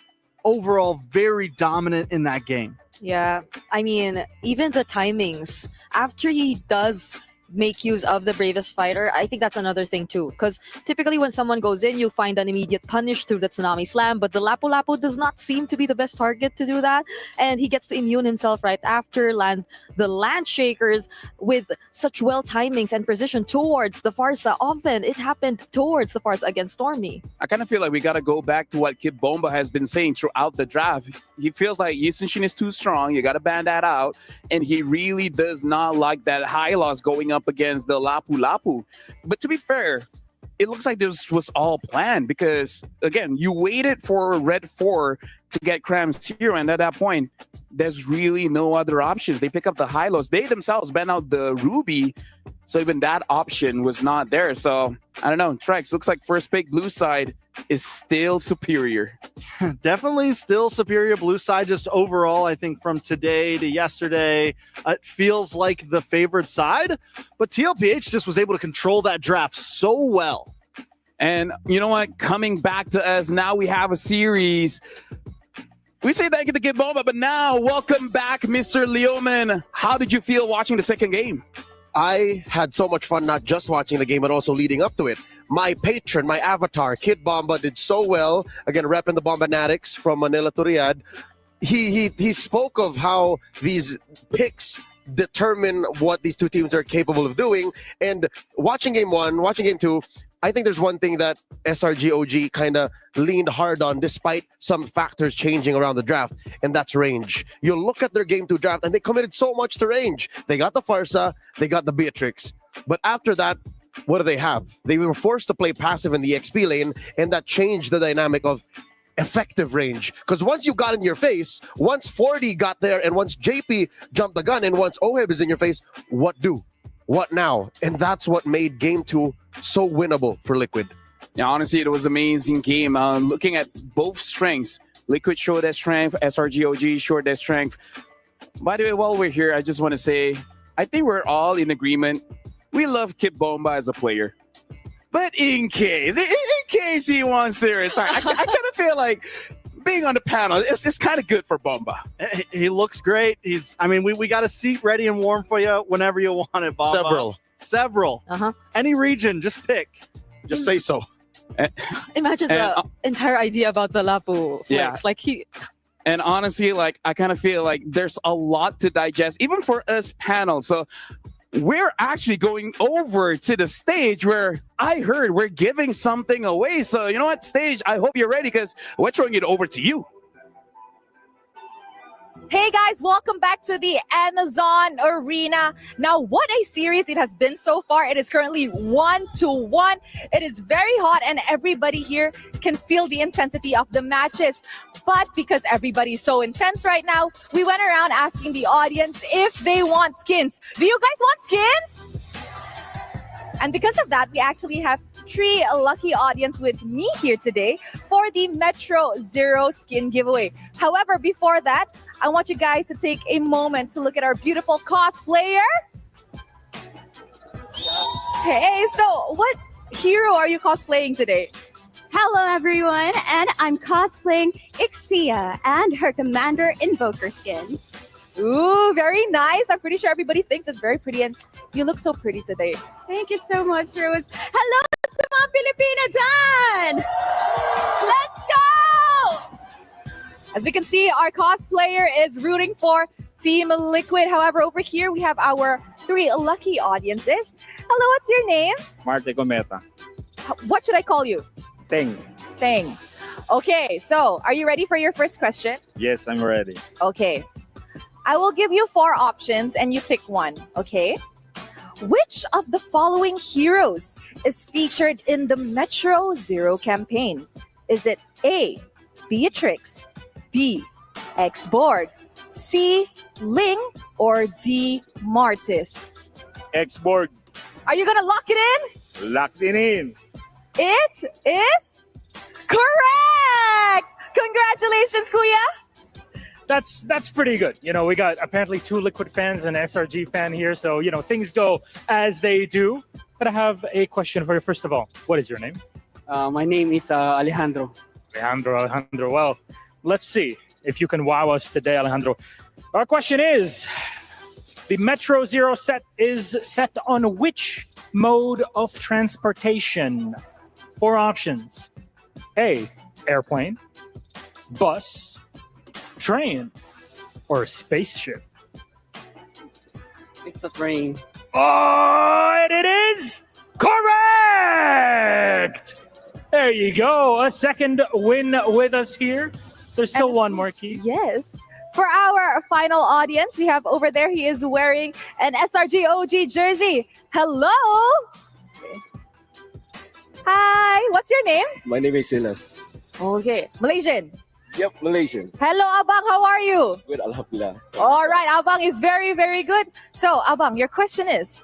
overall very dominant in that game. Yeah, I mean, even the timings, after he does make use of the bravest fighter, I think that's another thing too, because typically when someone goes in, you find an immediate punish through the tsunami slam, but the Lapu Lapu does not seem to be the best target to do that, and he gets to immune himself right after, land the land shakers with such well timings and precision towards the Farsa. Often it happened towards the Farsa against Stormy. I kind of feel like we got to go back to what Kid Bomba has been saying throughout the draft. He feels like Yisunshin is too strong. You got to ban that out. And he really does not like that high loss going up against the Lapu Lapu. But to be fair, it looks like this was all planned because, again, you waited for Red 4 to get Cram's Hero. And at that point, there's really no other options. They pick up the high lows. They themselves ban out the Ruby. So even that option was not there. So, I don't know. Trex, looks like first pick blue side is still superior. Definitely still superior blue side. Just overall, I think from today to yesterday, it feels like the favored side. But TLPH just was able to control that draft so well. And you know what? Coming back to us, now we have a series. We say thank you to Kid Bomba, but now welcome back, Mr. Leoman. How did you feel watching the second game? I had so much fun not just watching the game, but also leading up to it. My patron, my avatar, Kid Bomba, did so well. Again, repping the Bombanatics from Manila to Riyadh. He spoke of how these picks determine what these two teams are capable of doing. And watching game one, watching game two, I think there's one thing that SRGOG kind of leaned hard on despite some factors changing around the draft, and that's range. You look at their game 2 draft, and they committed so much to range. They got the Farsa, they got the Beatrix. But after that, what do they have? They were forced to play passive in the XP lane, and that changed the dynamic of effective range. Because once you got in your face, once 40 got there, and once JP jumped the gun, and once Oheb is in your face, what do? What now? And that's what made game 2 so winnable for Liquid. Yeah, honestly, it was an amazing game. Looking at both strengths, Liquid showed their strength, SRGOG showed their strength. By the way, while we're here, I just want to say, I think we're all in agreement. We love Kid Bomba as a player. But in case he wants to retire, I kind of feel like being on the panel, it's kind of good for Bomba. He looks great. We got a seat ready and warm for you whenever you want it, Bomba. Several. Any region, just pick. Just say so. Imagine the entire idea about the Lapu flex. Yeah. And honestly, I kind of feel like there's a lot to digest, even for us panel. So we're actually going over to the stage where I heard we're giving something away. So you know what, stage, I hope you're ready because we're throwing it over to you. Hey guys, welcome back to the Amazon Arena. Now, what a series it has been so far. It is currently 1-1. It is very hot and everybody here can feel the intensity of the matches. But because everybody's so intense right now, we went around asking the audience if they want skins. Do you guys want skins? And because of that, we actually have 3 lucky audience with me here today for the Metro Zero skin giveaway. However, before that, I want you guys to take a moment to look at our beautiful cosplayer. Hey, so what hero are you cosplaying today? Hello everyone, and I'm cosplaying Ixia and her Commander Invoker skin. Ooh, very nice. I'm pretty sure everybody thinks it's very pretty and you look so pretty today. Thank you so much, Rose. Hello sa mga Pilipino dyan! Let's go! As we can see, our cosplayer is rooting for Team Liquid. However, over here we have our 3 lucky audiences. Hello, what's your name? Marte Cometa. What should I call you? Teng. Teng. Okay, so are you ready for your first question? Yes, I'm ready. Okay. I will give you 4 options and you pick one, okay? Which of the following heroes is featured in the Metro Zero campaign? Is it A, Beatrix, B. Xborg, C. Ling, or D. Martis? Xborg. Are you gonna lock it in? Locked in. It is correct! Congratulations, Kuya! That's pretty good. You know, we got apparently 2 Liquid fans and an SRG fan here, so you know things go as they do. But I have a question for you. First of all, what is your name? My name is Alejandro. Alejandro. Well, let's see if you can wow us today, Alejandro. Our question is, the Metro Zero set is set on which mode of transportation? 4 options. A, airplane, bus, train, or spaceship? It's a train. Oh, and it is correct! There you go. A second win with us here. There's still one more key. Yes. For our final audience, we have over there, he is wearing an SRG OG jersey. Hello! Hi, what's your name? My name is Silas. Okay, Malaysian. Yep, Malaysian. Hello, Abang, how are you? Good, Alhamdulillah. All right, Abang is very, very good. So, Abang, your question is,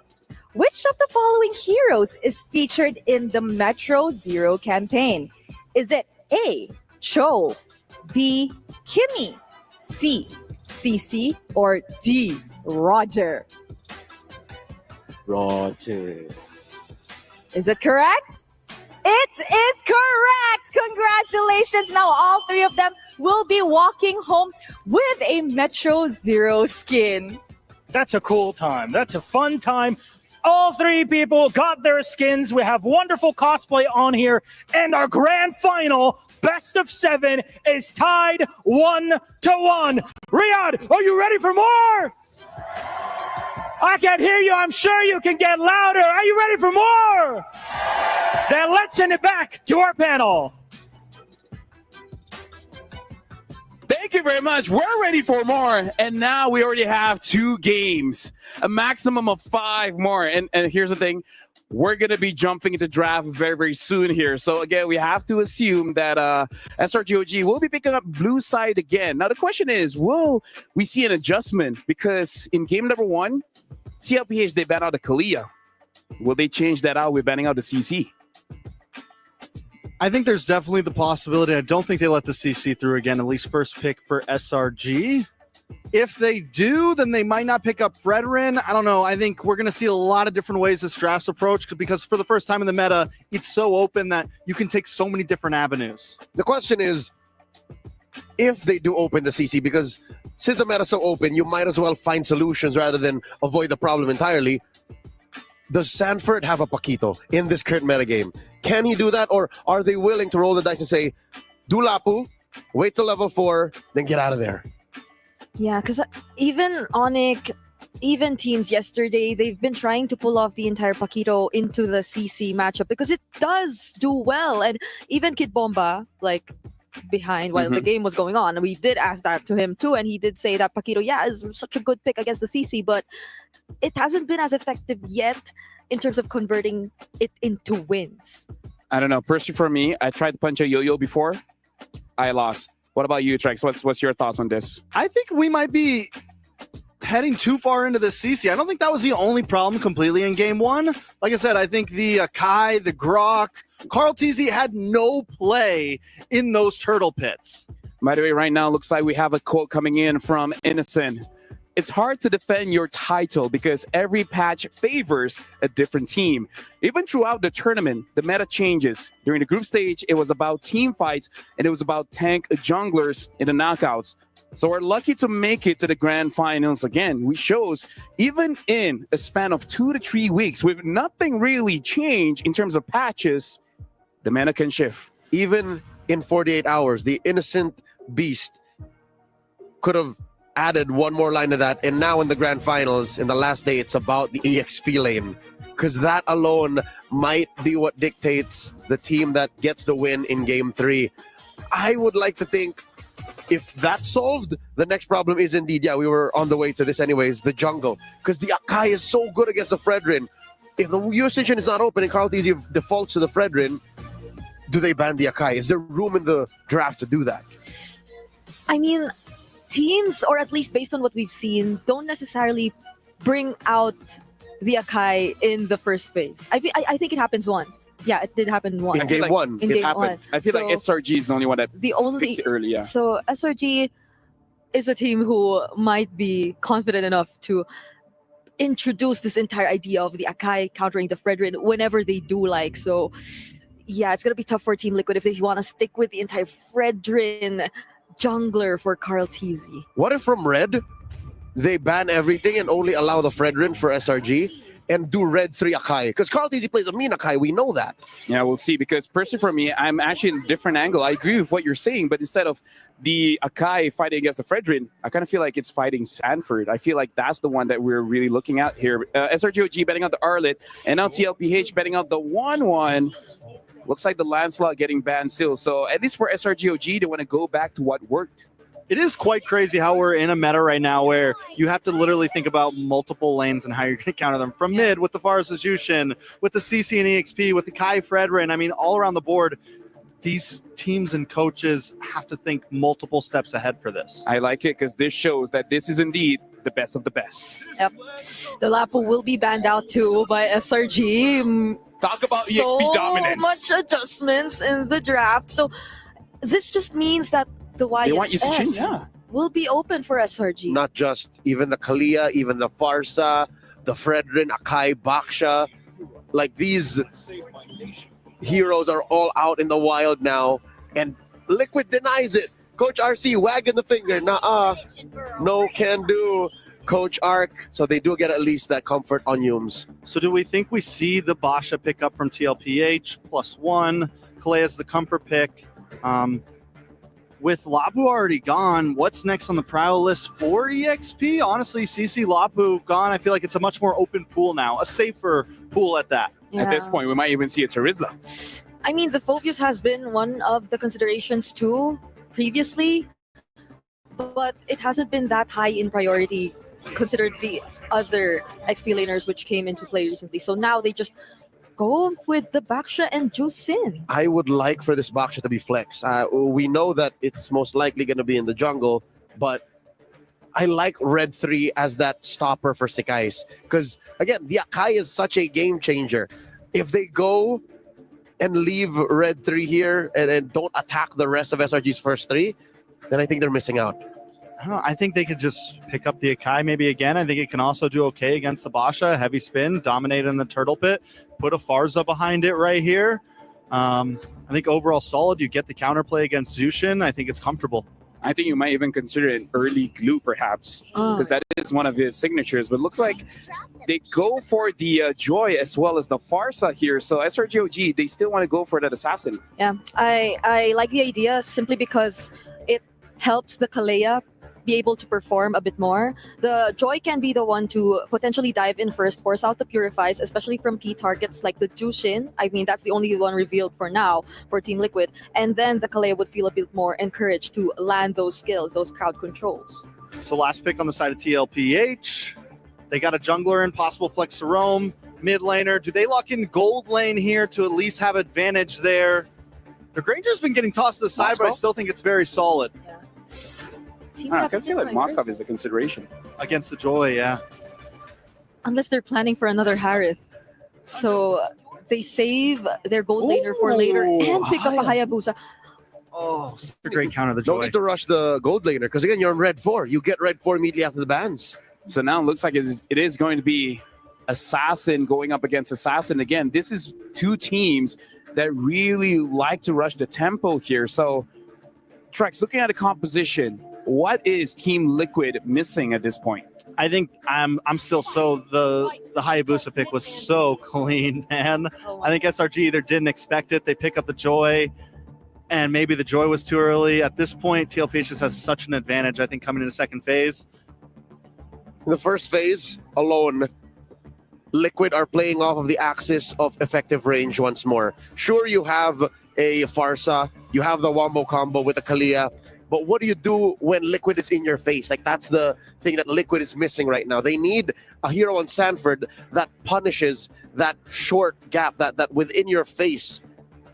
which of the following heroes is featured in the Metro Zero campaign? Is it A, Cho, B, Kimmy, C, CC, or D, Roger? Roger. Is it correct? It is correct! Congratulations! Now all 3 of them will be walking home with a Metro Zero skin. That's a cool time. That's a fun time. All 3 people got their skins. We have wonderful cosplay on here. And our grand final, best of 7, is tied 1-1. Riyadh, are you ready for more? I can't hear you. I'm sure you can get louder. Are you ready for more? Then let's send it back to our panel. Thank you very much. We're ready for more. And now we already have 2 games, a maximum of 5 more. And here's the thing. We're going to be jumping into draft very, very soon here. So again, we have to assume that SRGOG will be picking up blue side again. Now, the question is, will we see an adjustment? Because in game number 1, TLPH, they banned out the Kalia. Will they change that out with banning out the CC? I think there's definitely the possibility. I don't think they let the CC through again, at least first pick for SRG. If they do, then they might not pick up Fredrin. I don't know. I think we're going to see a lot of different ways this draft's approached because for the first time in the meta, it's so open that you can take so many different avenues. The question is, if they do open the CC, because since the meta's so open, you might as well find solutions rather than avoid the problem entirely. Does Sanford have a Paquito in this current metagame? Can he do that, or are they willing to roll the dice and say, do Lapu, wait till level 4, then get out of there? Yeah, because even Onic, even teams yesterday, they've been trying to pull off the entire Paquito into the CC matchup because it does do well. And even Kid Bomba, like, behind while the game was going on, we did ask that to him too, and he did say that Paquito, is such a good pick against the CC, but it hasn't been as effective yet in terms of converting it into wins. I don't know. Personally, for me, I tried to punch a yo-yo before. I lost. What about you, Trex? What's your thoughts on this? I think we might be heading too far into the CC. I don't think that was the only problem completely in game 1. Like I said, I think the Kai, the Grok, Carl TZ had no play in those turtle pits. By the way, right now, looks like we have a quote coming in from Innocent. It's hard to defend your title because every patch favors a different team. Even throughout the tournament, the meta changes. During the group stage, it was about team fights, and it was about tank junglers in the knockouts. So we're lucky to make it to the grand finals again, which shows even in a span of 2 to 3 weeks, with nothing really changed in terms of patches, the meta can shift. Even in 48 hours, the Innocent Beast could have added one more line to that, and now in the grand finals, in the last day, it's about the EXP lane, because that alone might be what dictates the team that gets the win in game 3. I would like to think if that's solved, the next problem is indeed, we were on the way to this anyways, the jungle, because the Akai is so good against the Fredrin. If the US engine is not open and Carl TZ defaults to the Fredrin, do they ban the Akai? Is there room in the draft to do that? I mean, teams, or at least based on what we've seen, don't necessarily bring out the Akai in the first phase. I think it happens once. Yeah, it did happen once. In game one, In it game happened. one. I feel like SRG is the only one that the only picks it early. Yeah. So SRG is a team who might be confident enough to introduce this entire idea of the Akai countering the Fredrin whenever they do like. So yeah, it's gonna be tough for Team Liquid if they want to stick with the entire Fredrin jungler for Carl TZ. What if from Red, they ban everything and only allow the Fredrin for SRG and do Red 3 Akai? Because Carl TZ plays a mean Akai, we know that. Yeah, we'll see. Because personally for me, I'm actually in a different angle. I agree with what you're saying, but instead of the Akai fighting against the Fredrin, I kind of feel like it's fighting Sanford. I feel like that's the one that we're really looking at here. SRGOG betting out the Arlet, and now TLPH betting out the 1-1. Looks like the Lancelot getting banned still. So at least for SRGOG, they want to go back to what worked. It is quite crazy how we're in a meta right now where you have to literally think about multiple lanes and how you're going to counter them. From mid, with the Farsa Jushin, with the CC and EXP, with the Kai Fredrin. I mean, all around the board, these teams and coaches have to think multiple steps ahead for this. I like it because this shows that this is indeed the best of the best. Yep. The Lapu will be banned out too by SRG. Talk about EXP dominance. So much adjustments in the draft. So this just means that the YSS will be open for SRG. Not just even the Kalia, even the Farsa, the Fredrin, Akai, Baksha. Like these heroes are all out in the wild now, and Liquid denies it. Coach RC wagging the finger. Nah, no can do. Coach Arc, so they do get at least that comfort on Yumes. So do we think we see the Basha pick up from TLPH +1? Kalea's the comfort pick. With Lapu already gone, what's next on the prowl list for EXP? Honestly, CC Lapu gone. I feel like it's a much more open pool now, a safer pool at that. At this point, we might even see a Terizla. I mean, the Phobius has been one of the considerations too previously, but it hasn't been that high in priority considered the other XP laners which came into play recently. So now they just go with the Baksha and Jusin. I would like for this Baksha to be flex. We know that it's most likely going to be in the jungle, but I like Red 3 as that stopper for Sikais. Because, again, the Akai is such a game changer. If they go and leave Red 3 here and don't attack the rest of SRG's first 3, then I think they're missing out. I don't know. I think they could just pick up the Akai maybe again. I think it can also do okay against the Basha. Heavy spin, dominate in the turtle pit, put a Farza behind it right here. I think overall solid. You get the counterplay against Zushin. I think it's comfortable. I think you might even consider an early glue perhaps, because that is one of his signatures. But it looks like they go for the Joy as well as the Farsa here. So SRGOG, they still want to go for that assassin. Yeah, I like the idea simply because it helps the Kalea be able to perform a bit more. The Joy can be the one to potentially dive in first, force out the Purifies, especially from key targets like the Jushin. I mean, that's the only one revealed for now for Team Liquid. And then the Kalea would feel a bit more encouraged to land those skills, those crowd controls. So last pick on the side of TLPH. They got a jungler in, possible flex to roam. Mid laner, do they lock in gold lane here to at least have advantage there? The Granger's been getting tossed to the side, but I still think it's very solid. I can feel like Moskov is a consideration. Against the Joy, yeah. Unless they're planning for another Harith. So they save their gold laner for later and pick up a Hayabusa. Oh, such a great counter, the Joy. Don't need to rush the gold laner, because again, you're on red 4. You get red 4 immediately after the bans. So now it looks like it is going to be Assassin going up against Assassin. Again, this is two teams that really like to rush the tempo here. So, Trex, looking at the composition, what is Team Liquid missing at this point? I think I'm still the Hayabusa pick was so clean, man. I think SRG either didn't expect it, they pick up the Joy, and maybe the Joy was too early. At this point, TLPH just has such an advantage, I think, coming into second phase. In the first phase alone, Liquid are playing off of the axis of effective range once more. Sure, you have a Farsa, you have the Wombo combo with the Kalia, but what do you do when Liquid is in your face? Like, that's the thing that Liquid is missing right now. They need a hero on Sanford that punishes that short gap, that within your face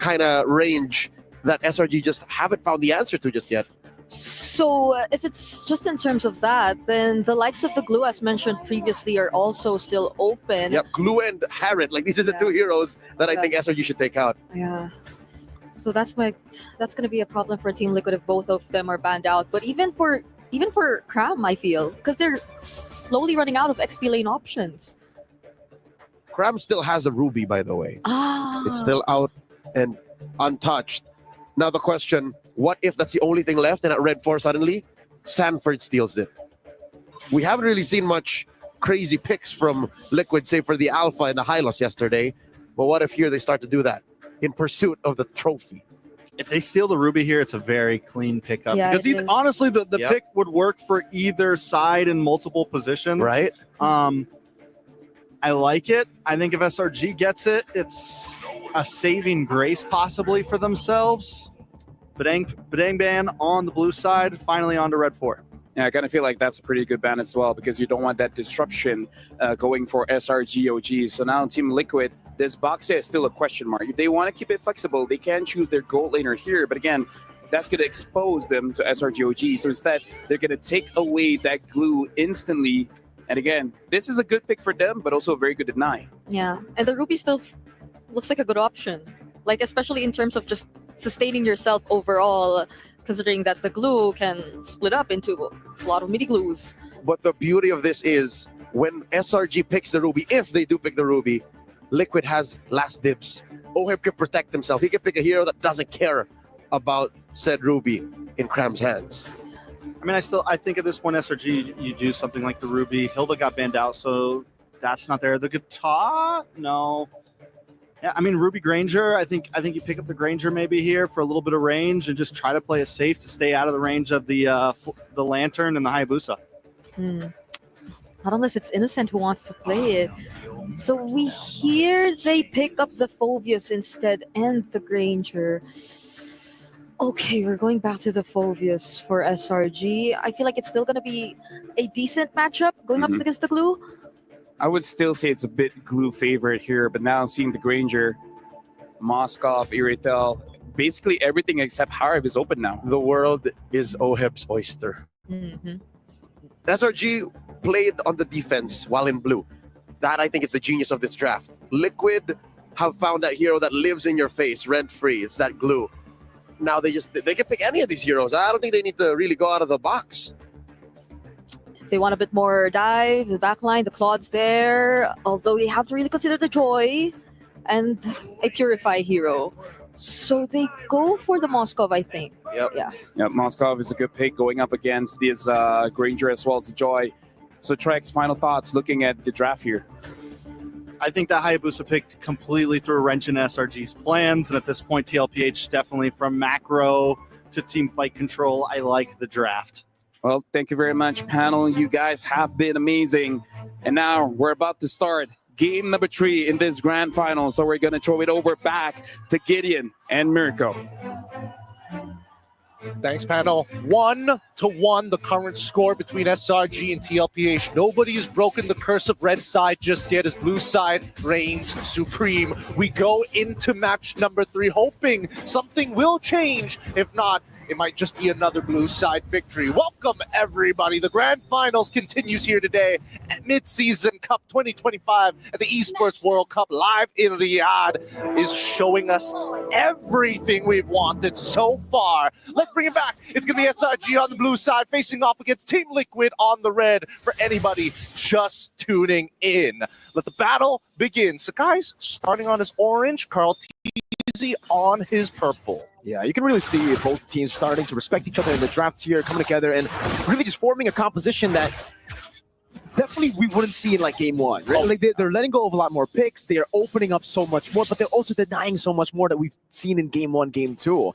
kind of range that SRG just haven't found the answer to just yet. So if it's just in terms of that, then the likes of the Glue, as mentioned previously, are also still open. Yep, Glue and Harrod, like these are the two heroes that I think SRG should take out. Yeah. So that's going to be a problem for Team Liquid if both of them are banned out. But even for Cram, I feel, because they're slowly running out of XP lane options. Cram still has a Ruby, by the way. It's still out and untouched. Now the question, what if that's the only thing left and at Red 4 suddenly Sanford steals it? We haven't really seen much crazy picks from Liquid, save for the Alpha and the Hylos yesterday. But what if here they start to do that in pursuit of the trophy? If they steal the Ruby here, it's a very clean pickup. Yeah, because it is. honestly, the Yep. pick would work for either side in multiple positions. Right? I like it. I think if SRG gets it, it's a saving grace possibly for themselves. Badang ban on the blue side, finally on to Red 4. Yeah, I kind of feel like that's a pretty good ban as well because you don't want that disruption going for SRG OG. So now Team Liquid, this box is still a question mark. If they want to keep it flexible, they can choose their gold laner here. But again, that's going to expose them to SRG OG. So instead, they're going to take away that glue instantly. And again, this is a good pick for them, but also a very good deny. Yeah, and the Ruby still looks like a good option. Like, especially in terms of just sustaining yourself overall, considering that the glue can split up into a lot of mini glues. But the beauty of this is when SRG picks the Ruby, if they do pick the Ruby, Liquid has last dibs. Oheb can protect himself. He can pick a hero that doesn't care about said Ruby in Cram's hands. I mean, I think at this point, SRG, you do something like the Ruby. Hilda got banned out, so that's not there. The guitar? No. Yeah, I mean, Ruby Granger, I think you pick up the Granger maybe here for a little bit of range and just try to play it safe to stay out of the range of the Lantern and the Hayabusa. Not unless it's Innocent who wants to play it. So we hear they pick up the Phoveus instead and the Granger. Okay, we're going back to the Phoveus for SRG. I feel like it's still going to be a decent matchup going up against the Glue. I would still say it's a bit glue favorite here, but now seeing the Granger, Moskov, Iritel, basically everything except Harv is open now. The world is Oheb's oyster. SRG played on the defense while in blue. That, I think, is the genius of this draft. Liquid have found that hero that lives in your face, rent-free. It's that glue. Now they can pick any of these heroes. I don't think they need to really go out of the box. If they want a bit more dive, the backline, the Claude's there. Although they have to really consider the Joy and a Purify hero. So they go for the Moskov, I think. Yep. Yeah. Yeah, Moskov is a good pick going up against this Granger as well as the Joy. So Trex, final thoughts looking at the draft here. I think that Hayabusa pick completely threw a wrench in SRG's plans, and at this point, TLPH definitely from macro to team fight control. I like the draft. Well, thank you very much, panel. You guys have been amazing. And now we're about to start game number 3 in this grand final. So we're going to throw it over back to Gideon and Mirko. Thanks, panel. 1-1, the current score between SRG and TLPH. Nobody has broken the curse of red side just yet as blue side reigns supreme. We go into match number 3 hoping something will change. If not, it might just be another blue side victory. Welcome, everybody. The grand finals continues here today at Mid-Season Cup 2025 at the Esports World Cup live in Riyadh is showing us everything we've wanted so far. Let's bring it back. It's going to be SRG on the blue side facing off against Team Liquid on the red for anybody just tuning in. Let the battle begin. So guys, starting on his orange, Carl Teasy on his purple. Yeah, you can really see both teams starting to respect each other in the drafts here, coming together and really just forming a composition that definitely we wouldn't see in like game 1. Right? Like they're letting go of a lot more picks. They are opening up so much more, but they're also denying so much more that we've seen in game 1, game 2.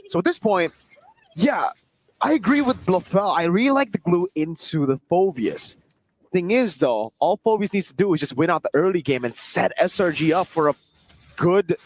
So at this point, yeah, I agree with Blofeld. I really like the glue into the Phoveus. Thing is, though, all Phoveus needs to do is just win out the early game and set SRG up for a good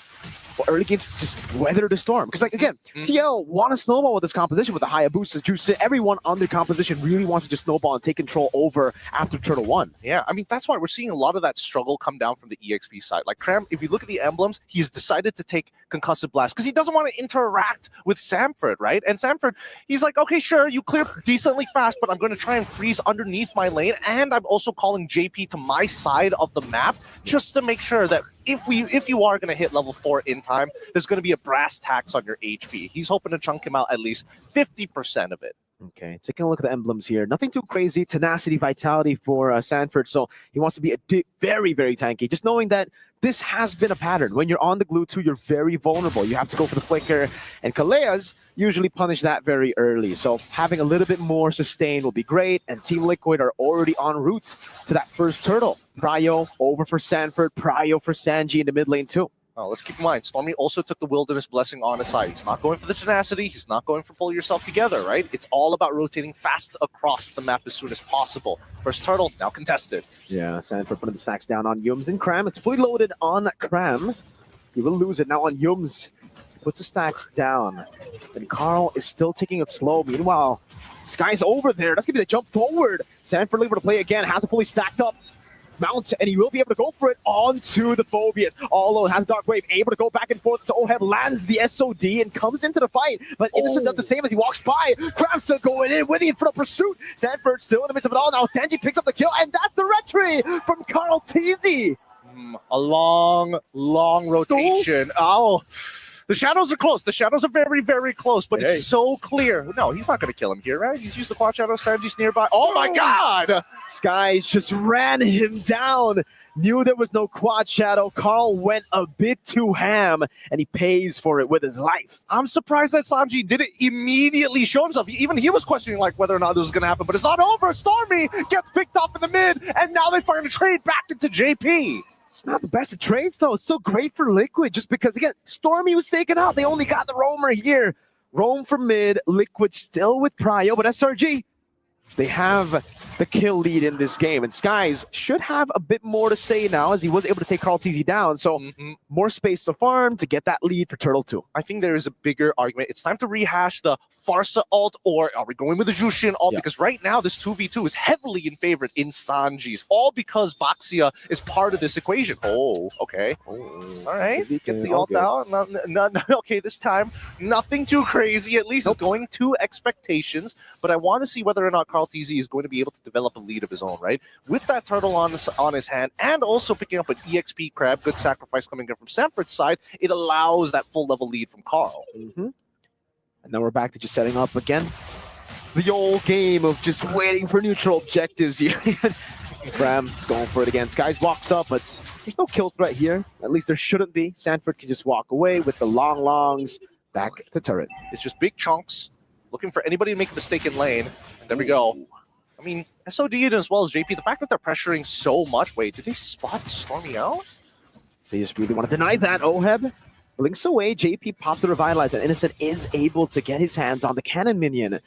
early games just weather the storm. Because, like, again, TL want to snowball with this composition with the Hayabusa, Juice. Everyone on their composition really wants to just snowball and take control over after Turtle 1. Yeah, I mean, that's why we're seeing a lot of that struggle come down from the EXP side. Like, Cram, if you look at the emblems, he's decided to take Concussive Blast because he doesn't want to interact with Samford, right? And Samford, he's like, okay, sure, you clear decently fast, but I'm going to try and freeze underneath my lane, and I'm also calling JP to my side of the map just to make sure that if you are going to hit level 4 in time, there's going to be a brass tax on your HP. He's hoping to chunk him out at least 50% of it. Okay, taking a look at the emblems here. Nothing too crazy. Tenacity, vitality for Sanford. So he wants to be very, very tanky. Just knowing that this has been a pattern. When you're on the glue 2, you're very vulnerable. You have to go for the flicker. And Kalea's usually punish that very early. So having a little bit more sustain will be great. And Team Liquid are already en route to that first turtle. Pryo over for Sanford. Pryo for Sanji in the mid lane too. Oh, let's keep in mind, Stormy also took the Wilderness Blessing on his side. He's not going for the tenacity. He's not going for pull yourself together, right? It's all about rotating fast across the map as soon as possible. First turtle, now contested. Yeah, Sanford putting the stacks down on Yums and Cram. It's fully loaded on Cram. He will lose it now on Yums. Puts the stacks down. And Carl is still taking it slow. Meanwhile, Sky's over there. That's going to be the jump forward. Sanford able to play again. Has it fully stacked up. Mount, and he will be able to go for it onto the Phobias. All alone has Dark Wave, able to go back and forth. So Oheb lands the SOD and comes into the fight. But Innocent does the same as he walks by. Krabsa going in with the infinite pursuit. Sanford still in the midst of it all. Now Sanji picks up the kill, and that's the retry from Carl Teasy. A long rotation. Oh. The shadows are close. The shadows are very, very close, but it's so clear. No, he's not going to kill him here, right? He's used the quad shadow. Sanji's nearby. Oh my God! Skies just ran him down. Knew there was no quad shadow. Carl went a bit too ham, and he pays for it with his life. I'm surprised that Sanji didn't immediately show himself. Even he was questioning like whether or not this was going to happen, but it's not over. Stormy gets picked off in the mid, and now they're going to trade back into JP. It's not the best of trades, though. It's still great for Liquid, just because, again, Stormy was taken out. They only got the roamer here. Roam for mid, Liquid still with Pryo, but SRG, they have the kill lead in this game. And Skies should have a bit more to say now, as he was able to take Carl TZ down. So more space to farm to get that lead for Turtle 2. I think there is a bigger argument. It's time to rehash the Farsa ult, or are we going with the Jushin ult? Yeah. Because right now, this 2v2 is heavily in favor in Sanji's, all because Baxia is part of this equation. Oh, okay. All right. Gets the ult out. Okay, this time, nothing too crazy. At least it's going to expectations. But I want to see whether or not Carl TZ is going to be able to develop a lead of his own, right? With that turtle on his hand, and also picking up an EXP crab, good sacrifice coming in from Sanford's side, it allows that full level lead from Carl. And then we're back to just setting up again the old game of just waiting for neutral objectives here. Cram's going for it again. Skies walks up, but there's no kill threat here. At least there shouldn't be. Sanford can just walk away with the longs back to turret. It's just big chunks, looking for anybody to make a mistake in lane. And there we go. I mean, SOD as well as JP, the fact that they're pressuring so much. Wait, did they spot Stormy out? They just really want to deny that. Oheb blinks away. JP pops the Revitalize, and Innocent is able to get his hands on the cannon minion.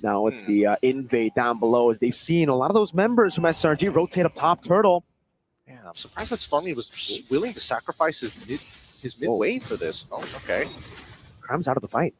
Now it's the invade down below, as they've seen a lot of those members from SRG rotate up top Turtle. Yeah, I'm surprised that Stormy was willing to sacrifice his mid wave for this. Oh, okay. Cram's out of the fight.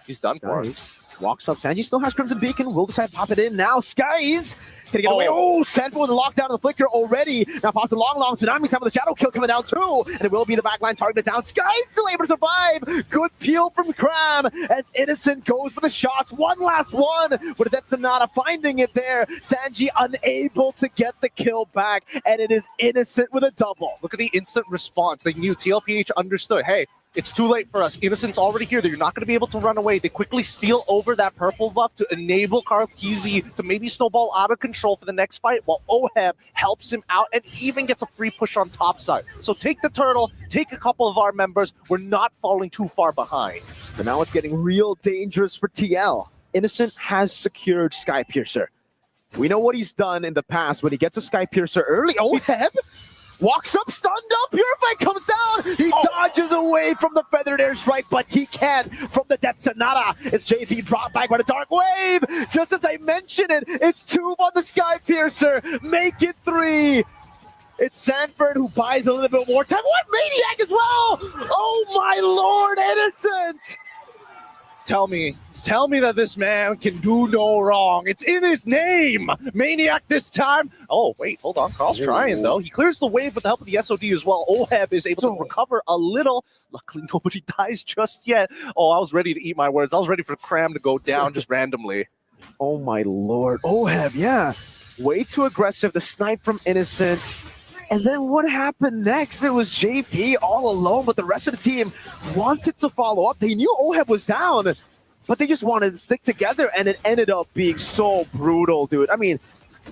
He's done for it. Walks up. Sanji still has Crimson Beacon. Will decide to pop it in now. Skies gonna get away. Oh, Sanford with a lockdown of the flicker already. Now pops a long Tsunami. Some of the shadow kill coming down too. And it will be the backline targeted down. Skies still able to survive. Good peel from Cram as Innocent goes for the shots. One last one. But that's Sonata finding it there. Sanji unable to get the kill back. And it is Innocent with a double. Look at the instant response. They knew TLPH understood. Hey, it's too late for us. Innocent's already here. You're not going to be able to run away. They quickly steal over that purple buff to enable Carl TZ to maybe snowball out of control for the next fight, while Oheb helps him out and even gets a free push on top side. So take the turtle, take a couple of our members. We're not falling too far behind. But now it's getting real dangerous for TL. Innocent has secured Sky Piercer. We know what he's done in the past when he gets a Sky Piercer early. Oheb walks up, stunned up, Purify comes down. He dodges away from the feathered airstrike, but he can't from the Death Sonata. It's JV brought back by the Dark Wave. Just as I mentioned it, it's 2 on the Sky Piercer. Make it 3. It's Sanford who buys a little bit more time. What? Maniac as well! Oh my lord, Innocent! Tell me that this man can do no wrong. It's in his name. Maniac this time. Oh, wait, hold on. Carl's trying, though. He clears the wave with the help of the SOD as well. Oheb is able to recover a little. Luckily, nobody dies just yet. Oh, I was ready to eat my words. I was ready for Cram to go down just randomly. Oh, my lord. Oheb, yeah. Way too aggressive. The snipe from Innocent. And then what happened next? It was JP all alone, but the rest of the team wanted to follow up. They knew Oheb was down, but they just wanted to stick together, and it ended up being so brutal, dude. I mean,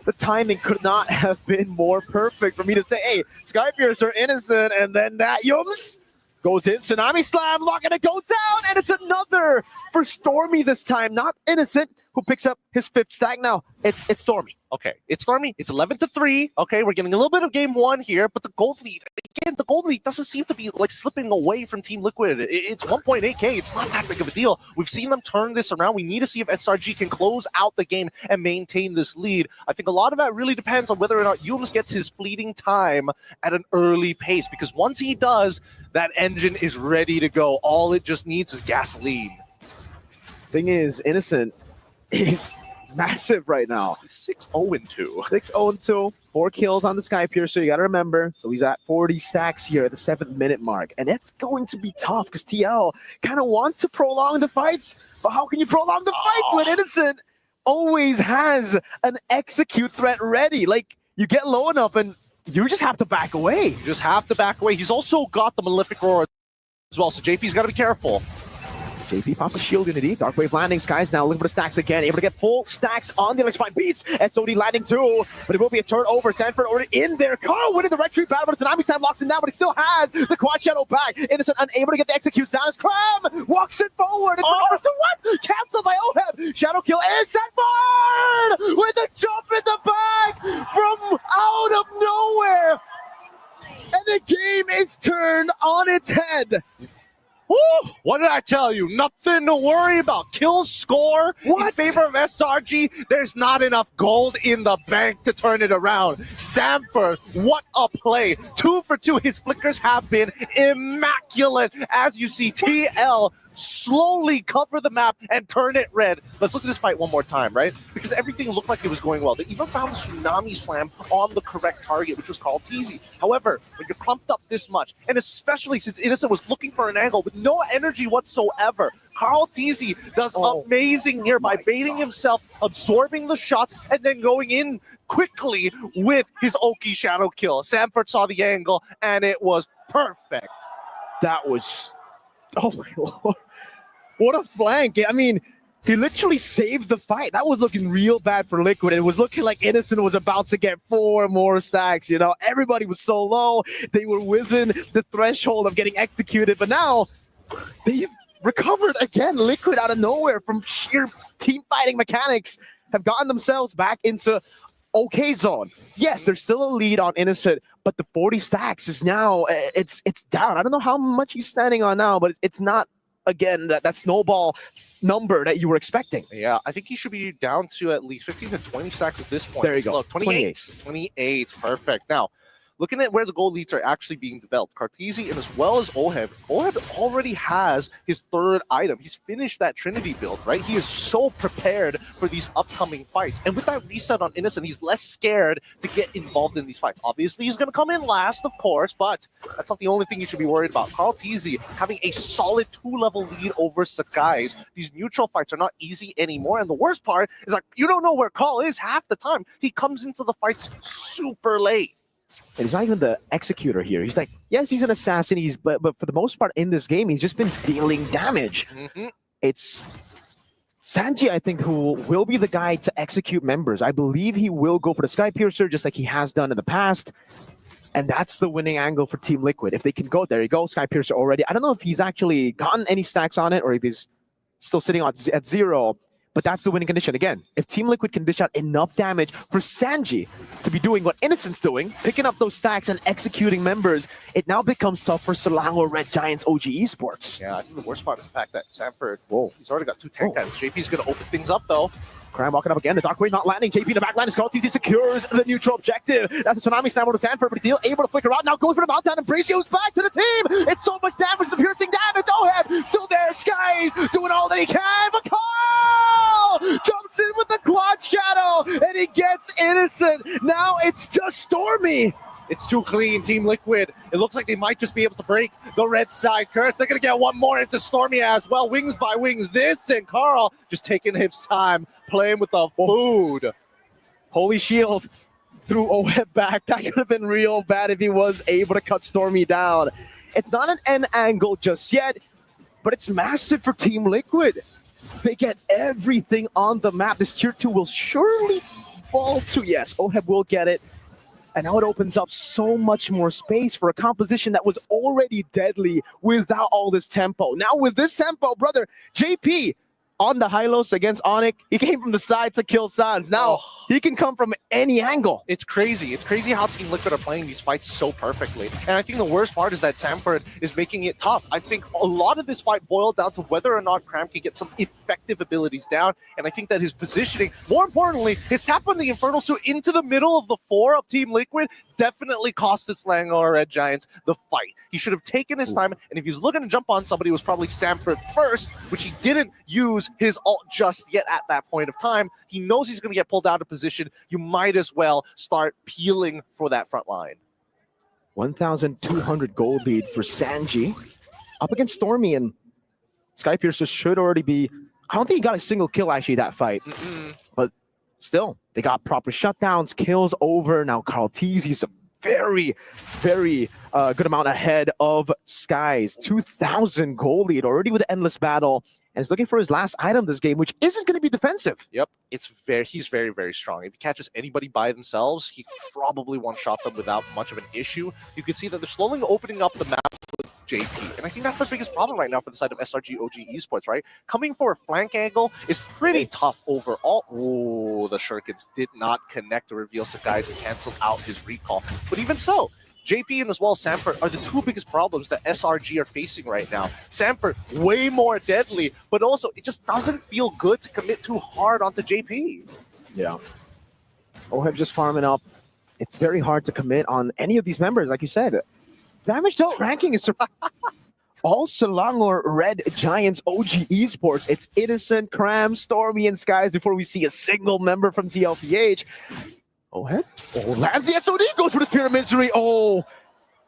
the timing could not have been more perfect for me to say, hey, Skypiercer are Innocent, and then that Yums goes in, Tsunami Slam, not gonna go down, and it's another for Stormy this time, not Innocent, who picks up his 5th stack. Now, it's Stormy. Okay, it's Stormy. It's 11-3. Okay, we're getting a little bit of game 1 here, but the gold lead, again, the gold lead doesn't seem to be like slipping away from Team Liquid. It's 1.8K. It's not that big of a deal. We've seen them turn this around. We need to see if SRG can close out the game and maintain this lead. I think a lot of that really depends on whether or not Yums gets his fleeting time at an early pace, because once he does, that engine is ready to go. All it just needs is gasoline. Thing is, Innocent is massive right now. 6-0-2. 6-0-2. 4 kills on the Skypiercer, you got to remember. So he's at 40 stacks here at the 7th minute mark. And it's going to be tough because TL kind of want to prolong the fights. But how can you prolong the fights when Innocent always has an execute threat ready? Like, you get low enough and you just have to back away. You just have to back away. He's also got the Malefic Roar as well, so JP's got to be careful. JP pops a shield unity. Dark Wave landing. Sky's now looking for the stacks again. Able to get full stacks on the electrifying beats. SOD landing too. But it will be a turnover. Sanford already in there. Carl winning the retreat battle, but Tsunami Slam locks him down, but he still has the quad shadow back. Innocent unable to get the executes down as Cram walks it forward. And to what? Cancelled by Oheb. Shadow kill is Sanford with a jump in the back from out of nowhere. And the game is turned on its head. Woo! What did I tell you? Nothing to worry about. Kill score in favor of SRG. There's not enough gold in the bank to turn it around. Sanford, what a play. 2 for 2. His flickers have been immaculate. As you see, TL slowly cover the map and turn it red. Let's look at this fight one more time, right? Because everything looked like it was going well. They even found the Tsunami Slam on the correct target, which was called Teasy. However, when you're clumped up this much, and especially since Innocent was looking for an angle with no energy whatsoever, Carl Teasy does amazing here by baiting himself, absorbing the shots, and then going in quickly with his Oki shadow kill. Sanford saw the angle, and it was perfect. That was... Oh my lord. What a flank. I mean, he literally saved the fight. That was looking real bad for Liquid. It was looking like Innocent was about to get 4 more stacks, you know. Everybody was so low. They were within the threshold of getting executed. But now, they've recovered again. Liquid out of nowhere from sheer team fighting mechanics have gotten themselves back into okay zone. Yes, there's still a lead on Innocent, but the 40 stacks is now, it's down. I don't know how much he's standing on now, but it's not, again, that snowball number that you were expecting. Yeah, I think he should be down to at least 15 to 20 stacks at this point. There you go. 28. 28, perfect. Now, looking at where the gold leads are actually being developed, Cartesi and as well as Oheb already has his 3rd item. He's finished that Trinity build, right? He is so prepared for these upcoming fights. And with that reset on Innocent, he's less scared to get involved in these fights. Obviously, he's going to come in last, of course, but that's not the only thing you should be worried about. Carl Teasy having a solid 2-level lead over Sakai's. These neutral fights are not easy anymore. And the worst part is, like, you don't know where Carl is half the time. He comes into the fights super late. And he's not even the executor here. He's like, yes, he's an assassin, but for the most part in this game, he's just been dealing damage. It's Sanji, I think, who will be the guy to execute members. I believe he will go for the Skypiercer, just like he has done in the past. And that's the winning angle for Team Liquid. If they can go, there you go, Skypiercer already. I don't know if he's actually gotten any stacks on it or if he's still sitting at 0. But that's the winning condition. Again, if Team Liquid can dish out enough damage for Sanji to be doing what Innocent's doing, picking up those stacks and executing members, it now becomes tough for Selangor Red Giants OG Esports. Yeah, I think the worst part is the fact that Sanford, he's already got 2 tank items. JP's going to open things up, though. Cram walking up again. The Dark Wave not landing. JP in the back line is called. TC secures the neutral objective. That's a Tsunami Slam to Sanford, but he's still able to flicker out. Now goes for the Meltdown, and Brace goes back to the team. It's so much damage, the piercing damage. Oheb still there. Skies doing all that he can, but Carl jumps in with the quad shadow, and he gets Innocent. Now it's just Stormy. It's too clean, Team Liquid. It looks like they might just be able to break the red side curse. They're going to get one more into Stormy as well. Wings by wings. This and Carl just taking his time, playing with the food. Holy Shield threw Oheb back. That could have been real bad if he was able to cut Stormy down. It's not an N angle just yet, but it's massive for Team Liquid. They get everything on the map. This tier 2 will surely fall to, yes, Oheb will get it. And now it opens up so much more space for a composition that was already deadly without all this tempo. Now with this tempo, brother, JP on the Hylos against Onyx, he came from the side to kill Sans. Now he can come from any angle. It's crazy. It's crazy how Team Liquid are playing these fights so perfectly. And I think the worst part is that Sanford is making it tough. I think a lot of this fight boiled down to whether or not Cram can get some effective abilities down. And I think that his positioning, more importantly, his tap on the Infernal Suit into the middle of the 4 of Team Liquid definitely cost its Langor Red Giants the fight. He should have taken his time, and if he was looking to jump on somebody, it was probably Sanford first, which he didn't use his ult just yet at that point of time. He knows he's going to get pulled out of position. You might as well start peeling for that front line. 1,200 gold lead for Sanji. Up against Stormy, and Skypiercer should already be... I don't think he got a single kill, actually, that fight. But still, they got proper shutdowns, kills over. Now Carl Teezy's a very, very good amount ahead of Skies. 2,000 gold lead already with the Endless Battle. And he's looking for his last item this game, which isn't going to be defensive. Yep, he's very, very strong. If he catches anybody by themselves, he probably one-shot them without much of an issue. You can see that they're slowly opening up the map with JP. And I think that's the biggest problem right now for the side of SRG OG Esports, right? Coming for a flank angle is pretty tough overall. Oh, the Shurikens did not connect to reveal Sakai's and canceled out his recall. But even so, JP and as well as Sanford are the two biggest problems that SRG are facing right now. Sanford, way more deadly, but also it just doesn't feel good to commit too hard onto JP. Yeah. Oheb just farming up. It's very hard to commit on any of these members, like you said. Damage dealt ranking is all Selangor Red Giants OG Esports. It's Innocent, Cram, Stormy, and Skies before we see a single member from TLPH. Oheb? Oh, lands the SOD, goes for the Spear of Misery. Oh,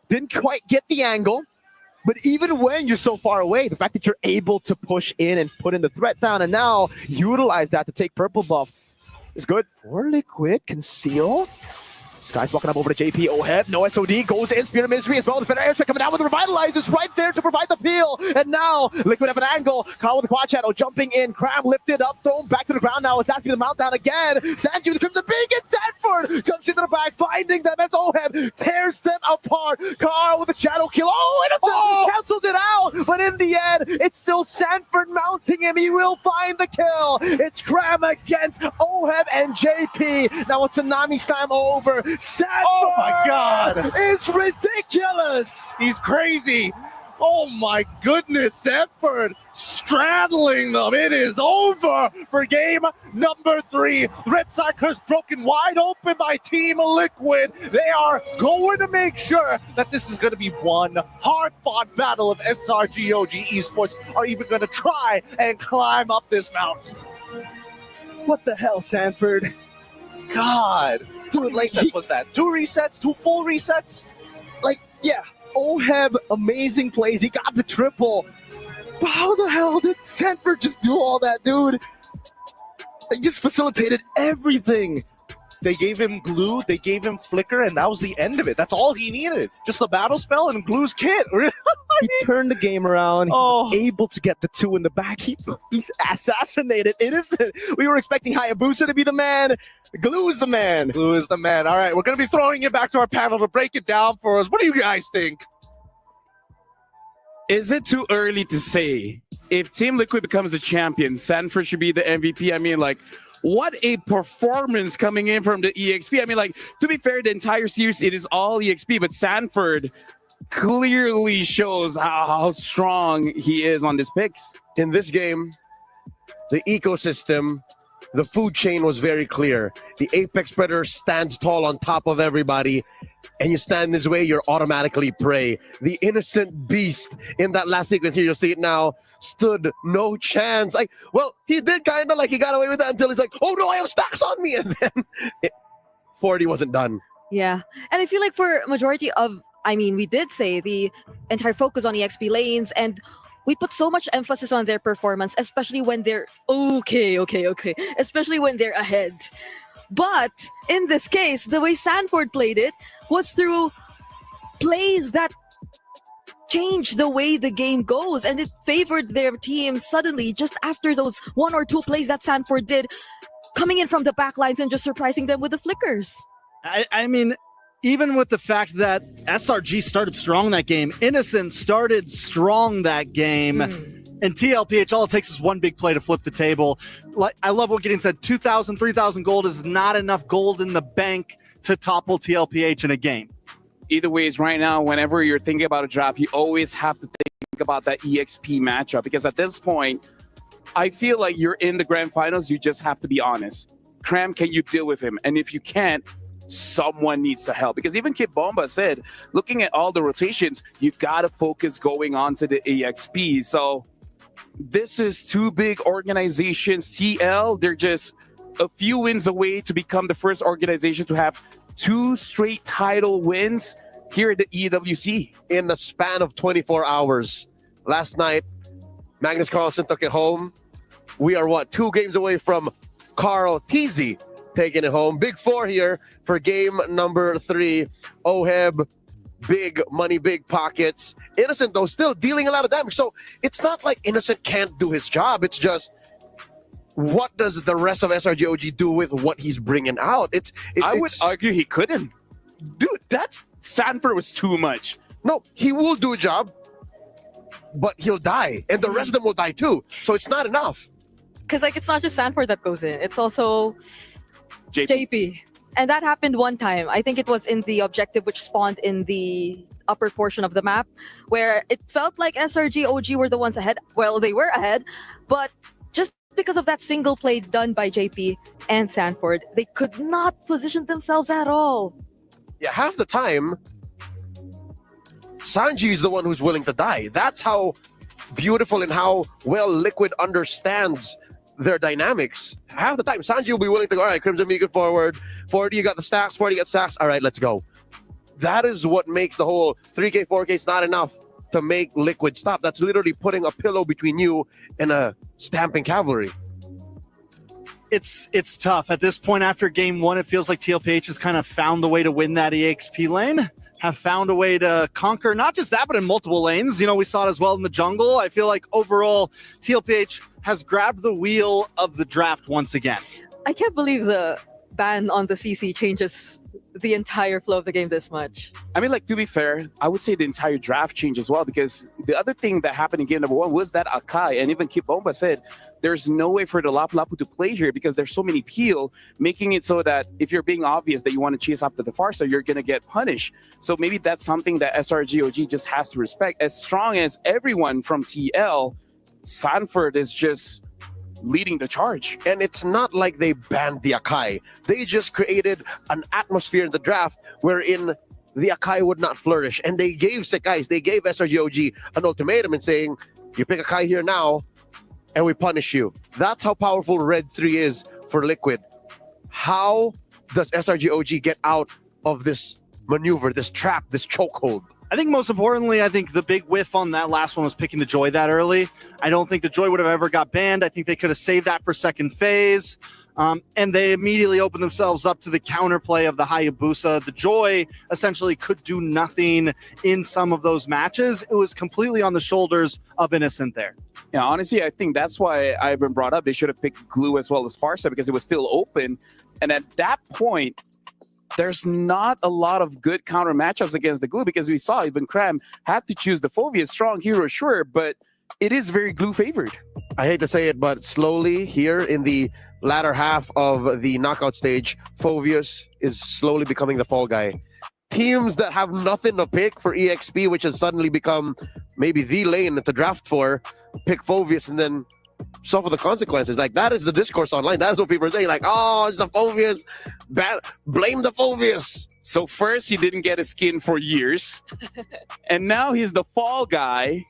didn't quite get the angle. But even when you're so far away, the fact that you're able to push in and put in the threat down and now utilize that to take purple buff is good. For Liquid, Conceal. Sky's walking up over to JP. Oheb, no SOD, goes in, Spear of Misery as well. The Federer coming down with the Revitalize is right there to provide the peel. And now, Liquid have an angle. Carl with the quad shadow, jumping in. Cram lifted up, thrown back to the ground now. It's asking the mount down again. Sanji with the Crimson Beak and Sanford jumps into the back, finding them as Oheb tears them apart. Carl with the shadow kill. Oh, Innocent cancels it out. But in the end, it's still Sanford mounting him. He will find the kill. It's Cram against Oheb and JP. Now a Tsunami Slam over. Sanford, oh my God, it's ridiculous. He's crazy. Oh my goodness, Sanford straddling them. It is over for game number 3. Red Side Curse broken wide open by Team Liquid. They are going to make sure that this is going to be one hard-fought battle of SRG OG Esports are even going to try and climb up this mountain. What the hell, Sanford? God. How many resets was that? 2 resets? 2 full resets? Like, yeah. Oheb, amazing plays. He got the triple. But how the hell did Sanford just do all that, dude? They just facilitated everything. They gave him glue, they gave him flicker, and that was the end of it. That's all he needed. Just a battle spell and glue's kit. He turned the game around. He was able to get the 2 in the back. He's assassinated Innocent. We were expecting Hayabusa to be the man. Glue is the man. Glue is the man. All right, we're going to be throwing it back to our panel to break it down for us. What do you guys think? Is it too early to say if Team Liquid becomes the champion, Sanford should be the MVP? I mean, like, what a performance coming in from the EXP. I mean, like, to be fair, the entire series, it is all EXP, but Sanford clearly shows how strong he is on this picks. In this game, the ecosystem the food chain was very clear. The apex predator stands tall on top of everybody, and you stand in his way, you're automatically prey. The innocent beast in that last sequence here, you'll see it now, stood no chance. Like, well, he did kind of, like, he got away with that until he's like, oh no, I have stacks on me, and then 40 wasn't done. Yeah. And I feel like for majority of, we did say the entire focus on EXP lanes, and we put so much emphasis on their performance, especially when they're especially when they're ahead. But in this case, the way Sanford played it was through plays that changed the way the game goes, and it favored their team suddenly just after those 1 or 2 plays that Sanford did, coming in from the back lines and just surprising them with the flickers. I mean, even with the fact that SRG started strong that game, Innocent started strong that game, and TLPH, all it takes is one big play to flip the table. Like, I love what Gideon said, 2,000, 3,000 gold is not enough gold in the bank to topple TLPH in a game. Either ways, right now, whenever you're thinking about a draft, you always have to think about that EXP matchup, because at this point, I feel like you're in the grand finals, you just have to be honest. Cram, can you deal with him? And if you can't, someone needs to help, because even Kid Bomba said, looking at all the rotations, you gotta focus going on to the EXP. So this is 2 big organizations. TL, they're just a few wins away to become the first organization to have 2 straight title wins here at the EWC in the span of 24 hours. Last night, Magnus Carlsen took it home. We are 2 games away from Carl Teasy taking it home. Big 4 here for game number 3. Oheb, big money, big pockets. Innocent, though, still dealing a lot of damage. So it's not like Innocent can't do his job. It's just, what does the rest of SRGOG do with what he's bringing out? I would argue he couldn't. Dude, Sanford was too much. No, he will do a job, but he'll die. And the rest of them will die too. So it's not enough. Because it's not just Sanford that goes in. It's also JP. And that happened one time. I think it was in the objective which spawned in the upper portion of the map, where it felt like SRG OG were the ones ahead. Well, they were ahead, but just because of that single play done by JP and Sanford, they could not position themselves at all. Yeah, half the time, Sanji is the one who's willing to die. That's how beautiful and how well Liquid understands their dynamics. Half the time, Sanji will be willing to go, all right, Crimson Beacon forward, 40, you got the stacks, 40, you got stacks, all right, let's go. That is what makes the whole 3K, 4K is not enough to make Liquid stop. That's literally putting a pillow between you and a stamping cavalry. It's tough. At this point, after game 1, it feels like TLPH has kind of found the way to win that EXP lane, have found a way to conquer not just that, but in multiple lanes. You know, we saw it as well in the jungle. I feel like overall, TLPH has grabbed the wheel of the draft once again. I can't believe the ban on the CC changes the entire flow of the game this much. I mean, like, to be fair, I would say the entire draft changed as well, because the other thing that happened in game number 1 was that Akai, and even Kid Bomba said, there's no way for the Lapu Lapu to play here because there's so many peel, making it so that if you're being obvious that you want to chase after the Farsa, you're going to get punished. So maybe that's something that SRGOG just has to respect. As strong as everyone from TL, Sanford is just leading the charge. And it's not like they banned the Akai. They just created an atmosphere in the draft wherein the Akai would not flourish. And they gave Sekais, they gave SRGOG an ultimatum in saying, you pick Akai here now, and we punish you. That's how powerful Red 3 is for Liquid. How does SRGOG get out of this maneuver, this trap, this chokehold? I think most importantly, I think the big whiff on that last one was picking the Joy that early. I don't think the Joy would have ever got banned. I think they could have saved that for second phase. And they immediately opened themselves up to the counterplay of the Hayabusa. The Joy essentially could do nothing in some of those matches. It was completely on the shoulders of Innocent there. Yeah, honestly, I think that's why I've been brought up. They should have picked Glue as well as Farsa because it was still open. And at that point, there's not a lot of good counter matchups against the Glue because we saw even Cram had to choose the Phobia, strong hero, sure, but it is very Glue favored. I hate to say it, but slowly here in the latter half of the knockout stage, Phovius is slowly becoming the fall guy. Teams that have nothing to pick for EXP, which has suddenly become maybe the lane to draft for, pick Phovius, and then suffer the consequences. Like, that is the discourse online. That is what people are saying. Like, oh, it's the Phobias. Blame the Phobias. So first he didn't get a skin for years, and now he's the fall guy.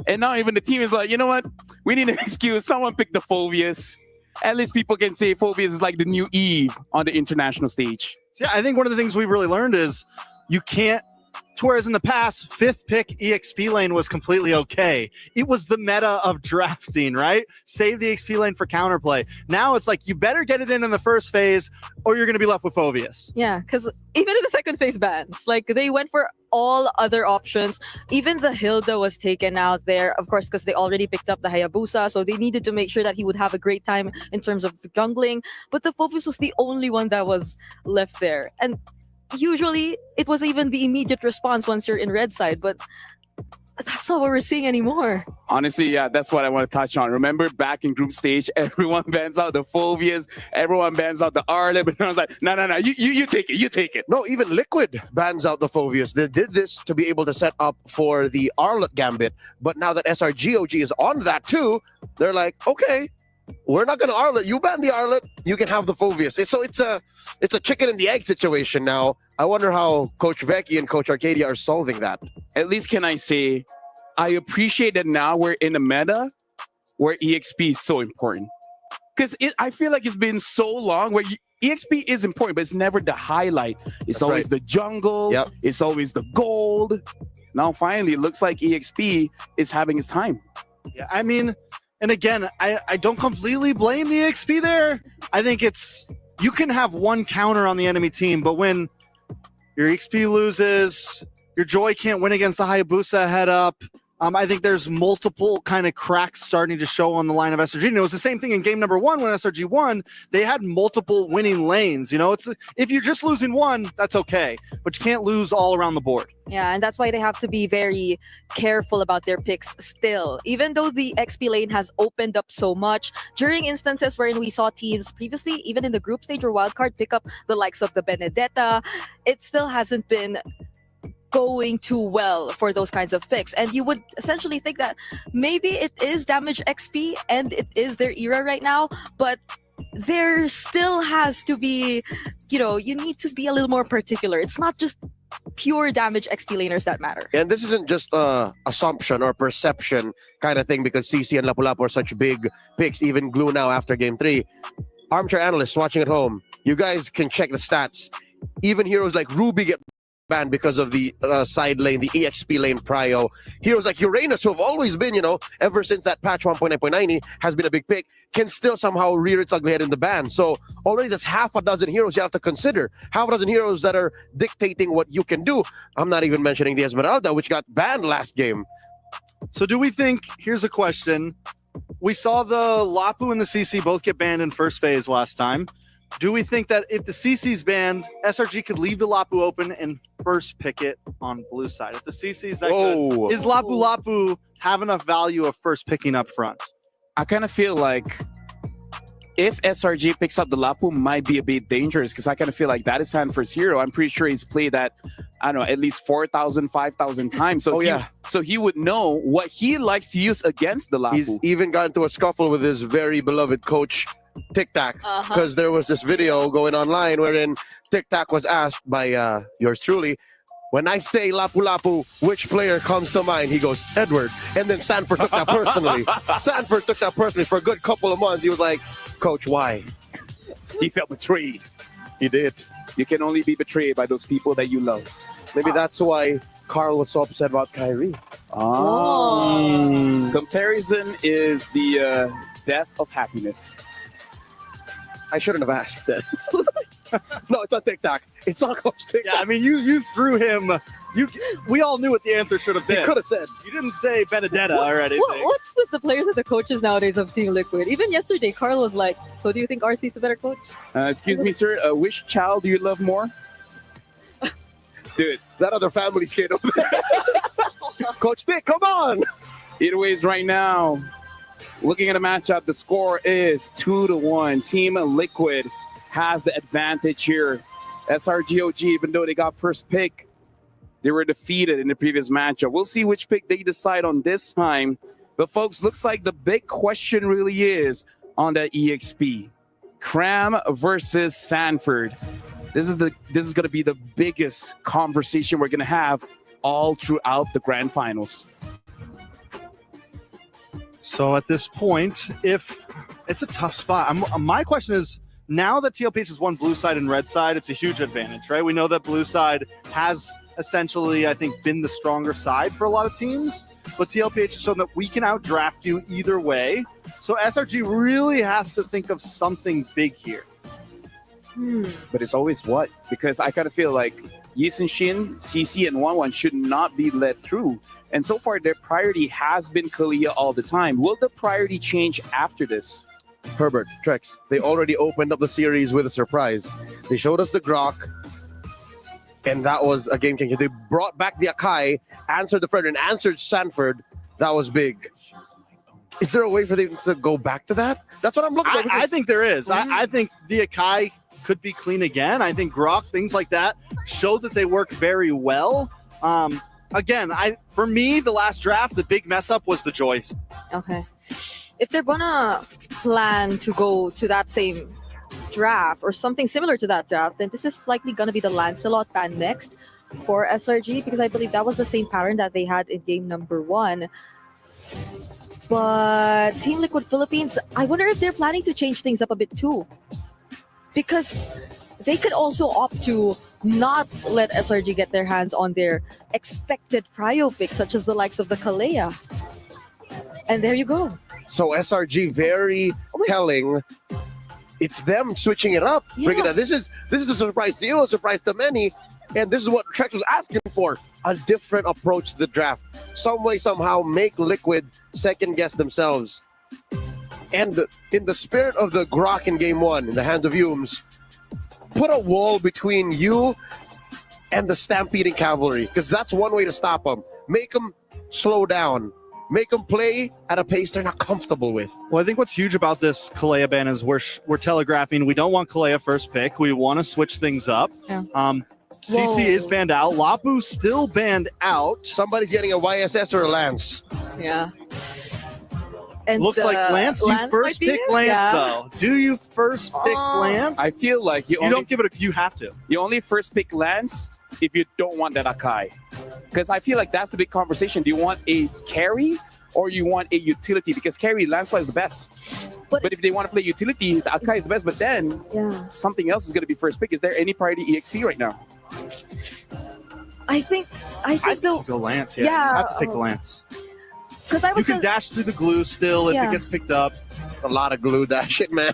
And now even the team is like, you know what? We need an excuse. Someone pick the Phobias. At least people can say Phobias is like the new Eve on the international stage. Yeah, I think one of the things we've really learned is you can't. Whereas in the past, 5th pick EXP lane was completely okay. It was the meta of drafting, right? Save the XP lane for counterplay. Now it's like, you better get it in the first phase or you're going to be left with Phobias. Yeah, because even in the second phase bans, like they went for all other options. Even the Hilda was taken out there, of course, because they already picked up the Hayabusa, so they needed to make sure that he would have a great time in terms of jungling. But the Phobias was the only one that was left there. And usually it was even the immediate response once you're in red side, but that's not what we're seeing anymore. Honestly, yeah, that's what I want to touch on. Remember back in group stage, everyone bans out the Phobias, everyone bans out the Arlet, but I was like, no, you take it, you take it. No, even Liquid bans out the Phobias. They did this to be able to set up for the Arlet Gambit, but now that SRGOG is on that too, they're like, okay, we're not going to Arlet. You ban the Arlet, you can have the Phobias. So it's a chicken and the egg situation now. I wonder how Coach Vecchi and Coach Arcadia are solving that. At least can I say, I appreciate that now we're in a meta where EXP is so important. Because I feel like it's been so long where EXP is important, but it's never the highlight. It's always the jungle. Yep. It's always the gold. Now finally, it looks like EXP is having its time. Yeah, I mean, and again, I don't completely blame the XP there. I think it's, you can have one counter on the enemy team, but when your XP loses, your Joy can't win against the Hayabusa head up. I think there's multiple kind of cracks starting to show on the line of SRG. And it was the same thing in game number 1 when SRG won. They had multiple winning lanes. You know, it's, if you're just losing one, that's okay, but you can't lose all around the board. Yeah, and that's why they have to be very careful about their picks still. Even though the XP lane has opened up so much, during instances wherein we saw teams previously, even in the group stage or wildcard, pick up the likes of the Benedetta, it still hasn't been going too well for those kinds of picks. And you would essentially think that maybe it is damage XP and it is their era right now, but there still has to be, you know, you need to be a little more particular. It's not just pure damage XP laners that matter. And this isn't just assumption or perception kind of thing because CC and Lapu-Lapu are such big picks, even Glue now after game 3. Armchair analysts watching at home, you guys can check the stats. Even heroes like Ruby get banned because of the side lane, the EXP lane prio. Heroes like Uranus, who have always been, you know, ever since that patch 1.9.90 has been a big pick, can still somehow rear its ugly head in the ban. So already there's half a dozen heroes you have to consider. Half a dozen heroes that are dictating what you can do. I'm not even mentioning the Esmeralda, which got banned last game. So do we think, here's a question. We saw the Lapu and the CC both get banned in first phase last time. Do we think that if the CC's banned, SRG could leave the Lapu open and first pick it on blue side? If the CC's that good, is Lapu have enough value of first picking up front? I kind of feel like if SRG picks up the Lapu, might be a bit dangerous because I kind of feel like that is Sanford's hero. I'm pretty sure he's played that, I don't know, at least 4,000, 5,000 times. So so he would know what he likes to use against the Lapu. He's even got into a scuffle with his very beloved coach, Tic Tac, because there was this video going online wherein Tic Tac was asked by yours truly, when I say Lapu-Lapu, which player comes to mind? He goes, Edward. And then Sanford took that personally. Sanford took that personally for a good couple of months. He was like, Coach, why? He felt betrayed. He did. You can only be betrayed by those people that you love. Maybe that's why Carl was so upset about Kyrie. Comparison is the death of happiness. I shouldn't have asked that. No, it's not Tic Tac. It's not Coach Tic Tac. Yeah, I mean, you threw him. We all knew what the answer should have been. He could have said. You didn't say Benedetta or anything. What's with the players and the coaches nowadays of Team Liquid? Even yesterday, Carl was like, so do you think RC is the better coach? Excuse me, sir. Which child do you love more? Dude. That other family's kid over there. Coach Tic, come on. Either ways right now, looking at the matchup, the score is 2-1. Team Liquid has the advantage here. SRGOG, even though they got first pick, they were defeated in the previous matchup. We'll see which pick they decide on this time. But folks, looks like the big question really is on that EXP. Cram versus Sanford. This is going to be the biggest conversation we're going to have all throughout the grand finals. So at this point, if it's a tough spot, my question is, now that TLPH has won blue side and red side, it's a huge advantage, right? We know that blue side has essentially, I think, been the stronger side for a lot of teams, but TLPH has shown that we can outdraft you either way. So SRG really has to think of something big here. But it's always what? Because I kind of feel like Yisun Shin, CC, and 1-1 should not be let through. And so far, their priority has been Kalia all the time. Will the priority change after this? Herbert, Trex, they already opened up the series with a surprise. They showed us the Grok, and that was a game changer. They brought back the Akai, answered the Fred, and answered Sanford. That was big. Is there a way for them to go back to that? That's what I'm looking at. I think there is. I think the Akai could be clean again. I think Grok, things like that, show that they work very well. Again, for me, the last draft, the big mess up was the Joys. Okay. If they're gonna plan to go to that same draft or something similar to that draft, then this is likely gonna be the Lancelot ban next for SRG, because I believe that was the same pattern that they had in game number 1. But Team Liquid Philippines, I wonder if they're planning to change things up a bit too, because they could also opt to not let SRG get their hands on their expected prio picks, such as the likes of the Kalea. And there you go. So SRG very telling. It's them switching it up. Yeah. Bringing it. This is a surprise to you, a surprise to many, and this is what Trex was asking for: a different approach to the draft. Some way, somehow, make Liquid second guess themselves. And in the spirit of the Grok in game 1, in the hands of Humes, put a wall between you and the stampeding cavalry, because that's one way to stop them. Make them slow down. Make them play at a pace they're not comfortable with. Well, I think what's huge about this Kalea ban is we're telegraphing we don't want Kalea first pick. We want to switch things up. Yeah. CC is banned out. Lapu still banned out. Somebody's getting a YSS or a Lance. Yeah. And Looks like Lance. Do you first pick Lance, though? Do you first pick Lance? I feel like you don't give it you have to. You only first pick Lance if you don't want that Akai. Because I feel like that's the big conversation. Do you want a carry or you want a utility? Because carry, Lancelot is the best. But if they want to play utility, the Akai is the best. But then something else is going to be first pick. Is there any priority EXP right now? I think they'll go Lance. Yeah, you have to take the Lance. Because I was you can dash through the glue still if it gets picked up. It's a lot of glue dashing, man.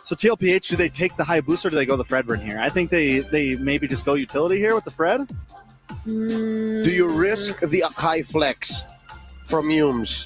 So TLPH, do they take the high boost or do they go the Fredburn here? I think they maybe just go utility here with the Fred. Do you risk the Akai flex from Humes?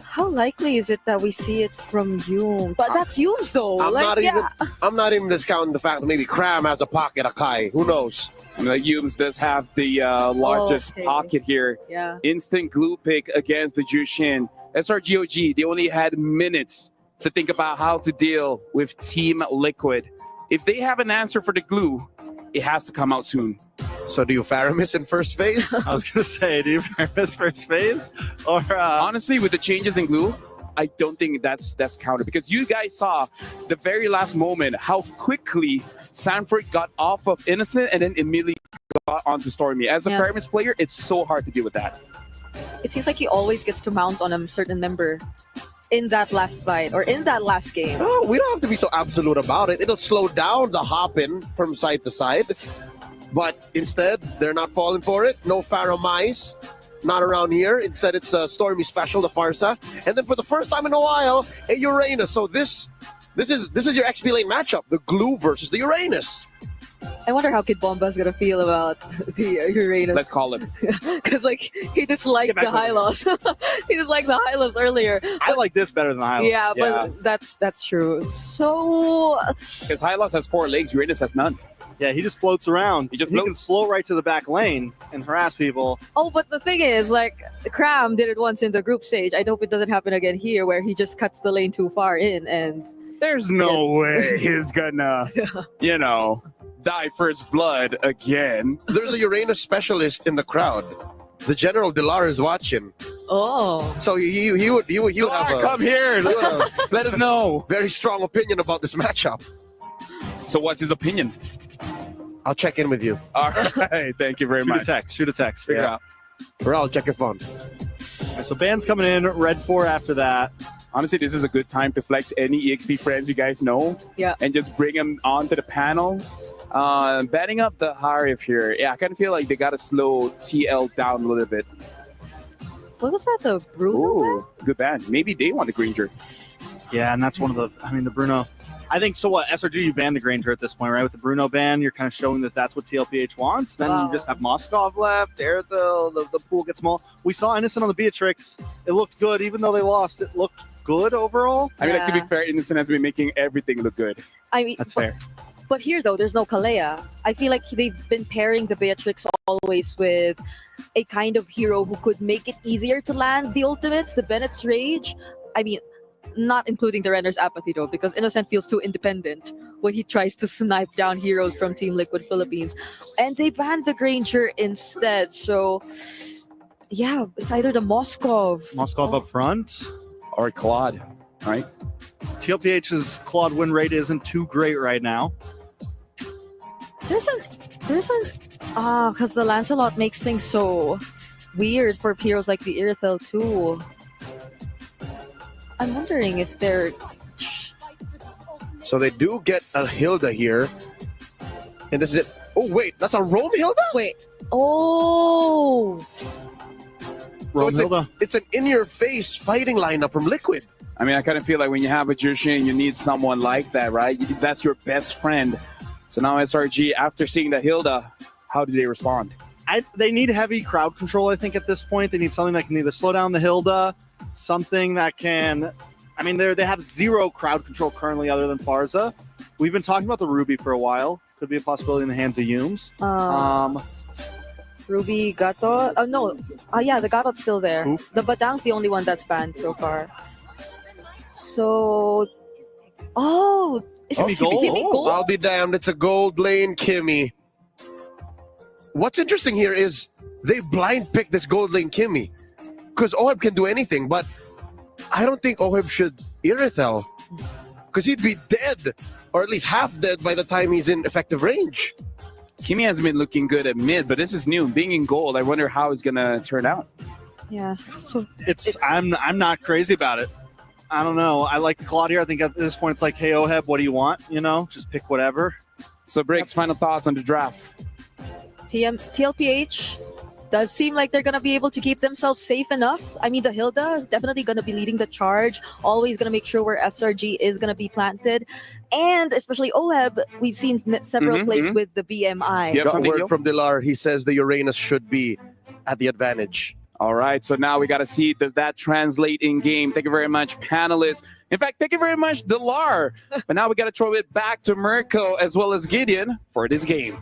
How likely is it that we see it from Humes? But that's Humes, though. I'm not even discounting the fact that maybe Cram has a pocket Akai. Who knows? Humes does have the largest pocket here. Yeah. Instant glue pick against the Jushin. SRGOG, they only had minutes to think about how to deal with Team Liquid. If they have an answer for the glue, it has to come out soon. So do you Faramis in first phase? I was going to say, do you Faramis first phase? Or honestly, with the changes in glue, I don't think that's counted, because you guys saw the very last moment how quickly Sanford got off of Innocent and then immediately got onto Stormy. As a Faramis player, it's so hard to deal with that. It seems like he always gets to mount on a certain member in that last fight or in that last game. Oh, we don't have to be so absolute about it. It'll slow down the hopping from side to side. But instead, they're not falling for it. No Faramis, not around here. Instead, it's a Stormy special, the Farsa. And then for the first time in a while, a Uranus. So this is your XP lane matchup, the glue versus the Uranus. I wonder how Kid Bomba's gonna feel about the Uranus. Let's call him. Because he disliked the high loss. He disliked the high loss earlier. I like this better than the high loss. Yeah, but that's true. So because high loss has 4 legs, Uranus has none. Yeah, he just floats around. He can float right to the back lane and harass people. Oh, but the thing is, like, Cram did it once in the group stage. I hope it doesn't happen again here, where he just cuts the lane too far in, and there's no way he's gonna, die first blood again. There's a Uranus specialist in the crowd. the General Dilar is watching. Oh. So he would have a come here. Let us know. very strong opinion about this matchup. So what's his opinion? I'll check in with you. All right. Thank you very Shoot much. a text. Shoot a text. Figure out. Or I'll check your phone. All right, so Ban's coming in. Red 4 after that. Honestly, this is a good time to flex any EXP friends you guys know. Yeah. And just bring them onto the panel. Banning up the Harif here. Yeah, I kind of feel like they got to slow TL down a little bit. What was that? The Bruno? Ooh, good ban. Maybe they want the Granger. Yeah, and that's one of the. I mean, the Bruno. I think so. What SRG? You ban the Granger at this point, right? With the Bruno ban, you're kind of showing that that's what TLPH wants. Then you just have Moskov left. There, the pool gets small. We saw Innocent on the Beatrix. It looked good, even though they lost. It looked good overall. I mean, like, to be fair, Innocent has been making everything look good. I mean, that's fair. But here, though, there's no Kalea. I feel like they've been pairing the Beatrix always with a kind of hero who could make it easier to land the ultimates, the Bennett's Rage. I mean, not including the Renner's Apathy, though, because Innocent feels too independent when he tries to snipe down heroes from Team Liquid Philippines. And they banned the Granger instead. So, yeah, it's either the Moskov. Moskov up front. Or Claude, right? TLPH's Claude win rate isn't too great right now. There's because the Lancelot makes things so weird for heroes like the Irithel too. I'm wondering if they're. So they do get a Hilda here. And this is it. Oh, wait, that's a Rome Hilda? Wait. Oh. So it's an in-your-face fighting lineup from Liquid. I mean, I kind of feel like when you have a Jushin, you need someone like that, right? That's your best friend. So now SRG, after seeing the Hilda, how do they respond? They need heavy crowd control, I think, at this point. They need something that can either slow down the Hilda, something that can... I mean, they have zero crowd control currently other than Farza. We've been talking about the Ruby for a while. Could be a possibility in the hands of Yumes. Ruby, Gato. Oh, no. Yeah, the Gato's still there. Oof. The Batang's the only one that's banned so far. So... Oh! Is it Kimmy Gold? I'll be damned. It's a gold lane Kimmy. What's interesting here is they blind picked this gold lane Kimmy. Because Oheb can do anything, but I don't think Oheb should Irithel. Because he'd be dead, or at least half dead by the time he's in effective range. Kimmy has been looking good at mid, but this is new. Being in gold, I wonder how it's going to turn out. Yeah. So I'm not crazy about it. I don't know. I like the Claude here. I think at this point it's like, hey, Oheb, what do you want? You know, just pick whatever. So, Briggs, final thoughts on the draft? TLPH does seem like they're going to be able to keep themselves safe enough. I mean, the Hilda definitely going to be leading the charge, always going to make sure where SRG is going to be planted. And especially Oheb, we've seen several plays with the BMI. Got word from Dilar. He says the Uranus should be at the advantage. All right, so now we got to see, does that translate in game? Thank you very much, panelists. In fact, thank you very much, Dilar. But now we got to throw it back to Mirko as well as Gideon for this game.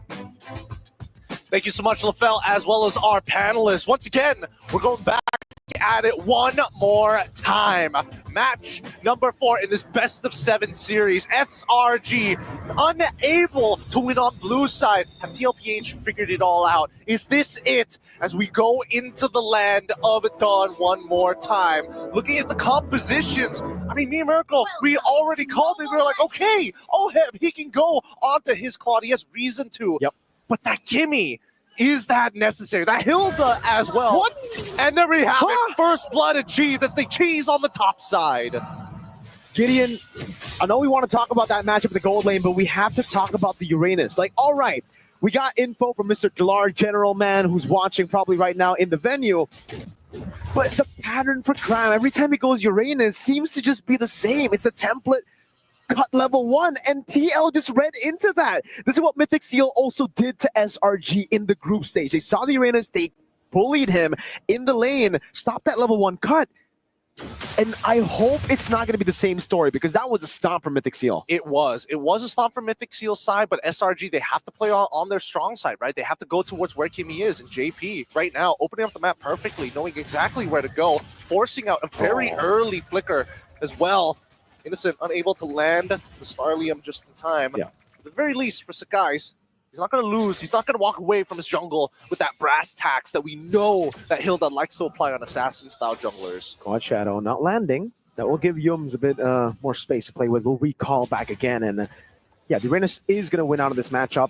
Thank you so much, LaFell, as well as our panelists. Once again, we're going back at it one more time. Match number 4 in this best-of-7 series. SRG unable to win on blue side. Have TLPH figured it all out? Is this it as we go into the land of Dawn one more time? Looking at the compositions, I mean, me and Mirko, we already called it. We were like, okay, Oheb, he can go onto his Claude. He has reason to. Yep. But that Kimmy, is that necessary? That Hilda as well. What? And there we have it. First blood achieved as they cheese on the top side. Gideon, I know we want to talk about that matchup in the gold lane, but we have to talk about the Uranus. Like, all right, we got info from Mr. Dilar, General Man, who's watching probably right now in the venue. But the pattern for Crime, every time he goes Uranus, seems to just be the same. It's a template cut level 1, and TL just read into that. This is what Mythic Seal also did to SRG in the group stage. They saw the Uranus, they bullied him in the lane, stopped that level 1 cut. And I hope it's not going to be the same story, because that was a stomp from Mythic Seal. It was a stomp from Mythic Seal's side, but SRG, they have to play on their strong side, right? They have to go towards where Kimmy is, and JP right now opening up the map perfectly, knowing exactly where to go, forcing out a very early flicker as well. Innocent unable to land the Starlium just in time. Yeah. At the very least, for Sakai's, He's not going to lose. He's not going to walk away from his jungle with that brass tacks that we know that Hilda likes to apply on assassin-style junglers. Quad Shadow not landing. That will give Yums a bit more space to play with. We'll recall back again. And yeah, the Uranus is going to win out of this matchup.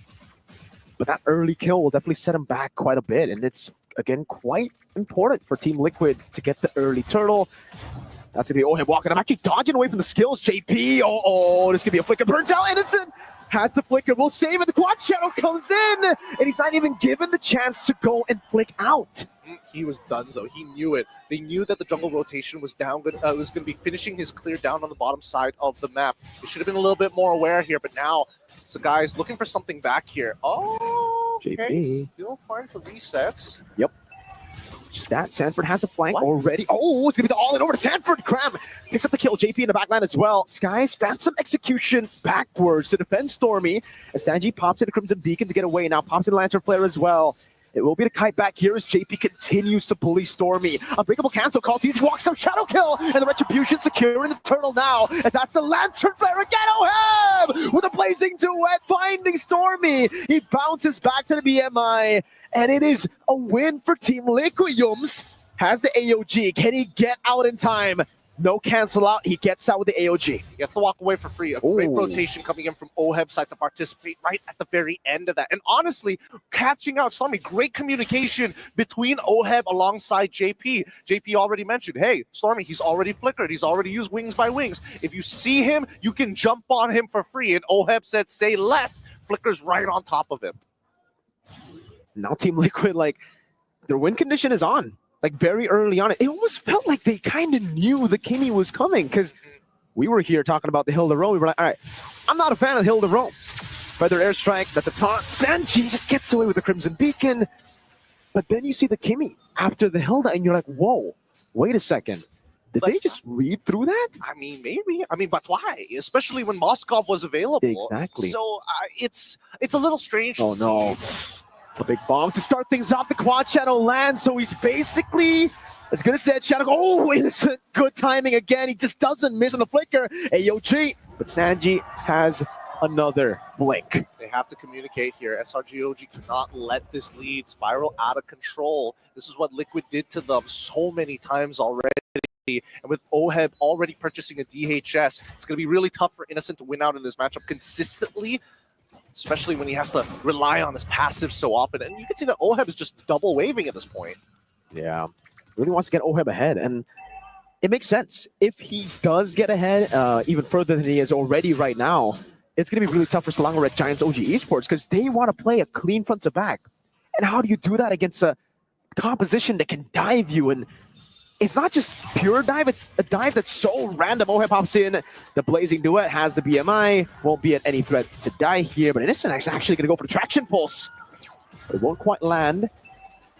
But that early kill will definitely set him back quite a bit. And it's, again, quite important for Team Liquid to get the early turtle. That's going to be Oheb walking. I'm actually dodging away from the skills. JP, this could be a flicker. Burns out. Innocent has the flicker. We'll save it. The Quad Shadow comes in. And he's not even given the chance to go and flick out. He was done, so he knew it. They knew that the jungle rotation was down. Was going to be finishing his clear down on the bottom side of the map. They should have been a little bit more aware here, but now the guy's looking for something back here. Oh, okay. JP still finds the resets. Yep. Just that. Sanford has a flank already. Oh, it's going to be the all-in over to Sanford. Cram picks up the kill. JP in the backline as well. Skies phantom execution backwards to defend Stormy. As Sanji pops in the Crimson Beacon to get away. Now pops in the Lantern Flare as well. It will be the kite back here as JP continues to bully Stormy. Unbreakable cancel call. TZ walks some shadow kill. And the Retribution securing the turtle now. As that's the Lantern Flare again. Oheb with a blazing duet finding Stormy. He bounces back to the BMI. And it is a win for Team Liquid. Yums has the AOG. Can he get out in time? No cancel out. He gets out with the AOG. He gets to walk away for free. A great rotation coming in from Oheb's side to participate right at the very end of that. And honestly, catching out Stormy, great communication between Oheb alongside JP. JP already mentioned, hey, Stormy, he's already flickered. He's already used wings by wings. If you see him, you can jump on him for free. And Oheb said, say less. Flickers right on top of him. Now Team Liquid, like, their win condition is on. Like, very early on. It almost felt like they kind of knew the Kimmy was coming, because we were here talking about the Hilda Roam. We were like, all right, I'm not a fan of Hilda Roam. Feather airstrike, that's a taunt. Sanji just gets away with the Crimson Beacon. But then you see the Kimmy after the Hilda, and you're like, whoa, wait a second. Did they just read through that? I mean, maybe. I mean, but why? Especially when Moskov was available. Exactly. So it's a little strange to see. No. A big bomb to start things off. The Quad Shadow lands, so he's basically as good as that Shadow. Oh, Innocent. Good timing again. He just doesn't miss on the flicker. AOG. But Sanji has another blink. They have to communicate here. SRGOG cannot let this lead spiral out of control. This is what Liquid did to them so many times already. And with Oheb already purchasing a DHS, it's going to be really tough for Innocent to win out in this matchup consistently, especially when he has to rely on his passive so often. And you can see that Oheb is just double waving at this point. Yeah, really wants to get Oheb ahead. And it makes sense. If he does get ahead even further than he is already right now, it's going to be really tough for Selangor Red Giants OG Esports because they want to play a clean front to back. And how do you do that against a composition that can dive you? And it's not just pure dive, it's a dive that's so random. Oheb pops in, the Blazing Duet has the BMI, won't be at any threat to die here, but Innocent is actually going to go for the Traction Pulse. But it won't quite land.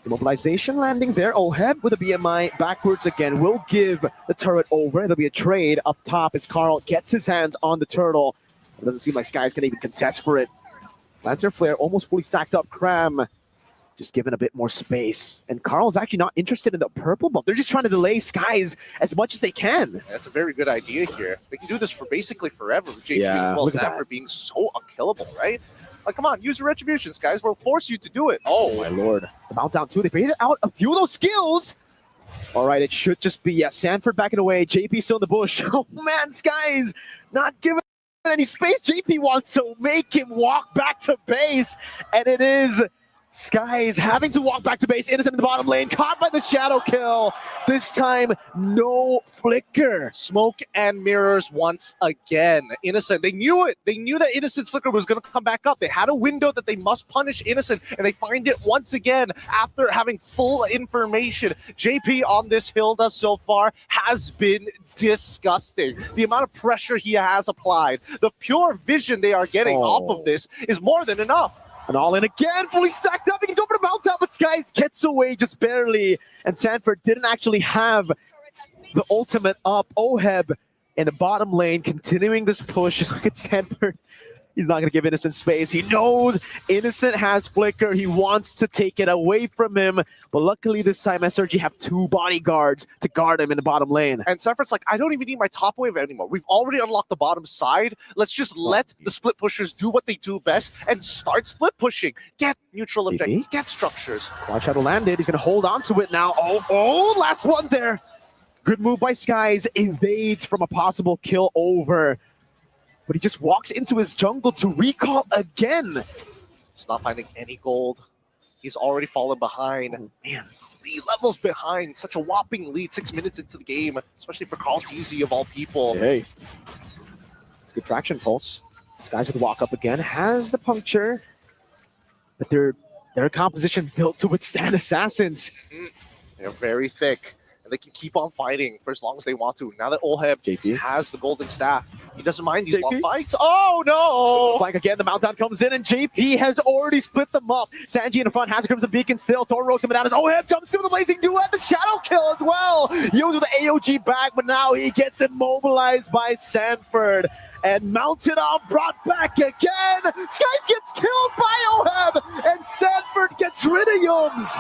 Immobilization landing there. Oheb with a BMI backwards again will give the turret over. It'll be a trade up top as Carl gets his hands on the turtle. It doesn't seem like Sky's going to even contest for it. Lantern Flare almost fully stacked up. Cram just given a bit more space. And Carl's actually not interested in the purple buff. They're just trying to delay Skies as much as they can. That's a very good idea here. They can do this for basically forever with JP and well Sanford being so unkillable, right? Like, come on, use your retributions, guys. We'll force you to do it. Oh, my lord. The mount down too. They baited out a few of those skills. All right, it should just be, Sanford backing away. JP still in the bush. Oh, man, Skies not giving any space. JP wants to make him walk back to base. And it is Skies having to walk back to base. Innocent in the bottom lane, caught by the shadow kill. This time, no flicker. Smoke and mirrors once again. Innocent, they knew it. They knew that Innocent's flicker was going to come back up. They had a window that they must punish Innocent, and they find it once again after having full information. JP on this Hilda so far has been disgusting. The amount of pressure he has applied, the pure vision they are getting off of this is more than enough. And all in again, fully stacked up. He can go for the mount out, but Skies gets away just barely. And Sanford didn't actually have the ultimate up. Oheb in the bottom lane, continuing this push. Look at Sanford He's not going to give Innocent space. He knows Innocent has Flicker. He wants to take it away from him. But luckily this time SRG have 2 bodyguards to guard him in the bottom lane. And Sanford's like, I don't even need my top wave anymore. We've already unlocked the bottom side. Let's just let the split pushers do what they do best and start split pushing. Get neutral objectives, get structures. Watch how to land it. He's going to hold on to it now. Oh, last one there. Good move by Skies. Evades from a possible kill over. But he just walks into his jungle to recall again. He's not finding any gold. He's already fallen behind. Man, 3 levels behind. Such a whopping lead 6 minutes into the game, especially for Carl TZ of all people. Hey, it's good traction, Pulse. Skies with walk up again. Has the puncture. But their composition built to withstand assassins. They're very thick. They can keep on fighting for as long as they want to. Now that Oheb has the golden staff, he doesn't mind these long fights. Oh no! Flank again, the Meltdown comes in, and JP has already split them up. Sanji in the front has a Crimson Beacon still. Toro's coming down as Oheb jumps in with a Blazing Duet, the Shadow Kill as well. Yo's with the AOG back, but now he gets immobilized by Sanford. And mounted on, brought back again. Skies gets killed by Oheb, and Sanford gets rid of Yums.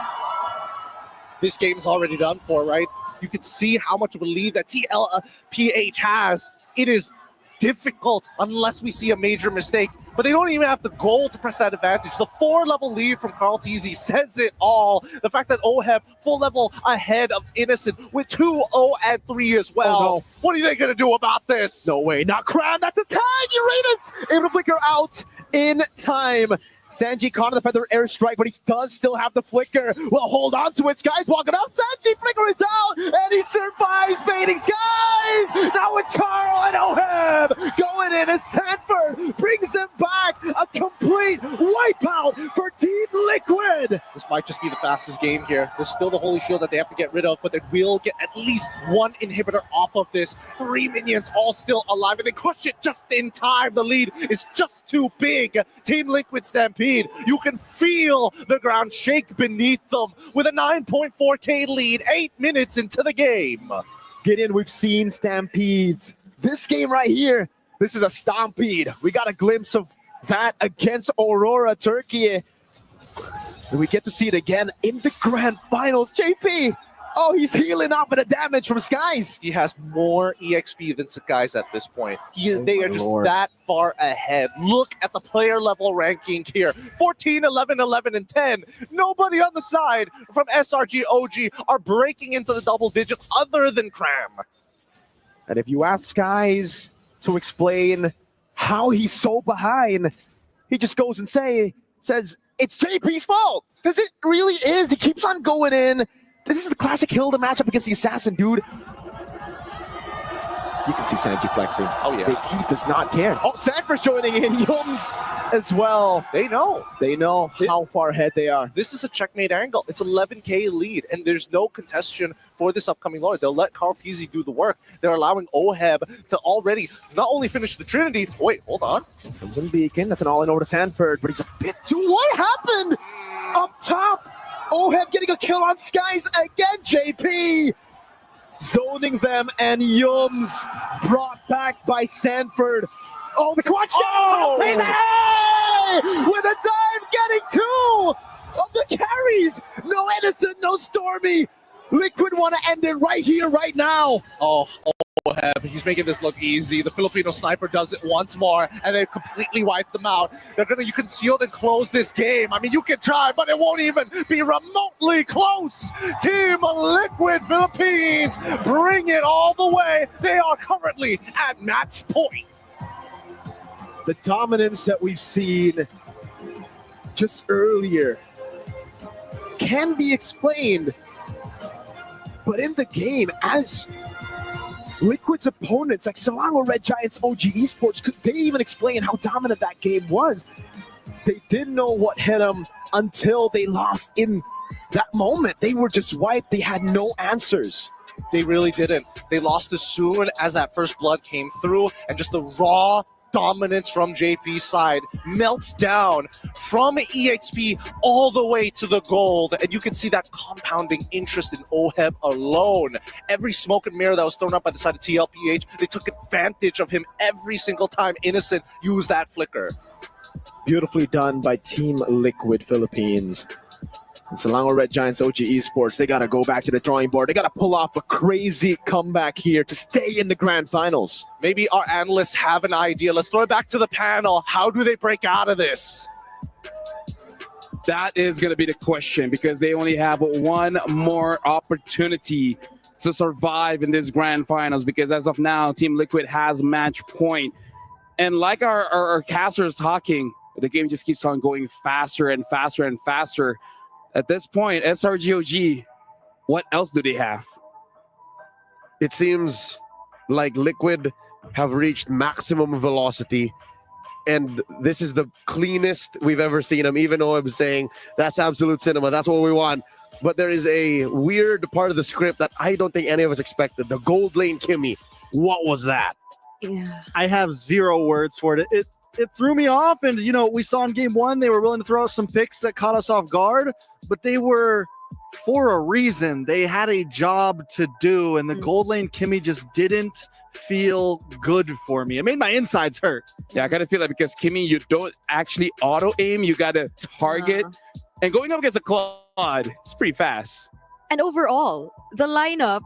This game's already done for, right? You can see how much of a lead that TLPH has. It is difficult unless we see a major mistake, but they don't even have the goal to press that advantage. The 4-level lead from Carl TZ says it all. The fact that Oheb full level ahead of Innocent with 2-0 and 3 as well. Oh, no. What are they going to do about this? No way, not Crown, that's a tag! Uranus able to flicker out in time. Sanji caught in the feather airstrike, but he does still have the flicker. Well, hold on to it. Skies walking up. Sanji flicker is out, and he survives baiting Skies. Now it's Carl and Oheb going in as Sanford brings him back. A complete wipeout for Team Liquid. This might just be the fastest game here. There's still the Holy Shield that they have to get rid of, but they will get at least 1 inhibitor off of this. 3 minions all still alive, and they crush it just in time. The lead is just too big. Team Liquid Stampede. You can feel the ground shake beneath them with a 9.4K lead 8 minutes into the game. Gideon, we've seen Stampedes. This game right here, this is a Stampede. We got a glimpse of that against Aurora, Turkey. And we get to see it again in the grand finals. JP, oh, he's healing up with the damage from Skies. He has more EXP than Skies at this point. They are just that far ahead. Look at the player level ranking here. 14, 11, 11, and 10. Nobody on the side from SRG OG are breaking into the double digits other than Cram. And if you ask Skies to explain how he's so behind, he just goes and says, it's JP's fault. Because it really is. He keeps on going in. This is the classic Hilda matchup against the Assassin, dude. You can see Sanji flexing. Oh, yeah. He does not care. Oh, Sanford's joining in. Yums as well. They know. They know how far ahead they are. This is a checkmate angle. It's 11K lead, and there's no contestation for this upcoming Lord. They'll let Carl TZ do the work. They're allowing Oheb to already not only finish the Trinity. Wait, hold on. Crimson Beacon. That's an all-in over to Sanford, but he's a bit too... What happened? Up top. Oheb getting a kill on Skies again, JP! Zoning them, and Yums brought back by Sanford. Oh, the quad shot! Oh! With a dive, getting 2 of the carries! No Edison, no Stormy! Liquid want to end it right here, right now! Oh, Oheb, he's making this look easy. The Filipino sniper does it once more, and they completely wipe them out. They're going to conceal and close this game. I mean, you can try, but it won't even be remotely close. Team Liquid Philippines bring it all the way. They are currently at match point. The dominance that we've seen just earlier can be explained, but in the game, as Liquid's opponents, like Selangor Red Giants, OG Esports, could they even explain how dominant that game was? They didn't know what hit them until they lost in that moment. They were just wiped. They had no answers. They really didn't. They lost as soon as that first blood came through, and just the raw dominance from JP's side melts down from EXP all the way to the gold. And you can see that compounding interest in OHEB alone. Every smoke and mirror that was thrown up by the side of TLPH, they took advantage of him every single time Innocent used that flicker. Beautifully done by Team Liquid Philippines. And Selangor Red Giants OG Esports, they got to go back to the drawing board. They got to pull off a crazy comeback here to stay in the grand finals. Maybe our analysts have an idea. Let's throw it back to the panel. How do they break out of this? That is going to be the question, because they only have one more opportunity to survive in this grand finals, because as of now, Team Liquid has match point. And like our casters talking, the game just keeps on going faster and faster and faster. At this point, SRGOG, what else do they have? It seems like Liquid have reached maximum velocity, and this is the cleanest we've ever seen them, even though I'm saying that's absolute cinema. That's what we want. But there is a weird part of the script that I don't think any of us expected. The gold lane Kimmy. What was that? Yeah. I have zero words for it. It threw me off, and we saw in game one they were willing to throw out some picks that caught us off guard, but they were for a reason. They had a job to do, and the gold lane Kimmy just didn't feel good for me. It made my insides hurt. Yeah, I gotta feel that, because Kimmy, you don't actually auto aim, you gotta target. And going up against a Claude, it's pretty fast. And overall, the lineup,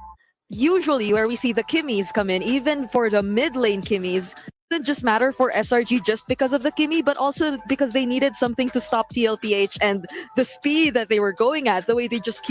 usually where we see the Kimmies come in, even for the mid lane Kimmies, doesn't just matter for SRG just because of the Kimmy, but also because they needed something to stop TLPH and the speed that they were going at, the way they just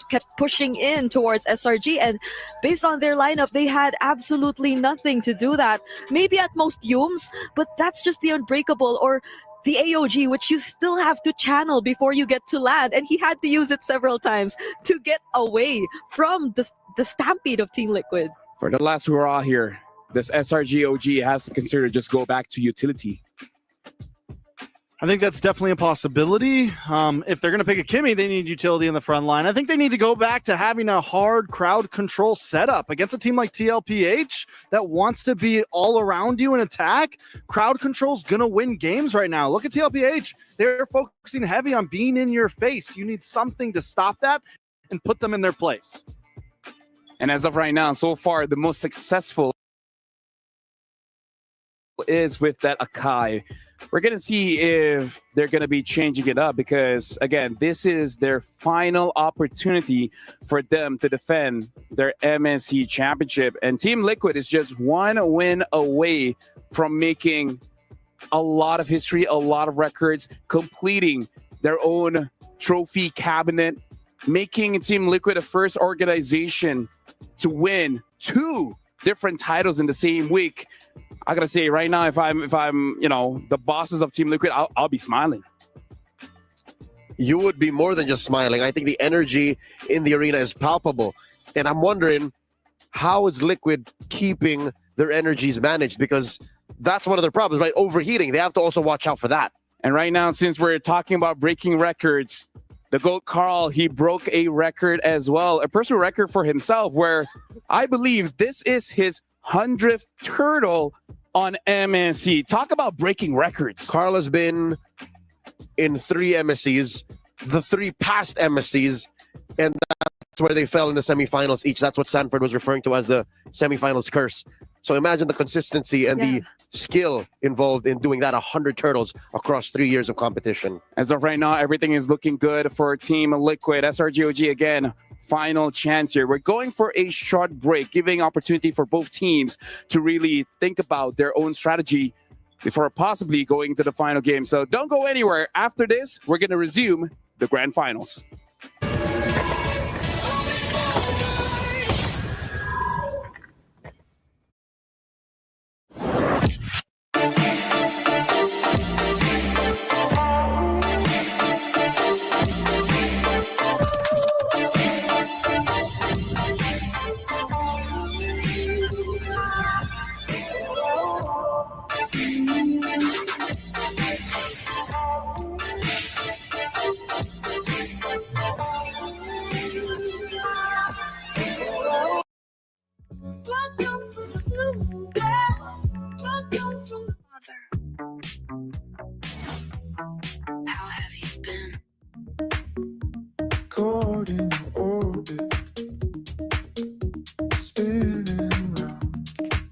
kept pushing in towards SRG, and based on their lineup, they had absolutely nothing to do that. Maybe at most Yums, but that's just the Unbreakable or the AOG, which you still have to channel before you get to land, and he had to use it several times to get away from the stampede of Team Liquid. For the last hurrah here, this SRGOG has to consider just go back to utility. I think that's definitely a possibility. If they're going to pick a Kimmy, they need utility in the front line. I think they need to go back to having a hard crowd control setup against a team like TLPH that wants to be all around you and attack. Crowd control's going to win games right now. Look at TLPH. They're focusing heavy on being in your face. You need something to stop that and put them in their place. And as of right now, so far, the most successful is with that Akai. We're going to see if they're going to be changing it up, because, again, this is their final opportunity for them to defend their MSC championship. And Team Liquid is just one win away from making a lot of history, a lot of records, completing their own trophy cabinet, making Team Liquid the first organization to win 2 different titles in the same week. I gotta say, right now, if I'm the bosses of Team Liquid, I'll be smiling. You would be more than just smiling. I think the energy in the arena is palpable, and I'm wondering, how is Liquid keeping their energies managed? Because that's one of their problems, right? Overheating. They have to also watch out for that. And right now, since we're talking about breaking records, the GOAT Carl, he broke a record as well, a personal record for himself, where I believe this is his 100th turtle on MSC. Talk about breaking records. Carl has been in 3 MSCs, the 3 past MSCs, and that's where they fell in the semifinals each. That's what Sanford was referring to as the semifinals curse. So imagine the consistency and the skill involved in doing that 100 turtles across 3 years of competition. As of right now, everything is looking good for Team Liquid. SRGOG again, final chance here. We're going for a short break, giving opportunity for both teams to really think about their own strategy before possibly going to the final game. So don't go anywhere. After this, we're going to resume the grand finals. out in orbit, spinning round.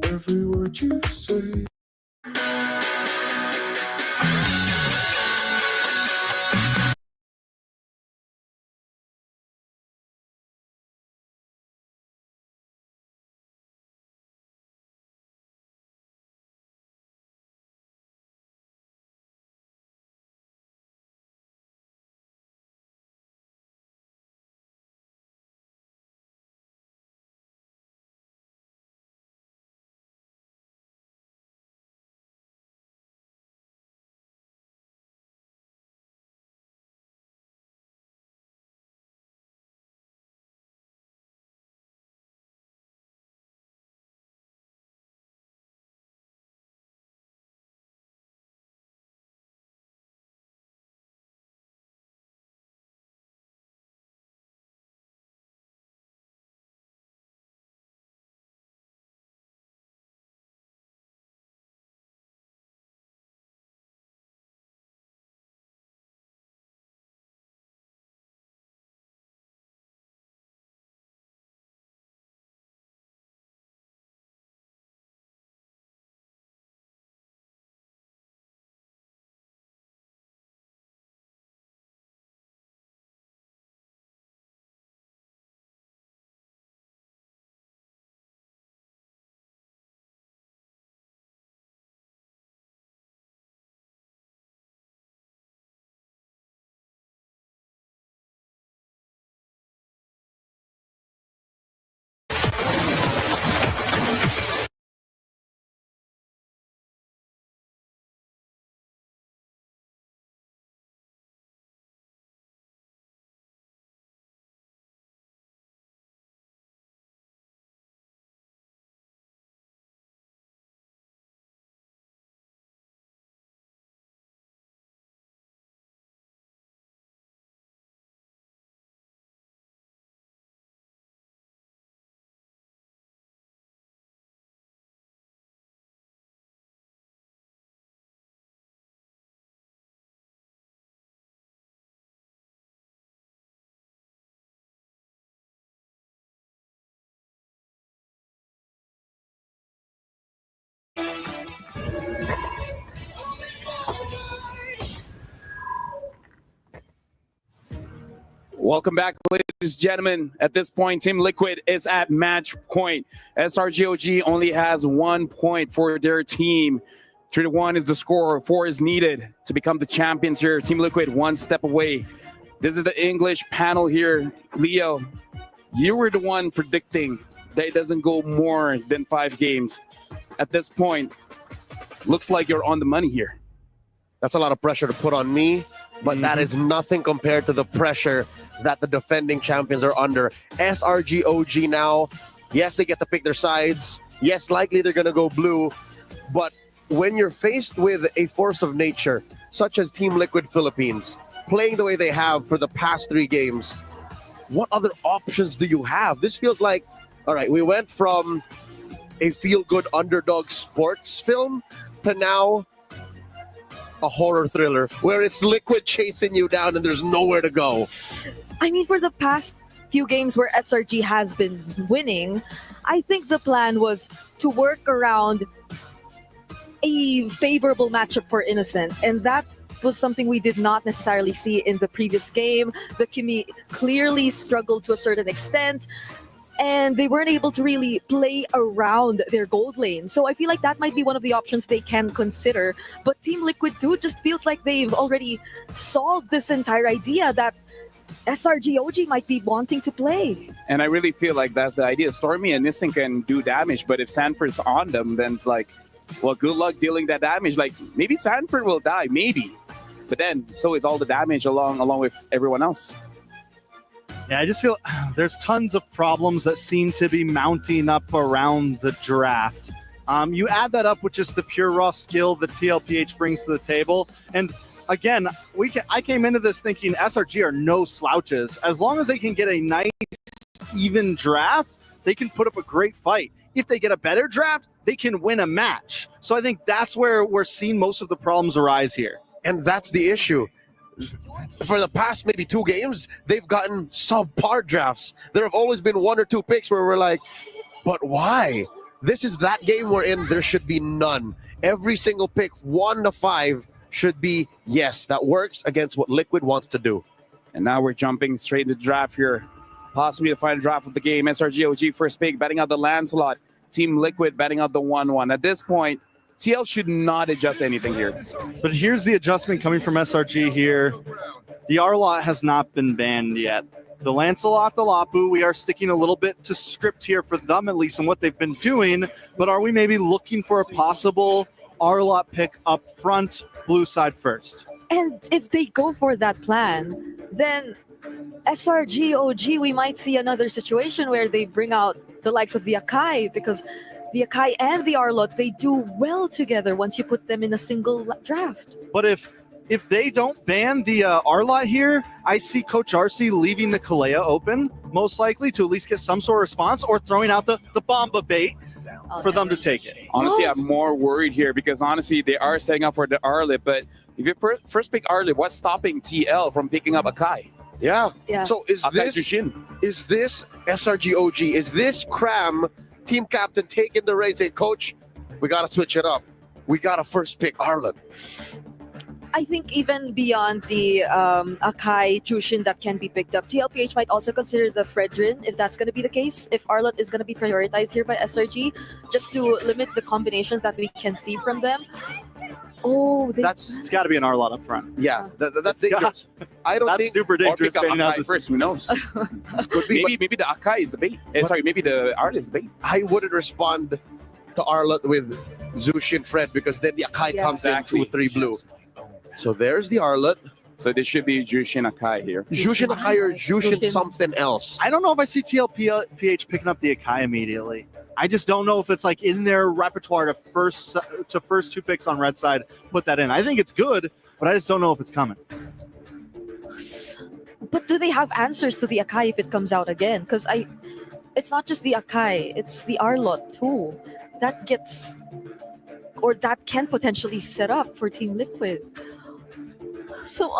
Every word you say. Welcome back, ladies and gentlemen. At this point, Team Liquid is at match point. SRGOG only has 1 point for their team. 3-1 is the score. 4 is needed to become the champions here. Team Liquid 1 step away. This is the English panel here. Leo, you were the one predicting that it doesn't go more than 5 games. At this point, looks like you're on the money here. That's a lot of pressure to put on me, but that is nothing compared to the pressure that the defending champions are under. SRGOG now, yes, they get to pick their sides. Yes, likely they're going to go blue. But when you're faced with a force of nature, such as Team Liquid Philippines, playing the way they have for the past 3 games, what other options do you have? This feels like, all right, we went from a feel-good underdog sports film to now a horror thriller where it's Liquid chasing you down and there's nowhere to go. I mean, for the past few games where SRG has been winning, I think the plan was to work around a favorable matchup for Innocent, and that was something we did not necessarily see in the previous game. The Kimi clearly struggled to a certain extent, and they weren't able to really play around their gold lane. So I feel like that might be one of the options they can consider. But Team Liquid 2 just feels like they've already solved this entire idea that SRGOG might be wanting to play. And I really feel like that's the idea. Stormy and Nissan can do damage, but if Sanford's on them, then it's like, well, good luck dealing that damage. Like, maybe Sanford will die, maybe. But then, so is all the damage along with everyone else. Yeah, I just feel there's tons of problems that seem to be mounting up around the draft. You add that up with just the pure raw skill that TLPH brings to the table. And again, I came into this thinking SRG are no slouches. As long as they can get a nice, even draft, they can put up a great fight. If they get a better draft, they can win a match. So I think that's where we're seeing most of the problems arise here. And that's the issue. for the past maybe 2 games, they've gotten subpar drafts. There have always been 1 or 2 picks where we're like, but why? This is that game we're in. There should be none. Every single pick, 1 to 5, should be yes. That works against what Liquid wants to do. And now we're jumping straight to the draft here. Possibly the final draft of the game. SRGOG first pick, batting out the Lancelot. Team Liquid batting out the 1-1. At this point, TL should not adjust anything here. But here's the adjustment coming from SRG here. The Arlot has not been banned yet. The Lancelot, the Lapu, we are sticking a little bit to script here for them, at least, and what they've been doing. But are we maybe looking for a possible Arlot pick up front, blue side first? And if they go for that plan, then SRG OG, we might see another situation where they bring out the likes of the Akai, because the Akai and the Arlot, they do well together once you put them in a single draft. But if they don't ban the Arlot here, I see Coach RC leaving the Kalea open, most likely, to at least get some sort of response, or throwing out the Bomba bait for them to take it. Honestly, I'm more worried here because honestly, they are setting up for the Arlit. But if you first pick Arlit, what's stopping TL from picking up Akai? Yeah. Yeah. So is this SRG OG? Is this Cram team captain taking the reins, saying, Coach, we got to switch it up. We got to first pick Arlen. I think even beyond the Akai Jushin that can be picked up, TLPH might also consider the Fredrin, if that's going to be the case, if Arlot is going to be prioritized here by SRG, just to limit the combinations that we can see from them. Oh, it's got to be an Arlot up front. Yeah, that's dangerous. I don't think super dangerous. Or pick up Akai first, who knows? Could be, maybe the Akai is the bait. Maybe the Arlit is the bait. I wouldn't respond to Arlot with Zushin Fred, because then the Akai comes in 2-3 blue. So there's the Arlot. So there should be Jushin Akai here. Jushin Akai or Jushin something else. I don't know if I see TLPH picking up the Akai immediately. I just don't know if it's like in their repertoire to first 2 picks on red side, put that in. I think it's good, but I just don't know if it's coming. But do they have answers to the Akai if it comes out again? Because it's not just the Akai, it's the Arlot too. That can potentially set up for Team Liquid. So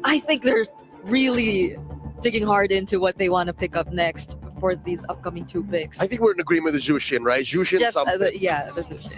I think they're really digging hard into what they want to pick up next for these upcoming 2 picks. I think we're in agreement with Jushin, right? Jushin something. The Jushin.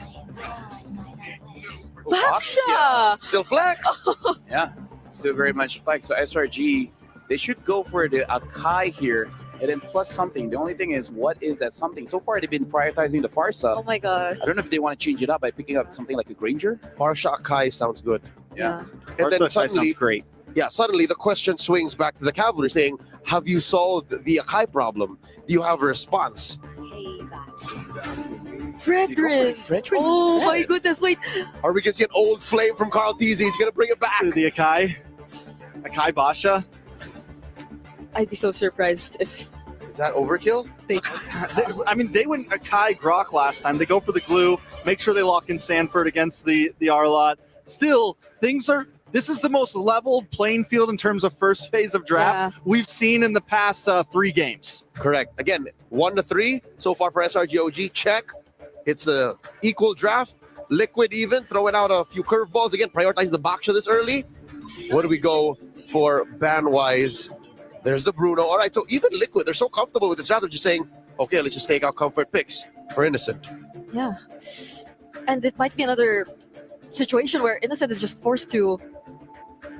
Baksha! Still flex. Yeah, still very much flex. So SRG, they should go for the Akai here. And then plus something. The only thing is, what is that something? So far, they've been prioritizing the Farsa. Oh my god. I don't know if they want to change it up by picking up something like a Granger. Farsha Akai sounds good. Yeah. And then Farsa suddenly, sounds great. Yeah, suddenly the question swings back to the Cavalry saying, have you solved the Akai problem? Do you have a response? Fredrin! Oh my goodness, wait. Are we going to see an old flame from Carl Teasy? He's going to bring it back. The Akai Basha. I'd be so surprised if... Is that overkill? They went Akai Grok last time. They go for the glue, make sure they lock in Sanford against the Arlot. Still, this is the most leveled playing field in terms of first phase of draft we've seen in the past 3 games. Correct. Again, 1 to 3 so far for SRGOG. Check. It's a equal draft. Liquid even, throwing out a few curveballs. Again, prioritize the Baksha this early. What do we go for ban-wise? There's the Bruno. All right, so even Liquid, they're so comfortable with this strategy, saying, okay, let's just take out comfort picks for Innocent. Yeah. And it might be another situation where Innocent is just forced to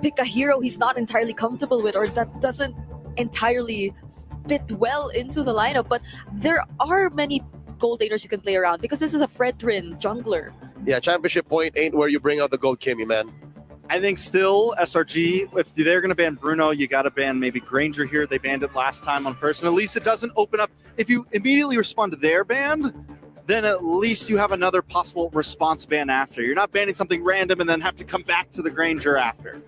pick a hero he's not entirely comfortable with, or that doesn't entirely fit well into the lineup. But there are many gold laners you can play around, because this is a Fredrin jungler. Yeah, championship point ain't where you bring out the gold Kimmy, man. I think still SRG, if they're going to ban Bruno, you got to ban maybe Granger here. They banned it last time on first, and at least it doesn't open up. If you immediately respond to their ban, then at least you have another possible response ban after. You're not banning something random and then have to come back to the Granger after.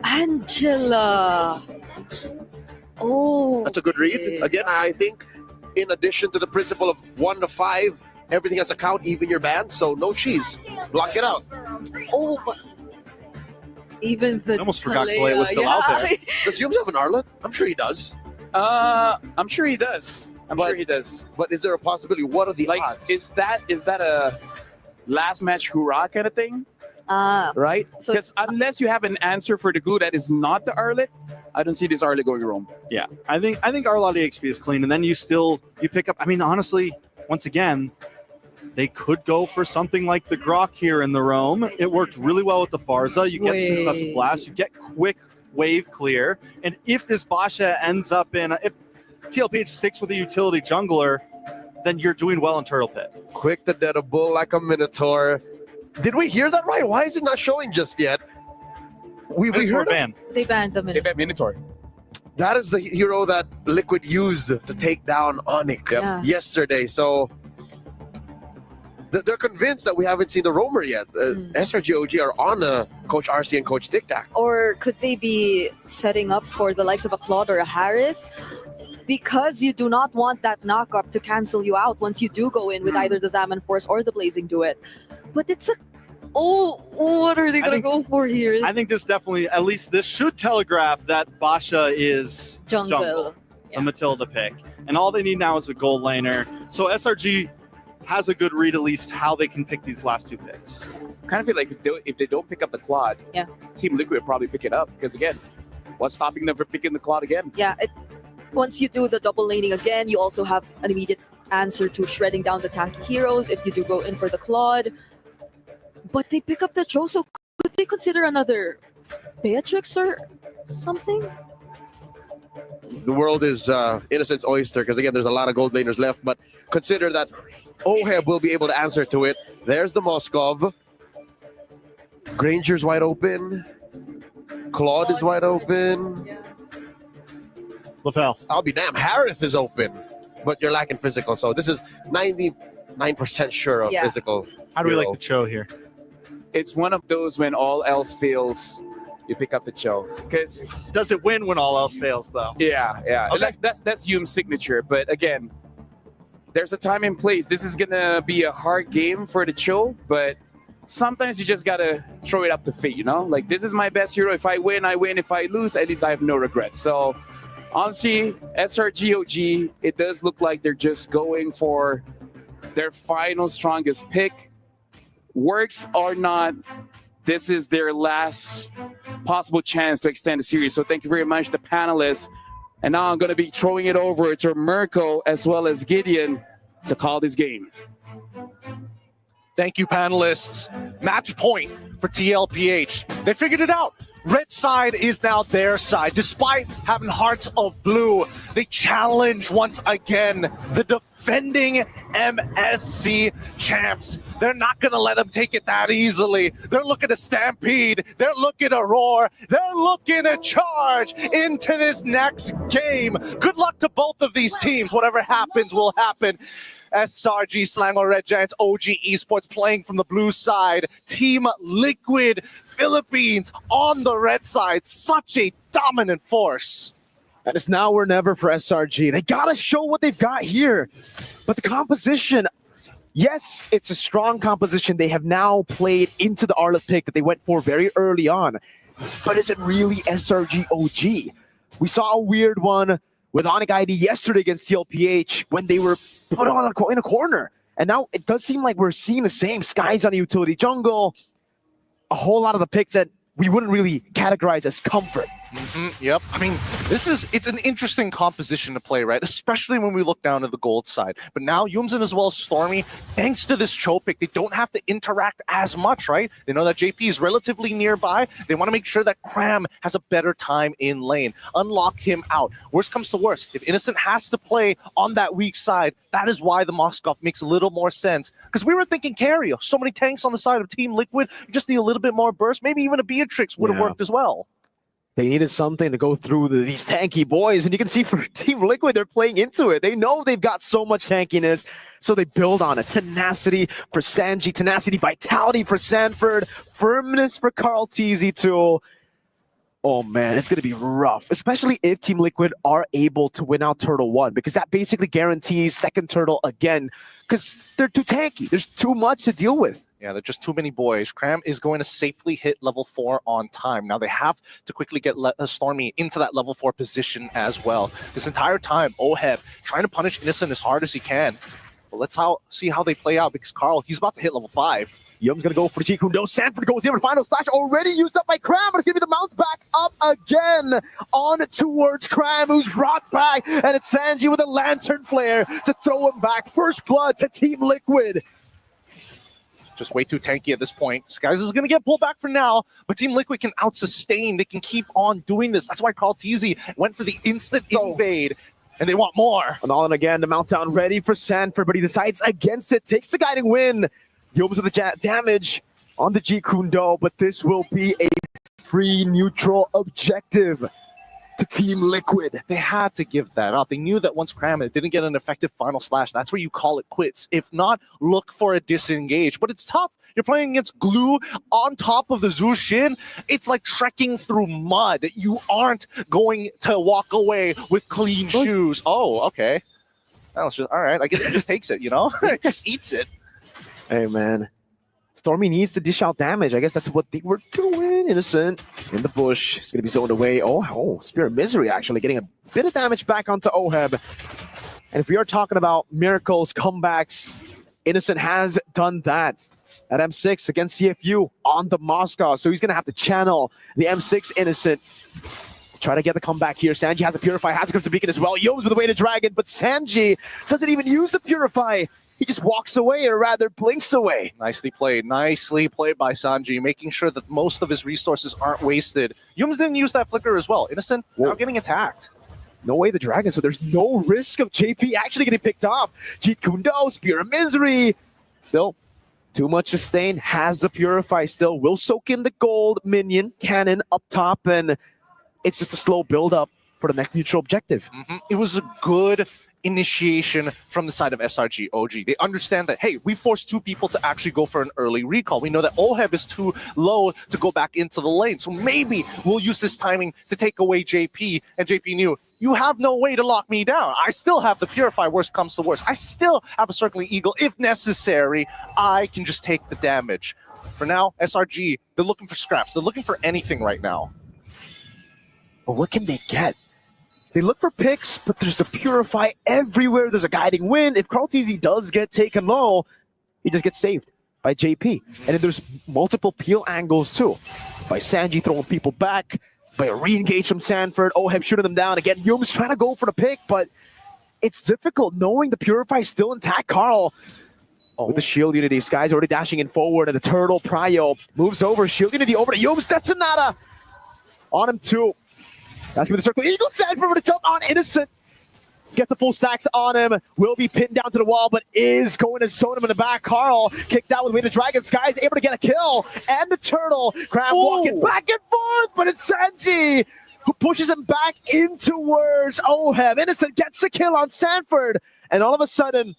Angela. Oh. That's a good read. Again, I think in addition to the principle of 1 to 5, everything has a count, even your ban, so no cheese. Block it out. Oh, but even the... I almost forgot Kalea was still out there. Does Yums have an Arlet? I'm sure he does. I'm sure he does. Sure he does. But is there a possibility? What are the odds? Is that a last match hurrah kind of thing? right? So Because unless you have an answer for the glue that is not the Arlet, I don't see this Arlet going wrong. Yeah, I think Arlot EXP is clean, and then you pick up. I mean, honestly, once again, they could go for something like the Grok here in the Roam. It worked really well with the Farza. You get the concussive blast, you get quick wave clear, and if this Basha ends up if TLPH sticks with a utility jungler, then you're doing well in Turtle Pit. Quick to dead a bull like a Minotaur. Did we hear that right? Why is it not showing just yet? We heard ban. They banned the Minotaur. They banned Minotaur. That is the hero that Liquid used to take down Onyx yesterday. So they're convinced that we haven't seen the Roamer yet. SRGOG are on Coach RC and Coach Tic Tac. Or could they be setting up for the likes of a Claude or a Harith? Because you do not want that knockup to cancel you out once you do go in with either the Zaman Force or the Blazing Duet. But it's what are they going to go for here? I think this definitely, at least this should telegraph that Basha is jungle, a Matilda pick. And all they need now is a gold laner. So SRG has a good read at least how they can pick these last two picks. Kind of feel like if they don't pick up the Claude, Team Liquid will probably pick it up. Because again, what's stopping them from picking the Claude again? Yeah, once you do the double laning again, you also have an immediate answer to shredding down the tanky heroes if you do go in for the Claude. But they pick up the Cho, so could they consider another Beatrix or something? The world is Innocent's oyster because, again, there's a lot of gold laners left. But consider that Oheb will be able to answer to it. There's the Moskov. Granger's wide open. Claude is wide open. LaFell. I'll be damned. Harith is open. But you're lacking physical. So this is 99% sure of physical. How do we like the Cho here? It's one of those when all else fails, you pick up the Cho. Because does it win when all else fails, though? Yeah. Okay. That's Yum's signature. But again, there's a time and place. This is gonna be a hard game for the Cho, but sometimes you just gotta throw it up to fate. Like this is my best hero. If I win, I win. If I lose, at least I have no regrets. So honestly, SRGOG, it does look like they're just going for their final strongest pick. Works or not, this is their last possible chance to extend the series. So thank you very much, the panelists. And now I'm going to be throwing it over to Mirko as well as Gideon to call this game. Thank you, panelists. Match point for TLPH. They figured it out. Red side is now their side. Despite having hearts of blue, they challenge once again the defending MSC champs. They're not going to let them take it that easily. They're looking to stampede. They're looking to roar. They're looking to charge into this next game. Good luck to both of these teams. Whatever happens will happen. SRG Selangor Red Giants, OG Esports playing from the blue side. Team Liquid Philippines on the red side. Such a dominant force. And it's now or never for SRG. They got to show what they've got here. But the composition, yes, it's a strong composition. They have now played into the Arlet pick that they went for very early on. But is it really SRG OG? We saw a weird one with Onyx ID yesterday against TLPH when they were put on in a corner. And now it does seem like we're seeing the same. Skies on the utility jungle. A whole lot of the picks that we wouldn't really categorize as comfort. Yep. I mean, it's an interesting composition to play, right? Especially when we look down at the gold side. But now Yumzin as well as Stormy, thanks to this Cho pick, they don't have to interact as much, right? They know that JP is relatively nearby. They want to make sure that Cram has a better time in lane. Unlock him out. Worst comes to worst. If Innocent has to play on that weak side, that is why the Moskov makes a little more sense. Because we were thinking carry. So many tanks on the side of Team Liquid. You just need a little bit more burst. Maybe even a Beatrix would have worked as well. They needed something to go through these tanky boys, and you can see for Team Liquid, they're playing into it. They know they've got so much tankiness, so they build on it. Tenacity for Sanji, tenacity, vitality for Sanford, firmness for Carl TZ2. Oh man, it's going to be rough, especially if Team Liquid are able to win out Turtle 1, because that basically guarantees second Turtle again, because they're too tanky. There's too much to deal with. Yeah, they're just too many boys. Cram is going to safely hit level 4 on time. Now they have to quickly get Stormy into that level 4 position as well. This entire time, Oheb trying to punish Innocent as hard as he can. Well, let's see how they play out because Carl, he's about to hit level 5. Yum's gonna go for Jeet Kune Do. Sanford goes in for final slash, already used up by Cram, but it's gonna be the mount back up again on towards Cram, who's brought back, and it's Sanji with a lantern flare to throw him back. First blood to Team Liquid. Just way too tanky at this point. Skies is going to get pulled back for now, but Team Liquid can out-sustain. They can keep on doing this. That's why Carl Teasy went for the instant invade, and they want more. And all in again, the mount down ready for Sanford, but he decides against it, takes the guiding win. Yobes with the damage on the Jeet Kune Do, but this will be a free neutral objective to Team Liquid. They had to give that up. They knew that once Cram didn't get an effective final slash, that's where you call it quits. If not, look for a disengage. But it's tough. You're playing against glue on top of the Zushin. It's like trekking through mud. You aren't going to walk away with clean shoes. Oh, okay. That was just, all right. I guess it just takes it, you know? It just eats it. Hey, man. Stormy needs to dish out damage. I guess that's what they were doing. Innocent in the bush. It's going to be zoned away. Oh, Spirit Misery actually getting a bit of damage back onto Oheb. And if we are talking about miracles, comebacks, Innocent has done that at M6 against CFU on the Moscow. So he's going to have to channel the M6 Innocent to try to get the comeback here. Sanji has a Purify, has to come to Beacon as well. Yomes with the way to Dragon, but Sanji doesn't even use the Purify. He just walks away, or rather blinks away. Nicely played by Sanji, making sure that most of his resources aren't wasted. Yums didn't use that flicker as well. Innocent now getting attacked. No way the Dragon, so there's no risk of JP actually getting picked off. Jeet Kune Do, Spear of Misery. Still, too much sustain, has the Purify still. Will soak in the gold minion cannon up top, and it's just a slow build-up for the next neutral objective. It was a good initiation from the side of SRG OG. They understand that, hey, we forced two people to actually go for an early recall. We know that Oheb is too low to go back into the lane, so maybe we'll use this timing to take away JP, and JP knew, you have no way to lock me down. I still have the Purify, worst comes to worst. I still have a Circling Eagle. If necessary, I can just take the damage. For now, SRG, they're looking for scraps. They're looking for anything right now. But what can they get? They look for picks, but there's a Purify everywhere. There's a guiding wind. If Carl TZ does get taken low, he just gets saved by JP. And then there's multiple peel angles too. By Sanji throwing people back, by a re-engage from Sanford, Oheb shooting them down. Again, Yum's trying to go for the pick, but it's difficult knowing the Purify is still intact. Carl with the shield unity. Sky's already dashing in forward, and the turtle Pryo moves over. Shield unity over to Yums. That's Sonata on him too. That's going to be the circle. Eagle Sanford with a jump on Innocent. Gets the full stacks on him. Will be pinned down to the wall, but is going to zone him in the back. Carl kicked out with Way to Dragon. Sky's able to get a kill. And the turtle. Crab walking back and forth, but it's Sanji who pushes him back in towards Oheb. Innocent gets a kill on Sanford. And all of a sudden,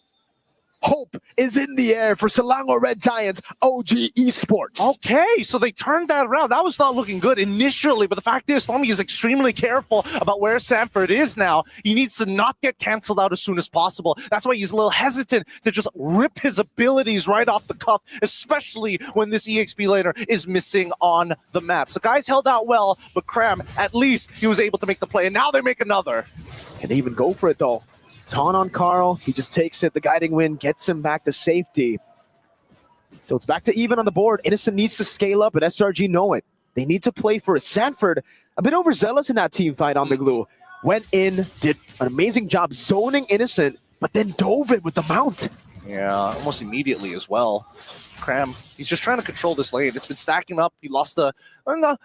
hope is in the air for Selangor Red Giants OG Esports. Okay, so they turned that around. That was not looking good initially, but the fact is, Stormy is extremely careful about where Sanford is now. He needs to not get canceled out as soon as possible. That's why he's a little hesitant to just rip his abilities right off the cuff, especially when this EXP laner is missing on the map. So guys held out well, but Cram, at least he was able to make the play, and now they make another. Can they even go for it though? Taunt on Carl, he just takes it. The guiding wind gets him back to safety. So it's back to even on the board. Innocent needs to scale up, but SRG know it. They need to play for it. Sanford, a bit overzealous in that team fight on the glue. Went in, did an amazing job zoning Innocent, but then dove it with the mount. Yeah, almost immediately as well. Cram, he's just trying to control this lane. It's been stacking up. He lost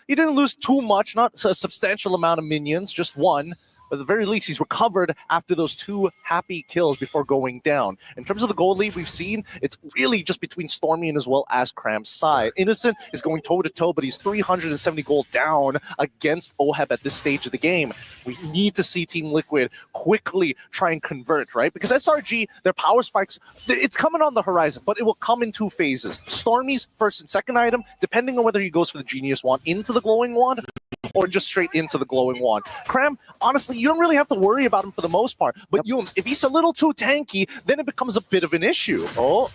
he didn't lose too much, not a substantial amount of minions, just one. But at the very least, he's recovered after those two happy kills before going down. In terms of the gold lead we've seen, it's really just between Stormy and as well as Cram's side. Innocent is going toe-to-toe, but he's 370 gold down against Oheb at this stage of the game. We need to see Team Liquid quickly try and convert, right? Because SRG, their power spikes, it's coming on the horizon, but it will come in two phases. Stormy's first and second item, depending on whether he goes for the Genius Wand into the Glowing Wand, or just straight into the Glowing Wand. Cram, honestly, you don't really have to worry about him for the most part. But Yums, if he's a little too tanky, then it becomes a bit of an issue. Oh,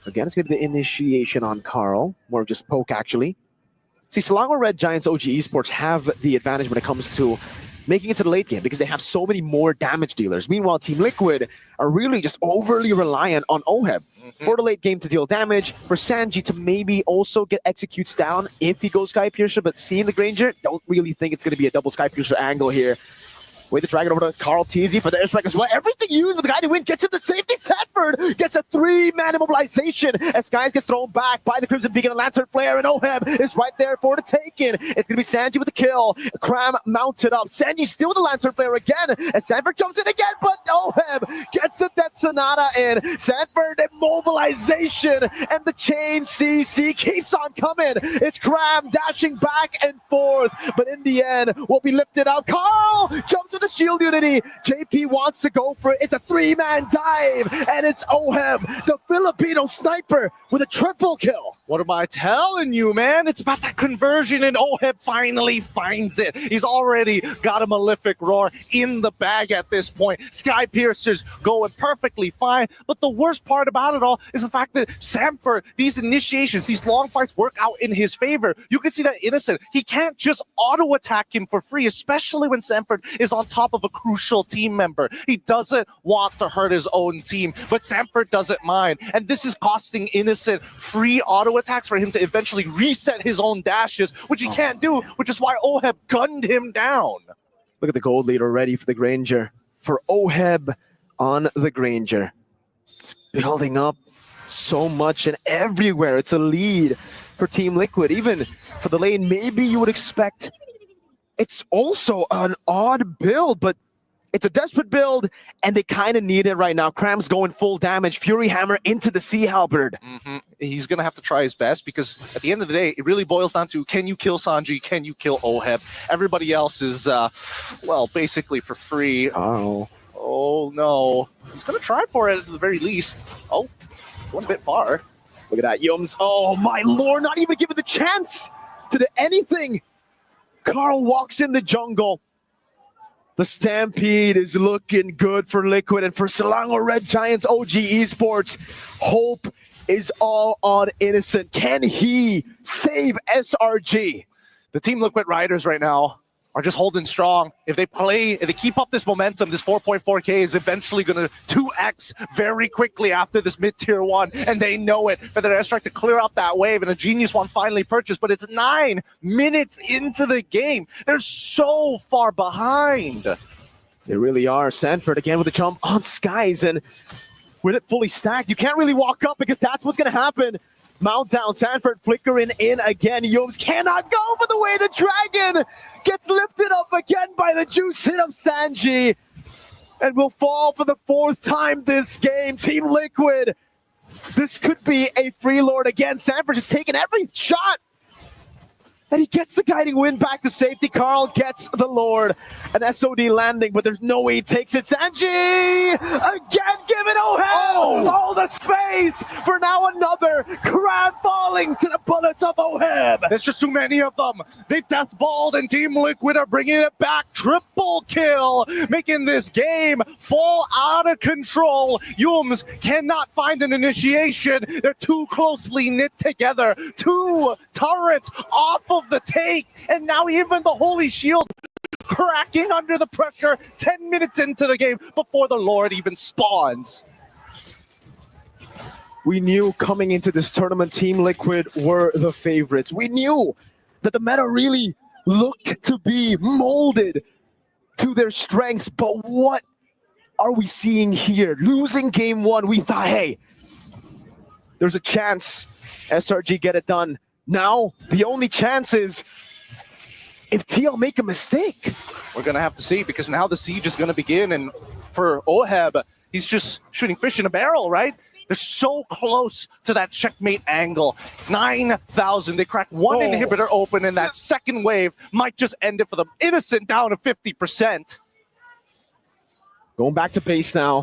again, it's going to be the initiation on Carl. More of just poke, actually. See, Selangor Red Giants OG Esports have the advantage when it comes to making it to the late game because they have so many more damage dealers. Meanwhile, Team Liquid are really just overly reliant on Oheb for the late game to deal damage, for Sanji to maybe also get executes down if he goes Sky Piercer, but seeing the Granger, don't really think it's going to be a double Sky Piercer angle here. Way to drag it over to Carl Teasy for the airstrike as well. Everything used with the guiding wind gets him to safety. Sanford gets a 3-man immobilization as Skies gets thrown back by the Crimson Beacon and Lantern Flare, and Oheb is right there for the taking. It's going to be Sanji with the kill. Cram mounted up. Sanji still with the Lantern Flare again, and Sanford jumps in again, but Oheb gets the Death Sonata in. Sanford immobilization, and the chain CC keeps on coming. It's Cram dashing back and forth, but in the end, will be lifted up. Carl jumps with the shield unity. JP wants to go for it. It's a 3-man dive, and it's Oheb, the Filipino sniper, with a triple kill. What am I telling you, man? It's about that conversion, and Oheb finally finds it. He's already got a Malefic Roar in the bag at this point. Sky Piercers going perfectly fine, but the worst part about it all is the fact that Sanford, these initiations, these long fights work out in his favor. You can see that Innocent, he can't just auto-attack him for free, especially when Sanford is on top of a crucial team member. He doesn't want to hurt his own team, but Sanford doesn't mind, and this is costing Innocent free auto attacks for him to eventually reset his own dashes, which he can't do, which is why Oheb gunned him down. Look at the gold lead already for the Granger. For Oheb on the Granger. It's building up so much and everywhere. It's a lead for Team Liquid. Even for the lane, maybe you would expect it's also an odd build, but it's a desperate build, and they kind of need it right now. Cram's going full damage. Fury Hammer into the Sea Halberd. He's going to have to try his best because at the end of the day, it really boils down to, can you kill Sanji? Can you kill Oheb? Everybody else is, well, basically for free. Oh no. He's going to try for it at the very least. Oh, going a bit far. Look at that, Yums. Oh, my lord, not even given the chance to do anything. Carl walks in the jungle. The Stampede is looking good for Liquid, and for Selangor Red Giants OG Esports, hope is all on Innocent. Can he save SRG? The Team Liquid Riders right now are just holding strong. If they keep up this momentum, this 4.4K is eventually going to 2x very quickly after this mid-tier 1, and they know it. For their airstrike to clear out that wave, and a Genius one finally purchased, but it's 9 minutes into the game. They're so far behind. They really are. Sanford again with a jump on Skies, and with it fully stacked, you can't really walk up because that's what's going to happen. Mount down, Sanford flickering in again. Yums cannot go for the way the dragon gets lifted up again by the juice hit of Sanji, and will fall for the 4th time this game. Team Liquid, this could be a free lord again. Sanford just taking every shot, and he gets the guiding wind back to safety. Carl gets the Lord. An SOD landing, but there's no way he takes it. Sanji again giving Oheb all the space for now another crab falling to the bullets of Oheb. There's just too many of them. They deathballed, and Team Liquid are bringing it back. Triple kill, making this game fall out of control. Yums cannot find an initiation. They're too closely knit together. 2 turrets off of the take, and now even the Holy Shield cracking under the pressure 10 minutes into the game before the Lord even spawns. We knew coming into this tournament, Team Liquid were the favorites. We knew that the meta really looked to be molded to their strengths, but what are we seeing here? Losing game 1, we thought, hey, there's a chance SRG get it done. Now, the only chance is if TL make a mistake. We're going to have to see, because now the siege is going to begin, and for Oheb, he's just shooting fish in a barrel, right? They're so close to that checkmate angle. 9,000. They crack one inhibitor open, and that second wave might just end it for them. Innocent down to 50%. Going back to base now.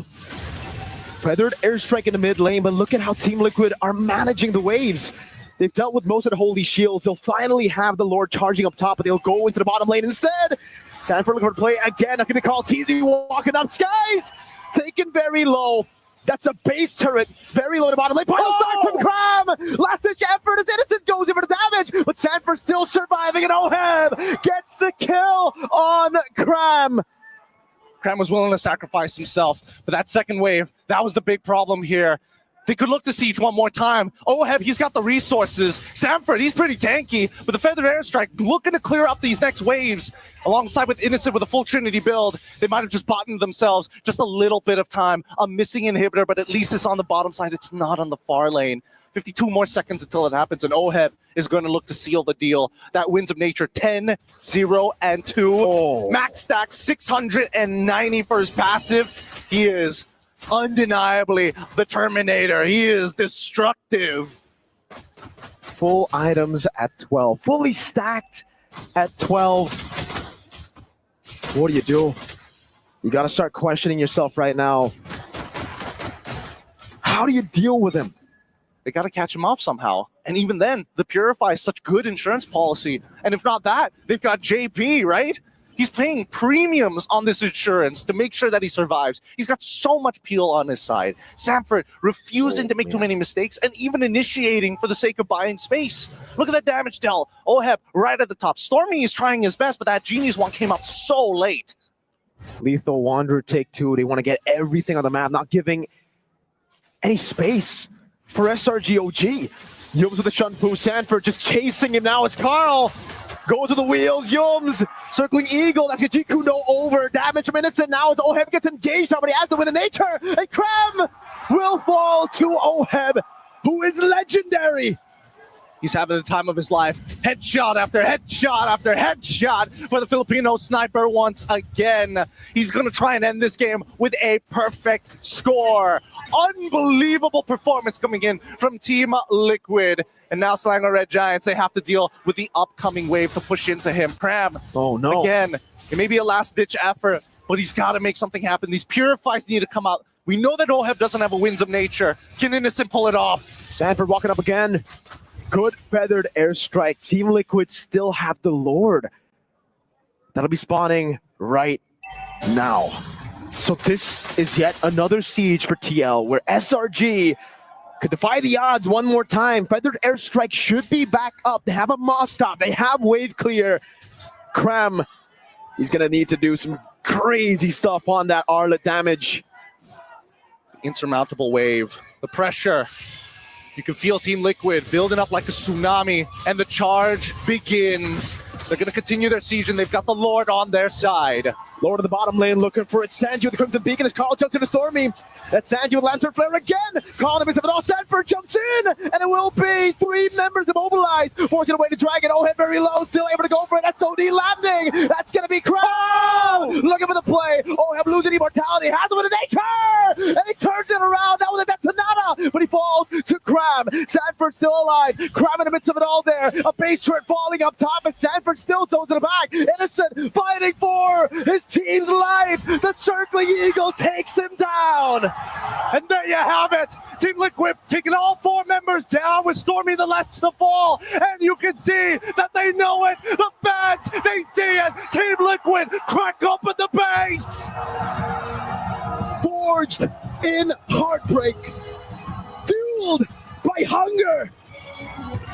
Feathered airstrike in the mid lane, but look at how Team Liquid are managing the waves. They've dealt with most of the holy shields. They'll finally have the Lord charging up top, but they'll go into the bottom lane instead. Sanford looking for the play again. That's going to call TZ walking up. Skies taken very low. That's a base turret. Very low to bottom lane. Final start from Cram. Last ditch effort as Innocent goes in for the damage. but Sanford still surviving, and Oheb gets the kill on Cram. Cram was willing to sacrifice himself, but that second wave, that was the big problem here. They could look to siege one more time. Oheb, he's got the resources. Sanford, he's pretty tanky, but the Feathered Airstrike looking to clear up these next waves. Alongside with Innocent with a full Trinity build, they might have just bought themselves just a little bit of time. A missing inhibitor, but at least it's on the bottom side. It's not on the far lane. 52 more seconds until it happens, and Oheb is going to look to seal the deal. That Winds of Nature 10, 0, and 2. Max stack 690 for his passive. He is undeniably the Terminator. He is destructive. Full items at 12. Fully stacked at 12. What do you do? You got to start questioning yourself right now. How do you deal with him? They got to catch him off somehow. And even then, the Purify is such good insurance policy. And if not that, they've got JP, right? He's paying premiums on this insurance to make sure that he survives. He's got so much peel on his side. Sanford refusing to make too many mistakes and even initiating for the sake of buying space. Look at that damage dealt. Oheb right at the top. Stormy is trying his best, but that Genius one came up so late. Lethal Wanderer take 2. They want to get everything on the map, not giving any space for SRGOG. Yums with the Shunfu. Sanford just chasing him now as Carl goes to the wheels. Yums circling Eagle. That's Yajiku no over. Damage from Innocent now as Oheb gets engaged. Nobody has to win in nature. And Krem will fall to Oheb, who is legendary. He's having the time of his life. Headshot after headshot after headshot for the Filipino sniper once again. He's going to try and end this game with a perfect score. Unbelievable performance coming in from Team Liquid. And now Selangor Red Giants, they have to deal with the upcoming wave to push into him. Cram, oh no. Again, it may be a last-ditch effort, but he's got to make something happen. These Purifies need to come out. We know that Oheb doesn't have a Winds of Nature. Can Innocent pull it off? Sanford walking up again. Good Feathered Airstrike. Team Liquid still have the Lord. That'll be spawning right now. So this is yet another siege for TL where SRG could defy the odds one more time. Feathered Airstrike should be back up. They have a Moss stop. They have wave clear. Cram, he's going to need to do some crazy stuff on that Arlet damage. Insurmountable wave. The pressure. You can feel Team Liquid building up like a tsunami, and the charge begins. They're going to continue their siege, and they've got the Lord on their side. Lord of the bottom lane looking for it. Sanji with the Crimson Beacon as Carl jumps into Stormy. That's Sanji with Lancer Flare again. Calling him, but all Sanford jumps in, and it will be 3 members immobilized. Forcing away to Dragon. Oheb very low, still able to go for it. SOD landing. That's going to be Crow. Looking for the play. Oheb losing immortality. Has him with a nature, and he turns it around. Now with a Detonata, but he falls to Crab. Sanford still alive. Crab in the midst of it all there. A base turret falling up top, and Sanford still zones in the back. Innocent fighting for his team's life. The circling eagle takes him down. And there you have it. Team Liquid taking all 4 members down with Stormy the last to fall. And you can see that they know it. The fans, they see it. Team Liquid crack open the base. Forged in heartbreak. Fueled by hunger.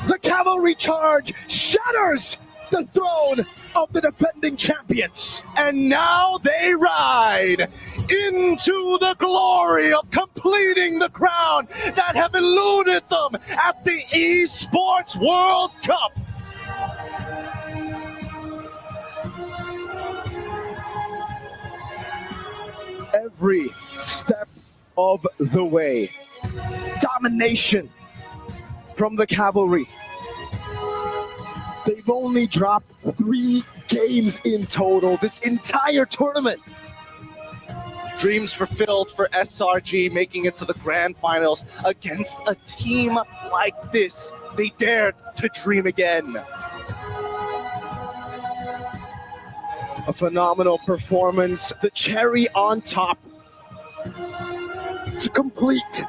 The cavalry charge shatters the throne of the defending champions. And now they ride into the glory of completing the crown that have eluded them at the Esports World Cup. Every step of the way. Domination from the cavalry. They've only dropped 3 games in total this entire tournament. Dreams fulfilled for SRG, making it to the grand finals against a team like this. They dared to dream again. A phenomenal performance. The cherry on top to complete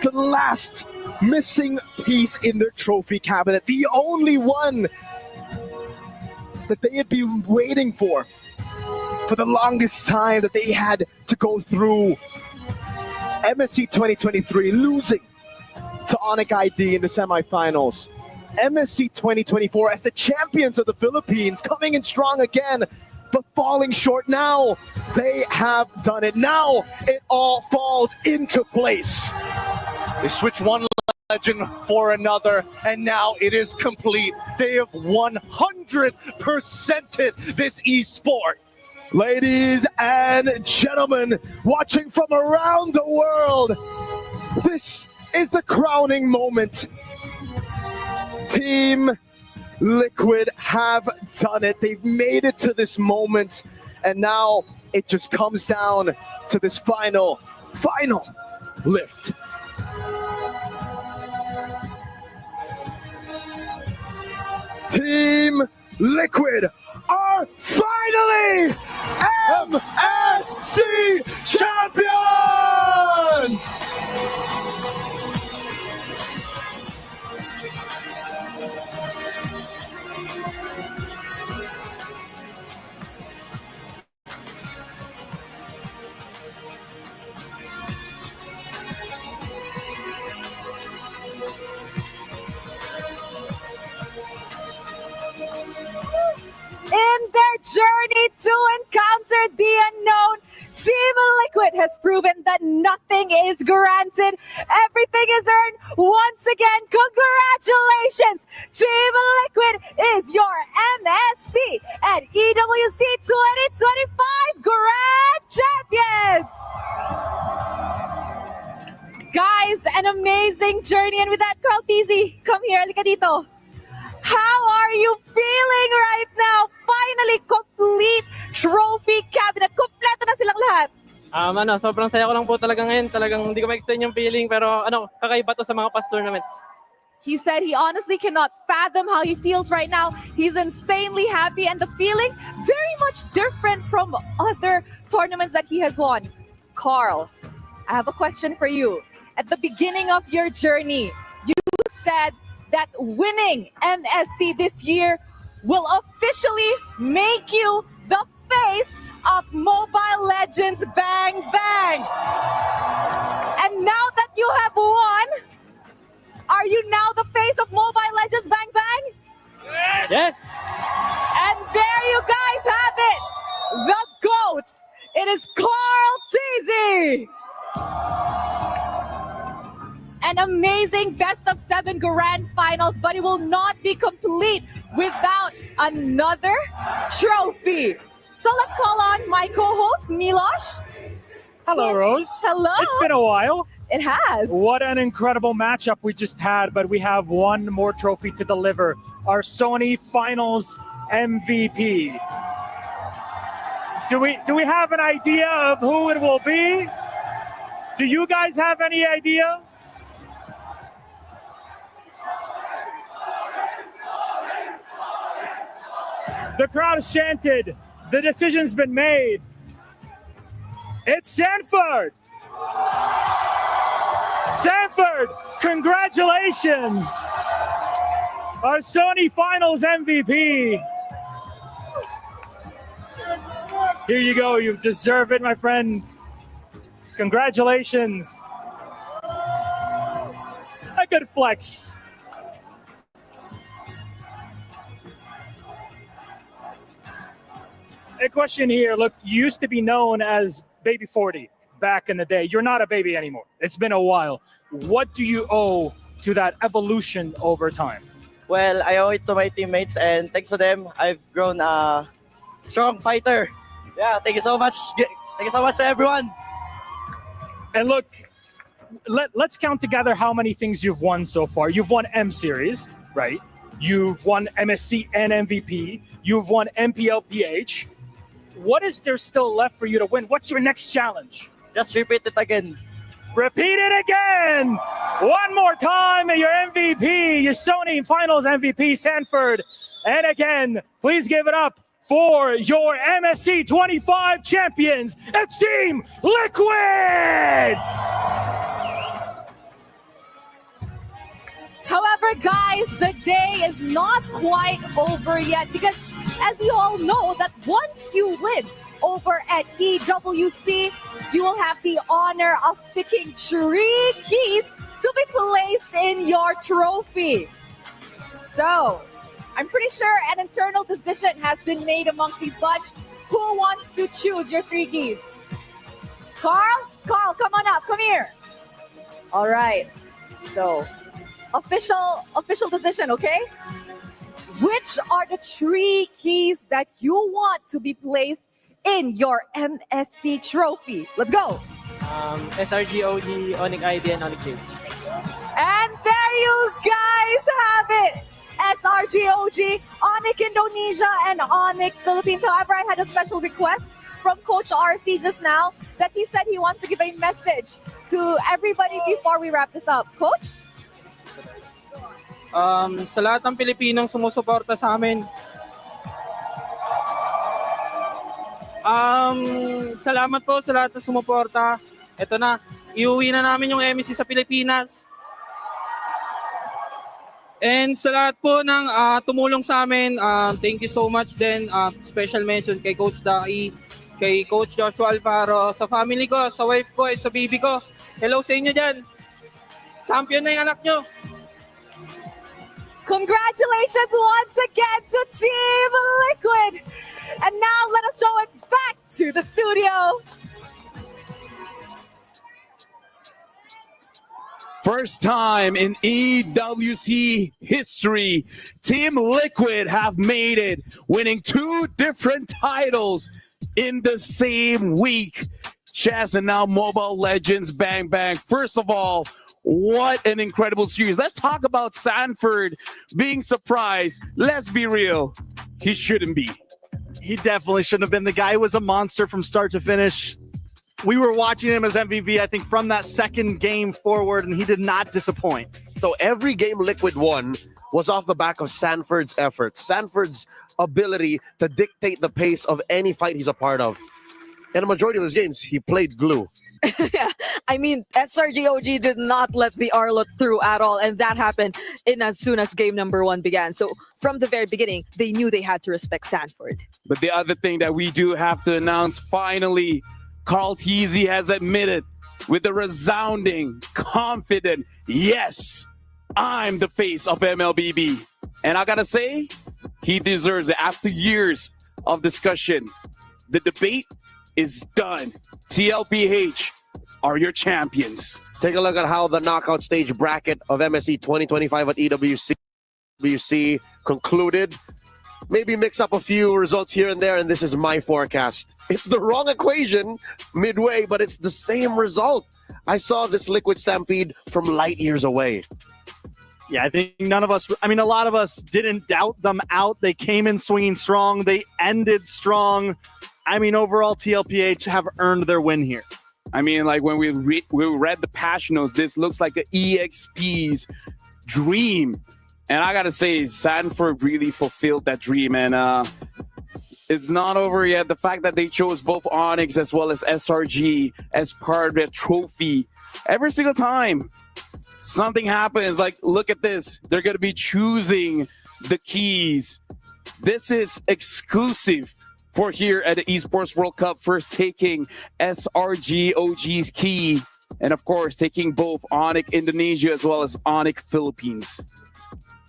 the last missing piece in their trophy cabinet. The only one that they had been waiting for the longest time, that they had to go through. MSC 2023 losing to Onic ID in the semifinals. MSC 2024 as the champions of the Philippines, coming in strong again, but falling short now. They have done it. Now it all falls into place. They switch one legend for another, and now it is complete. They have 100%ed this esport. Ladies and gentlemen, watching from around the world, this is the crowning moment. Team Liquid have done it. They've made it to this moment, and now it just comes down to this final lift. Team Liquid are finally MSC champions! In their journey to encounter the unknown, Team Liquid has proven that nothing is granted. Everything is earned. Once again, congratulations! Team Liquid is your MSC and EWC 2025 Grand Champions! Guys, an amazing journey. And with that, Carl Tizzy, come here, halika dito. How are you feeling right now? Finally, complete trophy cabinet. Kompleto na silang lahat. Sobrang saya ko lang po talaga ngayon. Talagang hindi ko ma-explain yung feeling, pero kakaiba to sa mga past tournaments. He said he honestly cannot fathom how he feels right now. He's insanely happy, and the feeling very much different from other tournaments that he has won. Carl, I have a question for you. At the beginning of your journey, you said that winning MSC this year will officially make you the face of Mobile Legends Bang Bang. And now that you have won, are you now the face of Mobile Legends Bang Bang? Yes! And there you guys have it, the GOAT. It is Carl Tizzy. An amazing best of 7 grand finals, but it will not be complete without another trophy. So let's call on my co-host, Milosh. Hello, Rose. Hello. It's been a while. It has. What an incredible matchup we just had, but we have one more trophy to deliver. Our Sony Finals MVP. Do we have an idea of who it will be? Do you guys have any idea? The crowd has chanted. The decision's been made. It's Sanford. Sanford, congratulations. Our Sony Finals MVP. Here you go. You deserve it, my friend. Congratulations. A good flex. A question here. Look, you used to be known as Baby 40 back in the day. You're not a baby anymore. It's been a while. What do you owe to that evolution over time? Well, I owe it to my teammates, and thanks to them, I've grown a strong fighter. Yeah, thank you so much. Thank you so much to everyone. And look, let's count together how many things you've won so far. You've won M Series, right? You've won MSC and MVP. You've won MPLPH. What is there still left for you to win? What's your next challenge? Just repeat it again. Repeat it again. One more time, your MVP, your Sony Finals MVP, Sanford. And again, please give it up for your MSC 25 champions. It's Team Liquid! However, guys, the day is not quite over yet because as you all know that once you win over at EWC, you will have the honor of picking 3 keys to be placed in your trophy. So, I'm pretty sure an internal decision has been made amongst these bunch. Who wants to choose your 3 keys? Carl? Carl, come on up. Come here. All right. So, official decision, okay? Which are the 3 keys that you want to be placed in your MSC trophy? Let's go. SRG, OG, Onyx ID, and Onyx Cage. And there you guys have it. SRGOG, Onyx Indonesia, and Onyx Philippines. However, I had a special request from Coach RC just now that he said he wants to give a message to everybody before we wrap this up. Coach? Sa lahat ng Pilipinong sumusuporta sa amin, salamat po sa lahat na sumuporta. Ito na, iuwi na namin yung MSC sa Pilipinas. And sa lahat po ng tumulong sa amin, thank you so much din. Special mention kay Coach Daki, kay Coach Joshua Alfaro, sa family ko, sa wife ko, at sa baby ko. Hello sa inyo dyan. Champion na yung anak nyo. Congratulations once again to Team Liquid. And now let us show it back to the studio. First time in EWC history, Team Liquid have made it, winning 2 different titles in the same week. Chess and now Mobile Legends Bang Bang. First of all, what an incredible series. Let's talk about Sanford being surprised. Let's be real, he shouldn't be. He definitely shouldn't have been. The guy was a monster from start to finish. We were watching him as MVP, I think, from that second game forward, and he did not disappoint. So every game Liquid won was off the back of Sanford's efforts, Sanford's ability to dictate the pace of any fight he's a part of. In a majority of his games, he played glue. I mean, SRGOG did not let the Arlot through at all, and that happened in as soon as game number 1 began. So from the very beginning, they knew they had to respect Sanford. But the other thing that we do have to announce, finally, Carl Teasy has admitted with a resounding, confident, yes, I'm the face of MLBB. And I gotta say, he deserves it. After years of discussion, the debate is done. TLPH are your champions. Take a look at how the knockout stage bracket of MSC 2025 at EWC concluded. Maybe mix up a few results here and there, and this is my forecast. It's the wrong equation midway, but it's the same result. I saw this Liquid Stampede from light years away. Yeah, I think a lot of us didn't doubt them out. They came in swinging strong. They ended strong. I mean, overall, TLPH have earned their win here. I mean, like when we read the patch notes, this looks like an EXP's dream. And I gotta say, Sanford really fulfilled that dream. And it's not over yet. The fact that they chose both Onyx as well as SRG as part of their trophy, every single time something happens, like, look at this. They're gonna be choosing the keys. This is exclusive for here at the Esports World Cup, first taking SRGOG's key, and of course, taking both Onyx Indonesia as well as Onyx Philippines.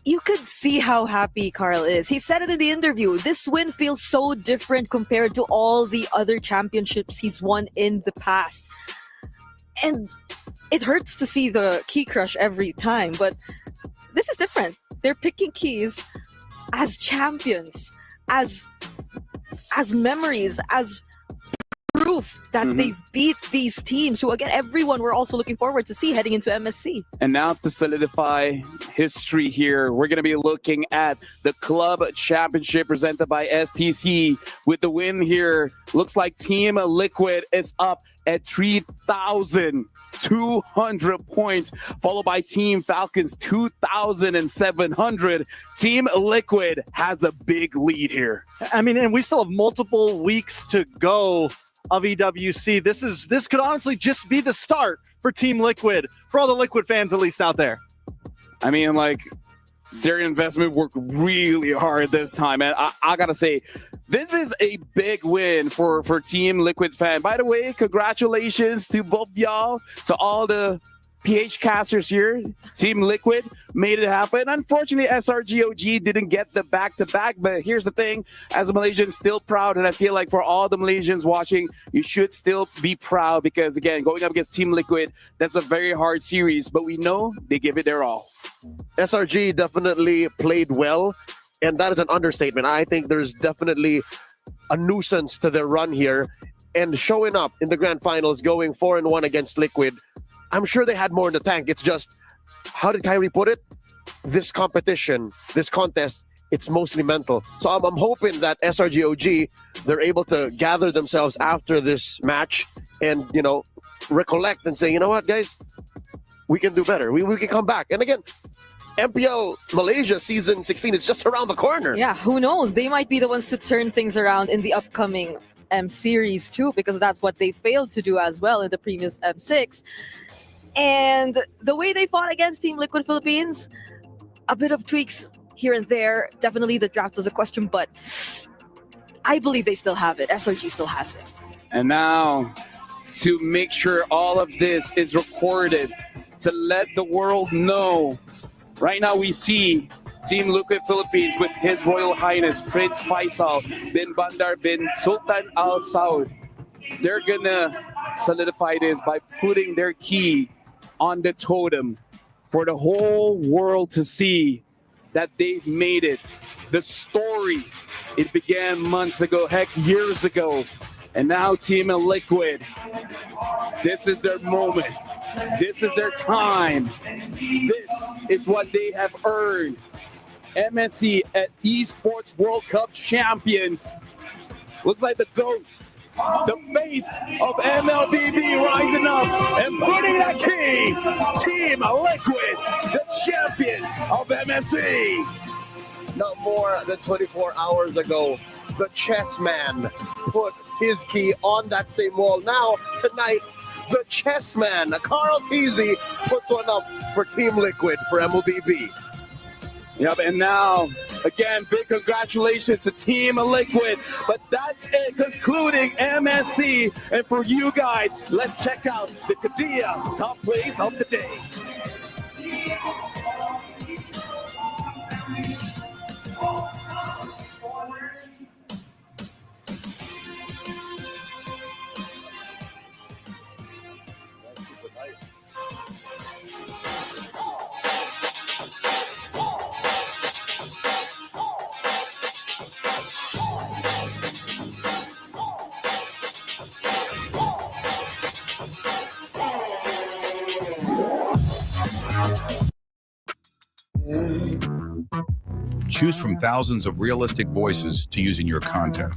You could see how happy Carl is. He said it in the interview. This win feels so different compared to all the other championships he's won in the past. And it hurts to see the key crush every time, but this is different. They're picking keys as champions, as memories, as proof that they've beat these teams who, again, everyone we're also looking forward to see heading into MSC. And now to solidify history here, we're going to be looking at the club championship presented by STC. With the win here, looks like Team Liquid is up at 3,200 points, followed by Team Falcons 2,700. Team Liquid has a big lead here. I mean, and we still have multiple weeks to go of EWC. This could honestly just be the start for Team Liquid, for all the Liquid fans at least out there. I mean, like, their investment worked really hard this time, and I gotta say, this is a big win for Team Liquid's fan. By the way, congratulations to both y'all, to all the PH casters here, Team Liquid made it happen. Unfortunately, SRGOG didn't get the back-to-back, but here's the thing, as a Malaysian, still proud, and I feel like for all the Malaysians watching, you should still be proud because, again, going up against Team Liquid, that's a very hard series, but we know they give it their all. SRG definitely played well, and that is an understatement. I think there's definitely a nuisance to their run here, and showing up in the grand finals, going 4-1 against Liquid, I'm sure they had more in the tank. It's just, how did Kyrie put it? This competition, this contest, it's mostly mental. So I'm hoping that SRGOG, they're able to gather themselves after this match and, you know, recollect and say, you know what, guys, we can do better. We can come back. And again, MPL Malaysia season 16 is just around the corner. Yeah, who knows? They might be the ones to turn things around in the upcoming M series too, because that's what they failed to do as well in the previous M6. And the way they fought against Team Liquid Philippines, a bit of tweaks here and there. Definitely the draft was a question, but I believe they still have it. SRG still has it. And now, to make sure all of this is recorded, to let the world know, right now we see Team Liquid Philippines with His Royal Highness Prince Faisal bin Bandar bin Sultan Al Saud. They're gonna solidify this by putting their key on the totem for the whole world to see that they've made it. The story, it began months ago, heck, years ago. And now Team Liquid, this is their moment. This is their time. This is what they have earned. MSC at Esports World Cup champions. Looks like the GOAT, the face of MLBB rising up and putting that key. Team Liquid, the champions of MSC. Not more than 24 hours ago, the chess man put his key on that same wall. Now, tonight, the chess man, Carl Teasy, puts one up for Team Liquid for MLBB. Yep, and now, again, big congratulations to Team Liquid. But that's it, concluding MSC. And for you guys, let's check out the Kadia top plays of the day. Choose from thousands of realistic voices to use in your content.